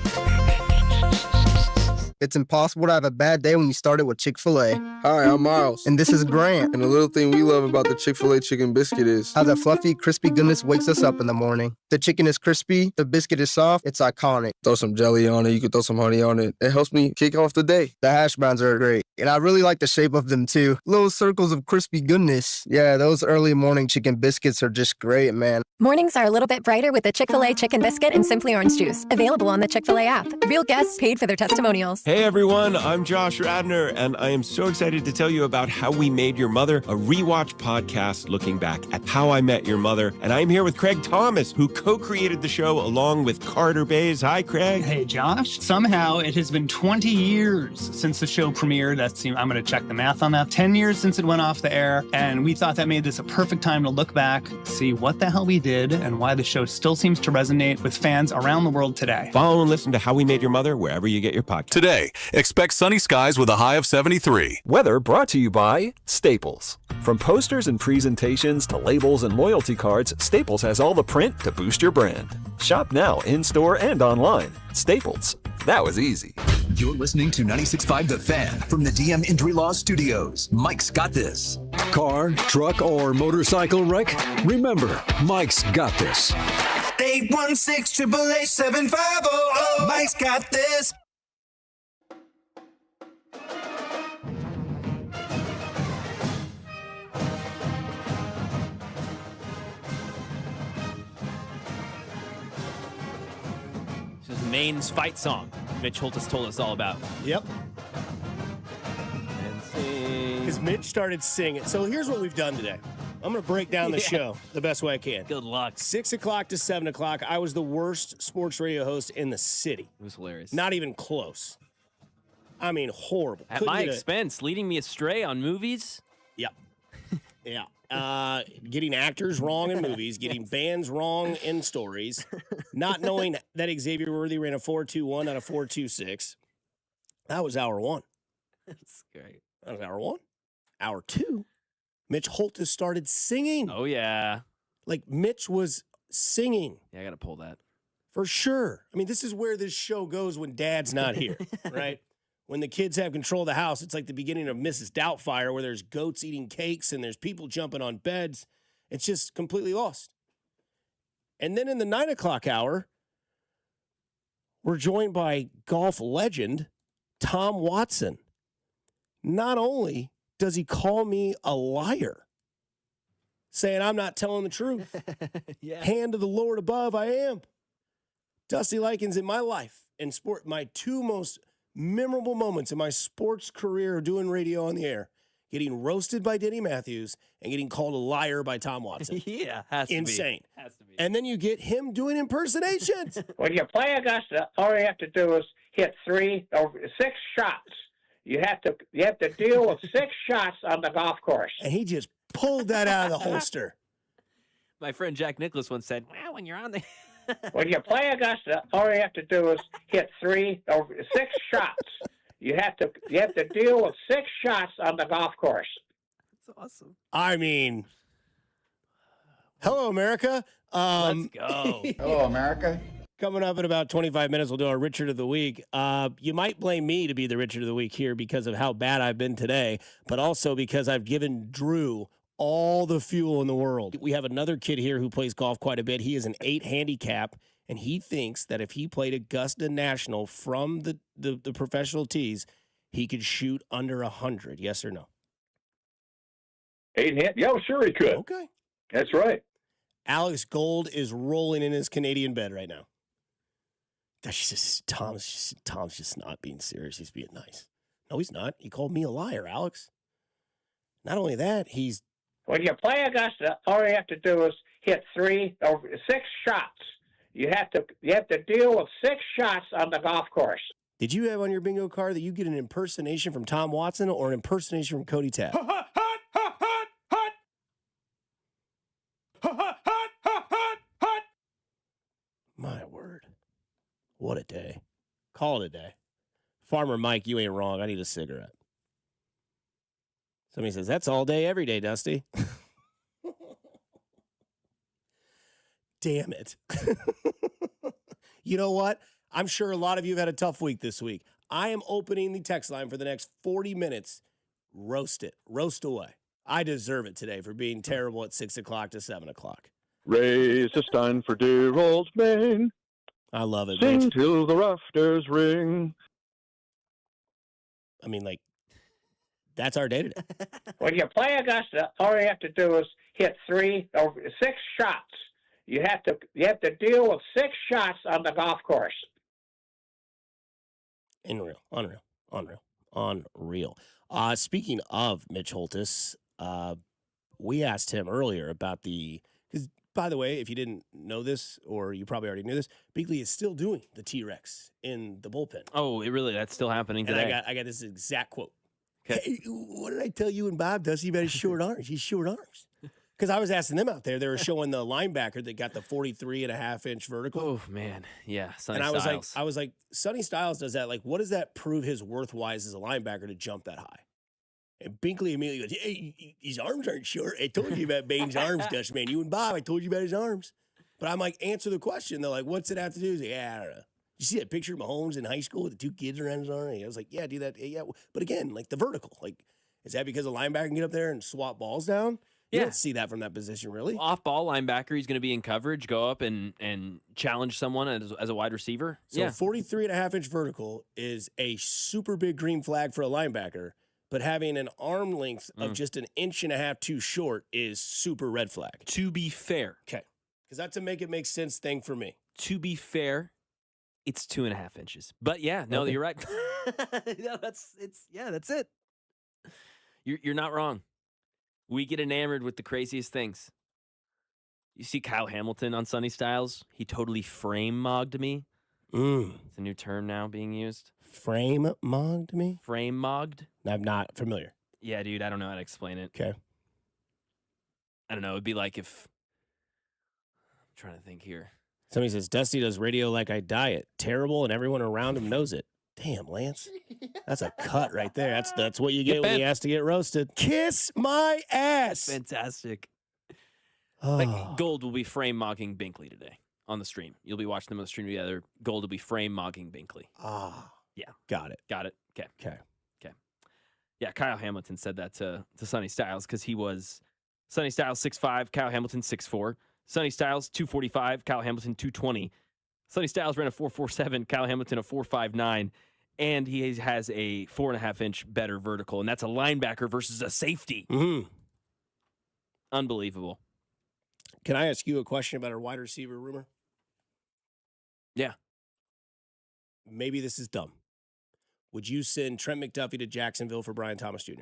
It's impossible to have a bad day when you started with Chick-fil-A.
Hi, I'm Miles.
And this is Grant.
And the little thing we love about the Chick-fil-A chicken biscuit is
how the fluffy, crispy goodness wakes us up in the morning. The chicken is crispy, the biscuit is soft, it's iconic.
Throw some jelly on it, you can throw some honey on it. It helps me kick off the day.
The hash browns are great. And I really like the shape of them too. Little circles of crispy goodness. Yeah, those early morning chicken biscuits are just great, man.
Mornings are a little bit brighter with the Chick-fil-A chicken biscuit and Simply Orange Juice. Available on the Chick-fil-A app. Real guests paid for their testimonials.
Hey everyone, I'm Josh Radner, and I am so excited to tell you about How We Made Your Mother, a rewatch podcast looking back at How I Met Your Mother. And I'm here with Craig Thomas, who co-created the show along with Carter Bays. Hi, Craig.
Hey, Josh. Somehow it has been 20 years since the show premiered. I'm going to check the math on that. 10 years since it went off the air, and we thought that made this a perfect time to look back, see what the hell we did, and why the show still seems to resonate with fans around the world today.
Follow and listen to How We Made Your Mother wherever you get your podcast.
Today, expect sunny skies with a high of 73.
Weather brought to you by Staples. From posters and presentations to labels and loyalty cards, Staples has all the print to boost your brand. Shop now in-store and online. Staples. That was easy.
You're listening to 96.5 The Fan from the DM Injury Law Studios. Mike's got this.
Car, truck, or motorcycle wreck? Remember, Mike's got this.
816-888-7500. Mike's got this.
This is Maine's fight song. Mitch Holtis told us all about.
Yep. Because Mitch started singing. So here's what we've done today. I'm going to break down the show the best way I can.
Good luck.
6 o'clock to 7 o'clock, I was the worst sports radio host in the city.
It was hilarious.
Not even close. I mean, horrible.
At my expense, leading me astray on movies?
Yep. Yeah. Getting actors wrong in movies, getting bands wrong in stories, not knowing that Xavier Worthy ran a 4.21 out of 4.26. That was hour one.
That's great.
That was hour one. Hour two, Mitch Holtis started singing.
Oh, yeah.
Like, Mitch was singing.
Yeah, I got to pull that.
For sure. I mean, this is where this show goes when Dad's not here, right? When the kids have control of the house, it's like the beginning of Mrs. Doubtfire, where there's goats eating cakes and there's people jumping on beds. It's just completely lost. And then in the 9 o'clock hour, we're joined by golf legend Tom Watson. Not only does he call me a liar, saying I'm not telling the truth.
Yeah.
Hand of the Lord above, I am. Dusty Likens in my life and sport, my two most memorable moments in my sports career doing radio on the air. Getting roasted by Denny Matthews and getting called a liar by Tom Watson.
Yeah, has to be.
Insane.
Has to be.
And then you get him doing impersonations.
When you play Augusta, all you have to do is hit 3 or 6 shots. You have to deal with 6 shots on the golf course.
And he just pulled that out of the holster.
My friend Jack Nicklaus once said, well, when you're on the...
When you play Augusta, all you have to do is hit 3 or 6 shots. You have to deal with 6 shots on the golf course.
That's awesome.
I mean, hello, America.
Let's go.
Hello, America.
Coming up in about 25 minutes, we'll do our Richard of the Week. You might blame me to be the Richard of the Week here because of how bad I've been today, but also because I've given Drew all the fuel in the world. We have another kid here who plays golf quite a bit. He is an 8 handicap, and he thinks that if he played Augusta National from the professional tees, he could shoot under 100. Yes or no?
8 hand? Yeah, sure he could.
Okay.
That's right.
Alex Gold is rolling in his Canadian bed right now. That's just Tom's just not being serious. He's being nice. No, he's not. He called me a liar, Alex. Not only that, he's...
When you play Augusta, all you have to do is hit 3 or 6 shots. You have to deal with 6 shots on the golf course.
Did you have on your bingo card that you get an impersonation from Tom Watson or an impersonation from Cody Tapp? My word. What a day. Call it a day. Farmer Mike, you ain't wrong. I need a cigarette. Somebody says, that's all day, every day, Dusty. Damn it. You know what? I'm sure a lot of you have had a tough week this week. I am opening the text line for the next 40 minutes. Roast it. Roast away. I deserve it today for being terrible at 6 o'clock to 7 o'clock.
Raise a stein for dear old Maine.
I love it.
Sing
Mitch.
till the rafters ring.
I mean, like, that's our day today.
When you play Augusta, all you have to do is hit 3 or 6 shots. You have to deal with 6 shots on the golf course.
Unreal. Speaking of Mitch Holtis, we asked him earlier about because, by the way, if you didn't know this, or you probably already knew this, Binkley is still doing the T-Rex in the bullpen.
Oh, that's still happening today.
And I got this exact quote. Okay. Hey, what did I tell you and Bob, Dusty, about his short arms? He's short arms. Because I was asking them out there. They were showing the linebacker that got the 43.5-inch vertical.
Oh, man. Yeah, Sonny
and
Styles.
I was like, Sonny Styles does that. Like, what does that prove his worth-wise as a linebacker to jump that high? And Binkley immediately goes, hey, his arms aren't short. I told you about Bane's arms, Dust Man. You and Bob, I told you about his arms. But I'm like, answer the question. They're like, what's it have to do? He's like, yeah, I don't know. You see that picture of Mahomes in high school with the 2 kids around his arm? I was like, yeah, do that. Yeah. But again, like the vertical. Like, is that because a linebacker can get up there and swap balls down? You don't see that from that position, really.
Off-ball linebacker, he's going to be in coverage, go up and challenge someone as a wide receiver.
So 43.5-inch vertical is a super big green flag for a linebacker, but having an arm length of just 1.5 inches too short is super red flag.
To be fair.
Okay. Because that's a make it make sense thing for me.
To be fair, it's 2.5 inches. But yeah, no, you're right. That's it. You're not wrong. We get enamored with the craziest things. You see Kyle Hamilton on Sonny Styles? He totally frame-mogged me. It's a new term now being used.
Frame-mogged me?
Frame-mogged?
I'm not familiar.
Yeah, dude, I don't know how to explain it.
Okay.
I don't know. It'd be like if... I'm trying to think here.
Somebody says, Dusty does radio like I diet. Terrible, and everyone around him knows it. Damn, Lance. That's a cut right there. That's what you get when he has to get roasted. Kiss my ass.
Fantastic. Like Gold will be frame-mogging Binkley today on the stream. You'll be watching them on the stream together. Gold will be frame-mogging Binkley. Yeah.
Got it.
Okay. Yeah, Kyle Hamilton said that to Sonny Styles because he was Sonny Styles 6'5", Kyle Hamilton 6'4". Sonny Styles 245, Kyle Hamilton 220. Sonny Styles ran a 4.47, Kyle Hamilton a 4.59. And he has a 4.5-inch better vertical, and that's a linebacker versus a safety. Unbelievable.
Can I ask you a question about our wide receiver rumor?
Yeah.
Maybe this is dumb. Would you send Trent McDuffie to Jacksonville for Brian Thomas Jr.?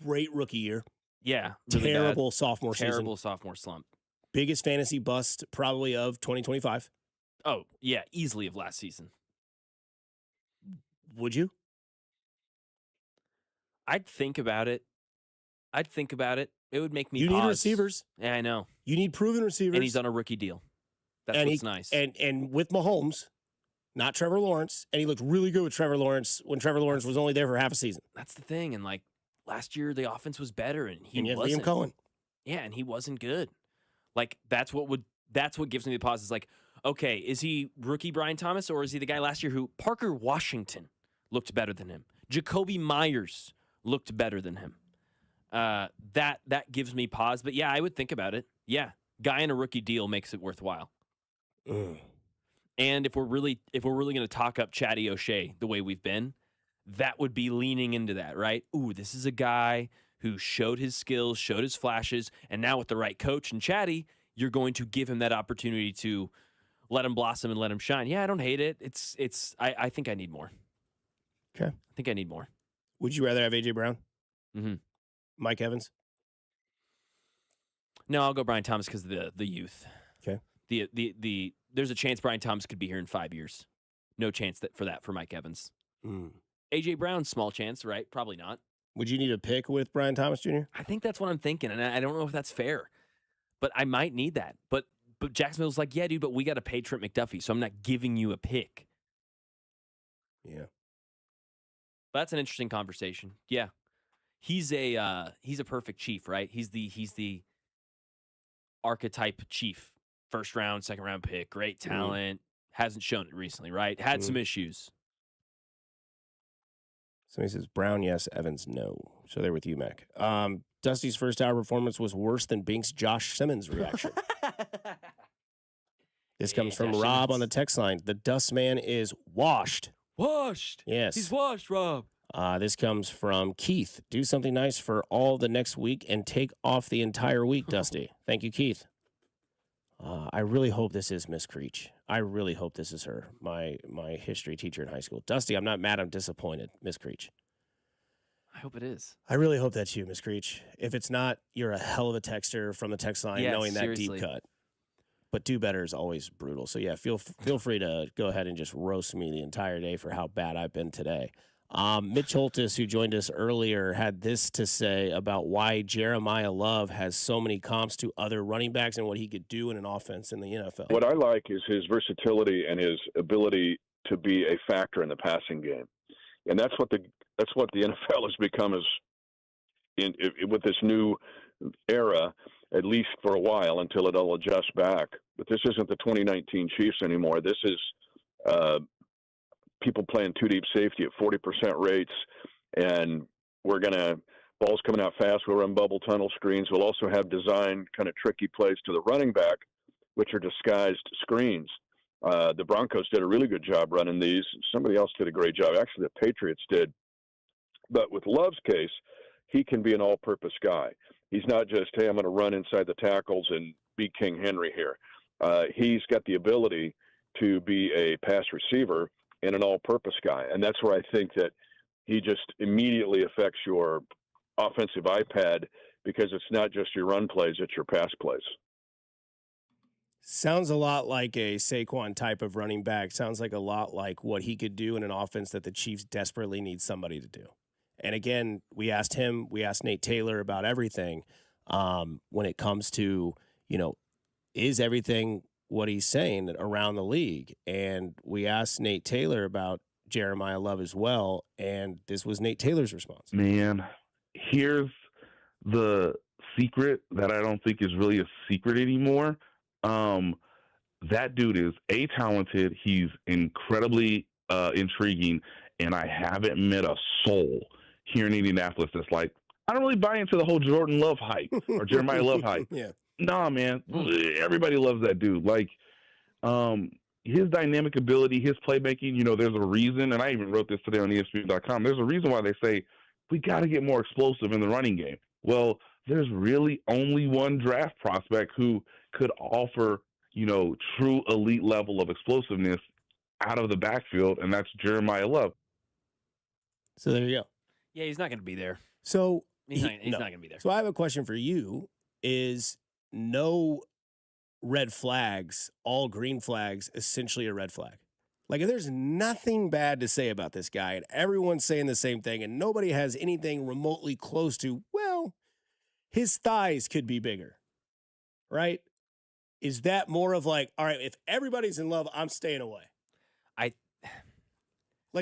Great rookie year.
Yeah. Really
Terrible
bad.
sophomore season.
Terrible sophomore slump.
Biggest fantasy bust probably of 2025.
Oh, yeah. Easily of last season.
Would you?
I'd think about it. It would make me
You
pause.
need receivers.
Yeah, I know.
You need proven receivers.
And he's on a rookie deal. That's what's nice.
And with Mahomes, not Trevor Lawrence, and he looked really good with Trevor Lawrence when Trevor Lawrence was only there for half a season.
That's the thing. And like last year, the offense was better, and he
had
wasn't.
Liam Cohen.
Yeah, and he wasn't good. Like that's what gives me the pause. Is like, okay, is he rookie Brian Thomas, or is he the guy last year who Parker Washington looked better than him? Jacoby Myers looked better than him. That gives me pause. But yeah, I would think about it. Yeah, guy in a rookie deal makes it worthwhile. And if we're really going to talk up Chatty O'Shea the way we've been, that would be leaning into that, right? Ooh, this is a guy who showed his skills, showed his flashes, and now with the right coach and Chatty, you're going to give him that opportunity to let him blossom and let him shine. Yeah, I don't hate it. I think I need more.
Okay.
I think I need more.
Would you rather have A.J. Brown?
Mm-hmm.
Mike Evans?
No, I'll go Brian Thomas because of the youth.
Okay.
There's a chance Brian Thomas could be here in 5 years. No chance for Mike Evans. A.J. Brown, small chance, right? Probably not.
Would you need a pick with Brian Thomas Jr.?
I think that's what I'm thinking, and I don't know if that's fair. But I might need that. But Jacksonville's like, yeah, dude, but we got to pay Trent McDuffie, so I'm not giving you a pick.
Yeah.
But that's an interesting conversation. Yeah. He's a perfect chief, right? He's the archetype chief. First round, second round pick, great talent. Hasn't shown it recently, right? Had some issues.
Somebody says Brown, yes. Evans, no. So they're with you, Mac. Dusty's first hour performance was worse than Bink's Josh Simmons reaction. This comes from
Josh
Rob
Simmons.
on the text line. The Dust Man is washed.
Washed.
Yes.
He's washed, Rob.
This comes from Keith. Do something nice for all the next week and take off the entire week, Dusty. Thank you, Keith. I really hope this is Miss Creech. I really hope this is her, my history teacher in high school. Dusty, I'm not mad. I'm disappointed, Miss Creech.
I hope it is.
I really hope that's you, Miss Creech. If it's not, you're a hell of a texter from the text line,
Yeah,
knowing
seriously.
that deep cut. But do better is always brutal. So yeah, feel free to go ahead and just roast me the entire day for how bad I've been today. Mitch Holtis, who joined us earlier, had this to say about why Jeremiah Love has so many comps to other running backs and what he could do in an offense in the NFL.
What I like is his versatility and his ability to be a factor in the passing game, and that's what the NFL has become with this new era, at least for a while until it all adjusts back. But this isn't the 2019 Chiefs anymore. This is people playing two deep safety at 40% rates, and balls coming out fast. We'll run bubble tunnel screens. We'll also have design kind of tricky plays to the running back, which are disguised screens. The Broncos did a really good job running these. Somebody else did a great job. Actually, the Patriots did. But with Love's case, he can be an all-purpose guy. He's not just, hey, I'm going to run inside the tackles and be King Henry here. He's got the ability to be a pass receiver and an all-purpose guy. And that's where I think that he just immediately affects your offensive iPad, because it's not just your run plays, it's your pass plays.
Sounds a lot like a Saquon type of running back. Sounds like a lot like what he could do in an offense that the Chiefs desperately need somebody to do. And again, we asked Nate Taylor about everything when it comes to, is everything what he's saying around the league? And we asked Nate Taylor about Jeremiah Love as well, and this was Nate Taylor's response.
Man, here's the secret that I don't think is really a secret anymore. That dude is talented. He's incredibly intriguing, and I haven't met a soul here in Indianapolis that's like, I don't really buy into the whole Jordan Love hype or Jeremiah Love hype.
Yeah.
Nah, man, everybody loves that dude. Like, his dynamic ability, his playmaking, there's a reason, and I even wrote this today on ESPN.com, there's a reason why they say we got to get more explosive in the running game. Well, there's really only one draft prospect who could offer, true elite level of explosiveness out of the backfield, and that's Jeremiah Love.
So there you go.
Yeah, he's not going to be there.
So
He's not going to be there.
So I have a question for you: is no red flags, all green flags, essentially a red flag? Like, if there's nothing bad to say about this guy, and everyone's saying the same thing, and nobody has anything remotely close to, well, his thighs could be bigger, right? Is that more of like, all right, if everybody's in love, I'm staying away? Like,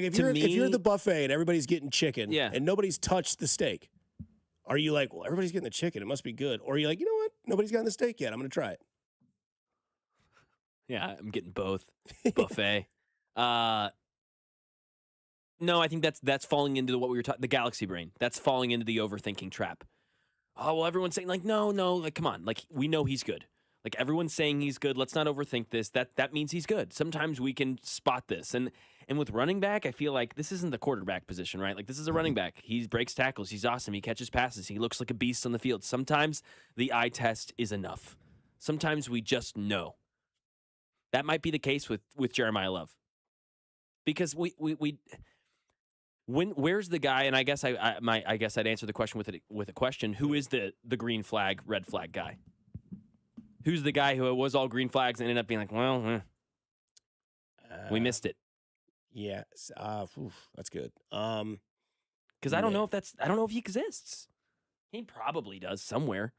if you're at the buffet and everybody's getting chicken, and nobody's touched the steak, are you like, well, everybody's getting the chicken, it must be good? Or are you like, you know what, nobody's gotten the steak yet, I'm going to try it?
Yeah, I'm getting both. Buffet. No, I think that's falling into what we were talking, the galaxy brain. That's falling into the overthinking trap. Oh, well, everyone's saying, like, no, like, come on. Like, we know he's good. Like, everyone's saying he's good. Let's not overthink this. That means he's good. Sometimes we can spot this. And with running back, I feel like this isn't the quarterback position, right? Like, this is a running back. He breaks tackles. He's awesome. He catches passes. He looks like a beast on the field. Sometimes the eye test is enough. Sometimes we just know. That might be the case with Jeremiah Love. Because where's the guy? And I guess I guess I'd answer the question with a question. Who is the green flag, red flag guy? Who's the guy who was all green flags and ended up being like, well, we missed it?
Yeah, that's good.
Because I don't know if he exists. He probably does somewhere,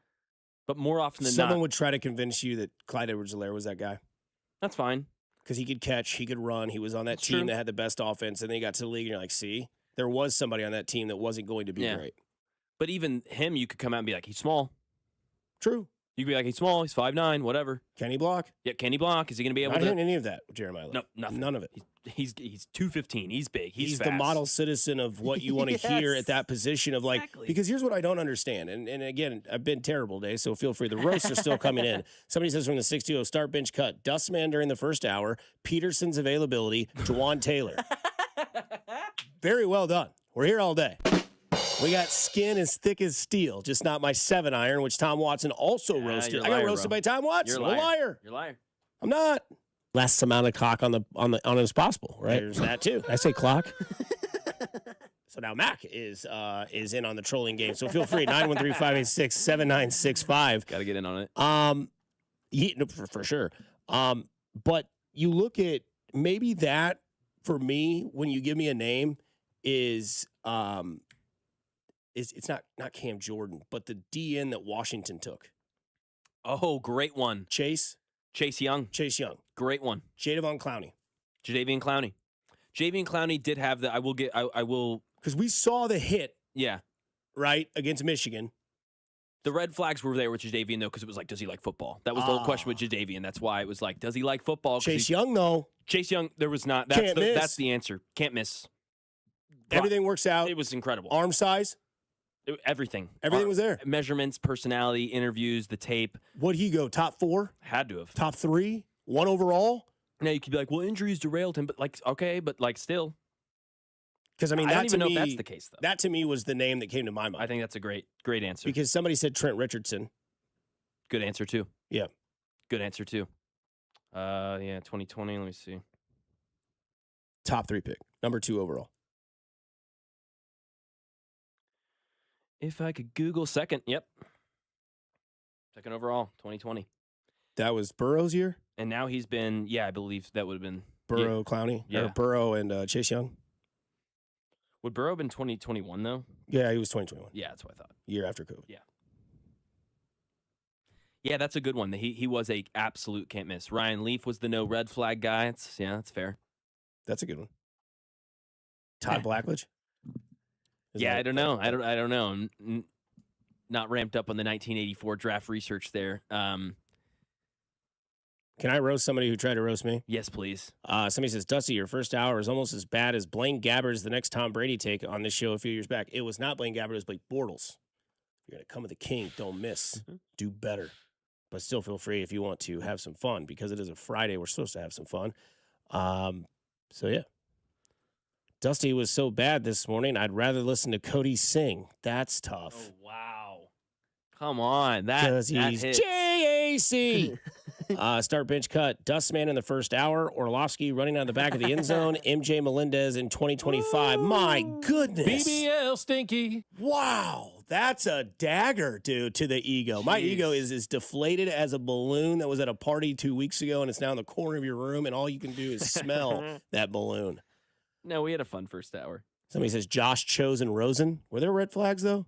but more often than not,
someone would try to convince you that Clyde Edwards-Helaire was that guy.
That's fine.
Because he could catch, he could run. He was on that
That's
team
true.
that had the best offense, and then he got to the league, and you're like, see, there was somebody on that team that wasn't going to be great.
But even him, you could come out and be like, he's small.
True.
You could be like, he's small, he's 5'9", whatever.
Can he block?
Yeah, can he block? Is he going to be able
Not
to?
hearing any of that with Jeremiah Love.
No, nothing.
None of it.
He's 215. He's big. He's
the
fast.
model citizen of what you want to hear
Yes.
at that position of, like,
Exactly.
because here's what I don't understand. And again, I've been terrible today, so feel free. The roasts are still coming in. Somebody says from the 6-2 start bench cut, Dustman during the first hour, Peterson's availability, Jawan Taylor. Very well done. We're here all day. We got skin as thick as steel, just not my 7-iron, which Tom Watson also roasted. I got roasted by Tom Watson.
You're a liar.
You're a liar. I'm not. Last amount of clock on as possible, right? There's that too. I say clock. So now Mac is in on the trolling game. So feel free, 913-586-7965.
Got to get in on it.
For sure. But you look at maybe that for me when you give me a name is it's not Cam Jordan, but the DN that Washington took.
Oh, great one.
Chase Young.
Great one.
Jadeveon Clowney.
Jadeveon Clowney did have the. I will
because we saw the hit.
Yeah.
Right against Michigan.
The red flags were there with Jadeveon though, because it was like, does he like football? That was the whole question with Jadeveon. That's why it was like, does he like football?
Chase Young though.
Chase Young, there was not. That's the answer. Can't miss.
Everything works out.
It was incredible.
Arm size.
Everything
was there.
Measurements, personality, interviews, the tape.
What'd he go? Top 4?
Had to have.
Top 3? 1 overall?
Now you could be like, well, injuries derailed him, but like, okay, but like still.
Because I mean,
I
that
don't even
to
know
me,
if that's the case though.
That to me was the name that came to my mind.
I think that's a great answer.
Because somebody said Trent Richardson.
Good answer too.
Yeah.
Good answer too. 2020. Let me see.
Top 3 pick. Number 2 overall.
If I could Google second. Yep. Second overall, 2020.
That was Burrow's year?
And now he's been, I believe that would have been.
Burrow, Clowney?
Yeah.
Or Burrow and Chase Young?
Would Burrow have been 2021 though?
Yeah, he was 2021.
Yeah, that's what I thought.
Year after COVID.
Yeah. Yeah, that's a good one. He was a absolute can't miss. Ryan Leaf was the no red flag guy. That's fair.
That's a good one. Todd Blackledge?
I don't know. I don't know. I'm not ramped up on the 1984 draft research there.
Can I roast somebody who tried to roast me?
Yes, please.
Somebody says, Dusty, your first hour is almost as bad as Blaine Gabbert's the next Tom Brady take on this show a few years back. It was not Blaine Gabbert, it was Blake Bortles. You're going to come with the king. Don't miss. Do better. But still feel free if you want to have some fun because it is a Friday. We're supposed to have some fun. So, yeah. Dusty was so bad this morning, I'd rather listen to Cody sing. That's tough.
Oh, wow. Come on. That
Because he's
hits.
Casey. Start bench cut. Dustman in the first hour. Orlovsky running out of the back of the end zone. MJ Melendez in 2025. My goodness.
BBL Stinky.
Wow. That's a dagger, dude, to the ego. My ego is as deflated as a balloon that was at a party 2 weeks ago, and it's now in the corner of your room, and all you can do is smell that balloon.
No, we had a fun first hour.
Somebody says Josh Chosen Rosen. Were there red flags, though?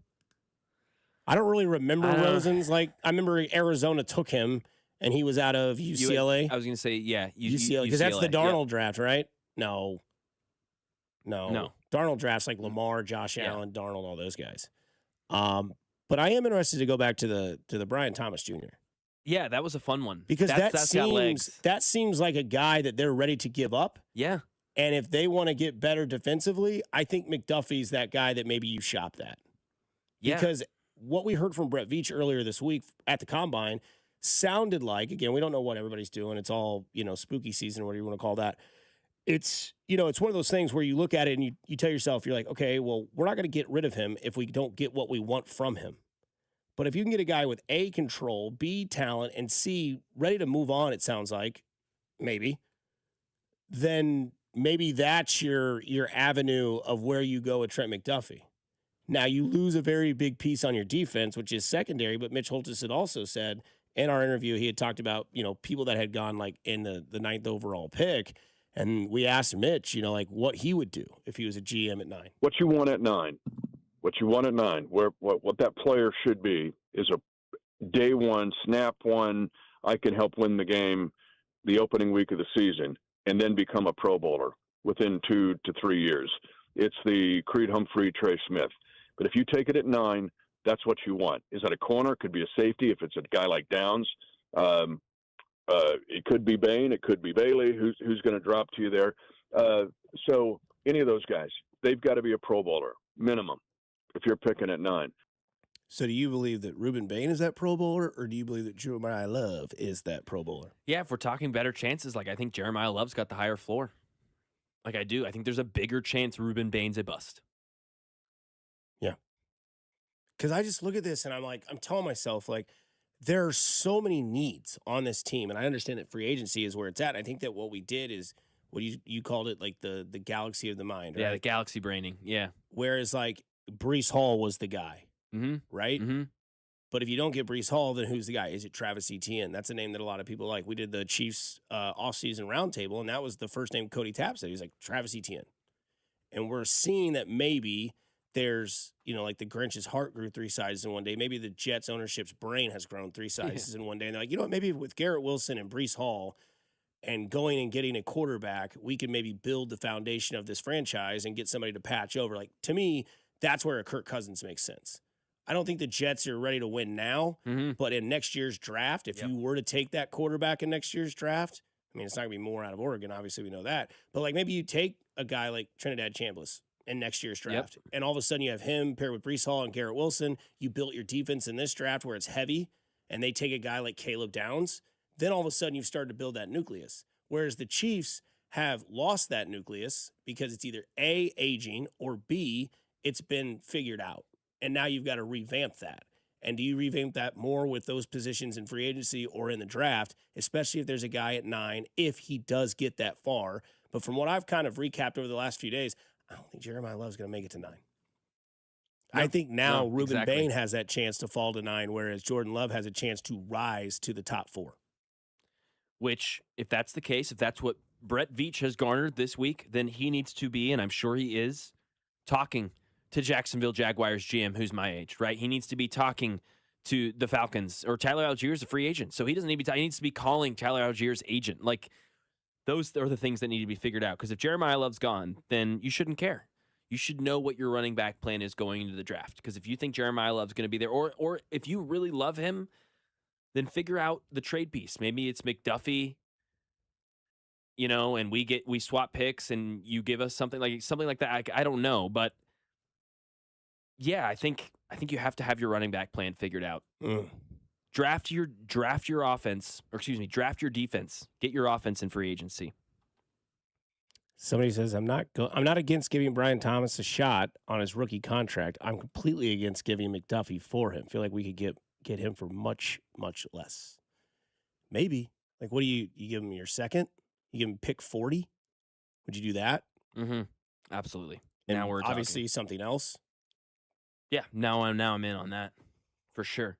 I don't really remember Rosen's. Like, I remember Arizona took him, and he was out of UCLA.
I was going to say, yeah.
UCLA, because that's the Darnold draft, right? No. Darnold drafts like Lamar, Josh Allen, Darnold, all those guys. But I am interested to go back to the Brian Thomas Jr.
Yeah, that was a fun one.
Because that seems like a guy that they're ready to give up.
Yeah.
And if they want to get better defensively, I think McDuffie's that guy that maybe you shop that.
Yeah.
Because what we heard from Brett Veach earlier this week at the Combine sounded like, again, we don't know what everybody's doing. It's all, spooky season or whatever you want to call that. It's, it's one of those things where you look at it and you tell yourself, you're like, okay, well, we're not going to get rid of him if we don't get what we want from him. But if you can get a guy with A, control, B, talent, and C, ready to move on, it sounds like, maybe, then maybe that's your avenue of where you go with Trent McDuffie. Now, you lose a very big piece on your defense, which is secondary, but Mitch Holthus had also said in our interview, he had talked about, people that had gone like in the 9th overall pick. And we asked Mitch, like what he would do if he was a GM at 9.
What you want at 9, what that player should be is a day one, snap one, I can help win the game the opening week of the season, and then become a Pro Bowler within 2 to 3 years. It's the Creed Humphrey, Trey Smith. But if you take it at 9, that's what you want. Is that a corner? Could be a safety if it's a guy like Downs. It could be Bain. It could be Bailey. Who's going to drop to you there? So any of those guys, they've got to be a Pro Bowler, minimum, if you're picking at 9.
So do you believe that Ruben Bain is that Pro Bowler, or do you believe that Jeremiah Love is that Pro Bowler?
Yeah, if we're talking better chances, I think Jeremiah Love's got the higher floor. I do. I think there's a bigger chance Ruben Bain's a bust.
Yeah. Because I just look at this and I'm telling myself, there are so many needs on this team. And I understand that free agency is where it's at. I think that what we did is what you called it, the galaxy of the mind, right?
Yeah, the galaxy braining. Yeah.
Whereas Breece Hall was the guy, right?
Mm-hmm.
But if you don't get Breece Hall, then who's the guy? Is it Travis Etienne? That's a name that a lot of people like. We did the Chiefs offseason roundtable, and that was the first name Cody Tapp said. He was like, Travis Etienne. And we're seeing that maybe there's, like the Grinch's heart grew 3 sizes in one day. Maybe the Jets ownership's brain has grown 3 sizes in one day. And they're like, what, maybe with Garrett Wilson and Breece Hall and going and getting a quarterback, we can maybe build the foundation of this franchise and get somebody to patch over. To me, that's where a Kirk Cousins makes sense. I don't think the Jets are ready to win now, but in next year's draft, if you were to take that quarterback in next year's draft, it's not going to be more out of Oregon. Obviously, we know that. But maybe you take a guy like Trinidad Chambliss in next year's draft, and all of a sudden you have him paired with Breece Hall and Garrett Wilson. You built your defense in this draft where it's heavy, and they take a guy like Caleb Downs. Then all of a sudden you've started to build that nucleus. Whereas the Chiefs have lost that nucleus because it's either A, aging, or B, it's been figured out. And now you've got to revamp that. And do you revamp that more with those positions in free agency or in the draft, especially if there's a guy at 9, if he does get that far? But from what I've kind of recapped over the last few days, I don't think Jeremiah Love's going to make it to 9. No, I think now Ruben Bain has that chance to fall to 9, whereas Jordan Love has a chance to rise to the top 4.
Which, if that's the case, if that's what Brett Veach has garnered this week, then he needs to be, and I'm sure he is, talking to Jacksonville Jaguars GM, who's my age, right? He needs to be talking to the Falcons, or Tyler Allgeier's a free agent, so he doesn't need to be. He needs to be calling Tyler Allgeier's agent. Those are the things that need to be figured out. Because if Jeremiah Love's gone, then you shouldn't care. You should know what your running back plan is going into the draft. Because if you think Jeremiah Love's going to be there, or if you really love him, then figure out the trade piece. Maybe it's McDuffie, and we swap picks, and you give us something like that. I don't know, but yeah, I think you have to have your running back plan figured out. Draft your offense, or excuse me, draft your defense. Get your offense in free agency.
Somebody says I'm not against giving Brian Thomas a shot on his rookie contract. I'm completely against giving McDuffie for him. I feel like we could get him for much, much less. Maybe. Like, what do you give him your second? You give him pick 40? Would you do that?
Mm-hmm. Absolutely.
And
now we're
obviously
talking.
something else.
Yeah. Now I'm in on that for sure.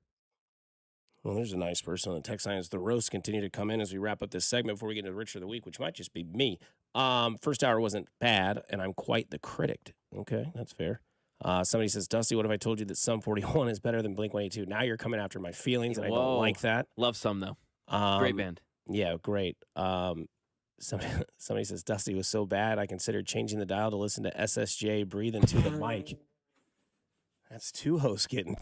Well, there's a nice person on the text line. As the roasts continue to come in as we wrap up this segment before we get into the Richer of the Week, which might just be me. First hour wasn't bad, and I'm quite the critic. Okay, that's fair. Somebody says, Dusty, what if I told you that Sum 41 is better than Blink-182? Now you're coming after my feelings, and I don't like that.
Love Sum, though. Great band.
Yeah, great. Somebody says, Dusty was so bad, I considered changing the dial to listen to SSJ breathe into the mic. That's two hosts getting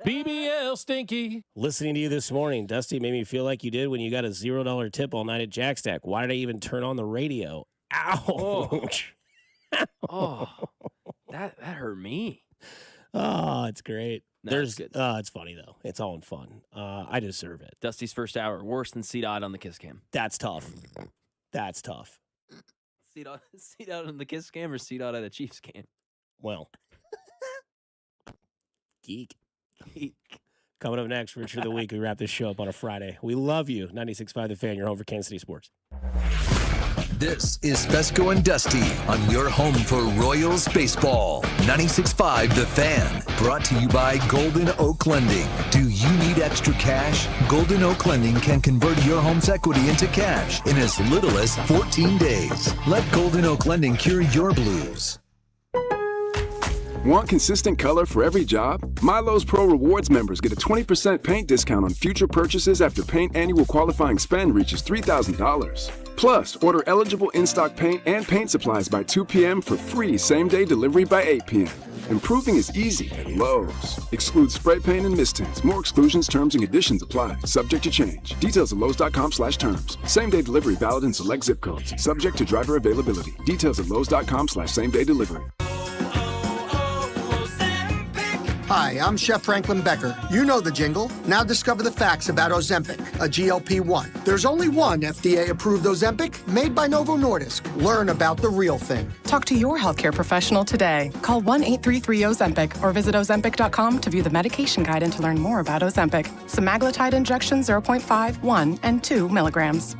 BBL Stinky.
Listening to you this morning, Dusty, made me feel like you did when you got a $0 tip all night at Jack Stack. Why did I even turn on the radio? Ouch.
Oh, that hurt me.
Oh, it's great.
No, it's good.
It's funny, though. It's all in fun. I deserve it.
Dusty's first hour, worse than C-Dot on the Kiss Cam.
That's tough. That's tough.
C-Dot on the Kiss Cam or C-Dot at a Chiefs game?
Well. Geek. Coming up next, Richer of the Week. We wrap this show up on a Friday. We love you. 96.5 The Fan, your home for Kansas City sports.
This is Fescoe and Dusty on your home for Royals baseball. 96.5 The Fan, brought to you by Golden Oak Lending. Do you need extra cash? Golden Oak Lending can convert your home's equity into cash in as little as 14 days. Let Golden Oak Lending cure your blues.
Want consistent color for every job? Milo's Pro Rewards members get a 20% paint discount on future purchases after paint annual qualifying spend reaches $3,000. Plus, order eligible in-stock paint and paint supplies by 2 p.m. for free same-day delivery by 8 p.m. Improving is easy at Lowe's. Excludes spray paint and mist tints. More exclusions, terms, and conditions apply. Subject to change. Details at Lowe's.com/terms. Same-day delivery valid in select zip codes. Subject to driver availability. Details at Lowe's.com/same-day delivery.
Hi, I'm Chef Franklin Becker. You know the jingle. Now discover the facts about Ozempic, a GLP-1. There's only one FDA-approved Ozempic made by Novo Nordisk. Learn about the real thing.
Talk to your healthcare professional today. Call 1-833-OZEMPIC or visit Ozempic.com to view the medication guide and to learn more about Ozempic. Semaglutide injection 0.5, 1, and 2 milligrams.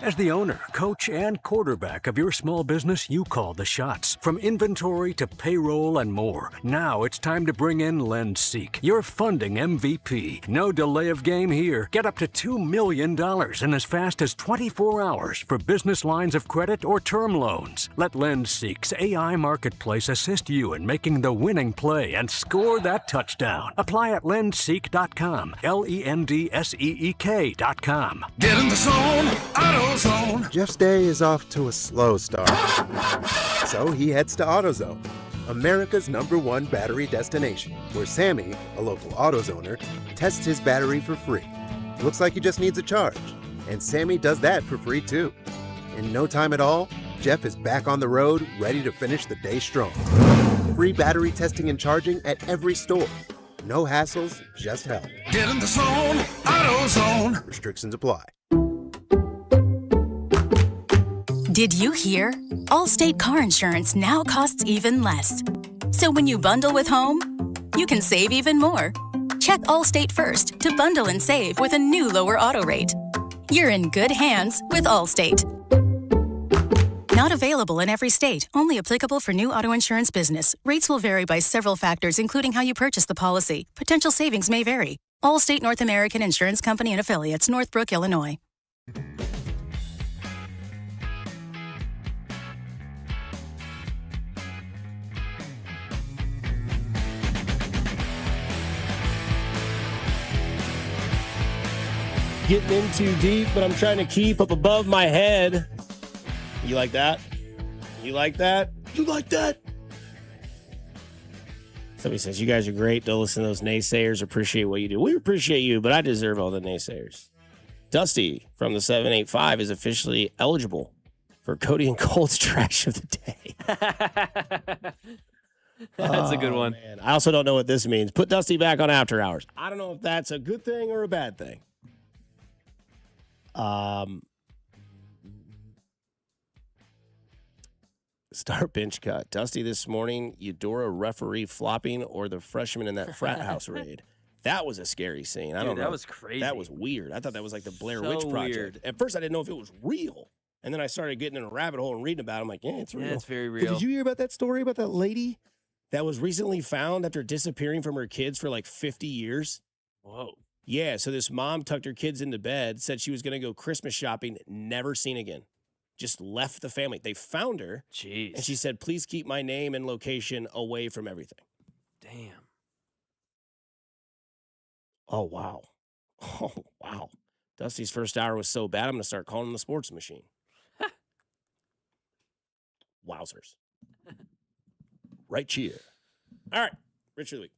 As the owner, coach, and quarterback of your small business, you call the shots. From inventory to payroll and more. Now it's time to bring in LendSeek, your funding MVP. No delay of game here. Get up to $2 million in as fast as 24 hours for business lines of credit or term loans. Let LendSeek's AI marketplace assist you in making the winning play and score that touchdown. Apply at lendseek.com. LENDSEEK.com.
Get in the zone, AutoZone.
Jeff's day is off to a slow start. So he heads to AutoZone, America's #1 battery destination, where Sammy, a local AutoZoner, tests his battery for free. Looks like he just needs a charge. And Sammy does that for free too. In no time at all, Jeff is back on the road, ready to finish the day strong. Free battery testing and charging at every store. No hassles, just help.
Get in the zone, AutoZone.
Restrictions apply.
Did you hear? Allstate car insurance now costs even less. So when you bundle with home, you can save even more. Check Allstate first to bundle and save with a new lower auto rate. You're in good hands with Allstate. Not available in every state. Only applicable for new auto insurance business. Rates will vary by several factors, including how you purchase the policy. Potential savings may vary. Allstate North American Insurance Company and Affiliates, Northbrook, Illinois.
Getting in too deep, but I'm trying to keep up above my head. You like that? You like that? You like that? Somebody says, you guys are great. Don't listen to those naysayers. Appreciate what you do. We appreciate you, but I deserve all the naysayers. Dusty from the 785 is officially eligible for Cody and Cole's trash of the day.
That's a good one.
Man. I also don't know what this means. Put Dusty back on After Hours. I don't know if that's a good thing or a bad thing. Star bench cut. Dusty this morning, Eudora referee flopping or the freshman in that frat house raid. That was a scary scene. I don't know.
That was crazy.
That was weird. I thought that was like the Blair
So
Witch Project.
weird.
At first, I didn't know if it was real. And then I started getting in a rabbit hole and reading about it. I'm like, yeah, it's real.
Yeah, it's very
But
real.
did you hear about that story about that lady that was recently found after disappearing from her kids for like 50 years?
Whoa.
Yeah, so this mom tucked her kids into bed, said she was going to go Christmas shopping, never seen again. Just left the family. They found her.
Jeez.
And she said, please keep my name and location away from everything.
Damn.
Oh, wow. Oh, wow. Dusty's first hour was so bad, I'm going to start calling him the sports machine. Wowzers. Right cheer. All right. Richard of the week.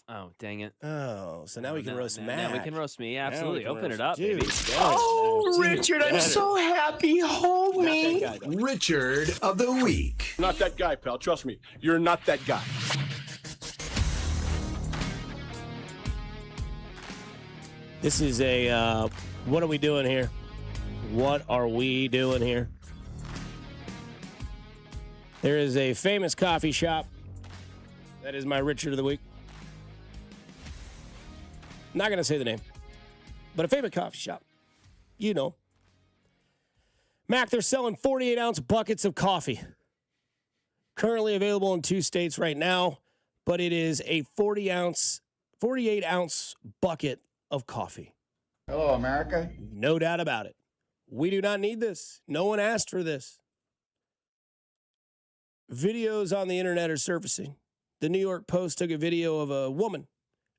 Oh, dang it.
Oh, so now we can roast Matt.
Now we can roast me.
Now we
Absolutely.
can
Open
roast
it up,
you.
baby.
Oh, Richard, I'm so happy. Hold me.
Not that guy, though.
Richard of the week.
Not that guy, pal. Trust me. You're not that guy.
This is a, what are we doing here? What are we doing here? There is a famous coffee shop. That is my Richard of the week. Not going to say the name, but a famous coffee shop. You know. Mac, they're selling 48-ounce buckets of coffee. Currently available in 2 states right now, but it is a 48-ounce bucket of coffee.
Hello, America.
No doubt about it. We do not need this. No one asked for this. Videos on the internet are surfacing. The New York Post took a video of a woman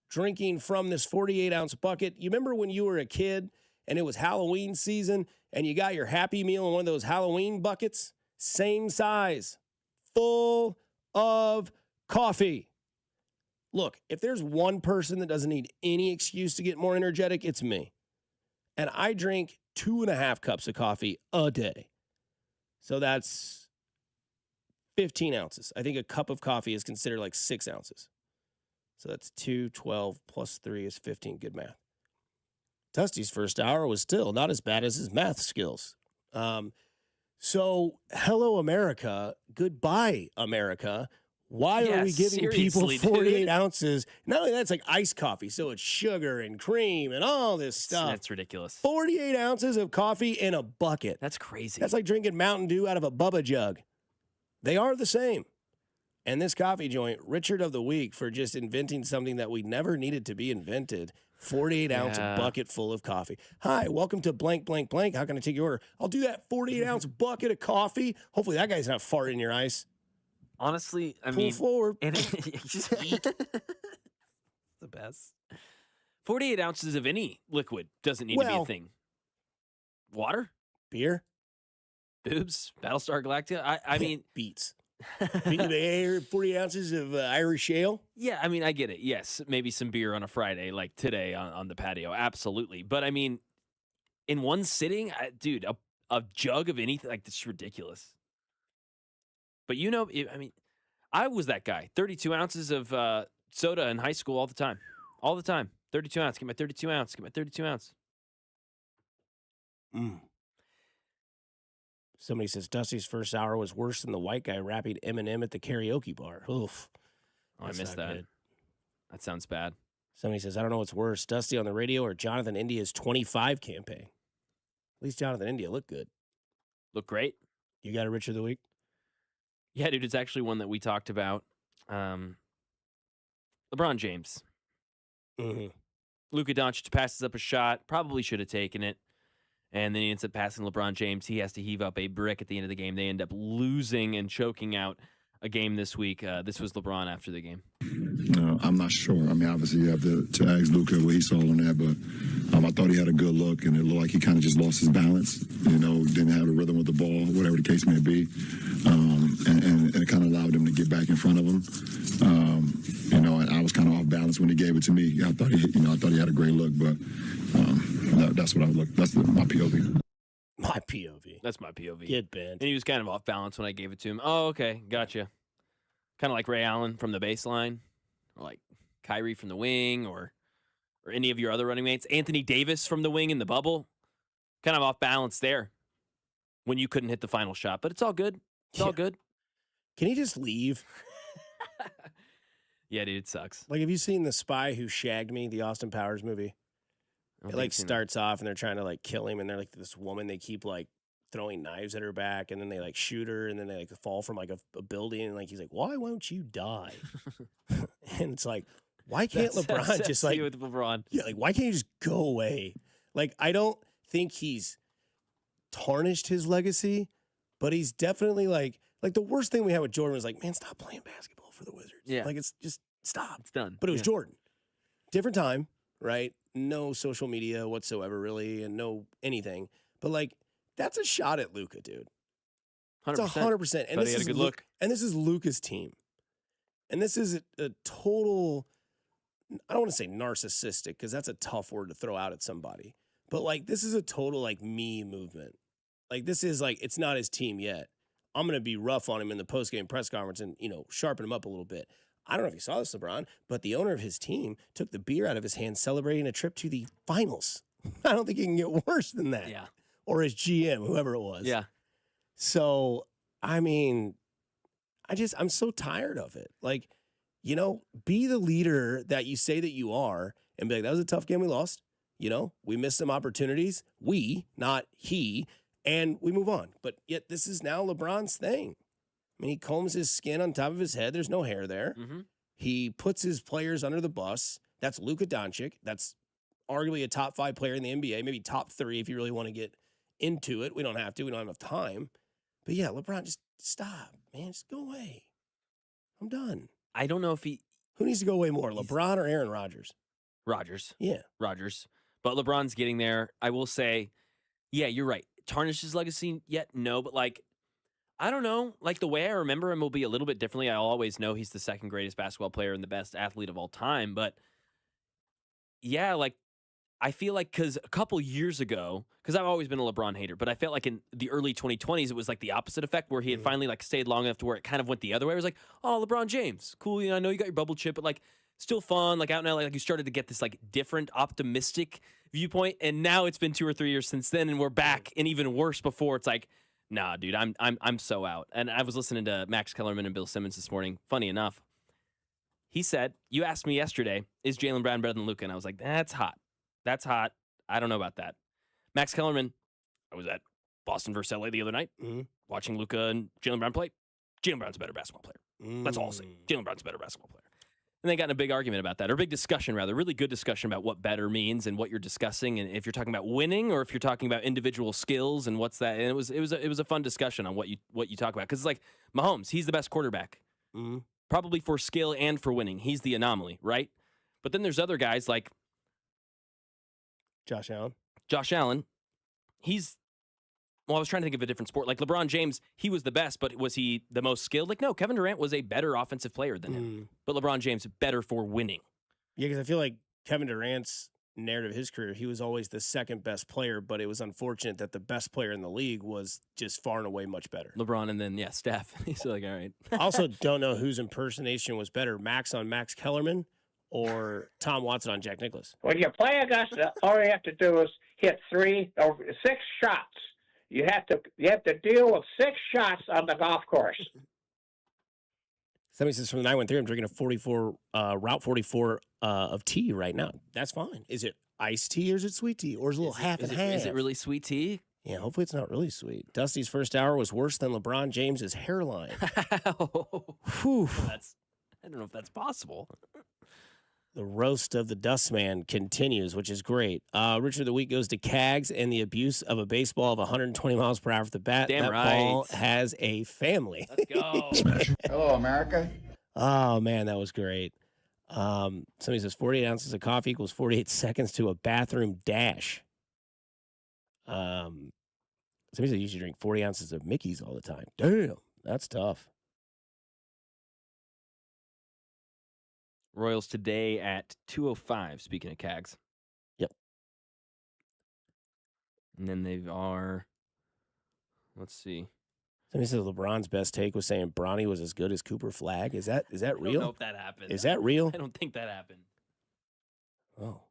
drinking from this 48-ounce bucket. You remember when you were a kid and it was Halloween season and you got your Happy Meal in one of those Halloween buckets? Same size, full of coffee. Look, if there's one person that doesn't need any excuse to get more energetic, it's me. And I drink 2.5 cups of coffee a day. So that's 15 ounces. I think a cup of coffee is considered like 6 ounces. So that's 2, 12 plus 3 is 15. Good math. Dusty's first hour was still not as bad as his math skills. So hello, America. Goodbye, America. Why are we giving people 48 ounces? Not only that, it's like iced coffee. So it's sugar and cream and all this stuff.
That's ridiculous.
48 ounces of coffee in a bucket.
That's crazy.
That's like drinking Mountain Dew out of a Bubba jug. They are the same. And this coffee joint, Richard of the Week, for just inventing something that we never needed to be invented. 48-ounce bucket full of coffee. Hi, welcome to blank, blank, blank. How can I take your order? I'll do that 48-ounce bucket of coffee. Hopefully that guy's not farting in your ice.
Honestly, I
Pull
mean,
forward.
the best. 48 ounces of any liquid doesn't need to be a thing. Water,
beer,
boobs, Battlestar Galactica. I mean,
beets. 40 ounces of Irish ale.
Yeah, I mean, I get it. Yes, maybe some beer on a Friday, like today on the patio. Absolutely, but I mean, in one sitting, dude, a jug of anything like this is ridiculous. But you know, I mean, I was that guy. 32 ounces of soda in high school all the time. All the time. 32 ounce. Get my 32 ounce. Get my 32 ounce.
Somebody says Dusty's first hour was worse than the white guy rapping Eminem at the karaoke bar. Oof.
Oh, I missed that. Good. That sounds bad.
Somebody says, I don't know what's worse, Dusty on the radio or Jonathan India's 25 campaign. At least Jonathan India looked good.
Look great.
You got a Richard of the Week?
Yeah, dude, it's actually one that we talked about. LeBron James.
Mm-hmm.
Luka Doncic passes up a shot, probably should have taken it, and then he ends up passing LeBron James. He has to heave up a brick at the end of the game. They end up losing and choking out a game this week. This was LeBron after the game.
I'm not sure. I mean, obviously you have to ask Luka what he saw on that, but I thought he had a good look, and it looked like he kind of just lost his balance, didn't have a rhythm with the ball, whatever the case may be, and it kind of allowed him to get back in front of him. And I was kind of off balance when he gave it to me. I thought he had a great look, but that's what I look. That's my POV.
My POV.
That's my POV.
Get bent.
And he was kind of off balance when I gave it to him. Oh, okay. Gotcha. Kind of like Ray Allen from the baseline, or like Kyrie from the wing, or any of your other running mates. Anthony Davis from the wing in the bubble. Kind of off balance there when you couldn't hit the final shot. But it's all good. It's all good.
Can he just leave?
Yeah, dude, it sucks.
Like, have you seen The Spy Who Shagged Me, the Austin Powers movie? It like starts off and they're trying to like kill him, and they're like this woman. They keep like throwing knives at her back, and then they like shoot her, and then they like fall from like a building, and like he's like, "Why won't you die?" And it's like, why can't LeBron just like
with LeBron?
Yeah, like why can't you just go away? Like I don't think he's tarnished his legacy, but he's definitely like the worst thing we had with Jordan was like, man, stop playing basketball for the Wizards.
Yeah,
like it's just stop.
It's done.
But it was Jordan. Different time, right? No social media whatsoever, really, and no anything. But like, that's a shot at Luka, dude.
100%.
It's 100%. And
Thought he had a good look.
And this is Luka's team. And this is a total, I don't want to say narcissistic, because that's a tough word to throw out at somebody. But like, this is a total like me movement. Like, this is like, it's not his team yet. I'm going to be rough on him in the post-game press conference and, sharpen him up a little bit. I don't know if you saw this, LeBron, but the owner of his team took the beer out of his hand celebrating a trip to the finals. I don't think it can get worse than that.
Yeah.
Or his GM, whoever it was.
Yeah.
So, I mean, I'm so tired of it. Like, be the leader that you say that you are and be like, that was a tough game we lost. We missed some opportunities. We, not he, and we move on. But yet this is now LeBron's thing. I mean, he combs his skin on top of his head. There's no hair there.
Mm-hmm.
He puts his players under the bus. That's Luka Doncic. That's arguably a top 5 player in the NBA, maybe top 3 if you really want to get into it. We don't have to. We don't have enough time. But yeah, LeBron, just stop, man. Just go away. I'm done.
I don't know if
Who needs to go away more, LeBron or Aaron Rodgers?
Rodgers.
Yeah.
Rodgers. But LeBron's getting there. I will say, yeah, you're right. Tarnish his legacy yet? No, but like, I don't know. Like, the way I remember him will be a little bit differently. I always know he's the second greatest basketball player and the best athlete of all time. But yeah, like, I feel like because a couple years ago, because I've always been a LeBron hater, but I felt like in the early 2020s, it was like the opposite effect where he had finally like stayed long enough to where it kind of went the other way. It was like, oh, LeBron James, cool. I know you got your bubble chip, but like still fun. Like out now, like you started to get this like different optimistic viewpoint. And now it's been 2 or 3 years since then. And we're back and even worse before. It's like, nah, dude, I'm so out. And I was listening to Max Kellerman and Bill Simmons this morning. Funny enough, he said, you asked me yesterday, is Jaylen Brown better than Luka? And I was like, that's hot. That's hot. I don't know about that. Max Kellerman, I was at Boston versus LA the other night, watching Luka and Jaylen Brown play. Jaylen Brown's a better basketball player. That's all I'll say. Jaylen Brown's a better basketball player. And they got in a big argument about that, or a big discussion rather, really good discussion about what better means and what you're discussing, and if you're talking about winning or if you're talking about individual skills and what's that. And it was a fun discussion on what you talk about, because it's like Mahomes, he's the best quarterback, probably for skill and for winning. He's the anomaly, right? But then there's other guys like
Josh Allen.
I was trying to think of a different sport. Like LeBron James, he was the best, but was he the most skilled? Like, no, Kevin Durant was a better offensive player than him. But LeBron James, better for winning.
Yeah, because I feel like Kevin Durant's narrative of his career, he was always the second best player, but it was unfortunate that the best player in the league was just far and away much better.
LeBron and then, Steph. He's like, all right.
I also don't know whose impersonation was better, Max on Max Kellerman or Tom Watson on Jack Nicklaus.
When you play Augusta, all you have to do is hit 3 or 6 shots. You have to deal with 6 shots on the golf course.
Somebody says from the 913, I'm drinking a 44 Route 44 of tea right now. That's fine. Is it iced tea or is it sweet tea or is it a little half and half?
Is it really sweet tea?
Yeah, hopefully it's not really sweet. Dusty's first hour was worse than LeBron James's hairline. Whew.
I don't know if that's possible.
The roast of the Dustman continues, which is great. Richard of the Week goes to Cags and the abuse of a baseball of 120 miles per hour with the bat.
Damn
that
right.
ball has a family.
Let's go.
Hello, America.
Oh, man, that was great. Somebody says 48 ounces of coffee equals 48 seconds to a bathroom dash. Somebody says you should drink 40 ounces of Mickey's all the time. Damn, that's tough.
Royals today at 2:05, speaking of Cags.
Yep.
And then they are, let's see.
Somebody says LeBron's best take was saying Bronny was as good as Cooper Flagg. Is that real?
I don't know if that happened.
Is that real?
I don't think that happened.
Oh.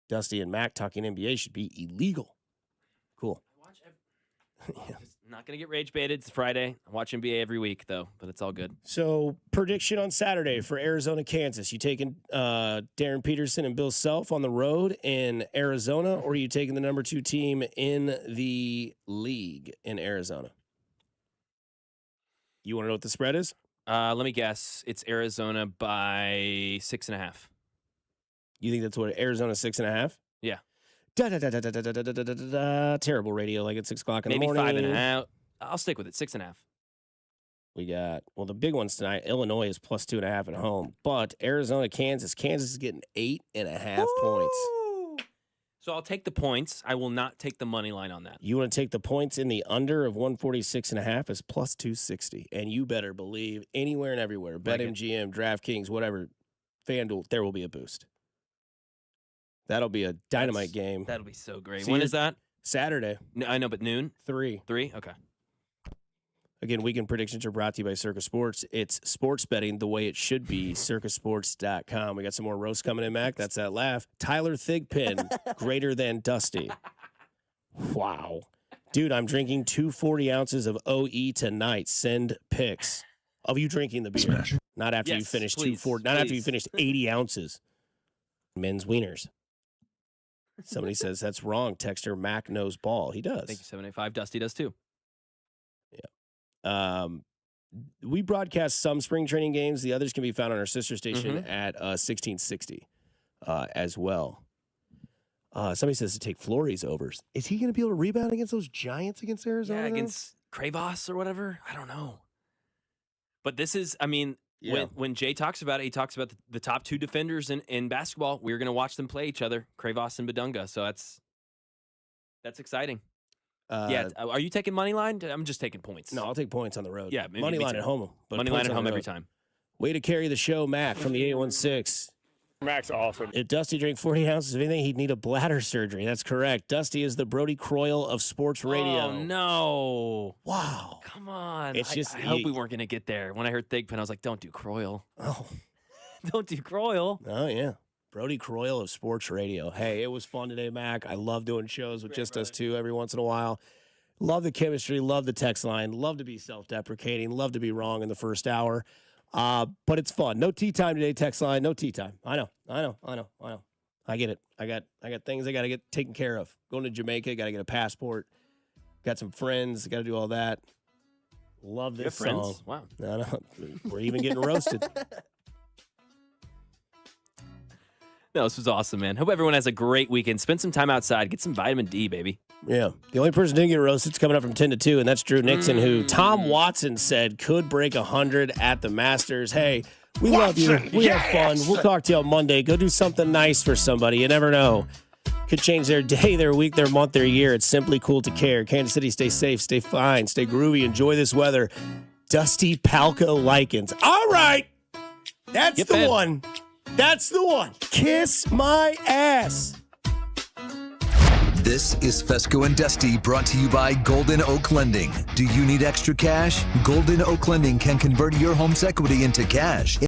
Dusty and Mac talking NBA should be illegal. Cool.
Yeah. Not going to get rage baited. It's Friday. I watch NBA every week, though, but it's all good.
So, prediction on Saturday for Arizona, Kansas. You taking Darren Peterson and Bill Self on the road in Arizona, or are you taking the number 2 team in the league in Arizona? You want to know what the spread is?
Let me guess. It's Arizona by 6.5.
You think that's what Arizona 6.5?
Yeah.
Terrible radio, like at 6 o'clock in
Maybe
the morning.
5.5. I'll stick with it. 6.5.
We got, well, the big ones tonight. Illinois is plus 2.5 at home, but Arizona, Kansas. Kansas is getting 8.5 points.
So I'll take the points. I will not take the money line on that.
You want to take the points in the under of 146.5 is plus 260, and you better believe anywhere and everywhere, BetMGM, DraftKings, whatever, FanDuel, there will be a boost. That'll be a dynamite game.
That'll be so great.
See
When
you
is that?
Saturday.
No, I know, but noon?
3.
3? Okay.
Again, weekend predictions are brought to you by Circus Sports. It's sports betting the way it should be. CircusSports.com. We got some more roasts coming in, Mac. That's that laugh. Tyler Thigpen, greater than Dusty. Wow. Dude, I'm drinking 240 ounces of OE tonight. Send pics of you drinking the beer.
Smash.
Not after you finish 240. Not after you finished 80 ounces. Men's wieners. Somebody says that's wrong. Texter Mac knows ball. He does.
Thank you, 785. Dusty does too.
We broadcast some spring training games. The others can be found on our sister station at 1660 as well. Somebody says to take Fleury's overs. Is he going to be able to rebound against those Giants against Arizona?
Yeah, against Kravos or whatever. I don't know. But this is, I mean, when Jay talks about it, he talks about the top 2 defenders in basketball. We're going to watch them play each other, Kravos and Badunga. So that's exciting. Are you taking money line? I'm just taking points.
No, I'll take points on the road.
Yeah,
money line at home. But
money line at home every time.
Way to carry the show, Mac from the 816.
Mac's awesome.
If Dusty drank 40 ounces of anything, he'd need a bladder surgery. That's correct. Dusty is the Brody Croyle of sports radio.
Oh, no.
Wow.
Come on.
It's just,
I hope we weren't going to get there. When I heard Thigpen, I was like, don't do Croyle.
Oh.
Don't do Croyle.
Oh, yeah. Brody Croyle of sports radio. Hey, it was fun today, Mac. I love doing shows with just us two every once in a while. Love the chemistry. Love the text line. Love to be self-deprecating. Love to be wrong in the first hour. But it's fun. No tea time today, text line. No tea time. I know. I get it. I got things I got to get taken care of. Going to Jamaica, got to get a passport. Got some friends, got to do all that. Love this song.
Friends? Wow.
No, we're even getting roasted.
No, this was awesome, man. Hope everyone has a great weekend. Spend some time outside. Get some vitamin D, baby.
Yeah. The only person who didn't get roasted is coming up from 10 to 2, and that's Drew Nixon, who Tom Watson said could break 100 at the Masters. Hey, we love you. We have fun. We'll talk to you on Monday. Go do something nice for somebody. You never know. Could change their day, their week, their month, their year. It's simply cool to care. Kansas City, stay safe, stay fine, stay groovy, enjoy this weather. Dusty Palco Likens. All right. That's the one. That's the one. Kiss my ass.
This is Fescoe and Dusty, brought to you by Golden Oak Lending. Do you need extra cash? Golden Oak Lending can convert your home's equity into cash.